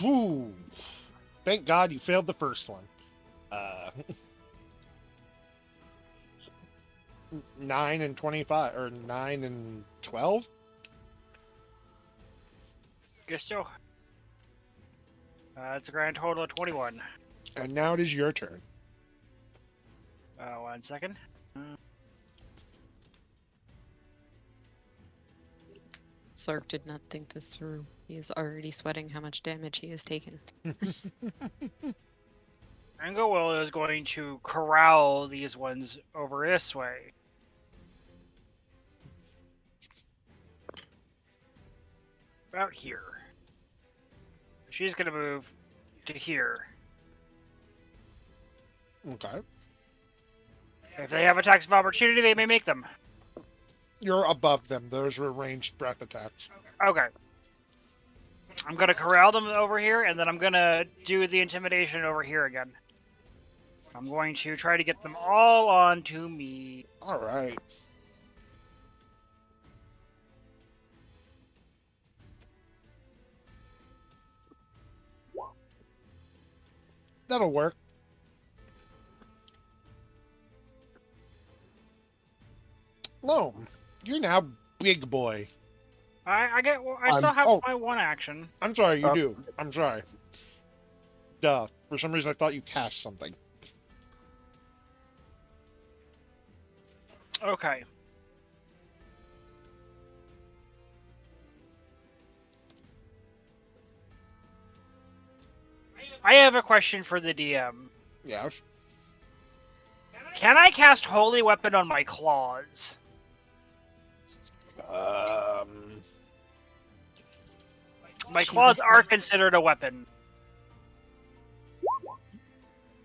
Ooh. Thank God you failed the first one. 9 and 25, or 9 and 12? Guess so. It's a grand total of 21. And now it is your turn. 1 second. Sark did not think this through. He is already sweating how much damage he has taken. Angowell is going to corral these ones over this way. About here. She's going to move to here. Okay. If they have attacks of opportunity, they may make them. You're above them. Those were ranged breath attacks. Okay. I'm going to corral them over here, and then I'm going to do the intimidation over here again. I'm going to try to get them all onto me. All right. That'll work. Loam, you're now big boy. I still have oh. my one action. I'm sorry, you do. I'm sorry. Duh. For some reason, I thought you cast something. Okay. I have a question for the DM. Yes. Can I cast Holy Weapon on my claws? My She claws was are not- considered a weapon.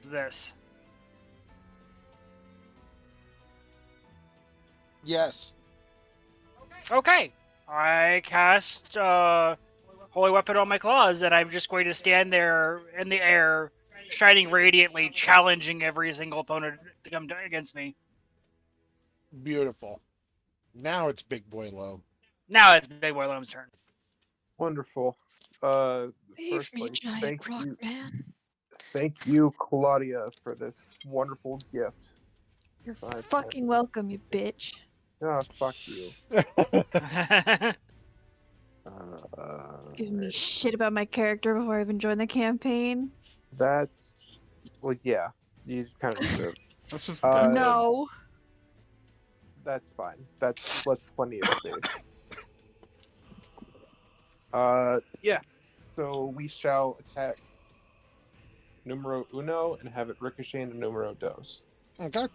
This. Yes. Okay. I cast Holy Weapon on my claws, and I'm just going to stand there in the air, shining radiantly, challenging every single opponent to come against me. Beautiful. Now it's big boy Loam. Now it's Big Boy Loam's turn. Wonderful. Save me, Firstly, giant thank rock you, man. Thank you, Claudia, for this wonderful gift. You're 5, fucking welcome, you bitch. Ah, fuck you. Giving me shit about my character before I even joined the campaign. That's well, yeah. You kind of deserve. That's just Uh, dead. No. That's fine. That's plenty of space. Yeah. So we shall attack numero uno and have it ricochet into numero dos. Okay.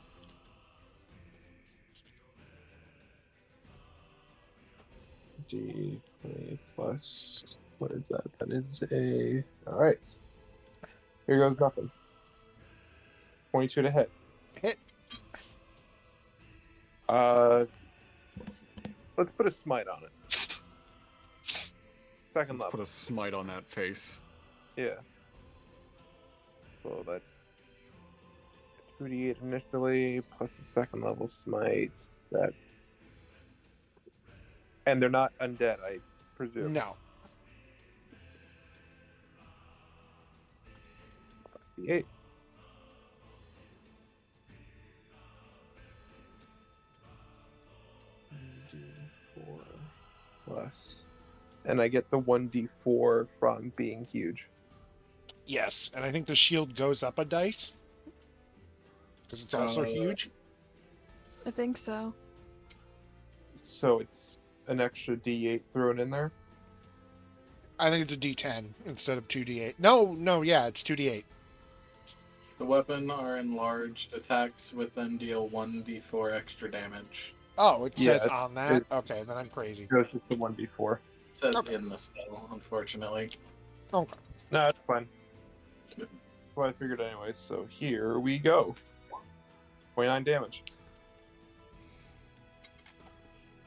D20 plus. What is that? That is a. All right. Here goes nothing. 22 to hit. Hit. Let's put a smite on it. Second Let's level. put a smite on that face. Yeah. So that 2d8 initially plus the second level smite. That. And they're not undead, I presume. No. D8. D4 plus. And I get the 1d4 from being huge. Yes, and I think the shield goes up a dice because it's also huge. I think so. So it's an extra d8 thrown in there. I think it's a D10 instead of 2D8. No, yeah, it's 2D8. The weapon are enlarged. Attacks with them deal 1d4 extra damage. Oh, it Yeah, says on that? Okay, then I'm crazy. It goes just the 1d4. It says Okay. in the spell, unfortunately. Okay. No, that's fine. That's what I figured anyway. So here we go. 29 damage.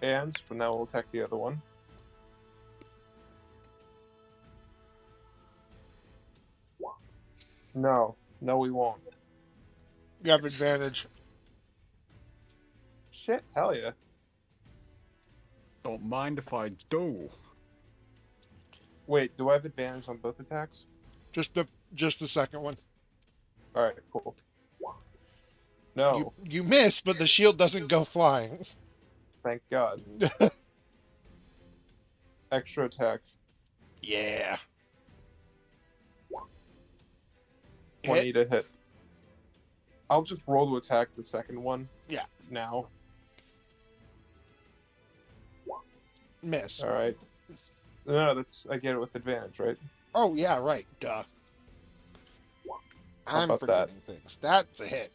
And from now we'll attack the other one. No, we won't. You have advantage. Shit, hell yeah. Don't mind if I do. Wait, do I have advantage on both attacks? Just the second one. Alright, cool. No, You miss, but the shield doesn't go flying. thank God. Extra attack. Yeah. 20 Hit. to hit. I'll just roll to attack the second one. Yeah. Now. Miss. Alright. No, that's I get it with advantage, right? Oh, yeah, right. Duh. How I'm about that? forgetting things. That's a hit.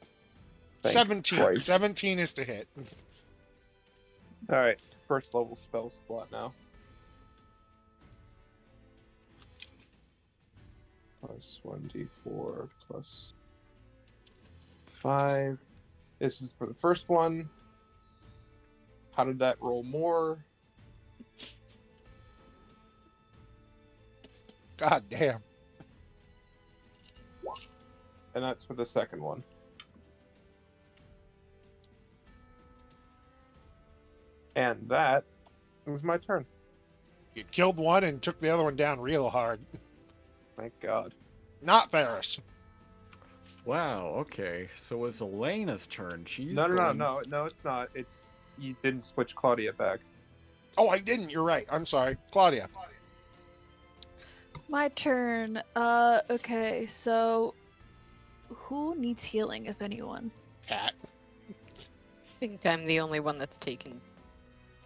Thank 17. Christ. 17 is to hit. Alright. First level spell slot now. Plus 1d4 plus 5. This is for the first one. How did that roll more? God damn. And that's for the second one. And that was my turn. You killed one and took the other one down real hard. Thank God. Not Ferris. Wow, okay. So it's Elena's turn. She's No, going... it's not. It's you didn't switch Claudia back. Oh, I didn't. You're right. I'm sorry. Claudia. My turn. Okay, so who needs healing, if anyone? Cat. I think I'm the only one that's taken,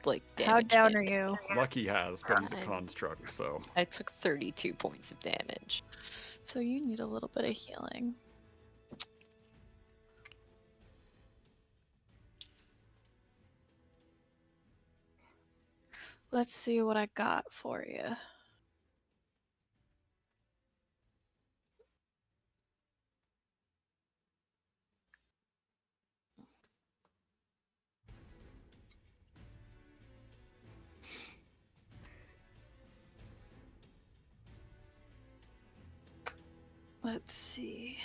like, damage. How down hit. are you? Lucky has, but he's a I'm- construct, so... I took 32 points of damage. So you need a little bit of healing. Let's see what I got for you. Let's see.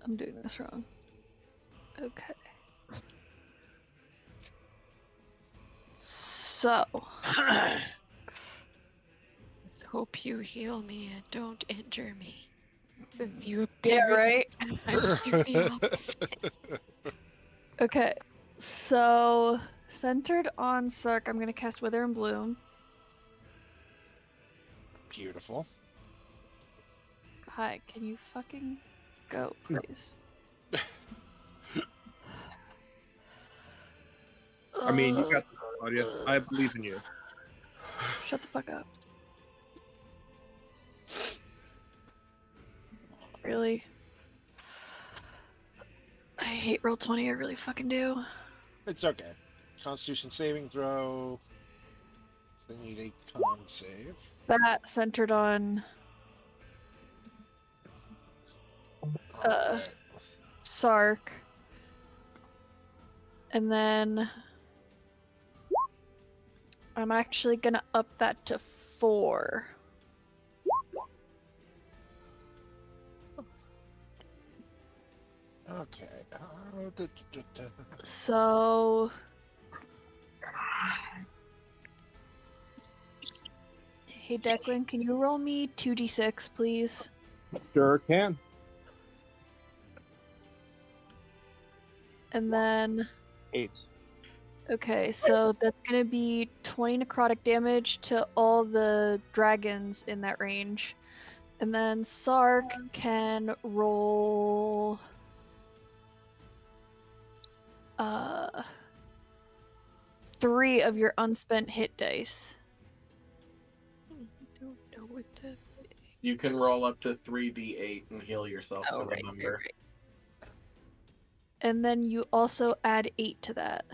I'm doing this wrong. Okay. So, Let's hope you heal me and don't injure me. Since you yeah, apparently right? sometimes do the opposite. Okay. So, centered on Sark, I'm gonna cast Wither and Bloom. Beautiful. Hi, can you fucking go, please? I mean, you got this, Claudia. I believe in you. Shut the fuck up. Really? I hate Roll20, I really fucking do. It's okay. Constitution saving throw. So they need a con save. That centered on Alright. Sark. And then I'm actually gonna up that to 4. Okay. So hey Declan, can you roll me 2d6, please? Sure can. And then 8. okay, so that's gonna be 20 necrotic damage to all the dragons in that range. And then Sark can roll 3 of your unspent hit dice. I don't know what the. You can roll up to 3d8 and heal yourself Oh, for the number. right. And then you also add 8 to that.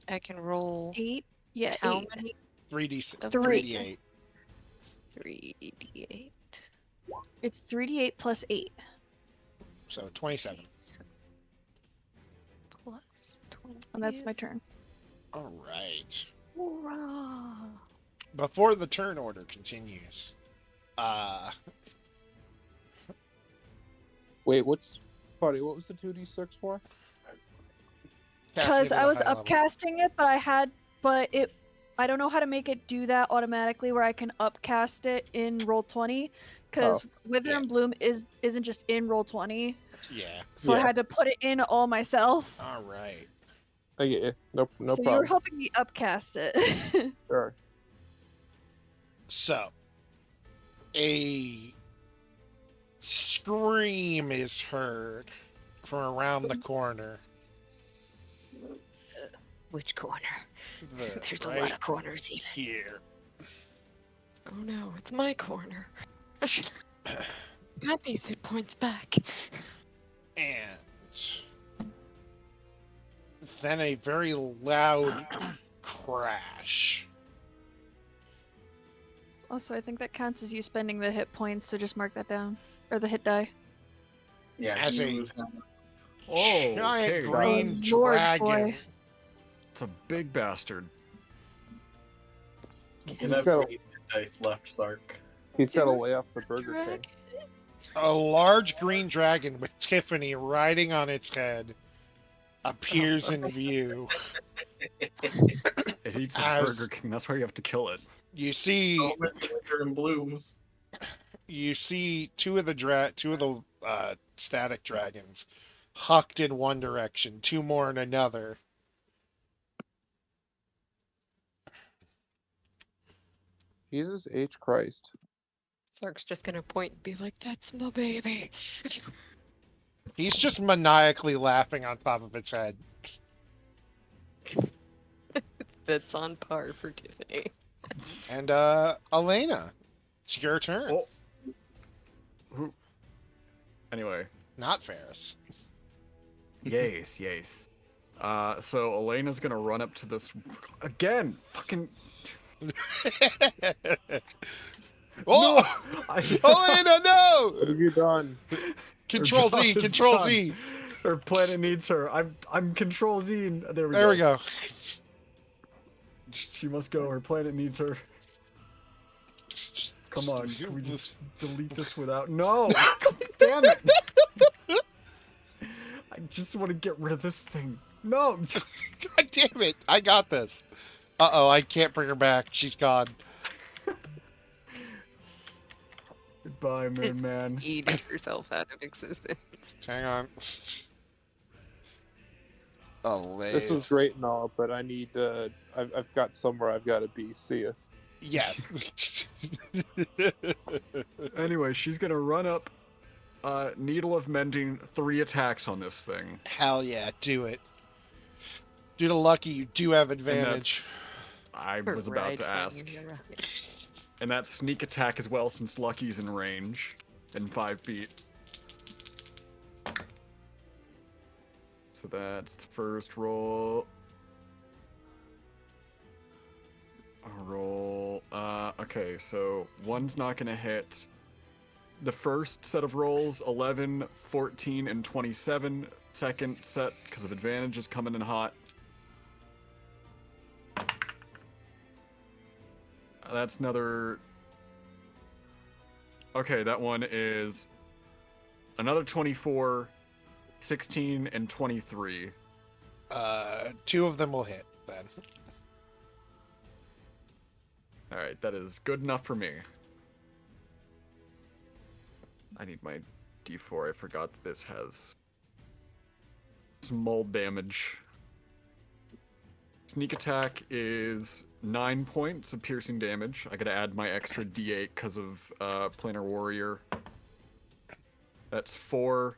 I can roll 8? Yeah, how 8. many? 3d6. 3. 3d8. 3d8. It's 3d8 plus 8. So 27. So plus 20. And that's my turn. Alright. Hurrah! Before the turn order continues, Wait, what's... Buddy, what was the 2d6 for? Because casting it I at a was high level. upcasting it, I don't know how to make it do that automatically where I can upcast it in Roll20. Because Wither Yeah. and Bloom isn't just in Roll20. Yeah. So I Yeah. had to put it in all myself. Alright. I get you. No so you were problem. helping me upcast it. Sure. So, a scream is heard from around the corner. Which corner? The- There's a lot right of corners here. here. Oh no, it's my corner. Got these hit points back. And then a very loud crash. Also, I think that counts as you spending the hit points, so just mark that down. Or the hit die. Yeah, As a you Oh, giant okay. green Oh, Lord, dragon. boy. It's a big bastard. can have Go. 8 dice left, Sark. He's got to Dude, lay off the Burger King. Dragon. A large green dragon with Tiffany riding on its head appears in view. It eats a As- Burger King. That's why you have to kill it. You see, Oh, Winter and Blooms. two of the static dragons hucked in one direction, 2 more in another. Jesus H. Christ. Sark's just gonna point and be like, "That's my baby." He's just maniacally laughing on top of its head. That's on par for Tiffany. And Elena, it's your turn. Oh. Who? Anyway, Not Ferris. yes, yes. So Elena's gonna run up to this again. Fucking. Oh, Elena, no! What have you done? Control Her Z, job is Control done. Z. Her planet needs her. I'm Control Z. There we There we go. She must go. Her planet needs her. Come on, can we just delete this without? No! Damn it! just want to get rid of this thing. No. God damn it! I got this. Uh-oh, I can't bring her back. She's gone. Goodbye, Moon Man. Eated herself out of existence. Hang on. Oh, This was wait. great and all, but I need. I've got somewhere I've got to be. See ya. Yes. Anyway, she's gonna run up, Needle of Mending, 3 attacks on this thing. Hell yeah, do it. Due to Lucky, you do have And advantage. I was about to ask. And that's sneak attack as well, since Lucky's in range, in 5 feet. So that's the first roll. Okay, so 1's not gonna hit. The first set of rolls, 11, 14, and 27. Second set, because of advantage, is coming in hot. That's another... Okay, that one is another 24, 16, and 23. 2 of them will hit, then. Alright, that is good enough for me. I need my d4. I forgot that this has some mold damage. Sneak attack is 9 points of piercing damage. I gotta add my extra d8 because of Planar Warrior. That's 4,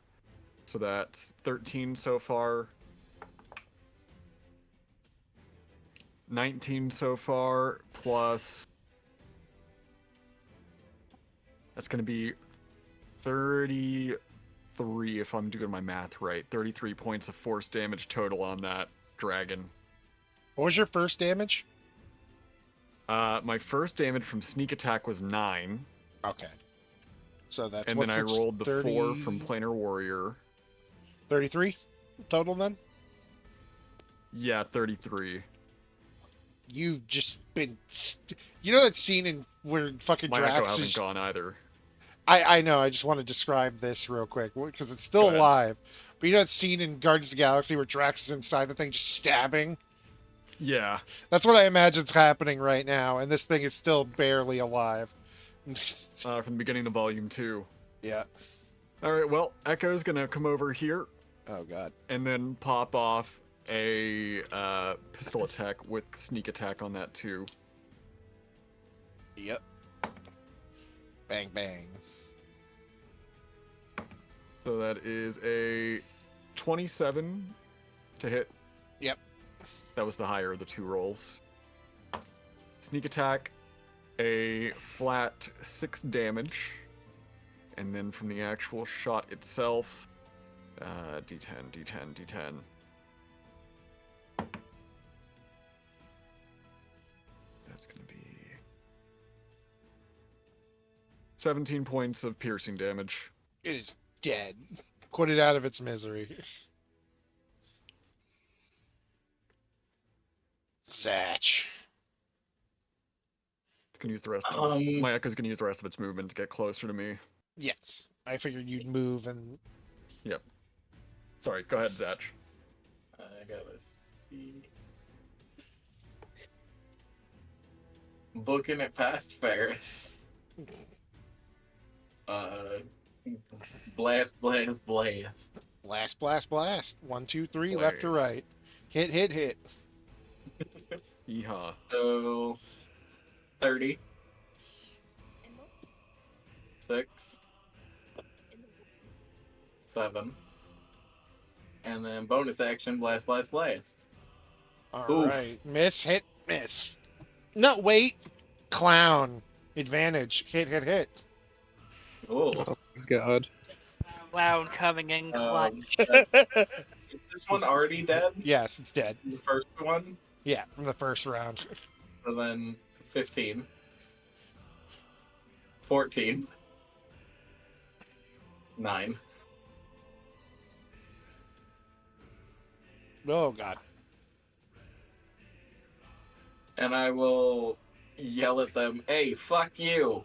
so that's 13 so far. 19 so far, plus... That's gonna be 33, if I'm doing my math right. 33 points of force damage total on that dragon. What was your first damage? My first damage from sneak attack was 9. Okay. So that's And then I rolled the 4 from Planar Warrior. 33 total then? Yeah, 33. You've just been... You know that scene in where fucking My Drax echo is... hasn't gone either. I know, I just want to describe this real quick, because it's still Go ahead. alive. But you know that scene in Guardians of the Galaxy where Drax is inside the thing just stabbing? Yeah. That's what I imagine's happening right now, and this thing is still barely alive. From the beginning of Volume 2. Yeah. Alright, well, Echo's gonna come over here Oh, God. and then pop off a pistol attack with sneak attack on that too. Yep. Bang, bang. So that is a 27 to hit. Yep. That was the higher of the 2 rolls. Sneak attack, a flat 6 damage. And then from the actual shot itself, D10, D10, D10. That's going to be 17 points of piercing damage. It is dead. Put it out of its misery. Zatch. It's going to use the rest of... My Echo's going to use the rest of its movement to get closer to me. Yes. I figured you'd move and... Yep. Sorry, go ahead, Zach. I gotta see. Booking it past Ferris. Blast, blast, blast. Blast, blast, blast. 1, 2, 3, left to Blast. right. Hit, hit, hit. Yeehaw. So, 30. 6. 7. And then bonus action, blast, blast, blast. Oof. Alright. Miss, hit, miss. No, wait. Clown. Advantage. Hit, hit, hit. Oh. God. Clown coming in clutch. Is this one already dead? Yes, it's dead. The first one? Yeah, from the first round. So then 15. 14. 9. Oh, God. And I will yell at them, hey, fuck you.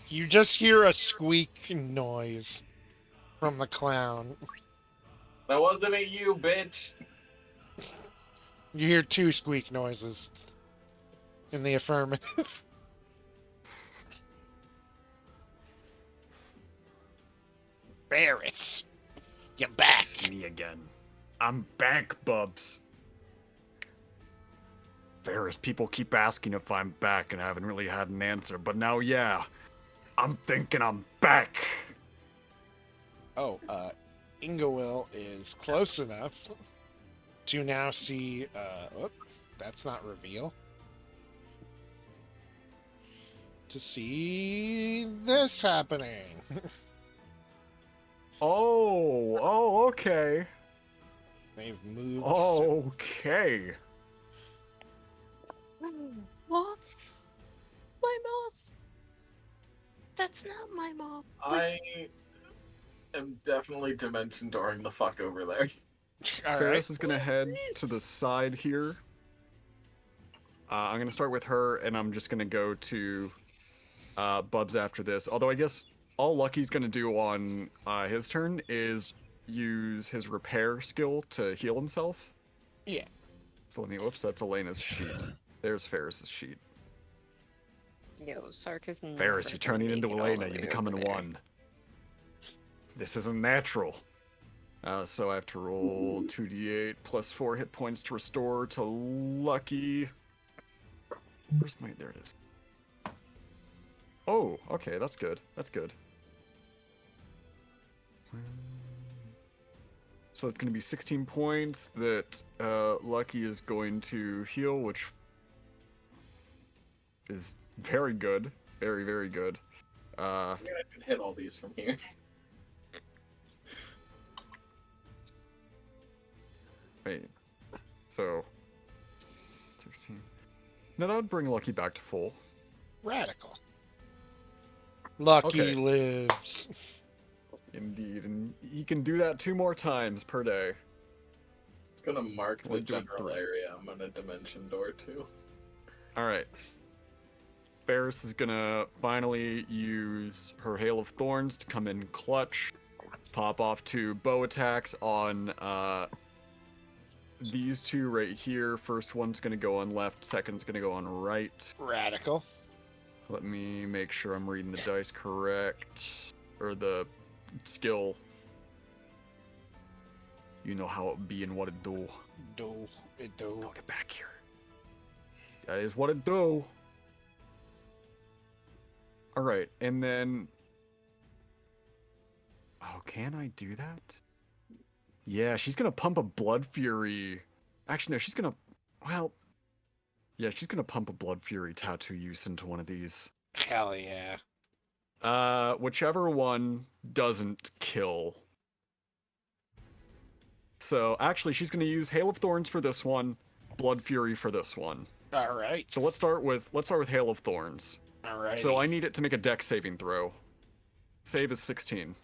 You just hear a squeak noise. from the clown. That wasn't a you, bitch. You hear 2 squeak noises in the affirmative. Ferris, you're back. It's me again. I'm back, Bubs. Ferris, people keep asking if I'm back, and I haven't really had an answer. But now, yeah, I'm thinking I'm back. Oh, Ingawil is close enough to now see, that's not reveal. To see this happening. Oh, okay. They've moved. Okay. Moth? My moth? That's not my moth. I am definitely dimension dooring the fuck over there. All Ferris right. is gonna head to the side here. I'm gonna start with her, and I'm just gonna go to Bubs after this. Although I guess all Lucky's gonna do on his turn is use his repair skill to heal himself. Yeah. So let me. Whoops, that's Elena's sheet. There's Ferris's sheet. Yo, Sark is never Ferris, you're gonna turning make into it all the Elena. way You're over becoming there. one. This isn't natural. So I have to roll 2d8 plus 4 hit points to restore to Lucky. Where's my... There it is. Oh, okay, that's good. That's good. So it's going to be 16 points that Lucky is going to heal, which is very good. Very, very good. I can hit all these from here. Wait. So... 16... No, that would bring Lucky back to full. Radical. Lucky Okay. lives. Indeed, and he can do that 2 more times per day. It's gonna mark the We're doing general 3. area. I'm gonna dimension door too. Alright. Ferris is gonna finally use her Hail of Thorns to come in clutch. Pop off 2 bow attacks on these 2 right here. First one's gonna go on left, second's gonna go on right. Radical. Let me make sure I'm reading the dice correct. Or the skill. You know how it be and what it do. Do. It do. No, get back here. That is what it do. Alright, and then... Oh, can I do that? Yeah, she's gonna pump a Blood Fury. Actually, no, she's gonna... Well... Yeah, she's gonna pump a Blood Fury tattoo use into one of these. Hell yeah. Whichever one doesn't kill. So, actually, she's gonna use Hail of Thorns for this one, Blood Fury for this one. All right. So let's start with Hail of Thorns. All right. So I need it to make a dex saving throw. Save is 16.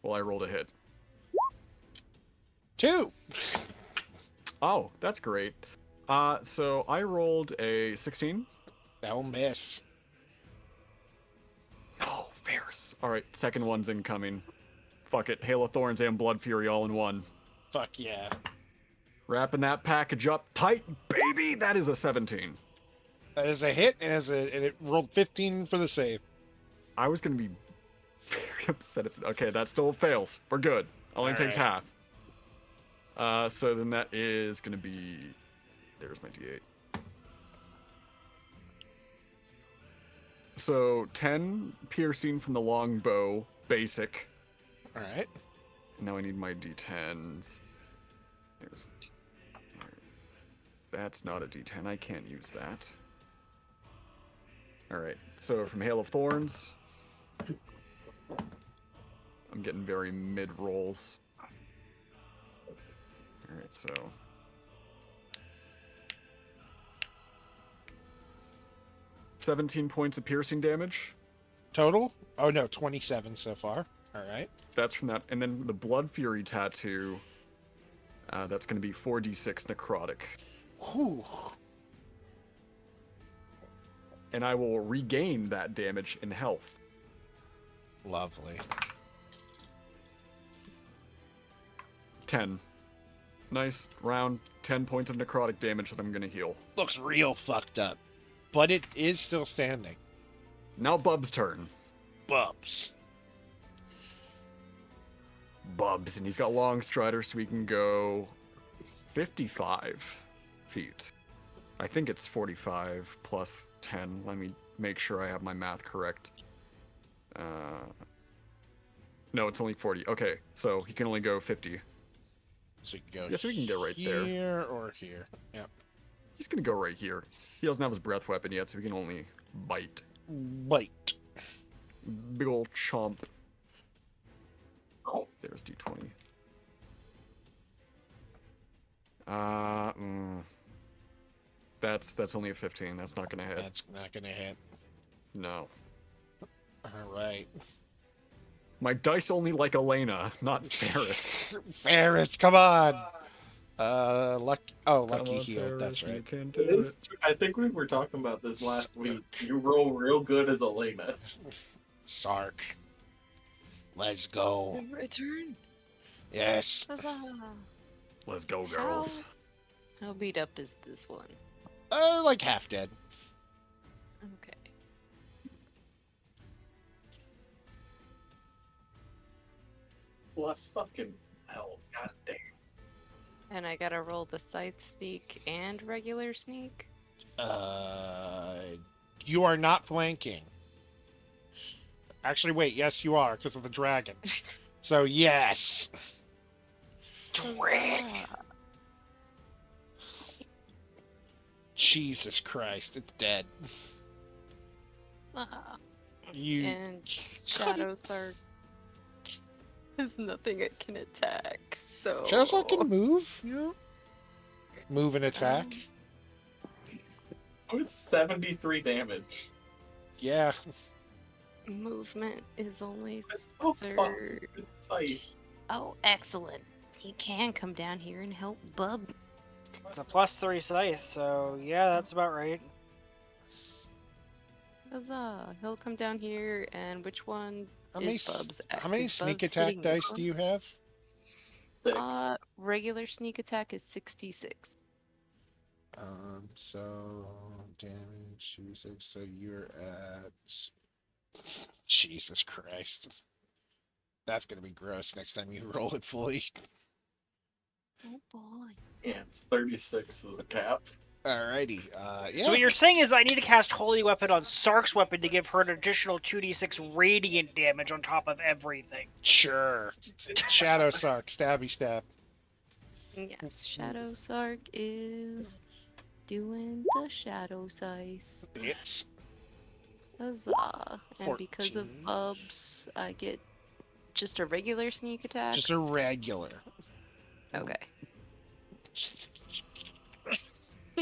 Well, I rolled a hit. 2. Oh, that's great. So I rolled a 16. That'll miss. Oh, Ferris. All right, second one's incoming. Fuck it, Hail of Thorns and Blood Fury all in one. Fuck yeah. Wrapping that package up tight, baby. That is a 17. That is a hit, and it rolled 15 for the save. I was gonna be very upset if... Okay, that still fails. We're good. Only takes half. So then that is gonna be... There's my D8. So 10 piercing from the longbow, basic. All right. Now I need my D10s. That's not a D10. I can't use that. Alright, so from Hail of Thorns, I'm getting very mid rolls. Alright, so... 17 points of piercing damage. Total? Oh no, 27 so far. All right. That's from that. And then the Blood Fury tattoo, that's going to be 4d6 necrotic. Whew. And I will regain that damage in health. Lovely. 10. Nice round 10 points of necrotic damage that I'm gonna heal. Looks real fucked up, but it is still standing. Now Bub's turn. Bubs. Bubs, and he's got long strider, so he can go 55 feet. I think it's 45 plus 10. Let me make sure I have my math correct. No, it's only 40. Okay, so he can only go 50. So you can go. Yes, we can get right there. Here or here. Yep. He's gonna go right here. He doesn't have his breath weapon yet, so he can only bite. Bite. Big ol' chomp. Oh, there's D20. That's only a 15. That's not gonna hit. That's not gonna hit. No. All right. My dice only like Elena, not Ferris. Ferris, come on. Lucky. Oh, Come lucky on, healed. That's Ferris, you right. can do It is true. I think we were talking about this last week. You roll real good as Elena. Sark. Let's go. Is it my turn? Yes. Huzzah. Let's go, girls. How beat up is this one? Like half dead. Okay. Plus fucking hell. God damn. And I gotta roll the scythe sneak and regular sneak. You are not flanking. Actually, wait. Yes, you are because of the dragon. So yes. Huzzah. Jesus Christ, it's dead. Huzzah. You. And Shadow Sark has nothing it can attack, so. Shadow Sark can move. You know. Move and attack. It was 73 damage. Yeah. Movement is only Oh fuck. third. This sight. Oh, excellent. He can come down here and help Bub. It's a +3 scythe, so yeah, that's about right. Huzzah. He'll come down here, and which one How many, is Bub's? how many is sneak Bub's attack hitting this dice one? do you have? 6. Regular sneak attack is 66. So damage 26. So you're at. Jesus Christ. That's gonna be gross next time you roll it fully. Oh boy. Yeah, it's 36 as a cap. Alrighty. Yeah. So what you're saying is I need to cast Holy Weapon on Sark's weapon to give her an additional 2d6 radiant damage on top of everything. Sure. Shadow Sark, stabby stab. Yes, Shadow Sark is doing the Shadow Scythe. Hits. Huzzah. And because of 14. Bubs, I get just a regular sneak attack. Just a regular. Okay.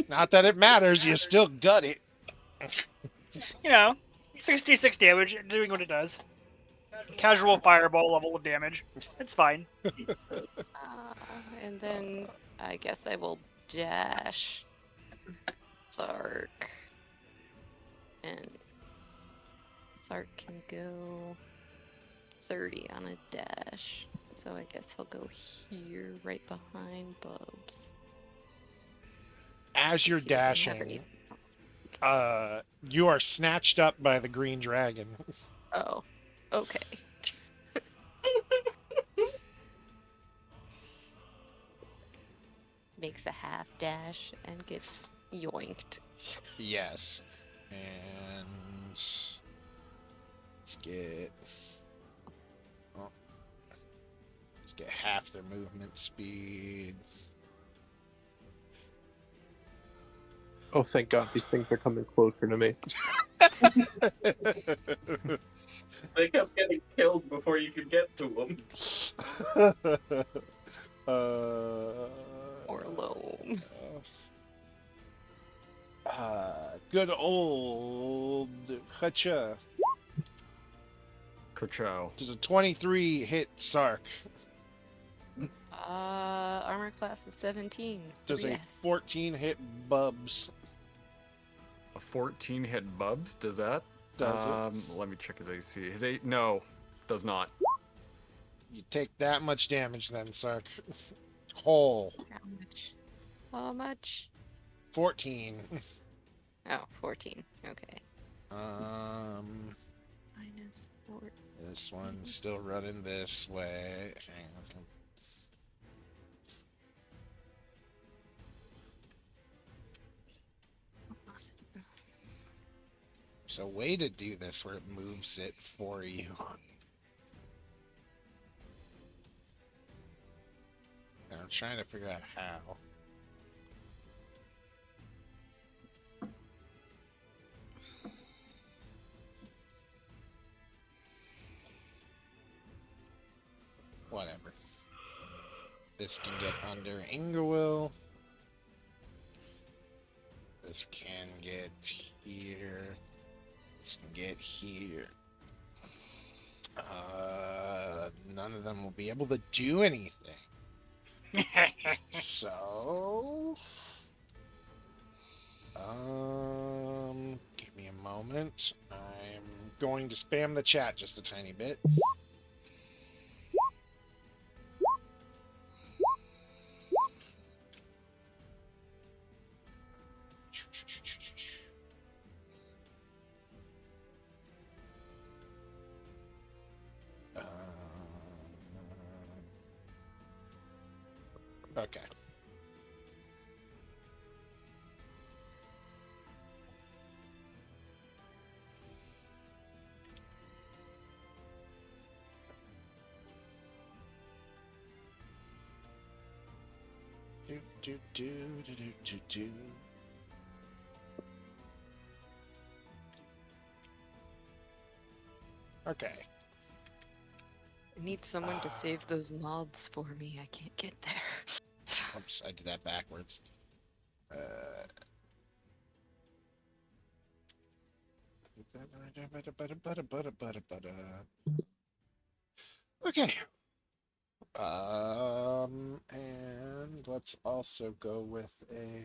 Not that it matters, you still got it. You know, 66 damage, doing what it does. Casual fireball level of damage. It's fine. And then I guess I will dash Sark. And Sark can go 30 on a dash. So I guess he'll go here, right behind Bubs. As you're Since he doesn't have dashing, anything else. you are snatched up by the green dragon. Oh, okay. Makes a half dash and gets yoinked. Yes. And let's get half their movement speed. Oh, thank God, these things are coming closer to me. They kept getting killed before you could get to them. Or alone. Good old Hacha. Kerchow. Does a 23 hit Sark? Armor class is 17. So Does yes. a 14 hit Bubs? A 14 hit Bubs? Does that? Does Let me check his AC. His no, does not. You take that much damage then, Sark. Whole. How much? How much? 14. Oh, 14. Okay. Minus 4. This one's still running this way. Hang on. There's a way to do this where it moves it for you. I'm trying to figure out how. Whatever. This can get under Ingerwill. This can get here. This can get here. None of them will be able to do anything. So, give me a moment. I'm going to spam the chat just a tiny bit. Okay. Do. Okay. I need someone to save those moths for me. I can't get there. Oops, I did that backwards. Okay. And let's also go with a...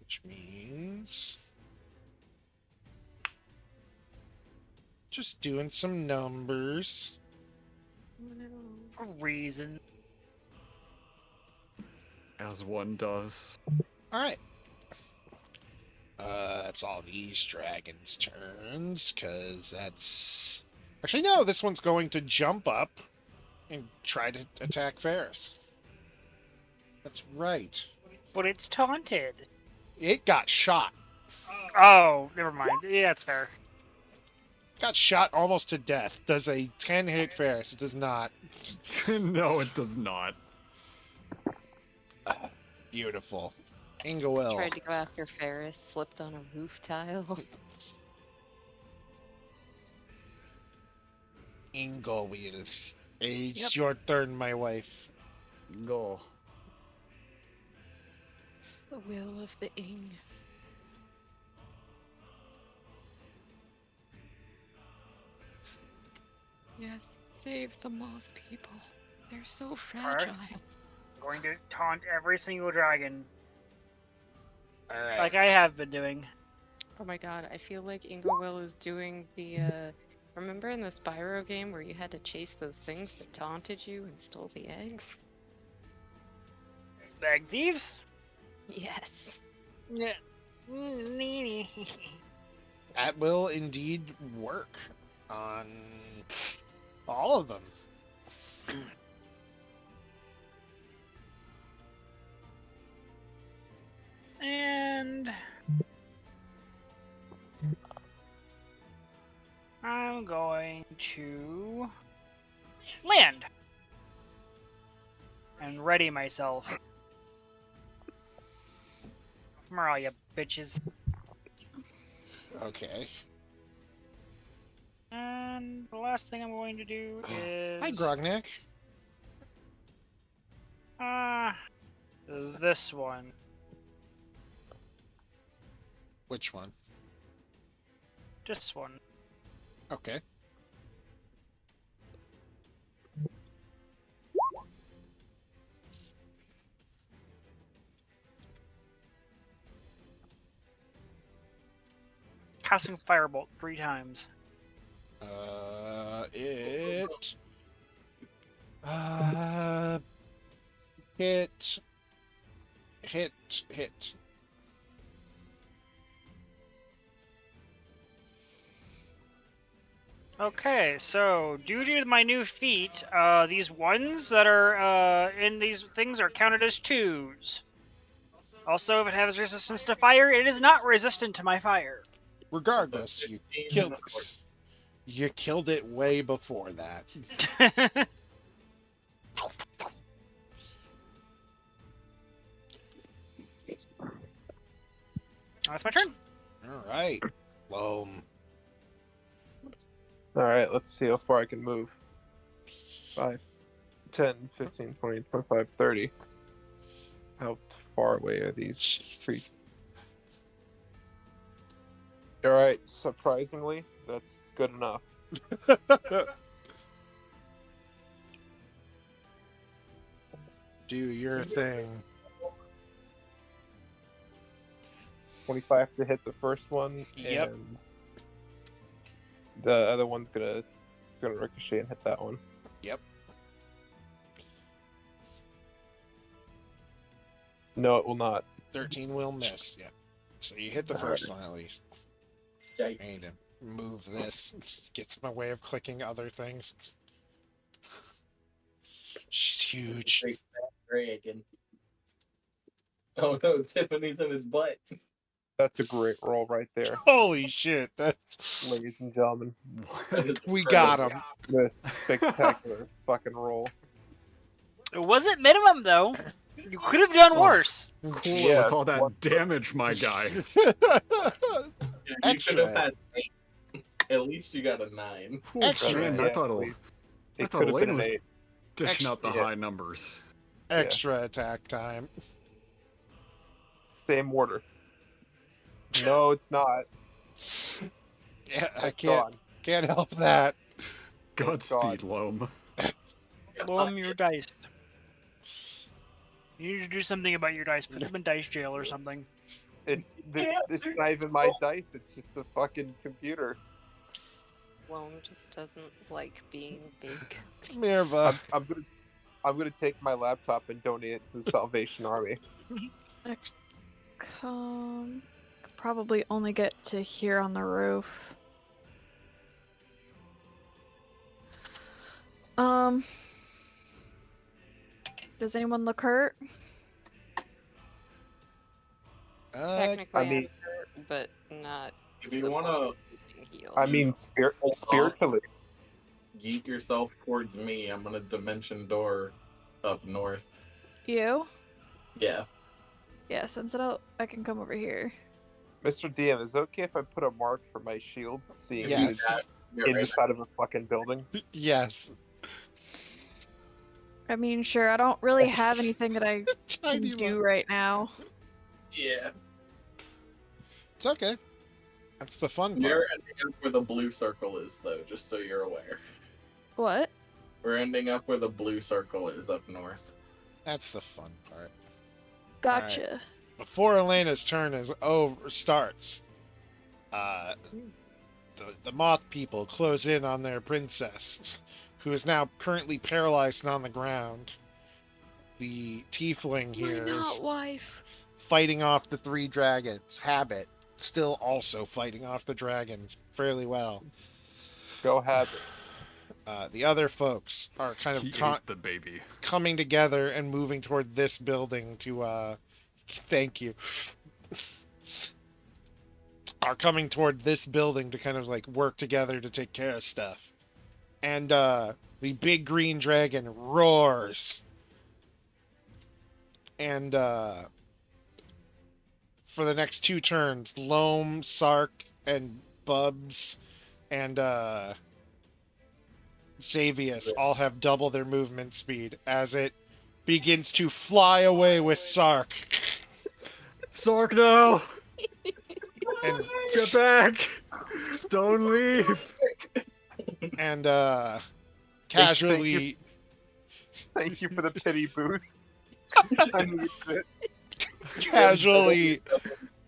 Which means... just doing some numbers. For reason. As one does. Alright. That's all these dragons' turns, because that's... Actually, no, this one's going to jump up and try to attack Ferris. That's right. But it's taunted. It got shot. Oh, never mind. Yeah, that's fair. Got shot almost to death. Does a 10 hit Ferris? It does not. No, it does not. Beautiful. Ingewill. Tried to go after Ferris, slipped on a roof tile. Ingewill. It's Yep. your turn, my wife. Go. The will of the Ing. Yes, save the moth people. They're so fragile. I'm going to taunt every single dragon. Alright. Like I have been doing. Oh my god, I feel like Ingewill is doing the, remember in the Spyro game where you had to chase those things that taunted you and stole the eggs? Bag thieves? Yes. Yeah. That will indeed work on all of them. And I'm going to land and ready myself. Where are you, bitches? Okay. And the last thing I'm going to do is Hi, Grognak. this one. Which one? This one. Okay. casting Firebolt 3 times? It. Hit. Okay, so due to my new feat, these ones that are in these things are counted as 2s. Also, if it has resistance to fire, it is not resistant to my fire. Regardless, you 15 killed it way before that. That's my turn. All right. Loam. Alright, let's see how far I can move. 5, 10, 15, 20, 25, 30. How far away are these trees? Alright, surprisingly, that's good enough. Do your thing. 25 to hit the first one, Yep. and the other one's gonna ricochet and hit that one. Yep. No, it will not. 13 will miss. Yeah. So you hit the first one at least. I need to move this. Gets in the way of clicking other things. She's huge. Great dragon. Oh no, Tiffany's in his butt. That's a great roll right there, Holy shit! That's ladies and gentlemen. we got him. This spectacular fucking roll. It wasn't minimum, though. You could have done Oh. worse. Cool Yeah, with all that what- damage, my guy. Yeah, you could have Extra. had 8. At least you got a 9. Ooh, Extra. man, Yeah, I thought please. I It thought could have Elena been an was 8. dishing out the Yeah. high numbers. Extra attack time. Same order. No, it's not. Yeah, I It's can't gone. help that. Godspeed, Loam. Blow him your dice. You need to do something about your dice. Put them in dice jail or something. It's not even my dice. It's just a fucking computer. Loam just doesn't like being big. Mirva. I'm gonna take my laptop and donate it to the Salvation Army. Could probably only get to here on the roof. Does anyone look hurt? Technically, I mean- I'm hurt, but not. If to you the want point to of being healed. I mean, spiritually. yeet yourself towards me, I'm gonna dimension door up north. You? Yeah. Yeah, since I can come over here. Mr. DM, is it okay if I put a mark for my shield, seeing Yes. it's You're right. inside of a fucking building? Yes. I mean, sure, I don't really have anything that I can Tiny do one. right now. Yeah. It's okay. That's the fun You're part. ending up where the blue circle is, though, just so you're aware. What? We're ending up where the blue circle is up north. That's the fun part. Gotcha. Before Elena's turn starts, the moth people close in on their princess, who is now currently paralyzed and on the ground. The tiefling My here not is wife. fighting off the 3 dragons. Habit still also fighting off the dragons fairly well. Go have it. The other folks are kind of He ate the baby. coming together and moving toward this building to thank you, are coming toward this building to kind of like work together to take care of stuff. And the big green dragon roars, and for the next 2 turns, Loam, Sark, and Bubs and Xavius all have double their movement speed as it begins to fly away with Sark. Sark, no! And Get back! Don't leave! and casually Thank you for the pity boost. I needed it. casually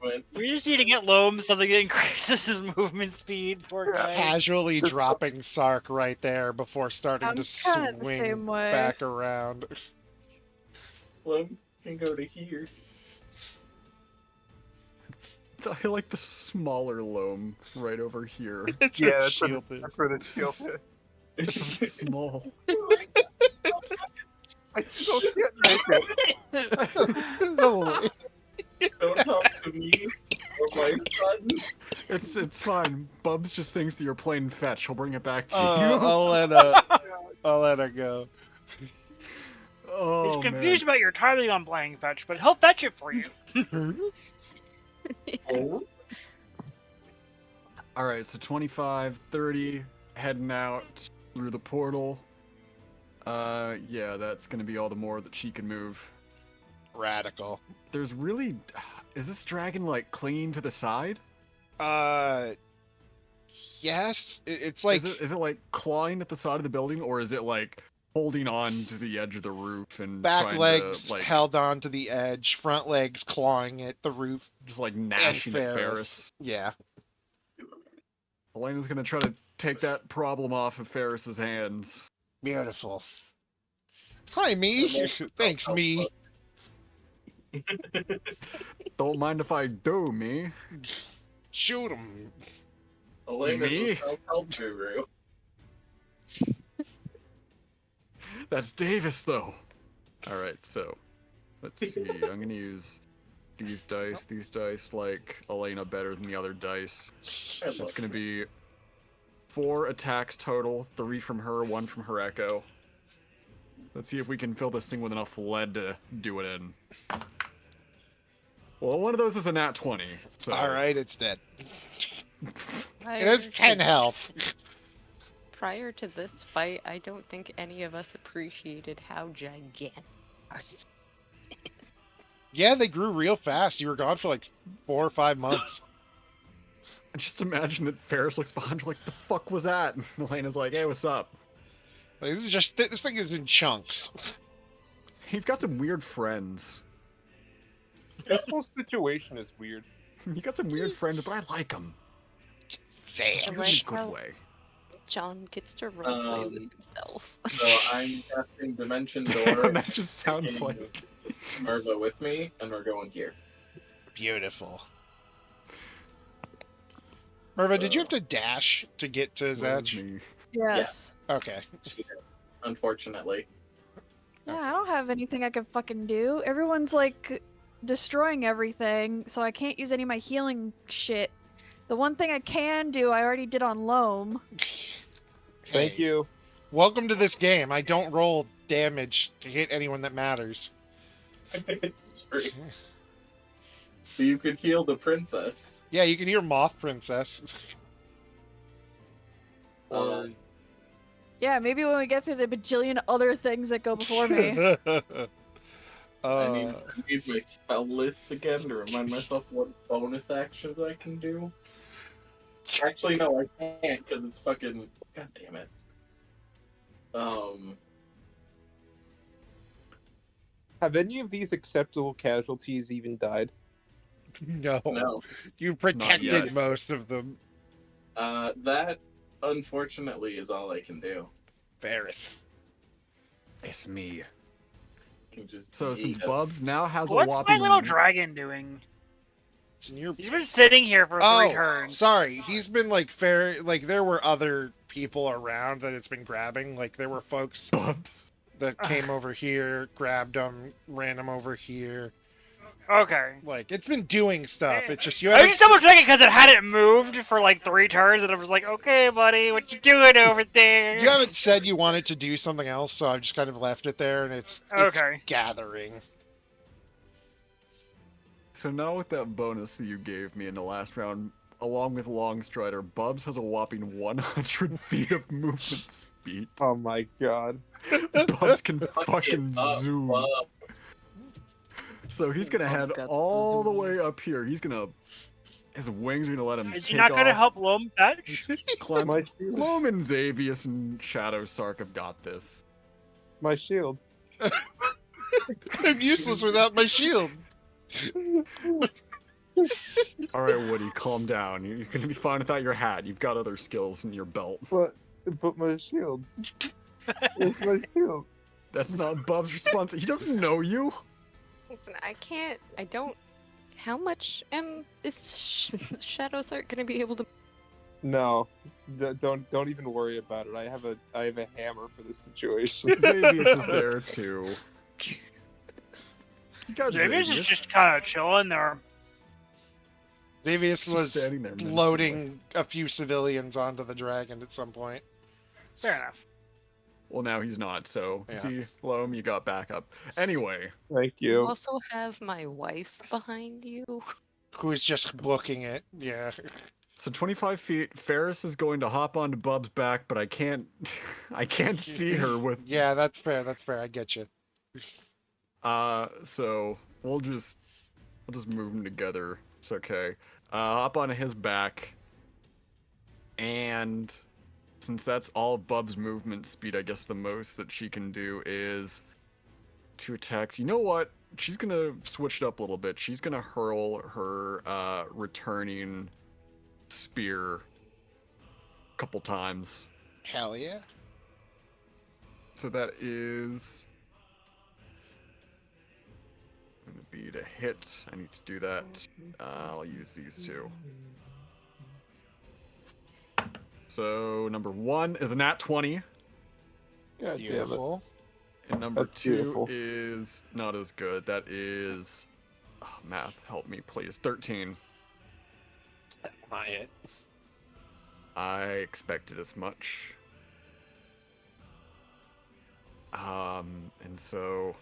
movement. We just need to get Loam something that increases his movement speed. Poor guy. Casually dropping Sark right there before starting I'm to kinda the swing same way. back around. Lum can go to here. I like the smaller loam right over here. It's Yeah, where that's where, shield that's is. where the shield is. It's so small. I still can't make it. No. Don't talk to me or my son. It's fine. Bubs just thinks that you're playing fetch. He'll bring it back to you. I'll let her go. Oh, He's confused about your timing on playing fetch, but he'll fetch it for you. Oh, All right, so 25, 30, heading out through the portal. Yeah, that's gonna be all the more that she can move. Radical. There's really, is this dragon like clinging to the side? Yes. It's like Is it like clawing at the side of the building, or is it like holding on to the edge of the roof and back trying legs to, like, held on to the edge, front legs clawing at the roof. just like gnashing and at Ferris? Yeah. Elena's gonna try to take that problem off of Ferris's hands. Beautiful. Hi, me. Thanks, me. Don't mind if I do, me. Shoot him. Elena's Me? a self-help guru. That's Davis, though. Alright, so let's see. I'm gonna use these dice. These dice like Elena better than the other dice. It's gonna be 4 attacks total, 3 from her, 1 from her Echo. Let's see if we can fill this thing with enough lead to do it in. Well, one of those is a nat 20, so... Alright, it's dead. It Prior has to 10 this- health. Prior to this fight, I don't think any of us appreciated how gigantic our is. Yeah, they grew real fast. You were gone for like 4 or 5 months. Just imagine that Ferris looks behind her like, the fuck was that? And Elena's like, hey, what's up? Like, this is just this thing is in chunks. You've got some weird friends. This whole situation is weird. You got some weird friends, but I like them. Sam. In a like good how- way. John gets to roleplay with himself. So I'm casting Dimension Door. That just sounds taking like... Merva with me, and we're going here. Beautiful. Merva, did you have to dash to get to Zatch? Me. Yes. Okay. She did, unfortunately. Yeah, I don't have anything I can fucking do. Everyone's like destroying everything, so I can't use any of my healing shit. The one thing I can do, I already did on Loam. Thank Hey, you. Welcome to this game. I don't roll damage to hit anyone that matters. It's free. So you could heal the princess. Yeah, you can hear Moth Princess. Um, Yeah, maybe when we get through the bajillion other things that go before me. I need my spell list again to remind myself what bonus actions I can do. Actually, no, I can't because it's fucking. God damn it. Have any of these acceptable casualties even died? No. No. You yet. protected most of them. That unfortunately is all I can do. Ferris. It's me. Can just So since yeet us. Bubs now has a What's whopping... my little dragon doing? It's in your... He's been sitting here for 3 Oh, turns. sorry. He's been like fair. Like there were other people around that it's been grabbing. Like there were folks Bubs. that came over here, grabbed them, ran them over here. Okay. Like it's been doing stuff. It's just you I haven't. was double checking because it hadn't moved for like 3 turns, and I was like, "Okay, buddy, what you doing over there?" You haven't said you wanted to do something else, so I've just kind of left it there, and it's Okay. gathering. So now with that bonus that you gave me in the last round, along with Longstrider, Bubs has a whopping 100 feet of movement speed. Oh my god. Bubs can Fuck fucking it up, zoom. Bub. So he's gonna head Bub's got the all the way zoomies. up here. He's gonna... His wings are gonna let him Is take he not gonna off, help Loam fetch? climb. My shield. Loam and Xavius and Shadow Sark have got this. My shield. I'm useless without my shield. All right, Woody, calm down. You're gonna be fine without your hat. You've got other skills in your belt. But my shield. Where's my shield? That's not Bub's response. He doesn't know you. Listen, I don't. How much is Shadow Sart gonna be able to? No, don't even worry about it. I have a hammer for this situation. Xavius is there too. You got Xavius is Xavius. just kind of chilling there. Davius Just was standing there menacingly. loading a few civilians onto the dragon at some point. Fair enough. Well, now he's not. So Yeah. see, Loam, you got backup. Anyway, Thank You you. also have my wife behind you. Who's just booking it? Yeah. so 25 feet. Ferris is going to hop onto Bub's back, but I can't. I can't see her with. Yeah, that's fair. That's fair. I get you. So we'll just move them together. It's okay. Hop on his back, and since that's all Bub's movement speed, I guess the most that she can do is 2 attacks. You know what? She's gonna switch it up a little bit. She's gonna hurl her returning spear a couple times. Hell yeah. So that is gonna be to hit. I need to do that. I'll use these two. So number 1 is a nat 20, God damn it. Beautiful. and number That's 2 beautiful. is not as good. That is math. Help me, please. 13. Not it. I expected as much. And so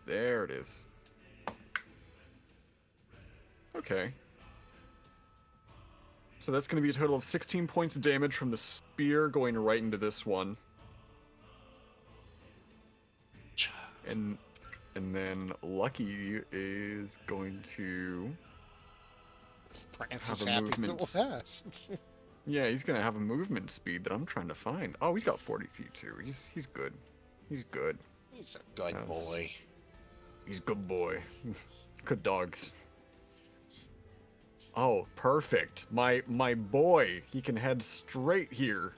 there it is. Okay. So that's going to be a total of 16 points of damage from the spear going right into this one. And then Lucky is going to France have is a happy movement. little fast. Yeah, he's gonna have a movement speed that I'm trying to find. Oh, he's got 40 feet too. He's good. He's good. He's a good Yes. boy. He's good boy. Good dogs. Oh, perfect. My boy. He can head straight here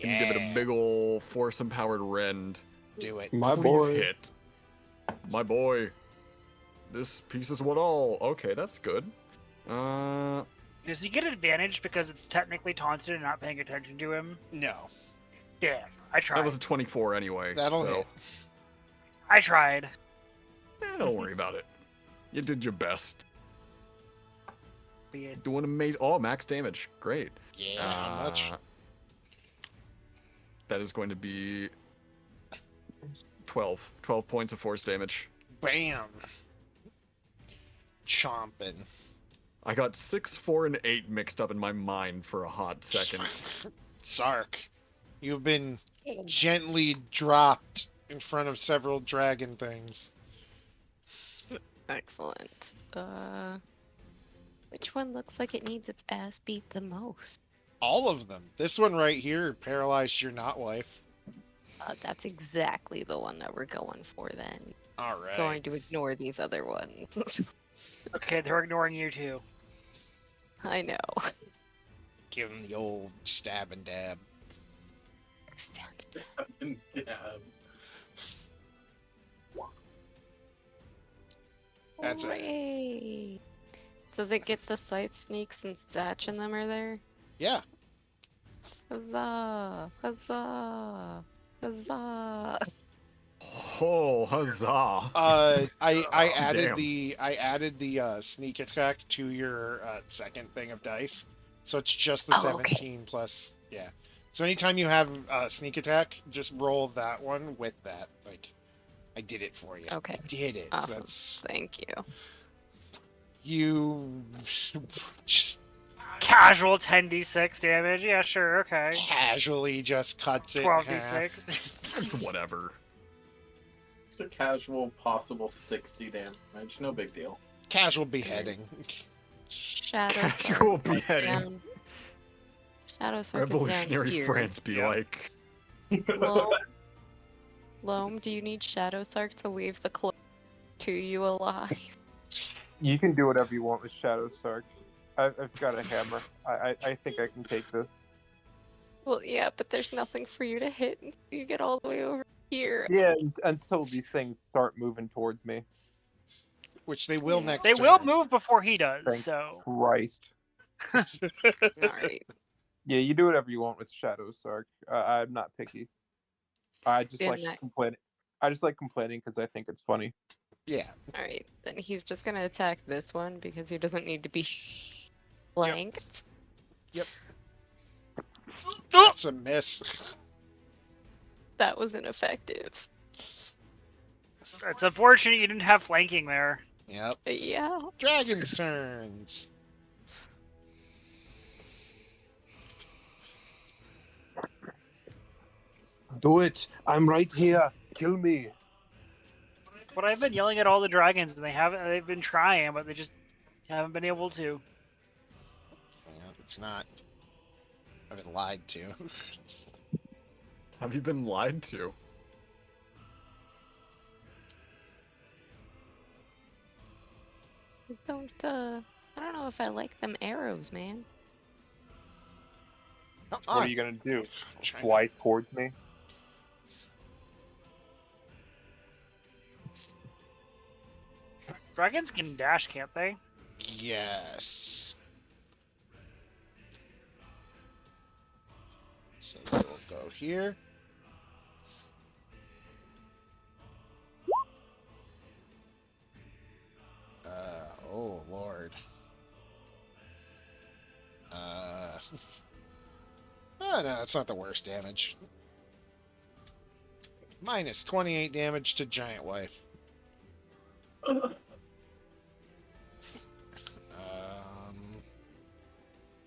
and give it a big ol' force empowered rend. Do it. My Please boy. hit. My boy. This piece is what all. Okay, that's good. Does he get advantage because it's technically taunted and not paying attention to him? No. Damn, I tried. That was a 24 anyway. That'll so, hit. I tried. don't worry about it. You did your best. Be it. Doing amazing. Oh, max damage. Great. Yeah, how much? That is going to be 12. 12 points of force damage. Bam. Chomping. I got 6, 4, and 8 mixed up in my mind for a hot second. Sark, you've been gently dropped in front of several dragon things. Excellent. Which one looks like it needs its ass beat the most? All of them. This one right here paralyzed your not wife. That's exactly the one that we're going for then. All right. Going to ignore these other ones. Okay, they're ignoring you too. I know. Give him the old stab and dab. Stab it. Yeah. That's it. Hooray! Does it get the scythe sneaks and Satch in them are there? Yeah. Huzzah! Huzzah! Huzzah! Oh, huzzah. I added damn. the sneak attack to your second thing of dice, so it's just the Oh, okay. 17 plus. Yeah. So anytime you have sneak attack, just roll that one with that. Like, I did it for you. Okay. I did it. So Awesome. that's Thank you. you. Just Casual 10d6 damage. Yeah, sure. Okay. casually just cuts it in half. 12d6. It's whatever. It's a casual possible 60 damage. No big deal. Casual beheading. Shadow Casual Sword is beheading. down. Shadow Sword is down Revolutionary here. France be Yeah. like. Loam, do you need Shadow Sark to leave the cloak? to you alive. You can do whatever you want with Shadow Sark. I've got a hammer. I think I can take this. Well, yeah, but there's nothing for you to hit until you get all the way over here. Yeah, until these things start moving towards me. Which they will Yeah. next They turn. will move before he does. Thank So Christ. All right. Yeah, you do whatever you want with Shadow Sark. I'm not picky. I just In like that- complaining. I just like complaining because I think it's funny. Yeah. All right. Then he's just gonna attack this one because he doesn't need to be flanked. Yep. Oh! That's a miss. That was ineffective. It's unfortunate you didn't have flanking there. Yep. Yeah. Dragon's turns. Do it. I'm right here. Kill me. But I've been yelling at all the dragons, and they've been trying, but they just haven't been able to. Yeah, it's not. I've been lied to. Have you been lied to? I don't know if I like them arrows, man. Come What on. are you gonna do? Trying to- Fly towards me? Dragons can dash, can't they? Yes. So we'll go here. Oh Lord. Oh no, it's not the worst damage. Minus 28 damage to Giant Wife.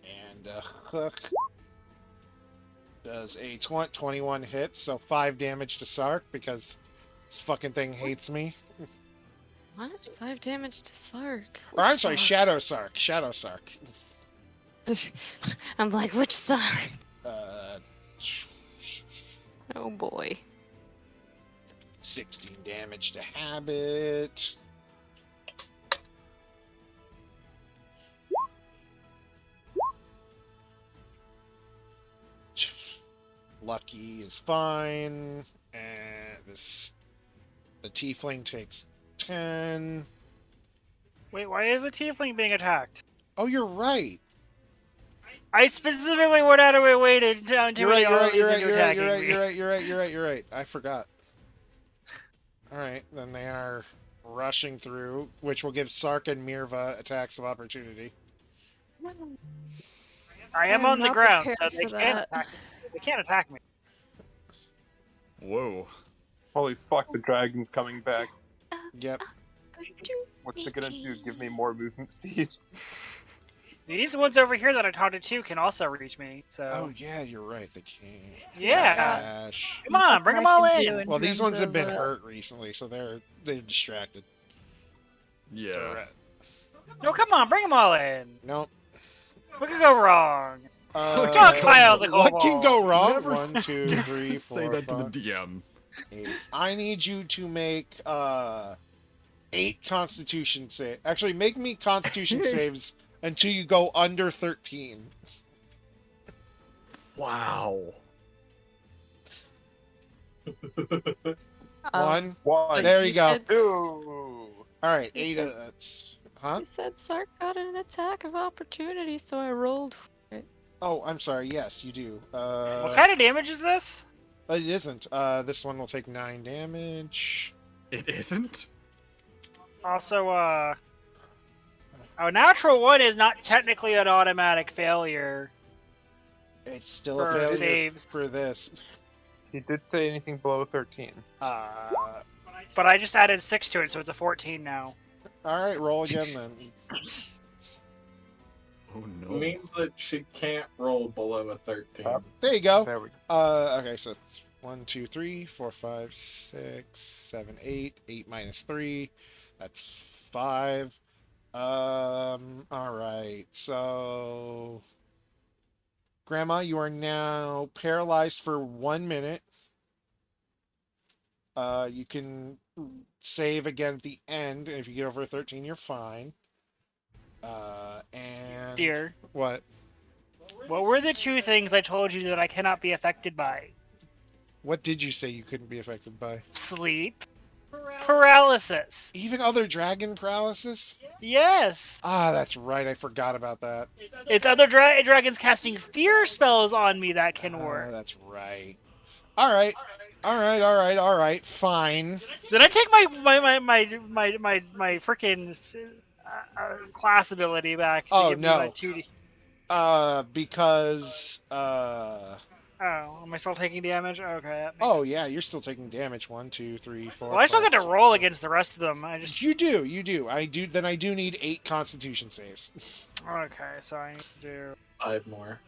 And Hook does a 21 hits, so 5 damage to Sark because this fucking thing hates me. What? 5 damage to Sark. Or I'm Which sorry, Sark? Shadow Sark. Shadow Sark. I'm like, which Sark? Uh, Oh boy. 16 damage to Habit. Lucky is fine. And the Tiefling takes 10. Wait, why is a tiefling being attacked? Oh, you're right. I specifically went out of my way to intimidate You're right, all of these into attacking me. You're right. I forgot. Alright, then they are rushing through, which will give Sark and Mirva attacks of opportunity. I am I'm on the not ground, prepared so they for can't that. attack me. They can't attack me. Whoa. Holy fuck, the dragon's coming back. Yep. What's it gonna do? Give me more movement speed? These ones over here that I talked to too can also reach me. Oh, So yeah, you're right. They can't. yeah, Dash. come on, bring them all in. Well, these ones have been hurt recently, so they're distracted. Yeah. Right. No, come on, bring them all in. Nope. What could go wrong? What Dogpile the can kobold. go wrong? Never 1, 2, never 3, 4, say that to the 5, DM. 8. I need you to make 8 Constitution saves. Actually, make me Constitution saves until you go under 13. Wow. 1. One. There you go. Two. All right, You 8 said- of that's. Huh? You said Sark got an attack of opportunity, so I rolled for it. Oh, I'm sorry. Yes, you do. What kind of damage is this? It isn't. This one will take 9 damage. It isn't? Also, a natural 1 is not technically an automatic failure. It's still a For failure saves. for this. He did say anything below 13. All But I just added 6 to it, so it's a 14 now. right, roll again then. Oh no. Means that she can't roll below a 13. There you go. There we go. Okay, so it's 1, 2, 3, 4, 5, 6, 7, 8. 8 minus 3. That's 5. All right. So, Grandma, you are now paralyzed for 1 minute. You can save again at the end, and if you get over 13, you're fine. And Dear, what? what were the two things I told you that I cannot be affected by? What did you say you couldn't be affected by? Sleep, paralysis. Even other dragon paralysis? Yes. Ah, that's right. I forgot about that. It's other dragons casting fear spells on me that can Ah, work. that's right. All right. All right. Fine. Did I take my freaking class ability back to Oh, give me my no. 2D? Because Oh, am I still taking damage? Okay. That makes oh yeah, you're still taking damage. 1, 2, 3, 4. Well, I still 5, get to 6, roll 7. against the rest of them. I just You do. Then I do need 8 Constitution saves. okay. So I need to do 5 more.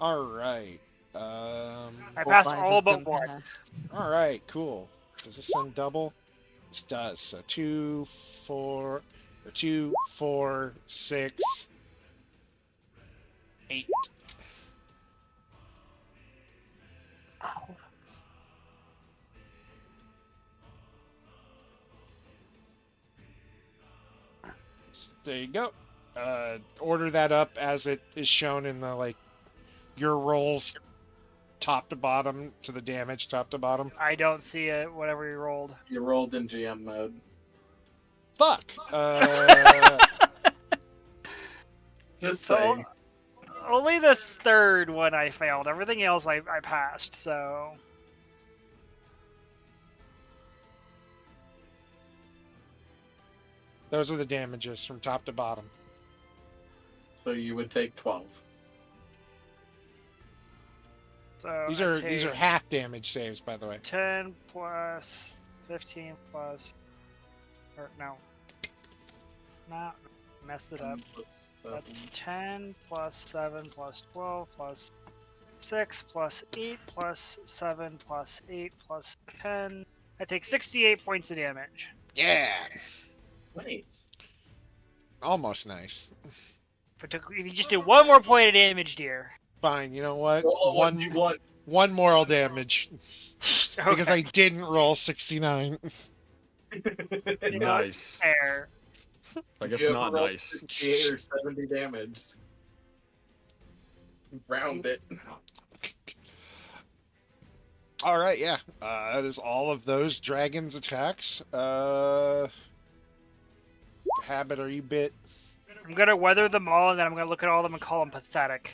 All right. I All passed 5 all of but them one. passed. All right. Cool. Does this send double? This does. So 2, 4, 6, 8. There you go. Order that up as it is shown in the your rolls, top to bottom to the damage, top to bottom. I don't see it. Whatever you rolled. You rolled in GM mode. Fuck. Just So saying. only this third one I failed. Everything else I passed. So Those are the damages from top to bottom. So you would take 12. so These I are take half damage saves, by the way. 10 plus 15 plus, or no, not messed it up. Plus That's 7. 10 plus 7 plus 12 plus 6 plus 8 plus 7 plus 8 plus 10. I take 68 points of damage. Yeah. Nice. Almost nice. If you just do one more point of damage, dear. Fine. You know what? Roll a 1d1. One moral damage because Okay. I didn't roll 69. Nice. Fair. I guess You ever not rolled nice. 68 or 70 damage. Round it. All right, yeah. That is all of those dragons' attacks. Habit, are you bit? I'm gonna weather them all, and then I'm gonna look at all of them and call them pathetic.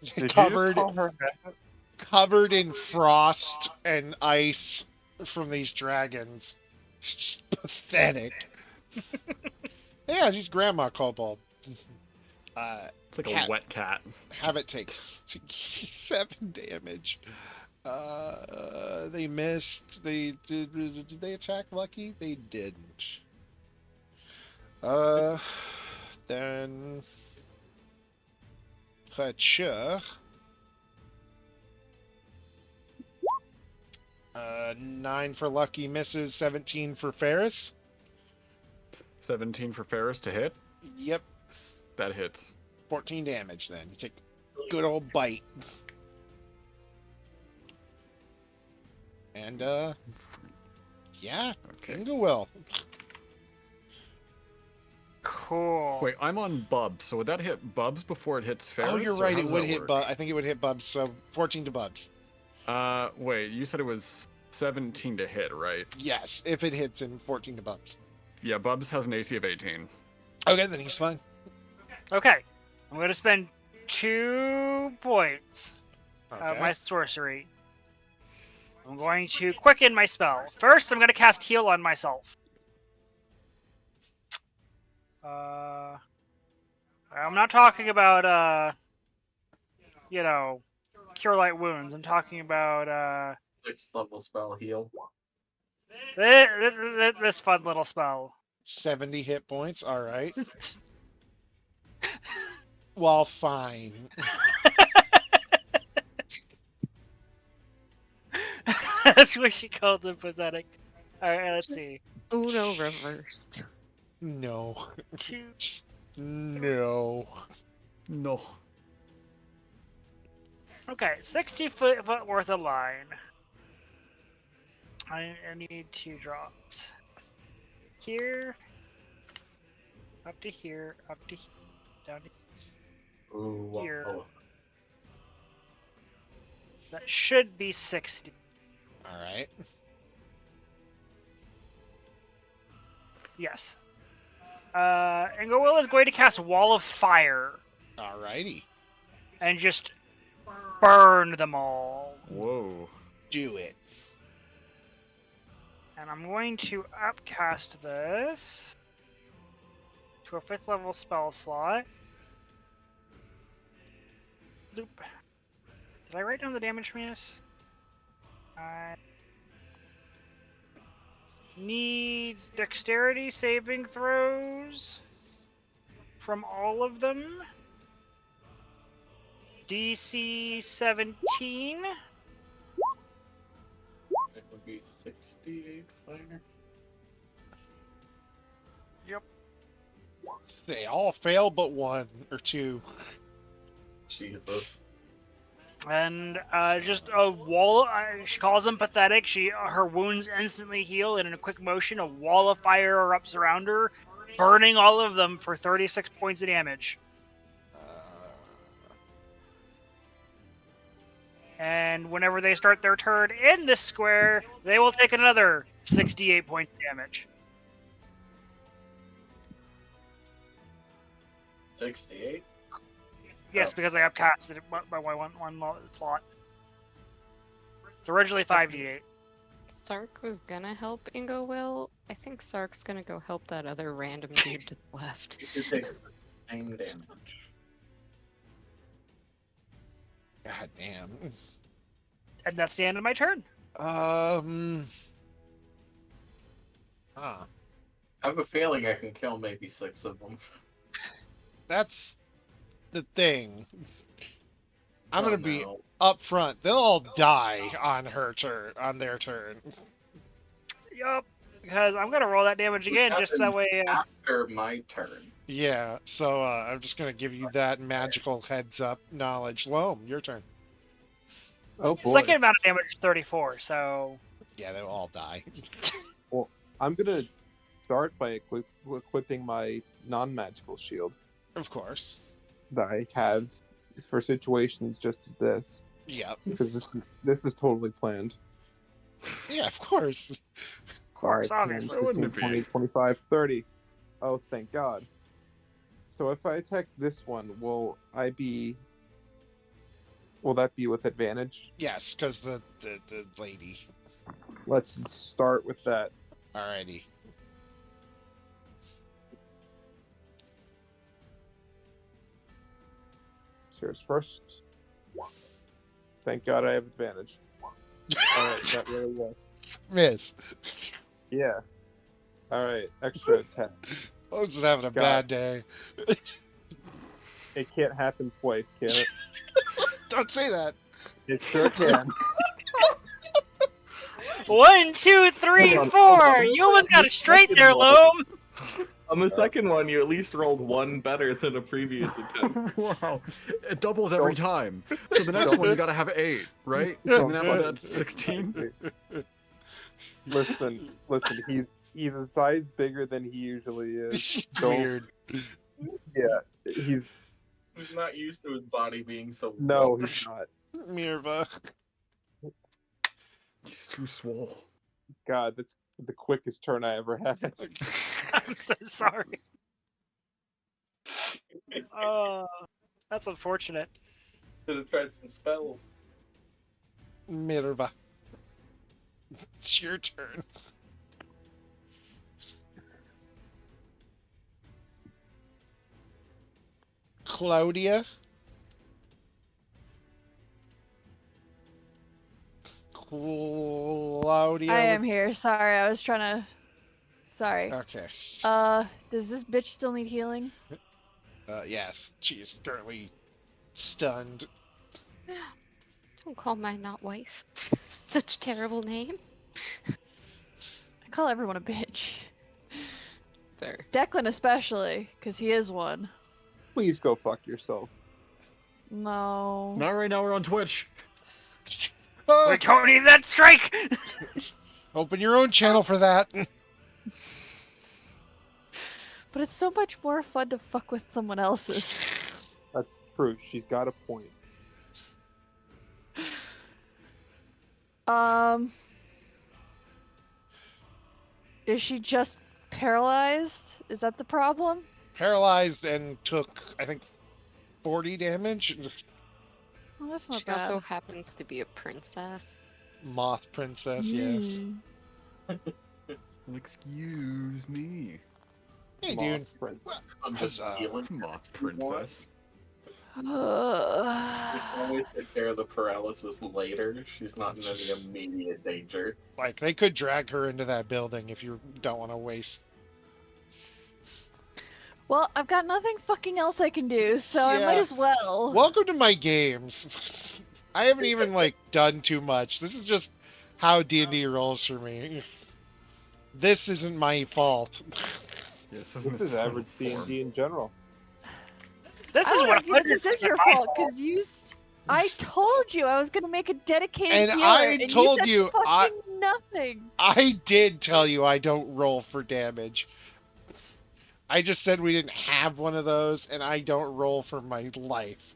Did you just covered call her covered in frost and ice from these dragons. It's just pathetic. Yeah, she's Grandma Kobold. It's like a wet cat. Habit takes 7 damage. They missed. Did they attack Lucky? They didn't. Then Hacha. 9 for Lucky misses, 17 for Ferris. 17 for Ferris to hit. Yep, That hits. 14 damage then. You take a good old bite. And, yeah, Okay. can go well. Cool. Wait, I'm on Bubs, so would that hit Bubs before it hits Ferris? Oh, you're or right, how it does would that hit work? Bubs. I think it would hit Bubs, so 14 to Bubs. Wait, you said it was 17 to hit, right? Yes, if it hits, and 14 to Bubs. Yeah, Bubs has an AC of 18. Okay, then he's fine. Okay. I'm gonna spend 2 points of Okay. my sorcery. I'm going to quicken my spell. First, I'm gonna cast heal on myself. I'm not talking about cure light wounds. I'm talking about 6th level spell heal. this fun little spell. 70 hit points, alright. Well, fine. That's what she called them, pathetic. Alright, let's see. Uno reversed. No. 2. No. No. Okay, 60 foot worth of line. I need to draw it. Here, up to here, down to Ooh, here. wow. That should be 60. All right. Yes. Will is going to cast Wall of Fire All righty. and just burn them all. Whoa. Do it. And I'm going to upcast this to a 5th level spell slot. Loop. Did I write down the damage from this? I need dexterity saving throws from all of them. DC 17. It would be 68 fire. Yep. They all fail but one or two. Jesus. And just a wall. She calls them pathetic. Her wounds instantly heal, and in a quick motion, a wall of fire erupts around her, burning all of them for 36 points of damage. And whenever they start their turn in this square, they will take another 68 points of damage. 68? Yes, Oh. because I upcasted it by one slot. It's originally 5d8. Sark was gonna help Ingo Will. I think Sark's gonna go help that other random dude to the left. You should take the same damage. God damn. And that's the end of my turn. Huh. I have a feeling I can kill maybe 6 of them. That's the thing. I'm Oh, gonna be no. up front. They'll all die on their turn. Yup. Because I'm gonna roll that damage again, just that way. After my turn. Yeah, so I'm just gonna give you that magical heads up knowledge. Loam, your turn. Oh boy. Second amount of damage is 34, so. Yeah, they'll all die. Well, I'm gonna start by equipping my non-magical shield Of course. that I have for situations just as this, Yep. because this was totally planned. Yeah, of course. Of course, Alright, obviously. 10, Wouldn't it 15, be? 20, 25, 30. Oh, thank God. So if I attack this one, will that be with advantage? Yes, because the lady. Let's start with that. Alrighty. Here's first. Thank God I have advantage. Alright, that really worked. Miss. Yeah. Alright, extra attack. I'm just having a God. bad day. It can't happen twice, can it? Don't say that. It sure can. 1, 2, 3, Hold on, 4. hold on. You almost got it straight Second there, one. Loam. On the second one, you at least rolled 1 better than a previous attempt. Wow. It doubles every time. So the next one you gotta have 8, right? And then after that 16. Listen, he's a size bigger than he usually is. Don't- Weird. Yeah, he's He's not used to his body being so. no, he's not. Mirva. He's too swole. God, that's the quickest turn I ever had. I'm so sorry. That's unfortunate. Should have tried some spells. Mirva. It's your turn. Claudia. Claudia. I am here. Sorry, I was trying to. Sorry. Okay. Does this bitch still need healing? Yes, she is currently stunned. Don't call my not wife such a terrible name. I call everyone a bitch. Fair. Declan especially, because he is one. Please go fuck yourself. No. Not right now. We're on Twitch. We don't need that strike. Open your own channel for that. But it's so much more fun to fuck with someone else's. That's true. She's got a point. Is she just paralyzed? Is that the problem? Paralyzed and took, I think, 40 damage. Well, that's not She bad. also happens to be a princess. Moth princess, yeah. Excuse me. Hey, Moth dude. friend. I'm just Huzzah. healing. Moth princess. We can always take care of the paralysis later. She's not in any immediate danger. Like, they could drag her into that building if you don't want to waste. Well, I've got nothing fucking else I can do, so I might Yeah. as well. Welcome to my games. I haven't even, like, done too much. This is just how D&D rolls for me. This isn't my fault. Yes, This is average D&D in general. This I is would what argue that this is your fault, because I told you I was going to make a dedicated And healer, I and told you said you, fucking nothing. I did tell you I don't roll for damage. I just said we didn't have one of those, and I don't roll for my life.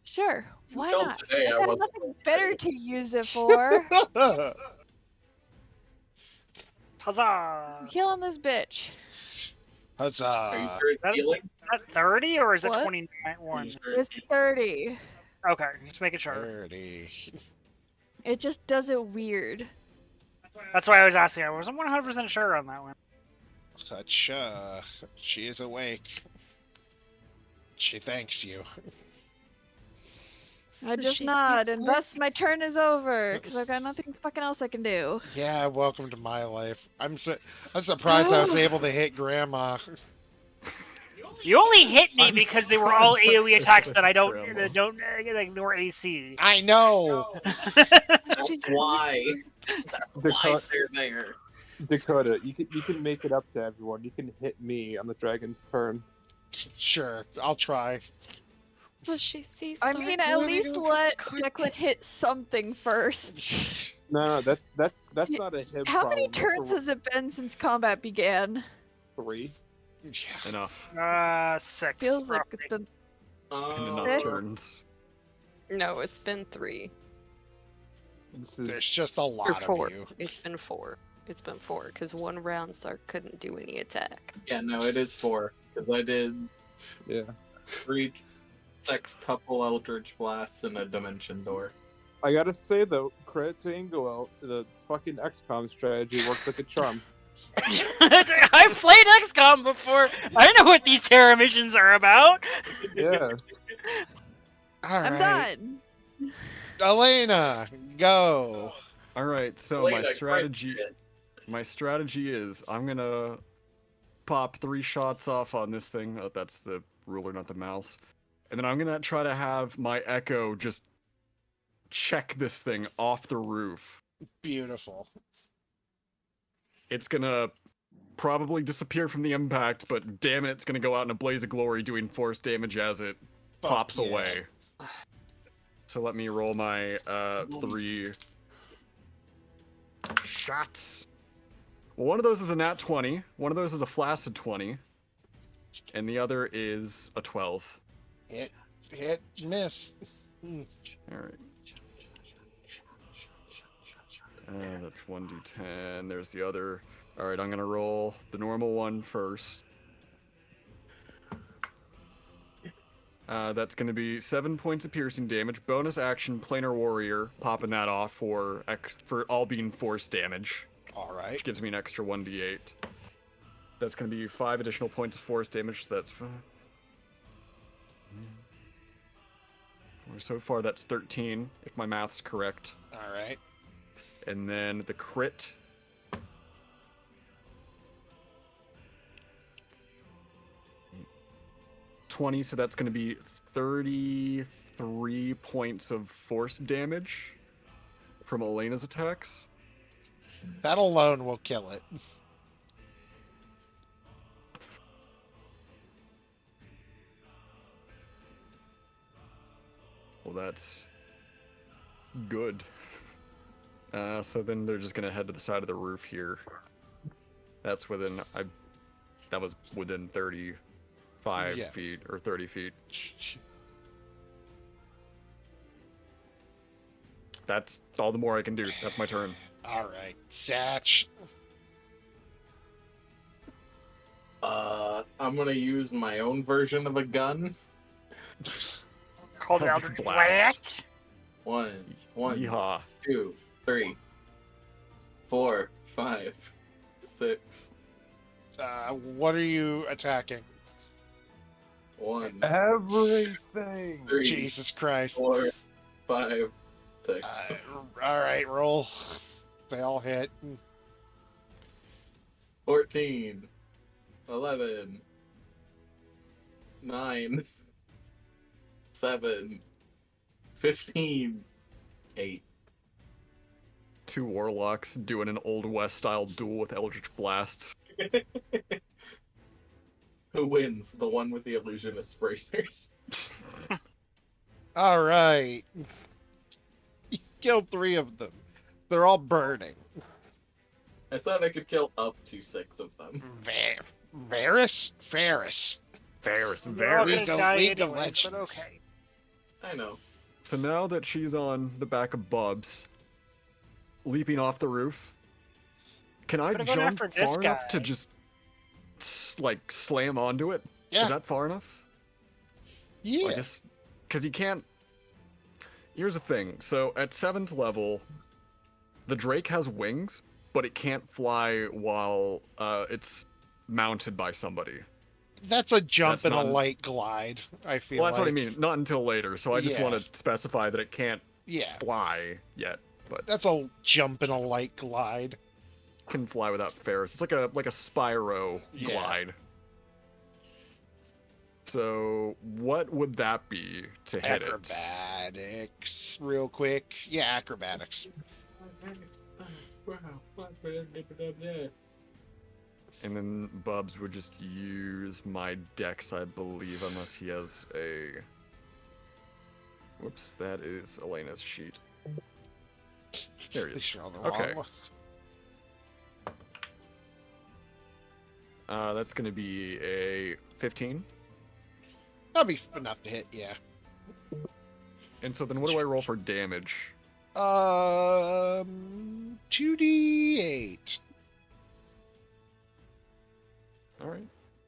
Sure, why Until not? today, I I've got wasn't nothing better to use it for. Huzzah! Killing this bitch. Are you Huzzah. sure it's That- healing? Is that 30 or is it What? 21? Are you sure It's 30. Okay, just making sure. 30. It just does it weird. That's why I was asking. I wasn't 100% sure on that one. Such, she is awake. She thanks you. I just She's nod, so and thus my turn is over, because I've got nothing fucking else I can do. Yeah, welcome to my life. I'm surprised I was able to hit Grandma. You only hit me I'm because they were all surprised AoE I attacks that I don't Grandma. ignore AC. I know. She's Why? Why Dakota, they're there? Dakota, you can make it up to everyone. You can hit me on the dragon's turn. Sure, I'll try. So she sees. I Sark mean, at moving least over let the Declan carpet. hit something first. No, that's not a him How problem. many That's a turns has it been since combat began? 3. Yeah. Enough. 6. Feels like it's roughly. been. Enough Sick. turns. No, it's been 3 This There's is just a or lot 4. of you. It's been 4. It's been 4 because one round Sark couldn't do any attack. Yeah, no, it is 4 because I did yeah. 3 sextuple Eldritch Blasts and a Dimension Door. I gotta say though, credit to Ingoel, the fucking XCOM strategy worked like a charm. I've played XCOM before. I know what these Terra missions are about. Yeah. All I'm right. done. Elena, go. All right, so Wait, my I cried strategy shit. my strategy is I'm going to pop 3 shots off on this thing. Oh, that's the ruler, not the mouse. And then I'm going to try to have my echo just check this thing off the roof. Beautiful. It's going to probably disappear from the impact, but damn it, it's going to go out in a blaze of glory doing force damage as it Fuck pops yeah. away. So let me roll my 3 shots. Well, one of those is a nat 20, one of those is a flaccid 20, and the other is a 12. Hit, miss. Alright. That's 1d10. There's the other. Alright, I'm gonna roll the normal one first. That's gonna be 7 points of piercing damage. Bonus action, planar warrior, popping that off for all being force damage, All right. which gives me an extra 1d8. That's gonna be 5 additional points of force damage. So that's so far that's 13, if my math's correct. All right. And then the crit. $20, so that's going to be 33 points of force damage from Elena's attacks. That alone will kill it. Well, that's good. So then they're just gonna head to the side of the roof here. That's within that was within 35 Yes. feet or 30 feet. That's all the more I can do. That's my turn. All right, Satch. I'm gonna use my own version of a gun. Called Eldritch Eldritch Blast. Blast. One, Yeehaw. 2, 3, 4, 5, 6. What are you attacking? 1, Everything. 3, Jesus Christ. 4, 5, 6. All right, roll. They all hit. 14, 11, 9, 7, 15, 8. 2 warlocks doing an Old West style duel with Eldritch Blasts. Who wins? The one with the illusionist bracers. All right. You killed 3 of them. They're all burning. I thought I could kill up to 6 of them. Varys? Ferris. Ferris, They're all very. gonna League of- die League of anyways, but Legends. okay. I know. So now that she's on the back of Bubs, leaping off the roof, can I Could've gone jump after this far enough to guy. just like slam onto it? Yeah. Is that far enough? Yeah. I guess because you can't. Here's the thing. So at 7th level, the Drake has wings, but it can't fly while it's mounted by somebody. That's a jump That's and a not- light glide, I feel Well, that's like. what I mean. Not until later. So I just Yeah. want to specify that it can't Yeah. fly yet, but That's a jump and a light glide. can fly without Ferris. It's like a Spyro Yeah. glide. So what would that be to hit it? Acrobatics. Real quick. Yeah, acrobatics. And then Bubs would just use my dex, I believe, unless he has a... Whoops, that is Elena's sheet. There he is. Sure, on the Okay. wrong one. That's going to be a 15. That'll be enough to hit, yeah. And so then what do I roll for damage? 2d8. All right.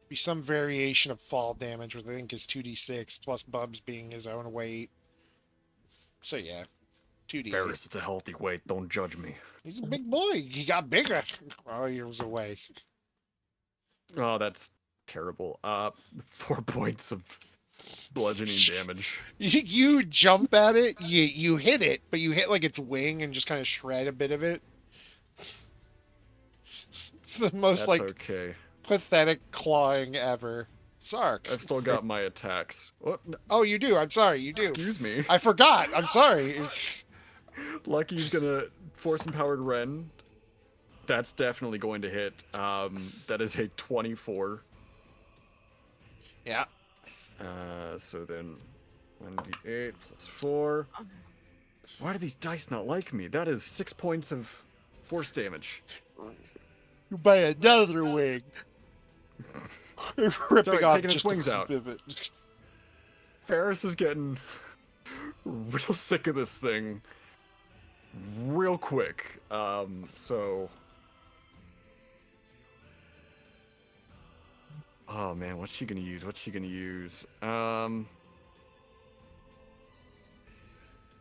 Be some variation of fall damage, which I think is 2d6, plus Bubs being his own weight. So yeah, 2d8. Ferris, it's a healthy weight. Don't judge me. He's a big boy. He got bigger. Oh, he was away. Oh, that's terrible. 4 points of bludgeoning damage. You jump at it, you hit it, but you hit like its wing and just kind of shred a bit of it. It's the most That's like okay. pathetic clawing ever. Sark. I've still got my attacks. What? Oh, you do. I'm sorry. You do. Excuse me. I forgot. I'm sorry. Lucky's gonna force empowered Ren. That's definitely going to hit. That is a 24. Yeah. So then 1d8 plus 4. Why do these dice not like me? That is 6 points of force damage. You buy another wing. Ripping Sorry, off taking its just a wings flip out. of it. Ferris is getting real sick of this thing real quick. So... Oh man, what's she gonna use?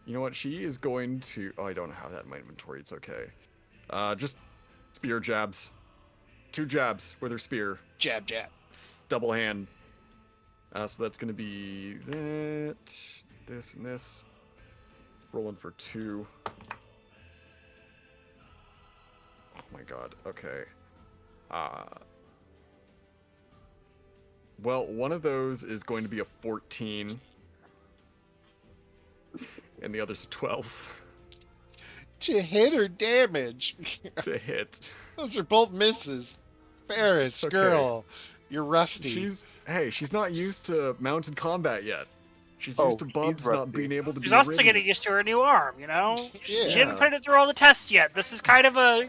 You know what? She is going to... Oh, I don't have that in my inventory. It's okay. Just spear jabs. 2 jabs with her spear. Jab, jab. Double hand. So that's gonna be that, this, and this. Rolling for 2. Oh my god. Okay. Well, one of those is going to be a 14. And the other's 12 To hit or damage. to hit. Those are both misses. Ferris, Okay. girl, you're rusty. She's not used to mounted combat yet. She's Oh, used to she's Bubs not rusty. being able to She's be also ridden. getting used to her new arm, you know? Yeah. She didn't put it through all the tests yet. This is kind of a,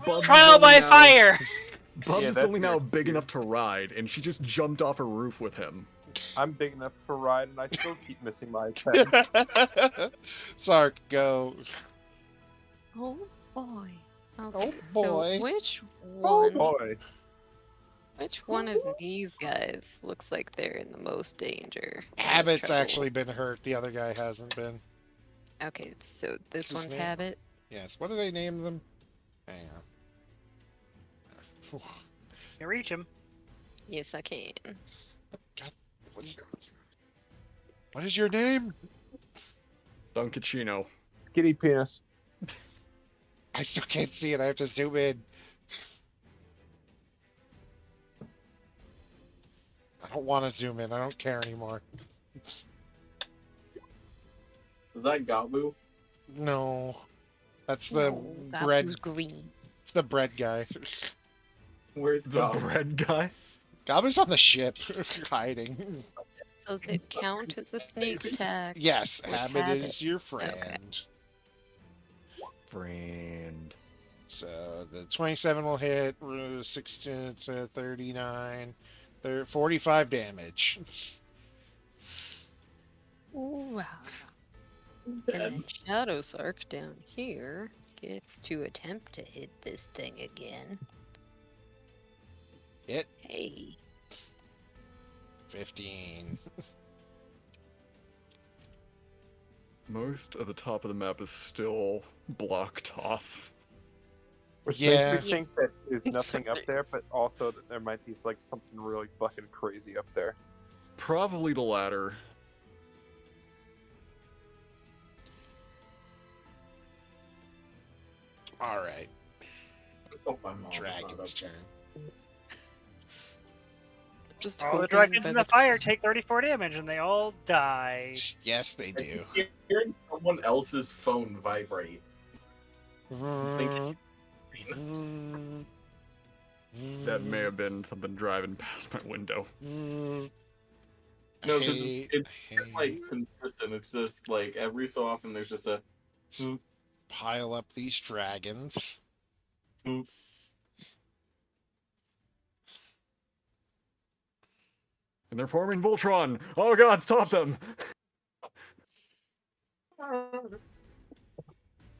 Bubs is trial only by now- fire. Bubs Yeah, is that's only now weird. big enough to ride, and she just jumped off a roof with him. I'm big enough to ride, and I still keep missing my attempt. Sark, go. Oh boy. Oh Okay. boy. So which Oh one? boy. Which one of these guys looks like they're in the most danger? the most Habit's trouble? actually been hurt. The other guy hasn't been. Okay, so this His one's name? Habit. Yes. What do they name them? Hang on. You reach him. Yes, I can. What is your name? Dunkachino. Skinny penis. I still can't see it. I have to zoom in. I don't want to zoom in. I don't care anymore. Is that Gabu? No. That's the No, that bread. was green. It's the bread guy. Where's The Gabu? bread guy? Gabu's on the ship, hiding. So does it count as a sneak attack? Yes, With Habit Habit. is your friend. Friend. So the 27 will hit, 16 to 39, 45 damage. Ooh, and then Shadow Sark down here gets to attempt to hit this thing again. Hit Hey. 15. Most of the top of the map is still blocked off. Which Yeah. makes me think that there's nothing up Sorry. there, but also that there might be like something really fucking crazy up there. Probably the latter. All right, Just hope my mom's not up Dragon's there. turn. Just All the hoping dragons by in the the fire take 34 damage and they all die. Yes, they I do. keep hearing someone else's phone vibrate. That may have been something driving past my window. No, because it's like consistent. It's just like every so often there's just a swoop, Pile up these dragons. swoop. And they're forming Voltron! Oh god, stop them!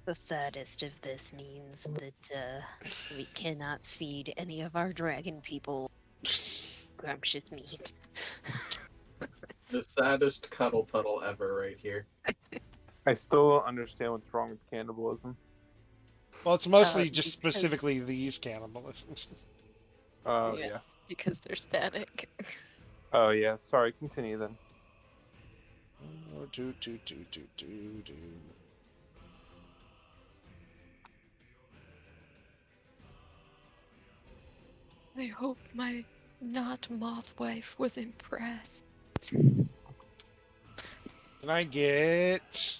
The saddest of this means that we cannot feed any of our dragon people scrumptious meat. The saddest cuddle puddle ever right here. I still don't understand what's wrong with cannibalism. Well, it's mostly just because- specifically these cannibalisms. Oh Yes, yeah. because they're static. Oh yeah. Sorry. Continue then. Oh, do. I hope my not moth wife was impressed. Can I get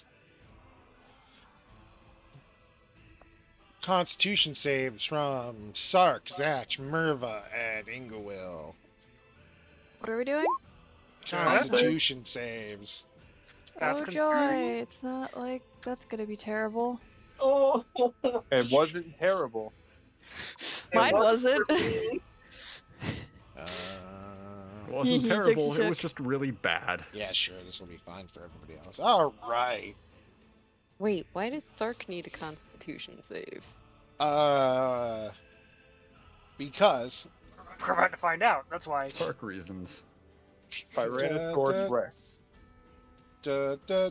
Constitution saves from Sark, Zach, Merva, and Ingewill? What are we doing? Constitution saves. That's oh concerning. joy! It's not like that's gonna be terrible. Oh, It wasn't terrible. Mine wasn't. It wasn't He terrible, takes a it was sec. just really bad. Yeah, sure, this will be fine for everybody else. All right. Wait, why does Sark need a Constitution save? Because We're about to find out. That's why. Sark reasons. Tyrannosaurus Rex. da, da,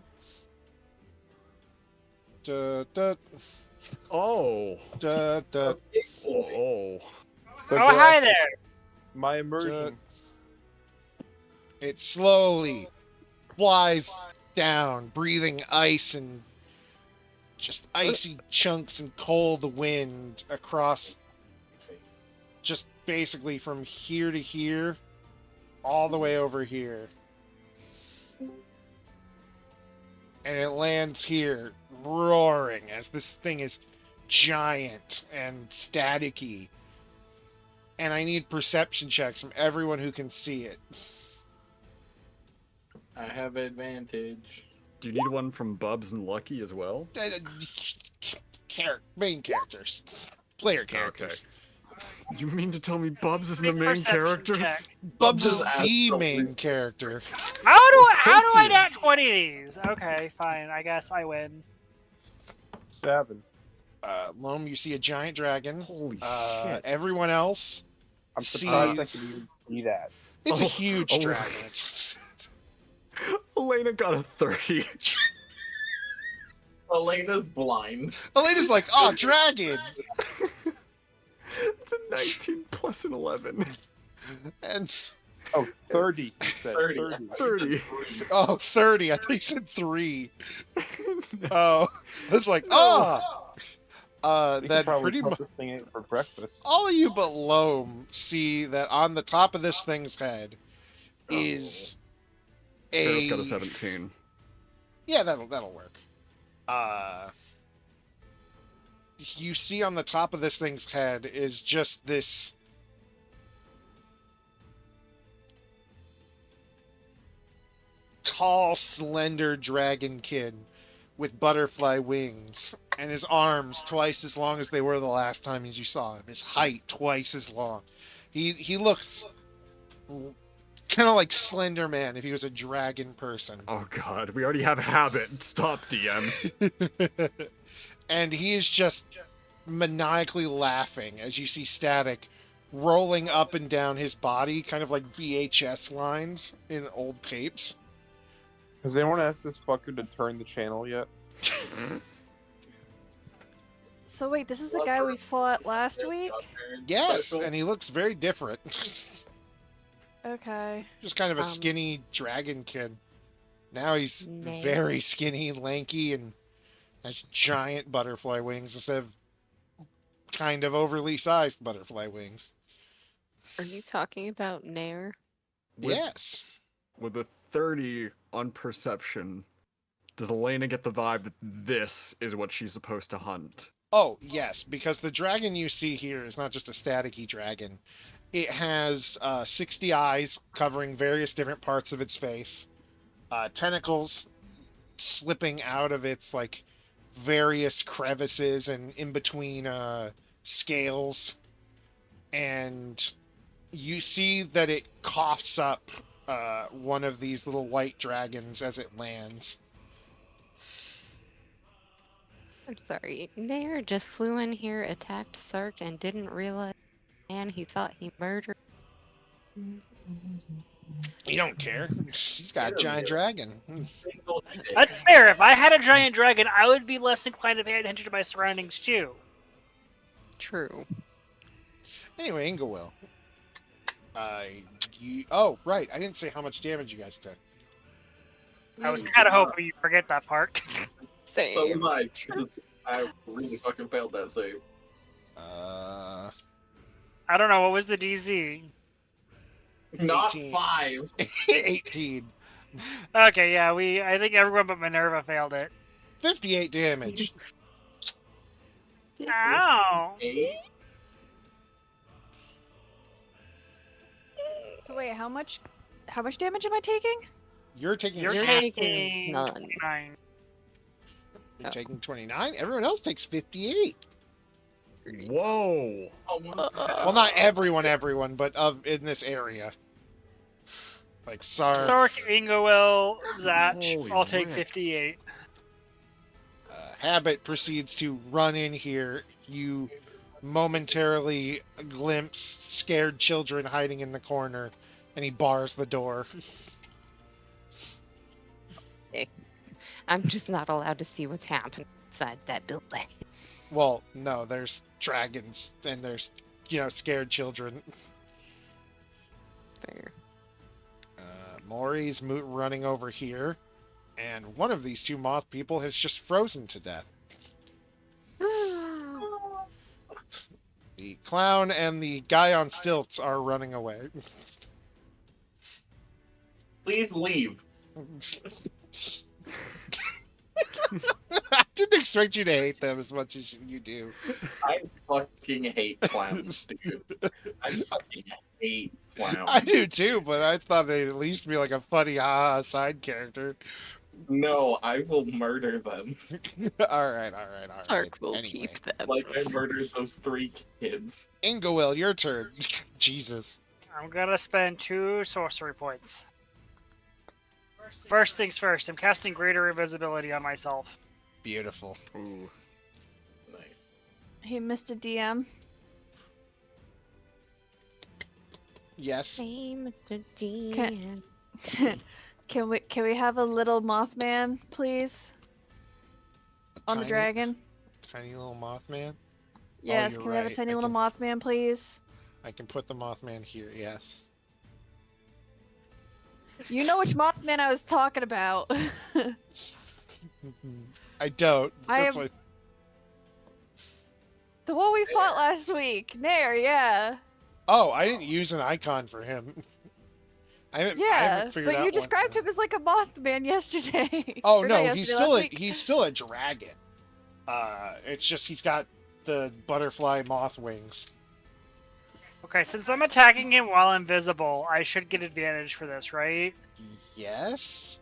da, da, Oh! da, da, Oh. The Oh, hi glass- there. My immersion. it slowly flies down, breathing ice and just icy chunks and cold wind across just basically from here to here, all the way over here. And it lands here, roaring, as this thing is giant and staticky. And I need perception checks from everyone who can see it. I have advantage. Do you need one from Bubs and Lucky as well? Main characters. Player characters. Okay. You mean to tell me Bubs isn't a Make main perception character? check. Bubs is Just ask the the main weird- character. How do course I he nat is. 20 these? Okay, fine. I guess I win. 7. Loam, you see a giant dragon. Holy shit. Everyone else I'm surprised I sees... could even see that. It's a Oh, huge oh. dragon. Elena got a 30. Elena's blind. Elena's like, oh, dragon! It's a 19 plus an 11. And, Oh, 30, you said. 30. 30. oh, 30. I thought you said 3. Oh, it's like, oh! We That could probably pretty put much... this thing in for breakfast. All of you but Loam see that on the top of this thing's head is Pharaoh's a... got a 17. Yeah, that'll work. You see on the top of this thing's head is just this tall, slender dragon kid with butterfly wings, and his arms twice as long as they were the last time as you saw him. His height twice as long. He looks kind of like Slender Man if he was a dragon person. Oh god, we already have habit. Stop, DM. And he is just maniacally laughing as you see static rolling up and down his body, kind of like VHS lines in old tapes. Has anyone asked this fucker to turn the channel yet? So wait, this is the guy we fought last week? Yes, and he looks very different. Okay. Just kind of a Um, skinny dragon kid. Now he's Nay. very skinny, lanky, and has giant butterfly wings instead of kind of overly sized butterfly wings. Are you talking about Nair? With- Yes. With a 30 on perception, does Elena get the vibe that this is what she's supposed to hunt? Oh, yes, because the dragon you see here is not just a staticky dragon. It has 60 eyes covering various different parts of its face, tentacles slipping out of its like various crevices and in between scales, and you see that it coughs up one of these little white dragons as it lands. I'm sorry. Nair just flew in here, attacked Sark, and didn't realize the man he thought he murdered. You don't care. He's got a giant dragon. That's fair. If I had a giant dragon, I would be less inclined to pay attention to my surroundings too. True. Anyway, Ingewill. Oh, right. I didn't say how much damage you guys took. I was kind of hoping you'd forget that part. Same. So was I. I really fucking failed that save. Uh, I don't know, what was the DZ? Not 18. 5. 18. Okay, yeah, I think everyone but Minerva failed it. 58 damage. Ow! 8. So wait, how much damage am I taking? You're taking You're You're taking taking none. 29. You're taking 29. Everyone else takes 58. Whoa! Well, not everyone, but in this area. Like Sark, Ingoel, Zatch, Holy I'll take Rick. 58. Habit proceeds to run in here. You momentarily glimpse scared children hiding in the corner, and he bars the door. I'm just not allowed to see what's happening inside that building. Well, no, there's dragons, and there's, scared children. Fair. Maury's running over here, and one of these two moth people has just frozen to death. The clown and the guy on stilts are running away. Please leave. I didn't expect you to hate them as much as you do. I fucking hate clowns, dude. I fucking hate clowns. I do too, but I thought they'd at least be like a funny side character. No, I will murder them. all right. Sark will Anyway. keep them. Like I murdered those 3 kids. Ingowill, your turn. Jesus. I'm gonna spend 2 sorcery points. First things first, I'm casting Greater Invisibility on myself. Beautiful. Ooh. Nice. Hey, Mr. DM. Yes. Hey, Mr. DM. Can we have a little Mothman, please? On the Tiny- dragon? Tiny little Mothman. Yes, you're can we have a right, tiny I little Mothman, please? I can put the Mothman here, yes. You know which Mothman I was talking about. I don't. I That's am- why. The one we fought last week. Nair, yeah. Oh, I didn't use an icon for him. I haven't figured but out you one. described him as like a Mothman yesterday. Oh Or no, not he's yesterday, still last a, week. he's still a dragon. It's just he's got the butterfly moth wings. Okay, since I'm attacking him while invisible, I should get advantage for this, right? Yes.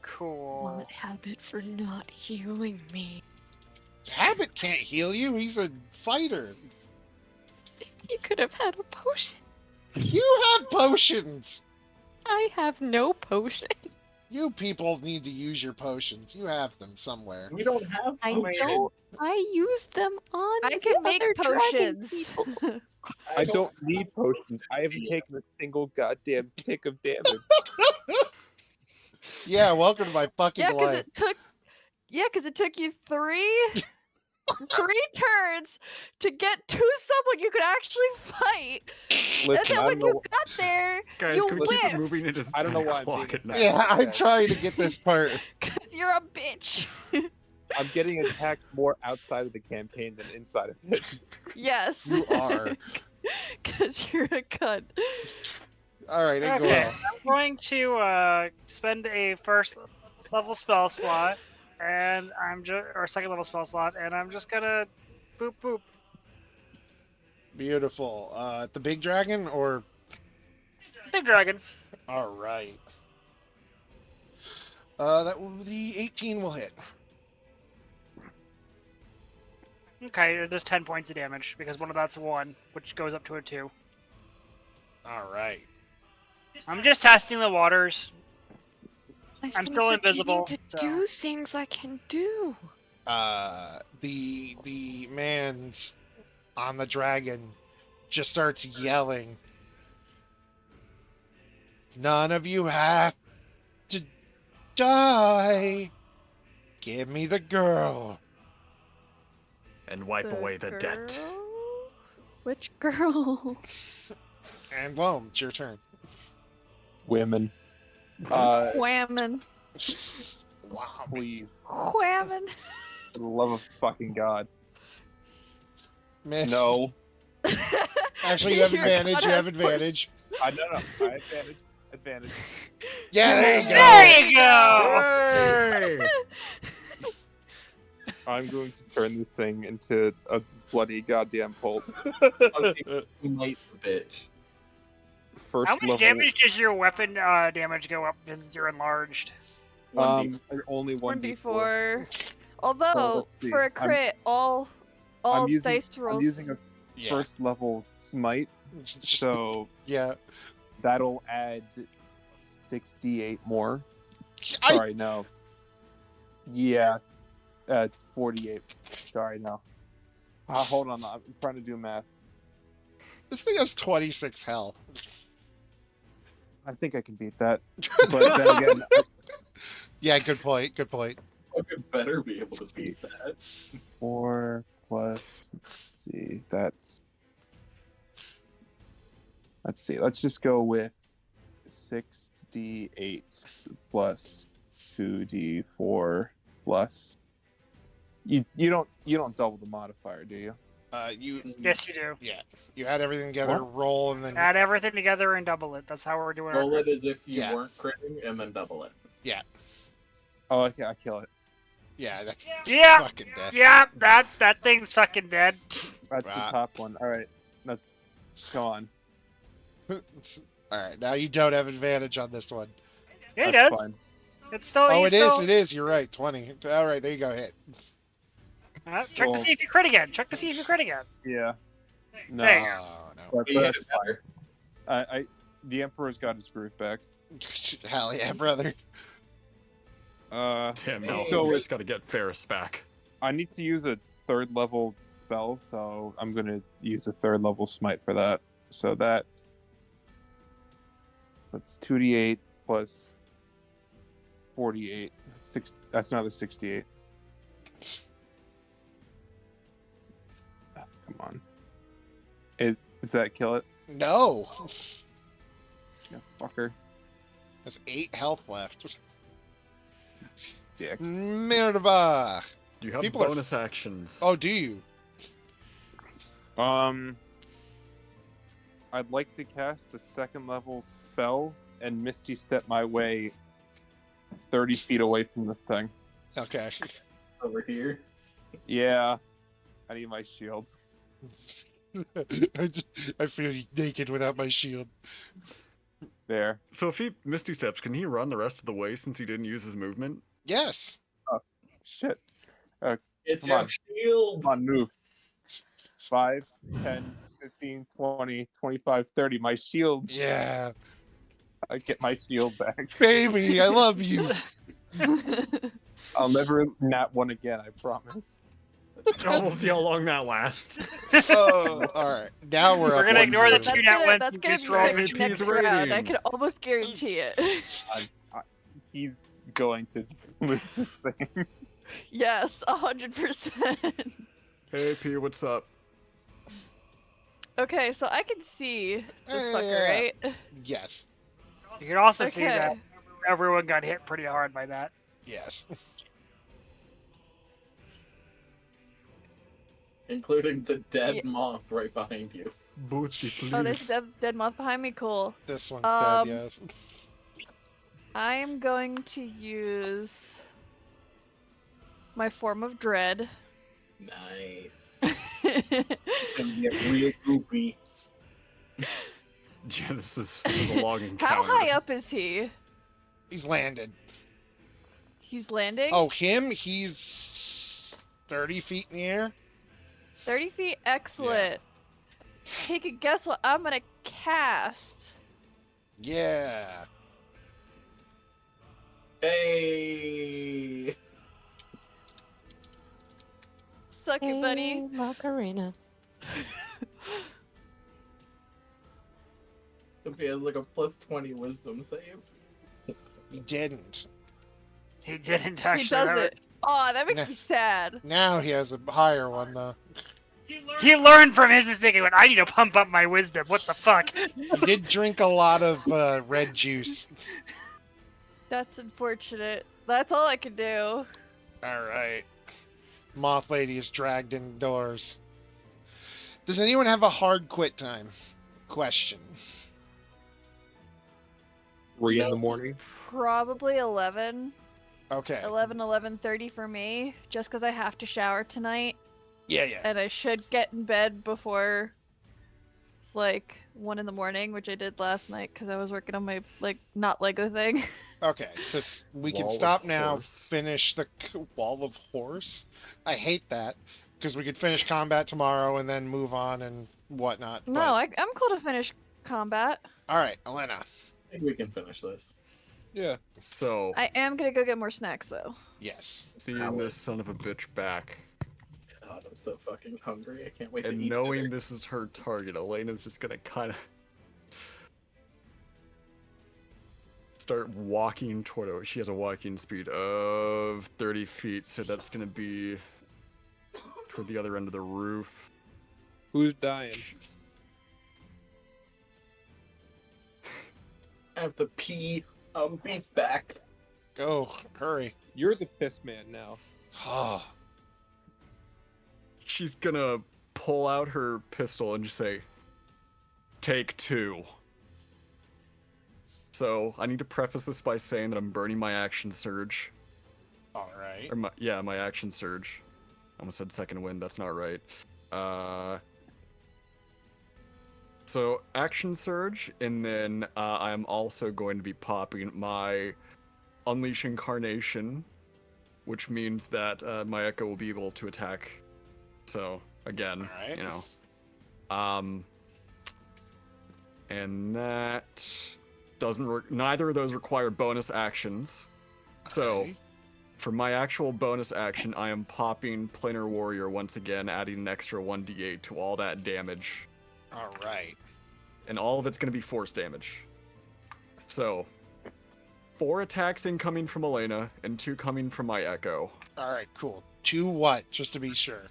Cool. What habit for not healing me? Habit can't heal you. He's a fighter. He could have had a potion. You have potions. I have no potion. You people need to use your potions. You have them somewhere. We don't have I potions. don't. I use them on I the can make other dragon potions. people. I don't need potions. I haven't taken a single goddamn tick of damage. Yeah, welcome to my fucking Yeah, because life. it took you three turns to get to someone you could actually fight. Listen, and then I when don't you know. got there, Guys, you can we keep it whiffed. moving? It is I don't know 10 why I'm o'clock being at night. Yeah, I'm Okay. trying to get this part. Because you're a bitch. I'm getting attacked more outside of the campaign than inside of it. Yes. You are. Because you're a cunt. All right, Okay, Ingowill. I'm going to spend a first level spell slot, and or second level spell slot, and I'm just gonna boop boop. Beautiful. The big dragon or Big dragon. all right. The 18 will hit. Okay, it does 10 points of damage because one of that's a 1, which goes up to a 2. All right. I'm just testing the waters. I've I'm been still forgetting invisible, to so- do things I can do. The man's on the dragon just starts yelling. None of you have to die. Give me the girl. And wipe away the debt. girl? Which girl? And boom, it's your turn. Women. Whammon. Wow. Please. Whammon. For the love of fucking God. Miss. No. Actually, you have Your advantage. god You have has advantage. I no. I have advantage. Advantage. Yeah, there you go. There you go! Hey! I'm going to turn this thing into a bloody goddamn pulp. Might bitch. First How much level. damage does your weapon damage go up since you're enlarged? Only one d4. 1d4. Although, let's see. for a crit, all dice I'm rolls. using a Yeah. first level smite, so Yeah. that'll add 68 more. I- Sorry, no. Yeah, 48. Sorry, no. Hold on, I'm trying to do math. This thing has 26 health. I think I can beat that. But then again, Yeah, good point. Good point. Fucking better be able to beat that. 4 plus. Let's see, let's see. Let's just go with 6d8 plus 2d4 plus. You don't double the modifier, do you? You Yes, you do. you add everything together, roll, and then Add everything together and double it. That's how we're doing Roll our it as if you Yeah. weren't critting, and then double it. Oh, okay, I kill it. Yeah, that's Yeah, fucking dead. yeah, that thing's fucking dead. That's Wow. the top one. All right, let's go on. All right, now you don't have advantage on this one. Yeah, he That's does. fine. It's still. Oh, he's it is. still, It is. You're right. 20. All right, there you go. Hit. Check Well- to see if you crit again. Check to see if you crit again. Yeah. No, There you go. Oh no. but You hit that's it better. fine. The Emperor's got his groove back. Hell yeah, brother. Damn, no. So We it- just gotta get Ferris back. I need to use a 3rd level spell, so I'm gonna use a 3rd level smite for that. So that's 2d8 plus 48. That's another 68. Come on. Does that kill it? No. Yeah, fucker. There's 8 health left. Dick. Minerva. Do you have People are- bonus actions? Oh, do you? I'd like to cast a 2nd level spell and Misty Step my way 30 feet away from this thing. Okay. Over here. Yeah. I need my shield. I feel naked without my shield. There. So if he Misty Steps, can he run the rest of the way since he didn't use his movement? Yes. Shit. It's Come your on. shield. Come on, move. 5, 10, 15, 20, 25, 30. My shield. Yeah. I get my shield back. Baby, I love you. I'll never nat one again, I promise. Oh, we'll see how long that lasts. Oh, all right. Now we're We're up gonna one ignore the zero. two nat ones. That's gonna be Just roll fixed MVP's next round. I rating. can almost guarantee it. He's going to lose this thing. Yes, 100%. Hey, P, what's up? Okay, so I can see this Yeah. fucker, right? Yes. You can also see that Okay. everyone got hit pretty hard by that. Yes. Including the dead Yeah. moth right behind you. Booty, please. Oh, there's a dead moth behind me. Cool. This one's Um, dead, yes. I am going to use my form of dread. Nice. Gonna get real goopy. Yeah, this is a long encounter. How high up is he? He's landed. He's landing? Oh, him? He's 30 feet in the air? 30 feet? Excellent. Take a guess what I'm gonna cast. Yeah. Hey. Suck it, buddy. Hey, Macarena. If he has like a plus 20 wisdom save. He didn't. He didn't actually. He does remember. it. Oh, that makes Nah. me sad. Now he has a higher one, though. He learned from his mistake. He went, I need to pump up my wisdom. What the fuck? He did drink a lot of red juice. That's unfortunate. That's all I can do. All right. Moth Lady is dragged indoors. Does anyone have a hard quit time? Question. 3 in the No. morning. Probably 11. Okay. 11:30 for me, just because I have to shower tonight, Yeah, yeah. and I should get in bed before, like, 1 in the morning, which I did last night because I was working on my, like, not Lego thing. Okay. We can Wall of stop now, horse. finish the wall of horse. I hate that. Because we could finish combat tomorrow and then move on and whatnot. No, I'm cool to finish combat. All right, Elena. I think we can finish this. Yeah. So, I am gonna go get more snacks, though. Yes. seeing this son of a bitch back, God, I'm so fucking hungry. I can't wait to and eat knowing dinner. this is her target, Elena's just gonna kind of start walking toward her. She has a walking speed of 30 feet, so that's gonna be toward the other end of the roof. Who's dying? I have to pee. Beef back. Go. Hurry. You're the piss man now. Oh. She's gonna pull out her pistol and just say, "Take 2." So I need to preface this by saying that I'm burning my action surge. All right. right. Or my action surge. I almost said second wind. That's not right. So action surge, and then I'm also going to be popping my Unleash Incarnation, which means that my Echo will be able to attack. So again, Alright. you know, and that doesn't. Neither of those require bonus actions. So Alrighty. for my actual bonus action, I am popping Planar Warrior once again, adding an extra 1d8 to all that damage. Alright. And all of it's going to be force damage. So, 4 attacks incoming from Elena, and 2 coming from my Echo. Alright, cool. 2 what? Just to be sure.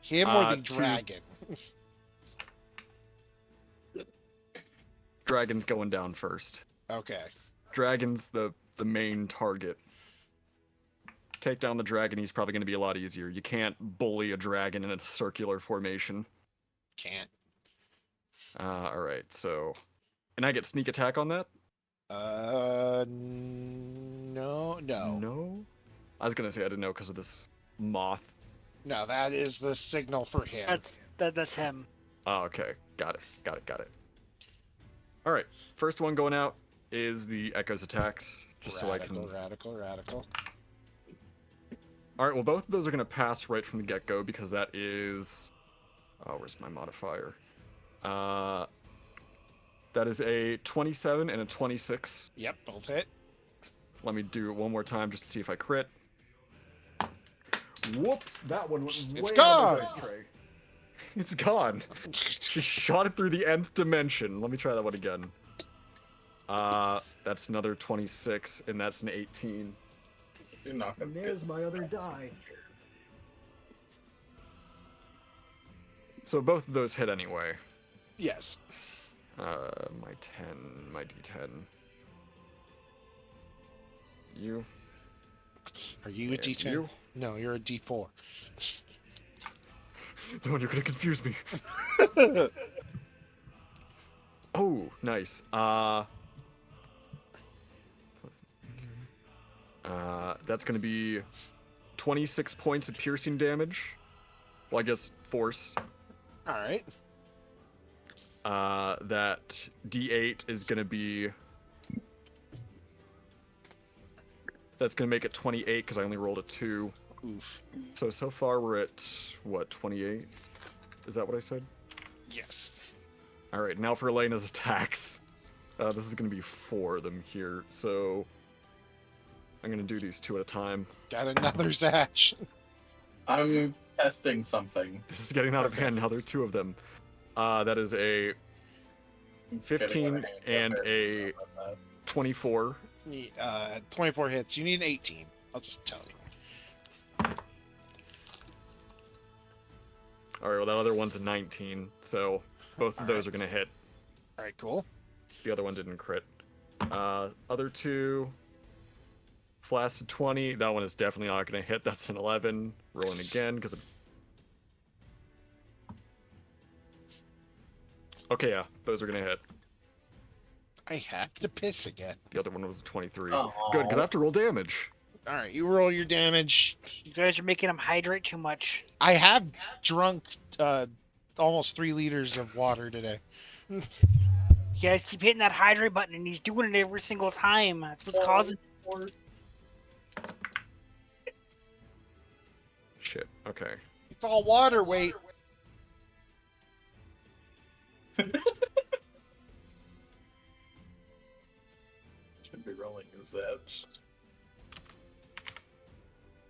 Him or the 2 dragon? Dragon's going down first. Okay. Dragon's the main target. Take down the dragon, he's probably going to be a lot easier. You can't bully a dragon in a circular formation. Can't. Alright, so... And I get sneak attack on that? No. No? I was going to say I didn't know because of this moth. No, that is the signal for him. That's him. Oh, okay. Got it. Alright, first one going out is the Echo's attacks. Just so I can... Radical. Alright, well both of those are going to pass right from the get-go because that is... Oh, where's my modifier? That is a 27 and a 26. Yep, both hit. Let me do it one more time just to see if I crit. Whoops, that one went It's way gone! on the dice tray. It's gone. She shot it through the nth dimension. Let me try that one again. That's another 26, and that's an 18. And there's my other die. So both of those hit anyway. Yes. My D10. You? Are you a And D10? you? No, you're a D4. Don't, you're gonna confuse me. Oh, nice. That's gonna be 26 points of piercing damage. Well, I guess force. Alright. That D8 is gonna be... That's gonna make it 28 because I only rolled a 2. Oof. So far we're at, what, 28? Is that what I said? Yes. Alright, now for Elena's attacks. This is gonna be 4 of them here, so... I'm gonna do these 2 at a time. Got another Zatch. I'm testing something. This is getting out of hand now, there are 2 of them. That is a 15 and a 24. 24 hits. You need an 18. I'll just tell you. Alright, well that other one's a 19, so both of those are gonna hit. Alright, cool. The other one didn't crit. Other 2... Flash 20, that one is definitely not gonna hit. That's an 11. Rolling again, because... Okay, yeah, those are gonna hit. I have to piss again. The other one was a 23. Aw. Good, because I have to roll damage. Alright, you roll your damage. You guys are making him hydrate too much. I have drunk almost 3 liters of water today. You guys keep hitting that hydrate button, and he's doing it every single time. That's what's causing. Shit, okay. It's all water weight. Should be rolling a Zedge.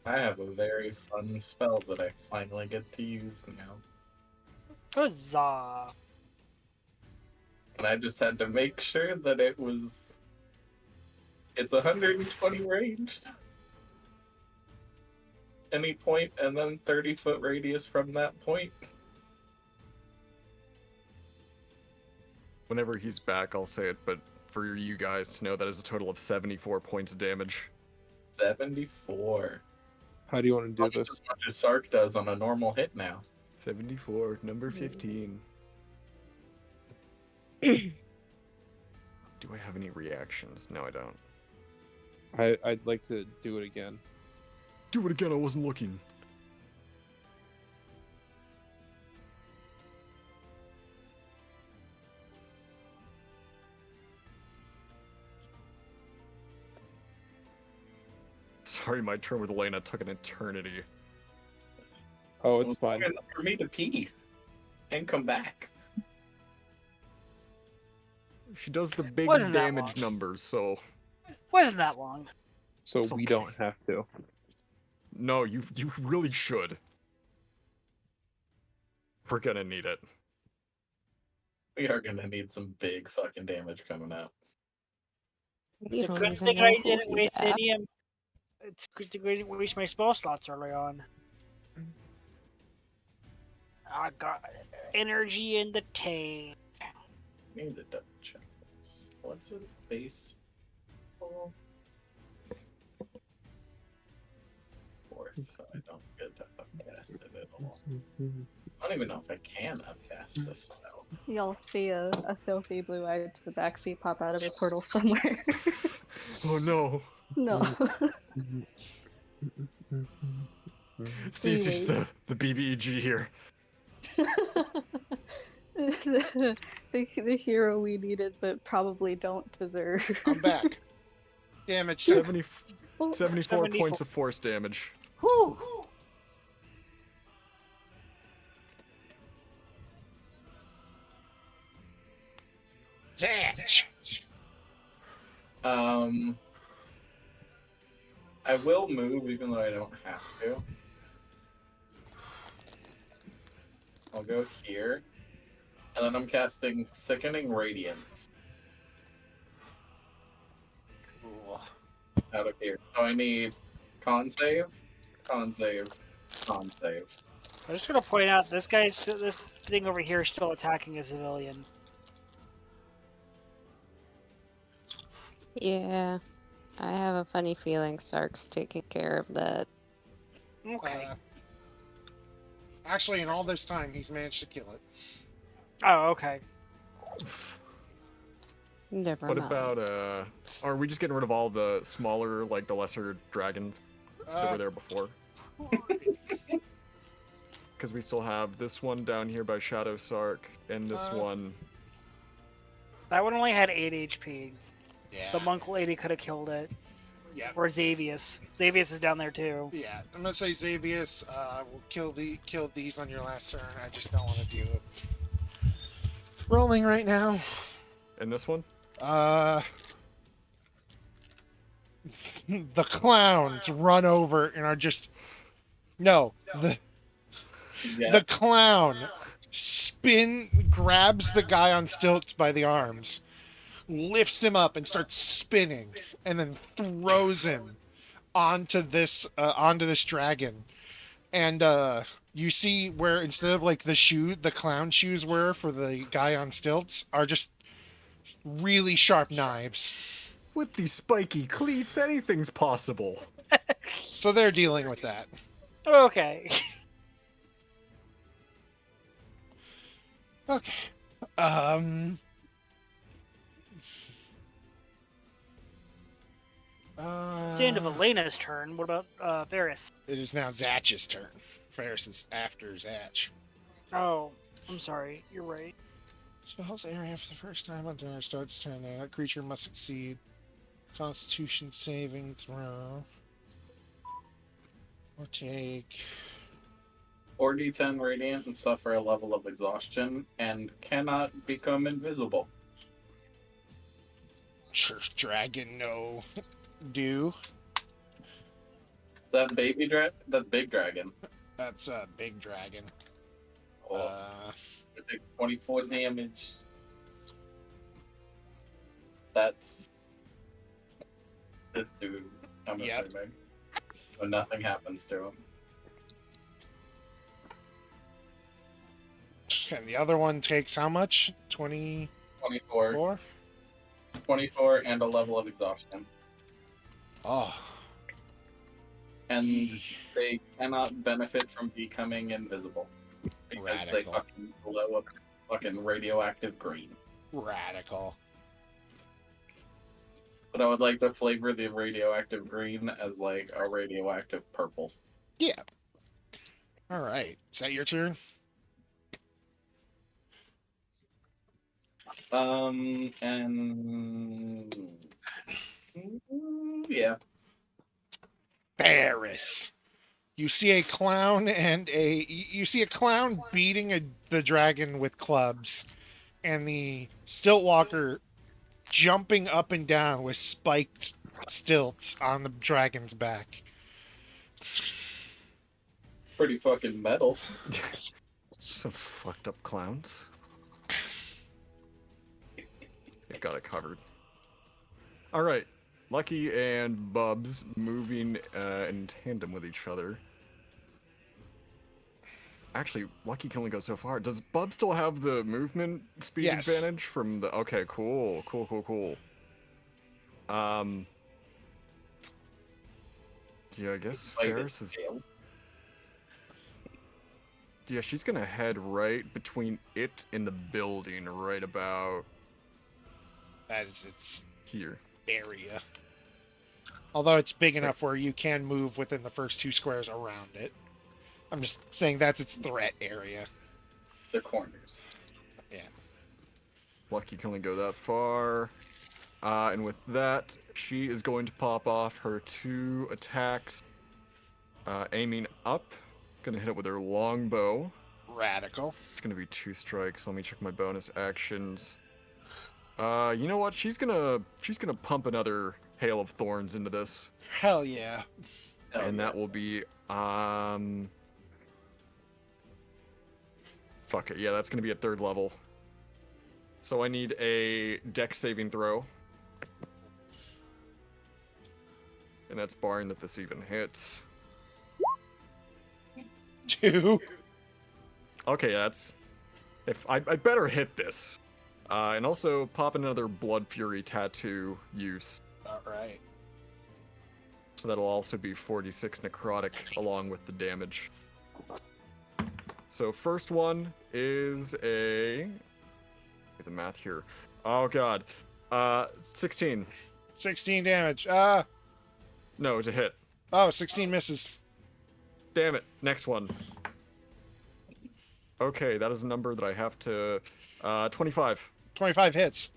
I have a very fun spell that I finally get to use now. Huzzah! And I just had to make sure that it's 120 ranged. Any point, and then 30-foot radius from that point. Whenever he's back, I'll say it, but for you guys to know, that is a total of 74 points of damage. 74. How do you want to do That's this? as much as Sark does on a normal hit now. 74, number 15. Do I have any reactions? No, I don't. I'd like to do it again. Do it again, I wasn't looking. Sorry, my turn with Elena took an eternity. Oh, it's fine. For me to pee and come back. She does the big Wasn't that damage long. numbers, so... Wasn't that long. So It's we okay. don't have to. No, you really should. We're gonna need it. We are gonna need some big fucking damage coming out. You It's a don't good even thing know I who didn't he's waste at. any. It's good to waste my spell slots early on. I got energy in the tank. Need to double check this. What's his base? Oh. Fourth, so I don't get to upcast it at all. I don't even know if I can upcast this spell. Y'all see a filthy blue eye to the backseat pop out of a portal somewhere. Oh no. No. Steve's just the BBEG here. the hero we needed but probably don't deserve. I'm back. Damage. 74 74. points of force damage. Whew. Zatch. I will move even though I don't have to. I'll go here. And then I'm casting Sickening Radiance out of here. So I need con save, con save, con save. I'm just gonna point out this thing over here is still attacking a civilian. Yeah, I have a funny feeling Sark's taking care of that. Okay. Actually, in all this time, he's managed to kill it. Oh, okay. Never What mind. about, are we just getting rid of all the smaller, like the lesser dragons that were there before? Because we still have this one down here by Shadow Sark, and this one. That one only had 8 HP. Yeah. The monk lady could have killed it. Yeah. Or Xavius. Xavius is down there too. Yeah. I'm gonna say Xavius will kill these on your last turn. I just don't want to do it. Rolling right now. And this one? The clowns run over and are just the clown grabs the guy on stilts by the arms, lifts him up and starts spinning, and then throws him onto this dragon. And you see where instead of like the clown shoes were for the guy on stilts are just really sharp knives. With these spiky cleats, anything's possible. So they're dealing with that. Okay. Okay. It's the end of Elena's turn. What about Varys? It is now Zatch's turn. Ferris is after Zatch. Oh, I'm sorry. You're right. Spells area for the first time on turn starts turn. That creature must succeed Constitution saving throw. Or take 4d10 radiant and suffer a level of exhaustion and cannot become invisible. Church Dragon no do. Is that baby dragon? That's big dragon. That's a big dragon. Oh, it takes 24 damage. That's this dude, I'm assuming. But nothing happens to him. And the other one takes how much? 24? 24 and a level of exhaustion. Oh. And they cannot benefit from becoming invisible. Because they Radical. fucking blow up fucking radioactive green. Radical. But I would like to flavor the radioactive green as like a radioactive purple. Yeah. All right. Is that your turn? And yeah. Barris. You see a clown you see a clown beating the dragon with clubs, and the stilt walker jumping up and down with spiked stilts on the dragon's back. Pretty fucking metal. Some fucked up clowns. They've got it covered. All right, Lucky and Bubs moving in tandem with each other. Actually, Lucky can only go so far. Does Bubs still have the movement speed Yes. advantage from the? Okay, cool. Yeah, I guess Like Ferris is. tail. Yeah, she's gonna head right between it and the building, right about That is its here. area. Although it's big enough where you can move within the first 2 squares around it. I'm just saying that's its threat area. The corners. Yeah. Lucky can only go that far. And with that, she is going to pop off her 2 attacks. Aiming up. Gonna hit it with her longbow. Radical. It's gonna be 2 strikes. Let me check my bonus actions. You know what? She's gonna pump another hail of thorns into this. Hell yeah. Hell And yeah. that will be fuck it. Yeah, that's gonna be at 3rd level. So I need a dex saving throw. And that's barring that this even hits. 2. Okay, that's... If I better hit this. And also pop another Blood Fury tattoo use. Alright. So that'll also be 46 necrotic along with the damage. So first one is a... Get the math here. Oh god. 16. 16 damage. No, it's a hit. 16 misses. Damn it. Next one. Okay, that is a number that I have to... 25. 25 hits.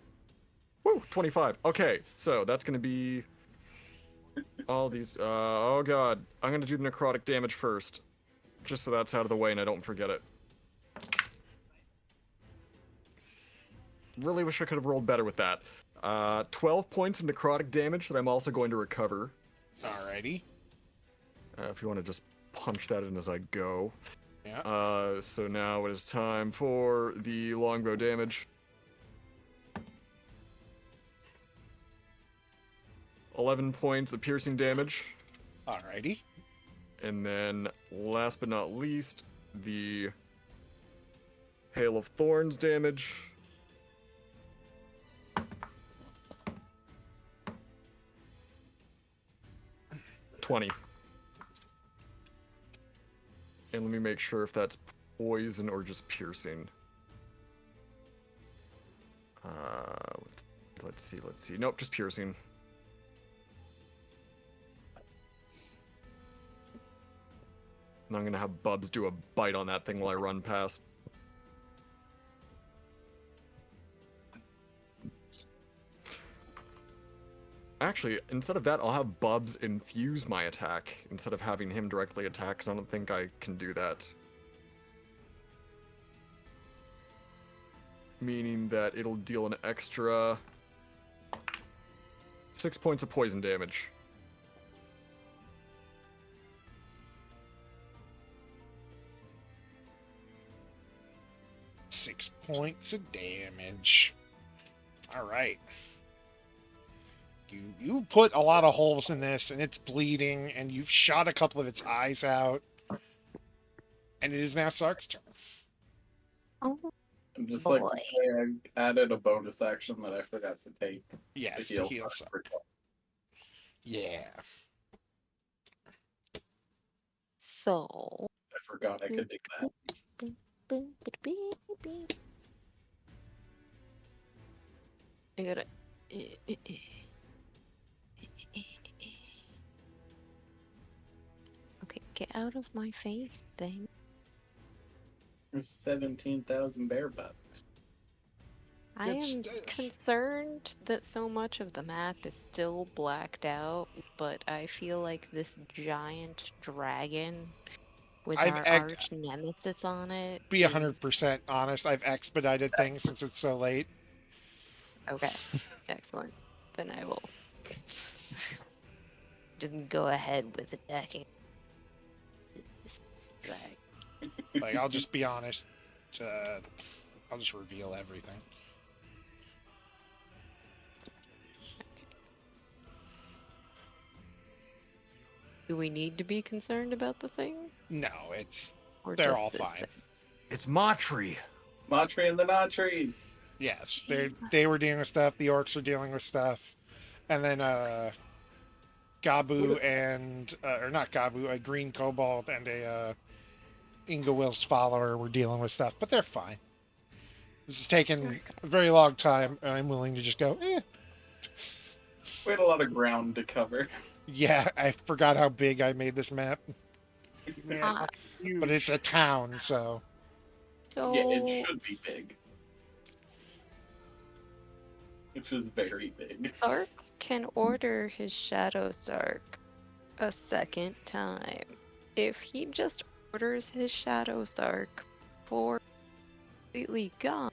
Woo, 25. Okay, so that's going to be... all these... oh god. I'm going to do the necrotic damage first. Just so that's out of the way and I don't forget it. Really wish I could have rolled better with that. 12 points of necrotic damage that I'm also going to recover. Alrighty. If you want to just punch that in as I go. Yeah. So now it is time for the longbow damage. 11 points of piercing damage. Alrighty. And then, last but not least, the Hail of Thorns damage. $20. And let me make sure if that's poison or just piercing. Let's see. Nope, just piercing. And I'm gonna have Bubs do a bite on that thing while I run past. Actually, instead of that, I'll have Bubs infuse my attack instead of having him directly attack, because I don't think I can do that. Meaning that it'll deal an extra 6 points of poison damage. Six points of damage. Alright. You put a lot of holes in this, and it's bleeding, and you've shot a couple of its eyes out. And it is now Sark's turn. Oh, I'm just boy. like to say I added a bonus action that I forgot to take. Yes, to to heal heal Sark. Sark. Yeah. So. I forgot I could do that. I gotta. Get out of my face, thing. There's 17,000 bear bucks. I am concerned that so much of the map is still blacked out, but I feel like this giant dragon with I've our arch nemesis on it Be is 100% honest. I've expedited things since it's so late. okay. Excellent. Then I will just go ahead with attacking this dragon. Like, I'll just be honest. I'll just reveal everything. Do we need to be concerned about the thing? No, it's Or they're just all this fine. thing? It's Matri. Matri and the Nautries. Yes, Jesus. they were dealing with stuff. The orcs were dealing with stuff, and then Gabu and or not Gabu, a green kobold and a Inga Will's follower were dealing with stuff, but they're fine. This has taken a very long time, and I'm willing to just go. We had a lot of ground to cover. Yeah, I forgot how big I made this map, Yeah, fucking huge. but it's a town, so So, Yeah, it should be big. It was very big. Sark can order his Shadow Sark a second time. If he just orders his Shadow Sark for completely gone,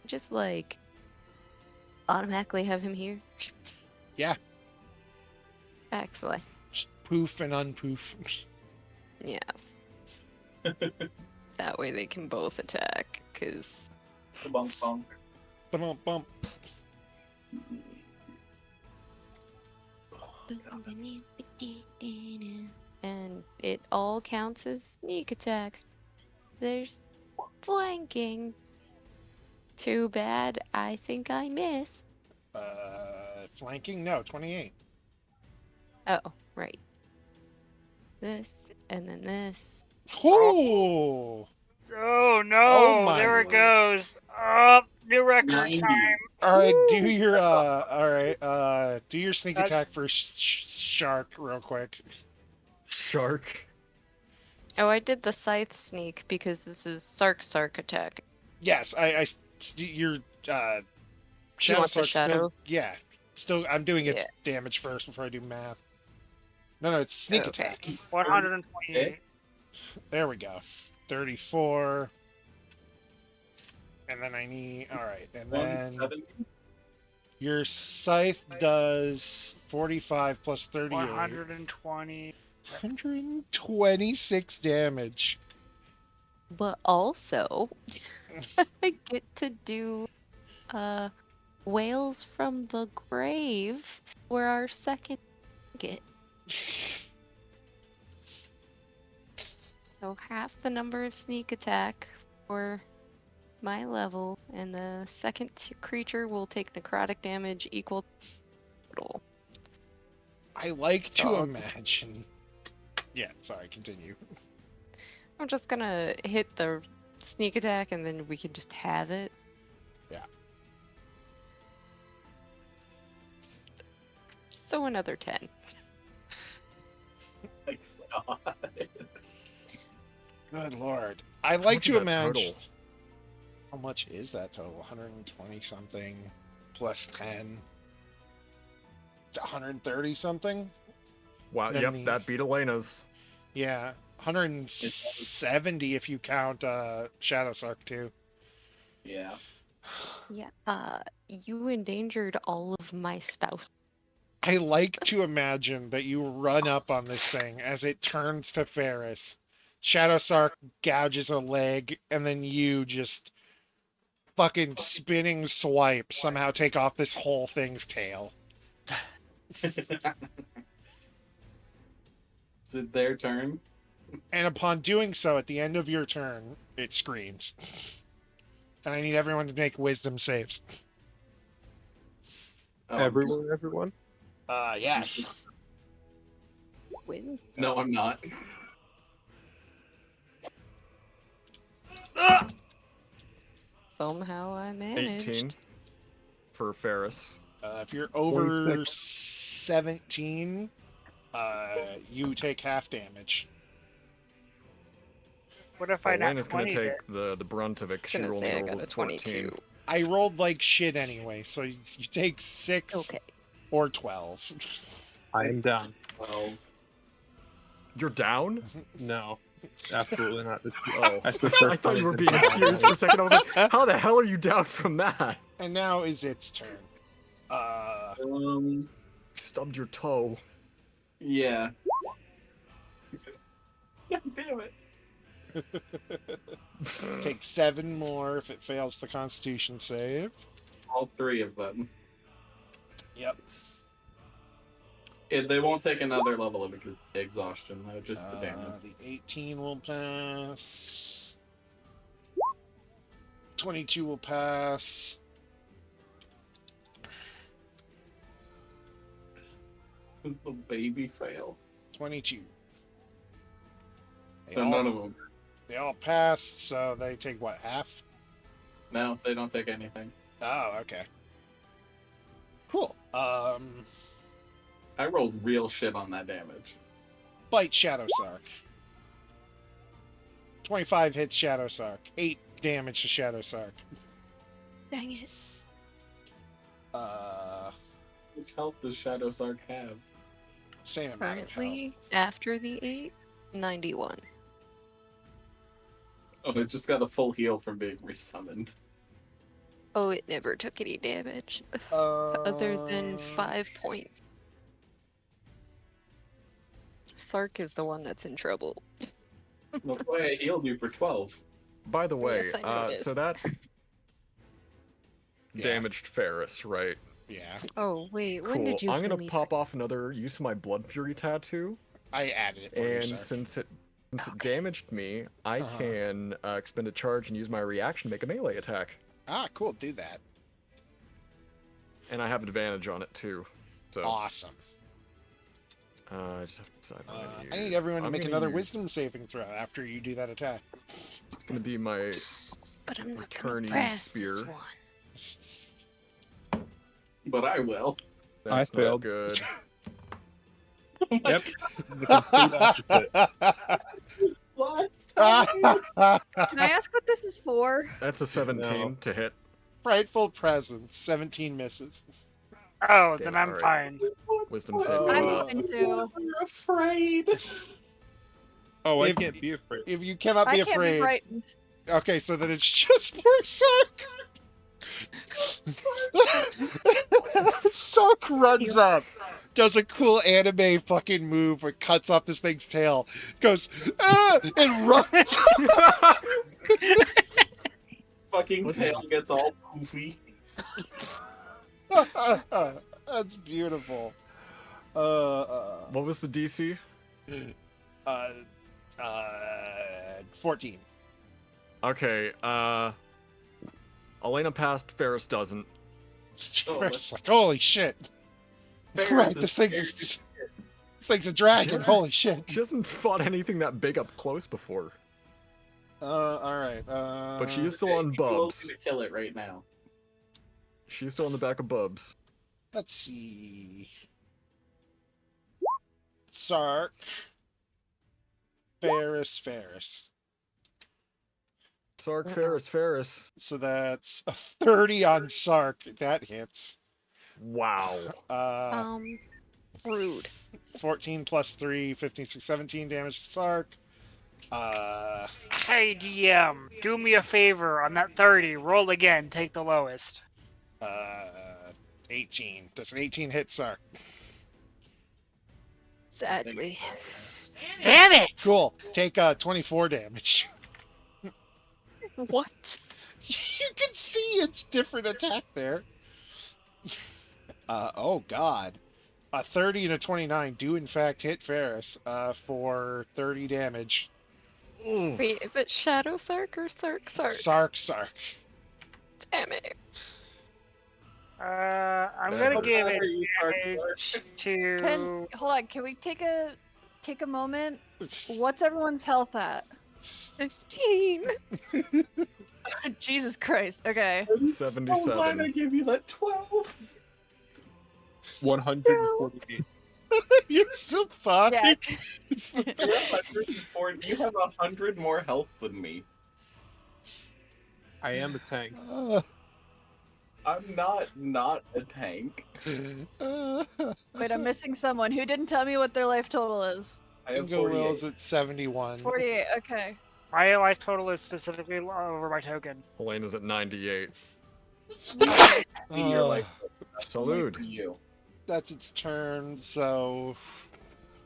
just like automatically have him here. yeah, Excellent. just poof and unpoof. Yes. That way they can both attack, because Bump, bump. Bump, bump. and it all counts as sneak attacks. There's flanking. Too bad. I think I missed. Flanking? No, 28. Oh, right. This and then this. Ooh! Oh no! Oh my There it lord. goes. Up, new record 90. time. All right, do your sneak That's- attack for shark real quick. Shark. Oh, I did the scythe sneak because this is Sark attack. Yes, your You want the Sark's shadow? Still, yeah, still. I'm doing its Yeah. damage first before I do math. No, it's sneak Okay. attack. 128. There we go. 34. And then I need. All right, and then 170. your scythe does 45 plus 38. 120. 126 damage. But also, I get to do Whales from the Grave for our second target. So half the number of sneak attack for my level, and the second creature will take necrotic damage equal to total. I like So to I'll- imagine. Yeah, sorry, continue. I'm just gonna hit the sneak attack and then we can just have it. Yeah. So another 10. God. Good lord. I like much is to that imagine. total? How much is that total? 120 something plus 10. 130 something? Wow. Then Yep, the- that beat Elena's. Yeah. 170 if you count Shadow Sark too. Yeah. Yeah. You endangered all of my spouse. I like to imagine that you run up on this thing as it turns to Ferris. Shadow Sark gouges a leg, and then you just fucking spinning swipe somehow take off this whole thing's tail. Is it their turn? And upon doing so, at the end of your turn, it screams. And I need everyone to make wisdom saves. Oh, Everyone. Yes. Wins. No, I'm not. Ah! Somehow I managed. 18 for Ferris. If you're over 26. 17, you take half damage. What if I not Elena's gonna 20 take the brunt of it because she Gonna rolled say I a got a 22. 14. I rolled like shit anyway, so you take 6 Okay. or 12. I am down. Well, You're down? No, absolutely not. Oh, That's the first I thought time you were I've being been down. serious for a second. I was like, how the hell are you down from that? And now is its turn. Stubbed your toe. yeah. God damn it. Take 7 more if it fails the Constitution save. All 3 of them. Yep. They won't take another level of exhaustion, though, just the damage. The 18 will pass. 22 will pass. Does the baby fail? 22. So none of them. They all pass, so they take what, half? No, they don't take anything. Oh, okay. Cool. I rolled real shit on that damage. Bite Shadow Sark. 25 hits Shadow Sark. 8 damage to Shadow Sark. Dang it. Which health does Shadow Sark have? Same amount of health. Currently, after the 8, 91. Oh, it just got a full heal from being resummoned. Oh, it never took any damage. Other than 5 points. Sark is the one that's in trouble. That's why I healed you for 12. By the way, Yes, I noticed. so that Yeah. damaged Ferris, right? Yeah. Oh, wait, when Cool. did you I'm heal gonna me? pop off another use of my Blood Fury tattoo, I added it for you, and sir. since it Okay. damaged me, I Uh-huh. can expend a charge and use my reaction to make a melee attack, Ah, cool. Do that. and I have advantage on it too. So Awesome. I just have to decide what I'm gonna I need use. everyone to I'm make gonna another use- wisdom saving throw after you do that attack. It's gonna be my But I'm not gonna returning press this spear. one. But I will. That's I failed. not good. Yep. The complete opposite. Last time! Can I ask what this is for? That's a 17 to hit. Frightful presence. 17 misses. Oh, Damn then it, I'm alright. fine. Wisdom save Oh. coming I'm up. fine too. You're afraid. Oh, I If- can't be afraid. If you cannot I be can't be afraid. frightened. Okay, so then it's just for Sark. Sark runs up, does a cool anime fucking move where it cuts off this thing's tail, goes, ah, and runs. Fucking What's- tail gets all poofy. That's beautiful. Uh, What was the DC? 14. Okay, Elena passed, Ferris doesn't. Oh, Ferris is like, holy shit. Ferris Right, is this thing's scared. this thing's a dragon. Yeah. Holy shit. She hasn't fought anything that big up close before. All right. But she is still on Equal Bubs. to kill it right now. She's still on the back of Bubs. Let's see. Sark. Ferris. Sark, Ferris. So that's a 30 on Sark. That hits. Wow. Rude. 14 plus 3, 15, 16, 17 damage to Sark. Hey DM, do me a favor on that 30. Roll again. Take the lowest. 18. Does an 18 hit Sark? Sadly. Damn it! Cool. Take 24 damage. What? You can see it's different attack there. Oh god. A 30 and a 29 do in fact hit Ferris for 30 damage. Oof. Wait, is it Shadow Sark or Sark? Sark. Damn it. I'm That gonna hurt. give Whatever you start, it to. Hold on, can we take a moment? What's everyone's health at? 15. Jesus Christ. Okay. I'm so glad I 77. gave you that 12. 148. You're so fine. Yeah. It's the You're best. 104. You have 100 more health than me. I am a tank. I'm not a tank. Wait, I'm missing someone. Who didn't tell me what their life total is? I have Ingo Will's 48. at 71. 48. Okay. My life total is specifically over my token. Elena's at 98. Your life. Salute. You. That's its turn, so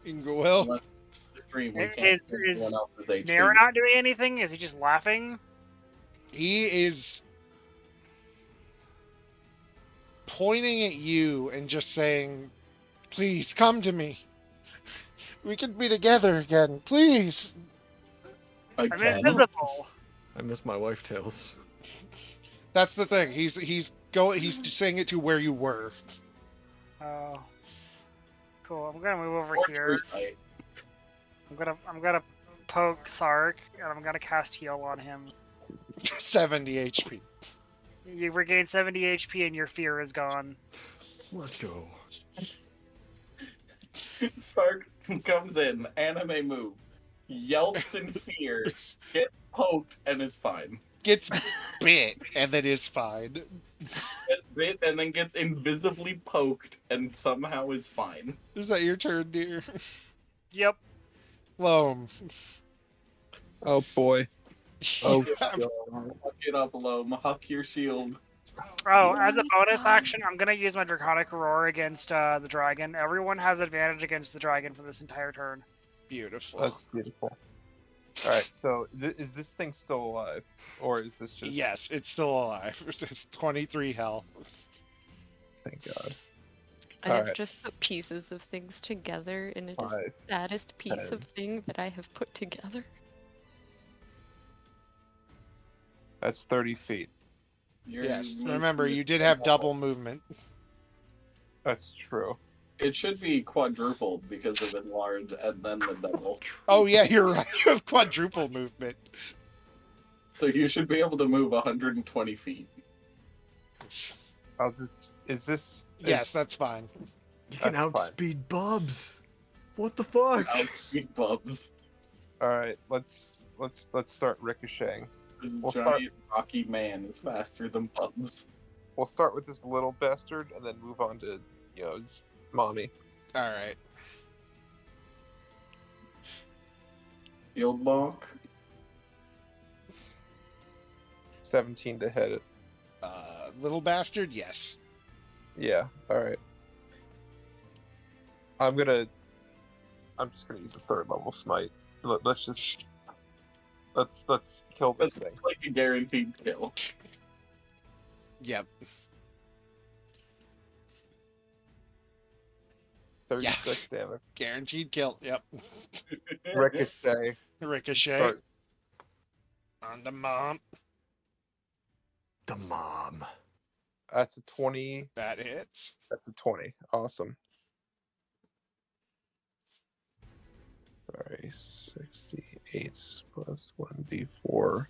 Ingo Will. Unless the stream, we can't Is see anyone else's HP. Nair not doing anything? Is he just laughing? He is pointing at you and just saying, "Please come to me. We can be together again, please." I'm invisible. I miss my wife tales. That's the thing. He's saying it to where you were. Oh. Cool. I'm gonna move over Or here. true sight. I'm gonna poke Sark, and I'm gonna cast heal on him. 70 HP. You regain 70 HP, and your fear is gone. Let's go. Sark comes in, anime move, yelps in fear, gets poked, and is fine. Gets bit and then is fine. Gets bit and then gets invisibly poked and somehow is fine. Is that your turn, dear? Yep. Loam. Oh boy. Oh, Huck it up, Loam. Huck your shield. Oh, as a bonus action, I'm gonna use my Draconic Roar against the dragon. Everyone has advantage against the dragon for this entire turn. Beautiful. that's beautiful. All right, so is this thing still alive, or is this just? Yes, it's still alive. It's 23 health. Thank God. I have Alright. just put pieces of things together, and it is 5. the saddest piece 10. of thing that I have put together. That's 30 feet. Yes, remember, you did have double movement. That's true. It should be quadrupled because of enlarge and then the double. Oh, yeah, you're right. You have quadruple movement. So you should be able to move 120 feet. I'll just. Is this? Yes, that's fine. You can That's fine. outspeed Bubs. What the fuck? Big bubs. All right. Let's start ricocheting. This We'll giant rocky man is faster than bubs. We'll start with this little bastard, and then move on to his mommy. All right. Field bonk. 17 to hit it. Little bastard, yes. Yeah. All right. I'm just gonna use a 3rd level smite. Let's kill this That's thing. like a guaranteed kill. Yep. 36 damage. Guaranteed kill. Yep. Ricochet. Ricochet. Start. On the mom. The mom. That's a 20. That hits. That's a 20. Awesome. Sorry, 68 plus 1d4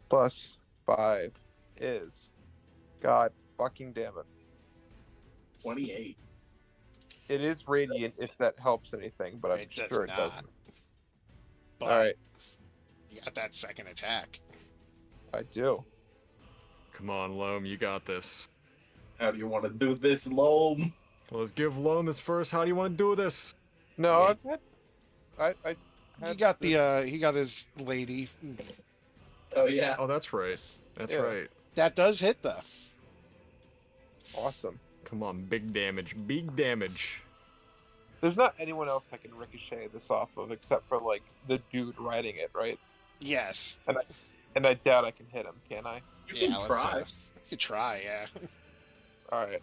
plus 5 is. God fucking damn it. 28. It is radiant if that helps anything, but I'm It does sure it not. doesn't. But Alright, you got that second attack. I do. Come on, Loam, you got this. How do you want to do this, Loam? Well, let's give Loam his first. How do you want to do this? No, Yeah. I've had. I He had got he got his lady. Oh yeah. Oh, that's right. That's Yeah. right. That does hit though. Awesome. Come on, big damage. Big damage. There's not anyone else I can ricochet this off of except for like the dude riding it, right? Yes. And I doubt I can hit him, can I? You can try. You can try, yeah. All right.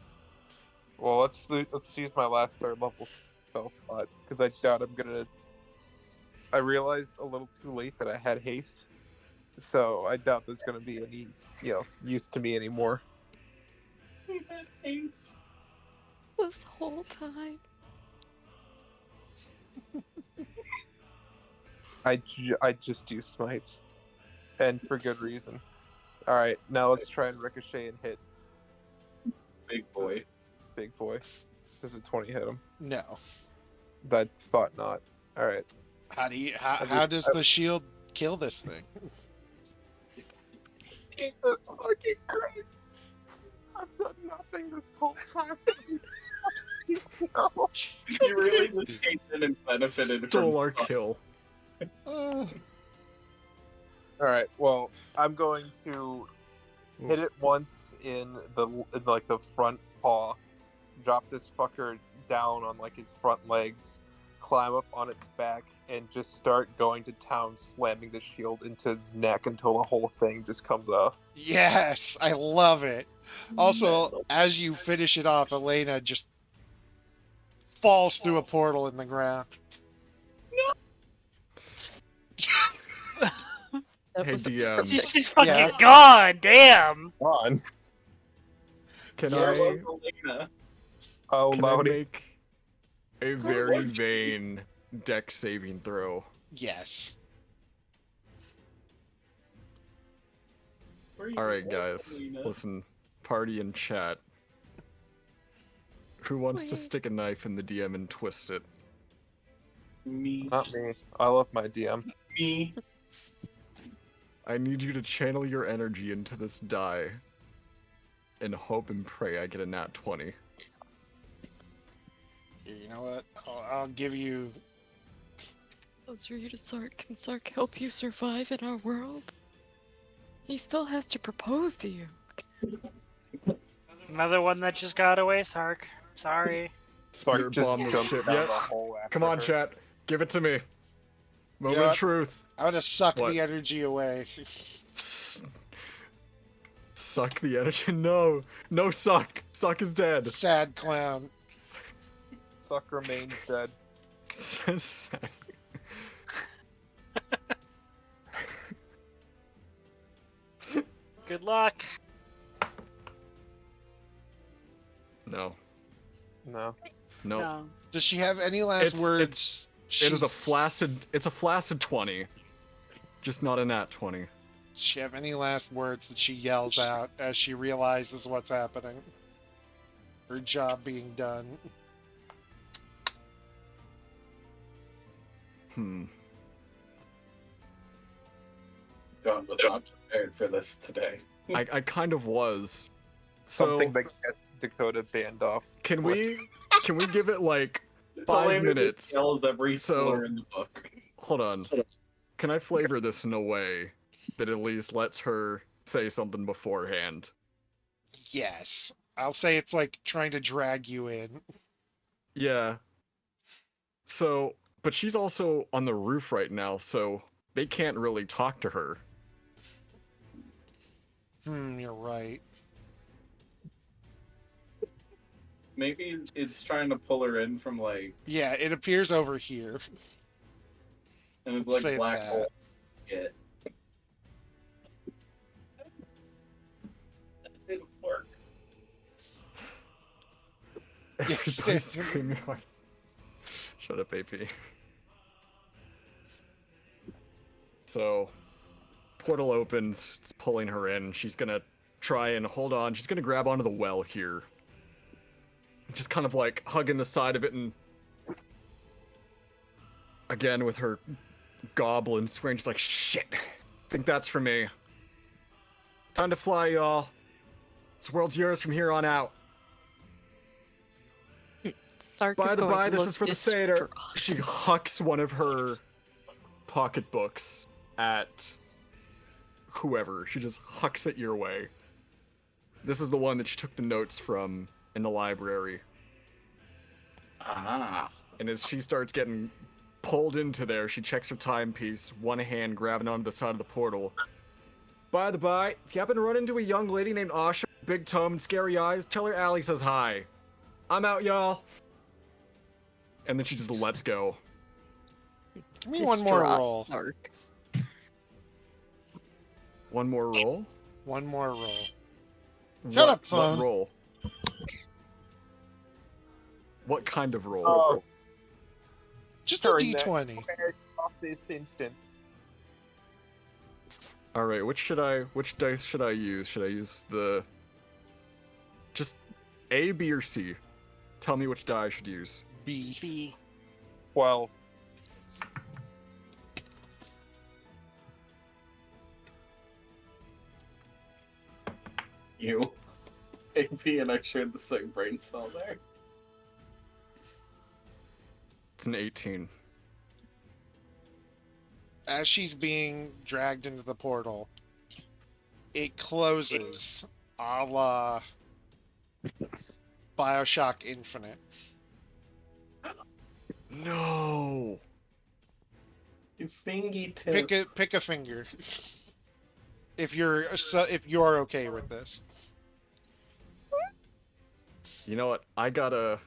Well, let's use my last 3rd level spell slot because I doubt I'm gonna. I realized a little too late that I had haste, so I doubt there's gonna be any use to me anymore. He had haste. This whole time. I just use smites, and for good reason. All right, now let's try and ricochet and hit Big boy. big boy. Does a 20 hit him? No. I thought not. All right. How just- does the shield kill this thing? Jesus fucking Christ! I've done nothing this whole time. No. You really just came in and benefited Stole from our stuff. kill. All right. Well, I'm going to hit it once in the front paw, drop this fucker down on like his front legs, climb up on its back, and just start going to town, slamming the shield into his neck until the whole thing just comes off. Yes, I love it. Also, as you finish it off, Elena just falls through a portal in the ground. That Hey, was DM. She's fucking Yeah. gone. Damn. On. Can Where I was Elena? Oh, can I Lowdy. make a very vain deck saving throw? Yes. Where you All right, was, guys, Elena? listen, party and chat. Who wants to Wait. stick a knife in the DM and twist it? Me. Not me. I love my DM. Me. I need you to channel your energy into this die and hope and pray I get a nat 20. You know what? I'll give you. closer you to Sark. Can Sark help you survive in our world? He still has to propose to you. Another one that just got away, Sark. Sorry. Spirit just bomb the jumped ship. down Yep. the hole after Come on, her. chat. Give it to me. Moment know of what? truth. I'm gonna suck What? the energy away. Suck the energy. No. No, suck. Suck is dead. Sad clown. Suck remains dead. Sad. Good luck. No. No. No. No. Does she have any last It's- words? It is a flaccid. It's a flaccid 20. Just not a nat 20. Does she have any last words that she yells out as she realizes what's happening? Her job being done. John was not prepared for this today. I kind of was. So Something that gets Dakota banned off. can we give it like 5 Elena just minutes? yells every So- slur in the book. Hold on. Can I flavor this in a way that at least lets her say something beforehand? Yes. I'll say it's like trying to drag you in. Yeah. So, but she's also on the roof right now, so they can't really talk to her. You're right. Maybe it's trying to pull her in from like, Yeah, it appears over here. and it's Say like black that. hole. Yeah. That didn't work. Yes, Everybody's yes. screaming like, shut up, AP. So, portal opens, it's pulling her in. She's gonna try and hold on. She's gonna grab onto the well here. Just kind of like hugging the side of it, and again with her goblin swearing, she's like, shit, think that's for me. Time to fly, y'all. This world's yours from here on out. Sark By is the going by, to this look is for the satyr. distraught. She hucks one of her pocketbooks at whoever. She just hucks it your way. This is the one that she took the notes from in the library. Ah. And as she starts getting pulled into there, she checks her timepiece, one hand grabbing onto the side of the portal. By the by, if you happen to run into a young lady named Asha, big tongue and scary eyes, tell her Allie says hi. I'm out, y'all. And then she just lets go. Give me one more Distraught roll. Sark. One more roll? One more roll. What, up, phone. What roll? What kind of roll? Oh, Just a Turn that d20. off this instant. All right, which dice should I use? Should I use the just A, B, or C? Tell me which die I should use. B. B. 12. You. AP and I shared the same brain cell there. It's an 18. As she's being dragged into the portal, it closes a la Bioshock Infinite. No. You fingy tip. Pick a finger. If you're okay with this. You know what? I gotta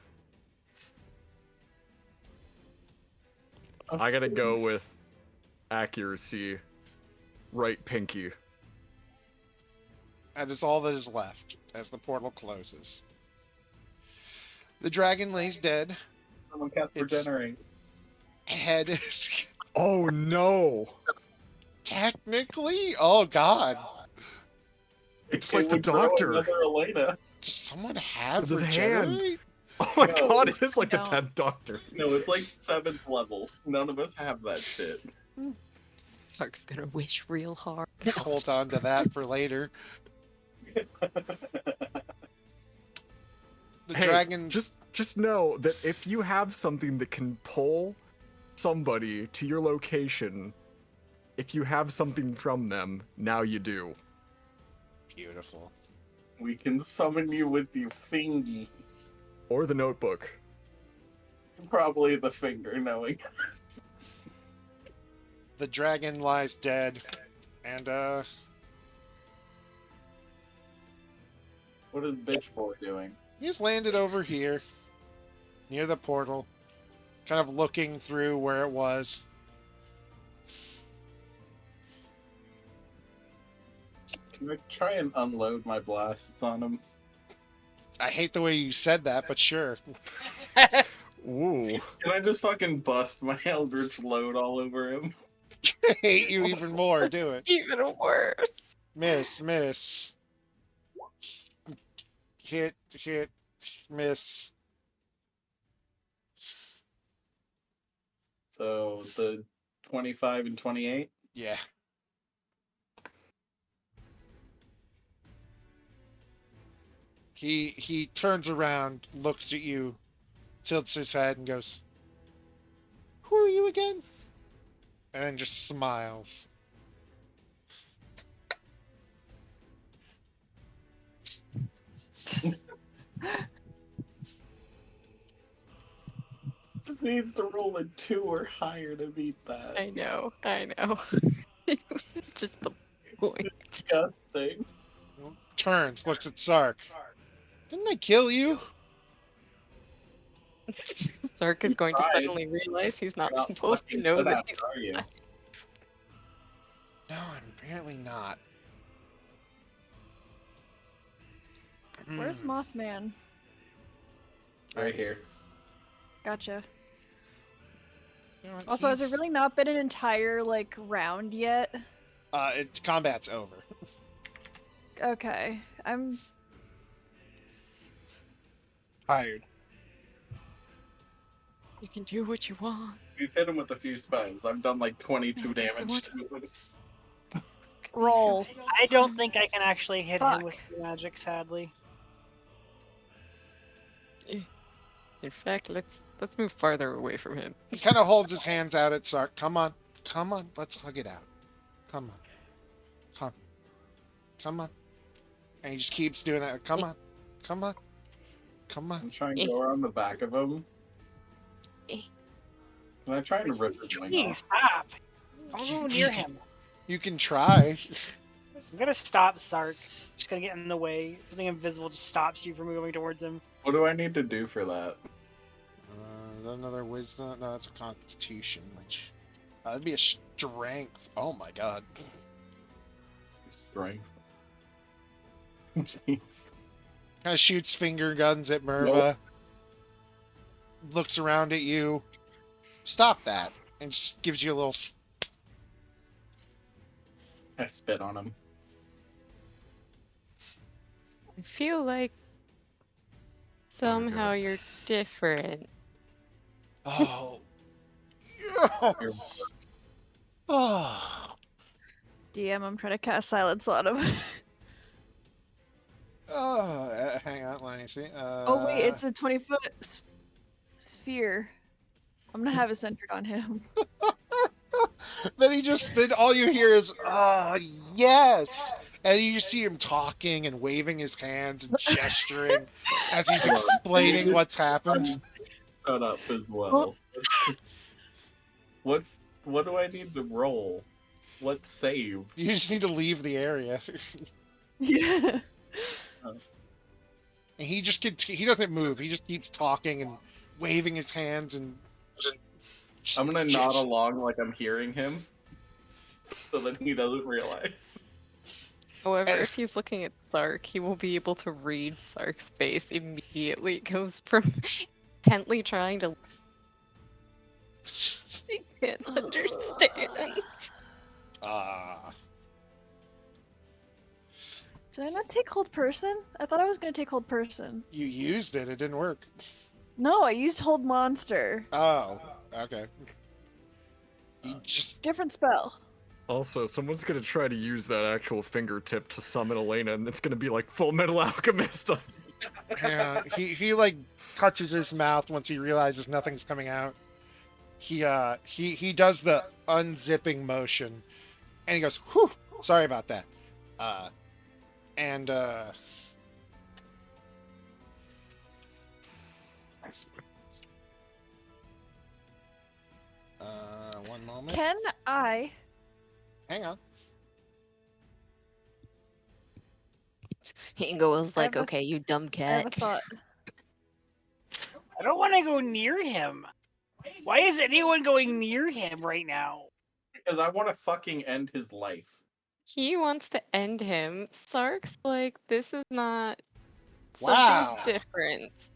go with accuracy. Right pinky. And it's all that is left as the portal closes. The dragon lays dead. Someone cast It's- regenerate. Head. Oh no! Technically? Oh god. It's It like the would grow doctor. Another Elena. Does someone have With his hand. regenerate? Oh my No. god, it is like the No. 10th doctor. No, it's like 7th level. None of us have that shit. Sark's gonna wish real hard. Hold on to that for later. The Hey, dragon. just know that if you have something that can pull somebody to your location, if you have something from them, now you do. Beautiful. We can summon you with your fingy. Or the notebook. Probably the finger, knowing us. The dragon lies dead. And, What is Bitch Boy doing? he's landed over here. Near the portal. Kind of looking through where it was. Can I try and unload my blasts on him? I hate the way you said that, but sure. Ooh. Can I just fucking bust my Eldritch load all over him? I hate you even more. Do it. Even worse. Miss. Hit, miss. So the 25 and 28? Yeah. He turns around, looks at you, tilts his head, and goes, "Who are you again?" And then just smiles. Just needs to roll a 2 or higher to beat that. I know. It was just the point. It's disgusting. Turns, looks at Sark. Didn't I kill you? Sark is going to Tried. suddenly realize he's not Not supposed to fucking know good that at he's it, are you? No, I'm apparently not. Where's Mothman? Right here. Gotcha. You know what, Also, has it he's- really not been an entire like round yet? Combat's over. Okay, I'm Tired. You can do what you want. We've hit him with a few spells. I've done like 22 damage What? to him. roll. I don't think I can actually hit him with Fuck. magic, sadly. In fact, let's move farther away from him. He kind of holds his hands out at Sark. Come on, let's hug it out. Come on, come on. And he just keeps doing that. Come on. I'm trying to go around the back of him. Eh. Can I try and rip his wing Jeez, off? stop! Don't go near him. You can try. I'm gonna stop Sark. Just gonna get in the way. Something invisible just stops you from moving towards him. What do I need to do for that? Another wisdom. No, that's a constitution, which that'd be a strength. Oh my god. Strength. Jesus. Kind of shoots finger guns at Merva. Looks around at you. Stop that. And just gives you a little. I spit on him. I feel like somehow you're different. Oh. Yes. Oh. DM, I'm trying to cast silence on him. Hang on, let me see. Oh wait, it's a 20-foot sphere. I'm gonna have it centered on him. Then all you hear is, yes! And you just see him talking and waving his hands and gesturing as he's Hold on. explaining Just what's happened. Shut up as well. What do I need to roll? What save? You just need to leave the area. Yeah. And he doesn't move. He just keeps talking and waving his hands and I'm gonna nod along like I'm hearing him, so that he doesn't realize. However, if he's looking at Sark, he will be able to read Sark's face immediately. It goes from intently trying to he can't understand. Did I not take hold person? I thought I was gonna take hold person. You used it. It didn't work. No, I used hold monster. Oh, okay. You just Different spell. Also, someone's gonna try to use that actual fingertip to summon Elena, and it's gonna be like Full Metal Alchemist. yeah. He like touches his mouth once he realizes nothing's coming out. He does the unzipping motion, and he goes, "Whew, sorry about that." One moment. Can I? Hang on. Ingo was I like, have a- okay, you dumb I have a cat. thought. I don't want to go near him. Why is anyone going near him right now? Because I want to fucking end his life. He wants to end him. Sark's like, this is not Wow. something's different.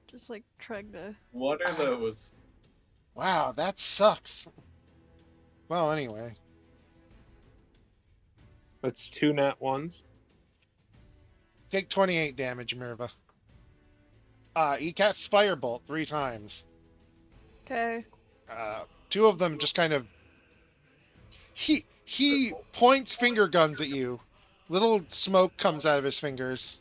Just like trying to. What are those? Wow, that sucks. Well, anyway. That's 2 nat 1s. Take 28 damage, Mirva. He casts Firebolt 3 times. Okay. 2 of them just kind of... He points finger guns at you. Little smoke comes out of his fingers.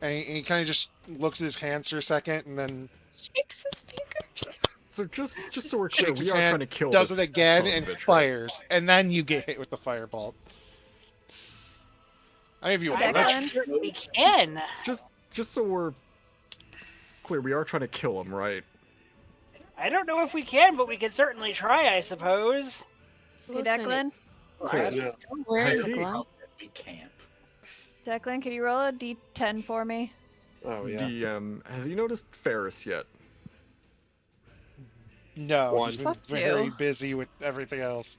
And he kind of just looks at his hands for a second, and then... Shakes his fingers. So just so we're clear, shakes we his are hand, trying to kill does this it again, son of a and bitch, right? fires. And then you get hit with the Firebolt. I give you a I bunch. we can. Just so we're clear, we are trying to kill him, right? I don't know if we can, but we can certainly try, I suppose. Hey, Listen, Declan. I'm still wearing Has the he- glove. We can't. Declan, can you roll a d10 for me? Oh, yeah. DM, has he noticed Ferris yet? No, One. he's been Fuck very you. busy with everything else.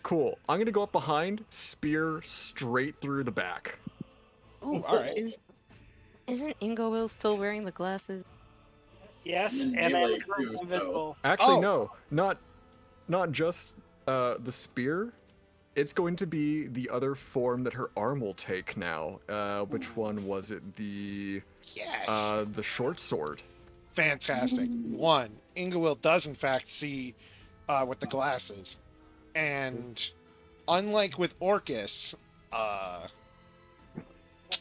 Cool. I'm gonna go up behind, spear straight through the back. Ooh, alright. Isn't Ingo Will still wearing the glasses? Yes, And and I'm melee too, currently so- invisible. Actually, Oh. no, not just the spear. It's going to be the other form that her arm will take now. Which one was it? The Yes! the short sword. Fantastic. One, Ingawil does in fact see with the glasses. And unlike with Orcus,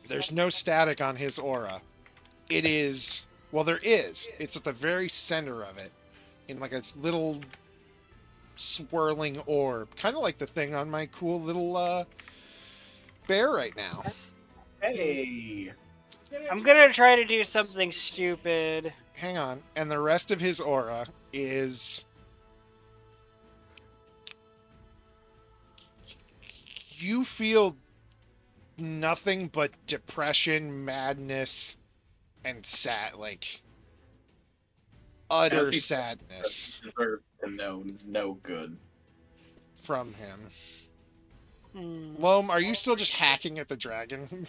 there's no static on his aura. It is, well, there is. It's at the very center of it, in like a little swirling orb, kind of like the thing on my cool little bear right now. Hey. I'm gonna try to do something stupid. Hang on. And the rest of his aura is... You feel nothing but depression, madness, and utter As he sadness Deserves to know no good. from him. Hmm. Loam, are you still just hacking at the dragon?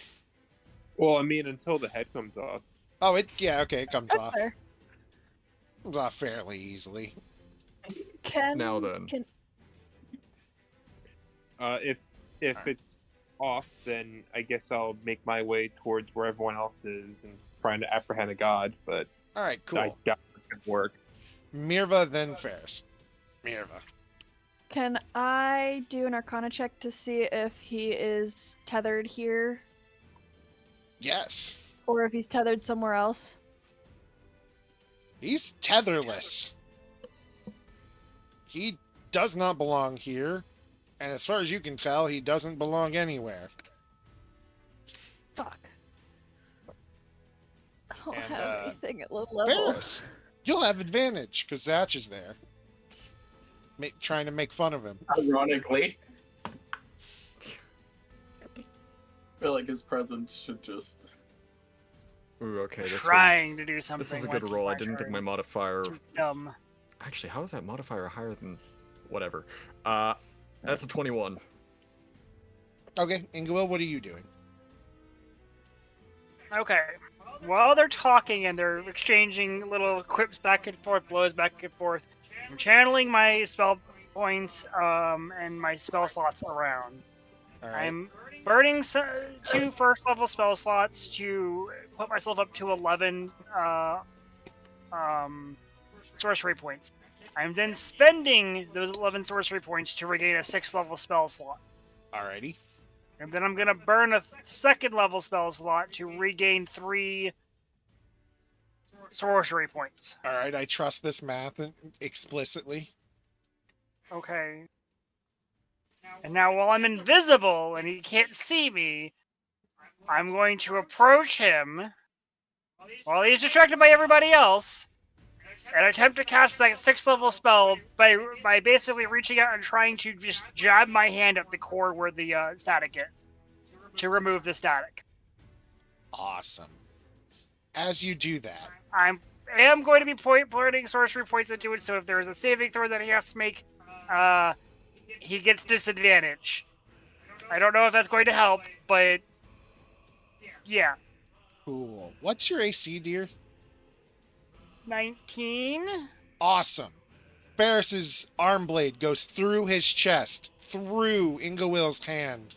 Well, I mean, until the head comes off. Oh, it comes That's off. fair. Comes off fairly easily. Can Now then. Can, If it's off, then I guess I'll make my way towards where everyone else is and trying to apprehend a god, but All right, cool. I doubt it's gonna work. Mirva, then Ferris. Mirva. Can I do an Arcana check to see if he is tethered here Yes. or if he's tethered somewhere else? He's tetherless. He does not belong here. And as far as you can tell, he doesn't belong anywhere. Fuck. I don't And, have anything at low level. Ferris, you'll have advantage because Zatch is there. Trying to make fun of him. Ironically. I feel like his presence should just... Ooh, okay. Trying to do something. This was a good once roll. my I didn't think turn. my modifier. Too dumb. Actually, how is that modifier higher than whatever? That's a 21. Okay, Ingawil, what are you doing? Okay. While they're talking and they're exchanging little quips back and forth, blows back and forth, I'm channeling my spell points and my spell slots around. All right. I'm burning 2 first level spell slots to put myself up to 11 sorcery points. I'm then spending those 11 sorcery points to regain a 6th level spell slot. Alrighty. And then I'm going to burn a 2nd level spell slot to regain 3 sorcery points. Alright, I trust this math explicitly. Okay. And now while I'm invisible and he can't see me, I'm going to approach him while he's distracted by everybody else and attempt to cast that 6th level spell by basically reaching out and trying to just jab my hand at the core where the static is to remove the static. Awesome. As you do that, I am going to be putting sorcery points into it, so if there's a saving throw that he has to make, he gets disadvantage. I don't know if that's going to help, but yeah. cool. What's your AC, dear? 19? Awesome. Ferris's arm blade goes through his chest, through Ingawil's hand.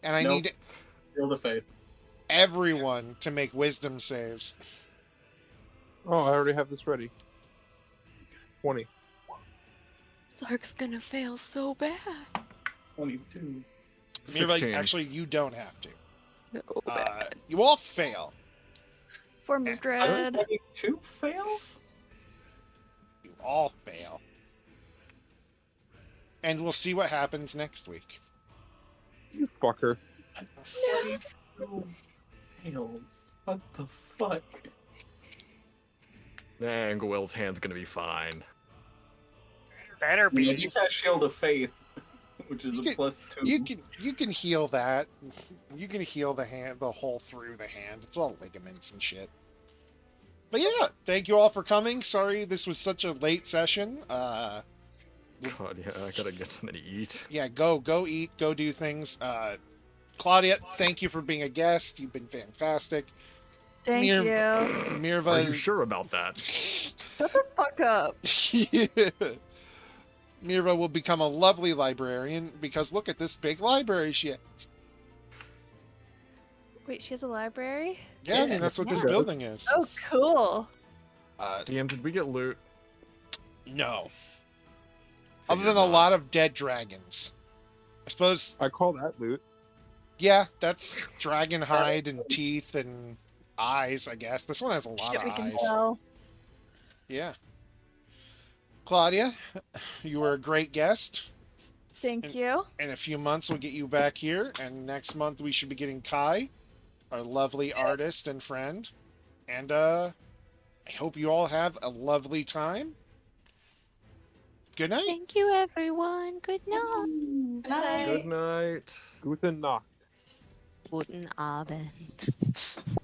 And I Nope. need Shield of Faith. everyone to make wisdom saves. Oh, I already have this ready. 20. Sark's gonna fail so bad. 22. Mirva, 16. actually, you don't have to. So bad. You all fail. Form of dread. 22 fails? You all fail. And we'll see what happens next week. You fucker. 22 fails. What the fuck? Angawil's hand's gonna be fine. Better Yeah, be. you cast Shield of Faith, which is a +2. You can heal that. You can heal the hand, the hole through the hand. It's all ligaments and shit. But yeah, thank you all for coming. Sorry this was such a late session. God, yeah, I gotta get something to eat. Yeah, go eat, go do things. Claudia, thank you for being a guest. You've been fantastic. Thank Mir- you. Mirva, Are you sure about that? Shut the fuck up. Yeah. Mirva will become a lovely librarian because look at this big library she has. Wait, she has a library? Yeah, I mean that's what this Yeah. building is. Oh, cool. DM, did we get loot? No. Other Figured than a not. lot of dead dragons. I suppose, I call that loot. yeah, that's dragon hide and teeth and eyes, I guess. This one has a lot Shit of we can eyes. sell. Yeah. Claudia, you were a great guest. Thank you. In a few months, we'll get you back here. And next month, we should be getting Kai, our lovely artist and friend. And I hope you all have a lovely time. Good night. Thank you, everyone. Good night. Good night. Good night. Guten Nacht. Guten Abend.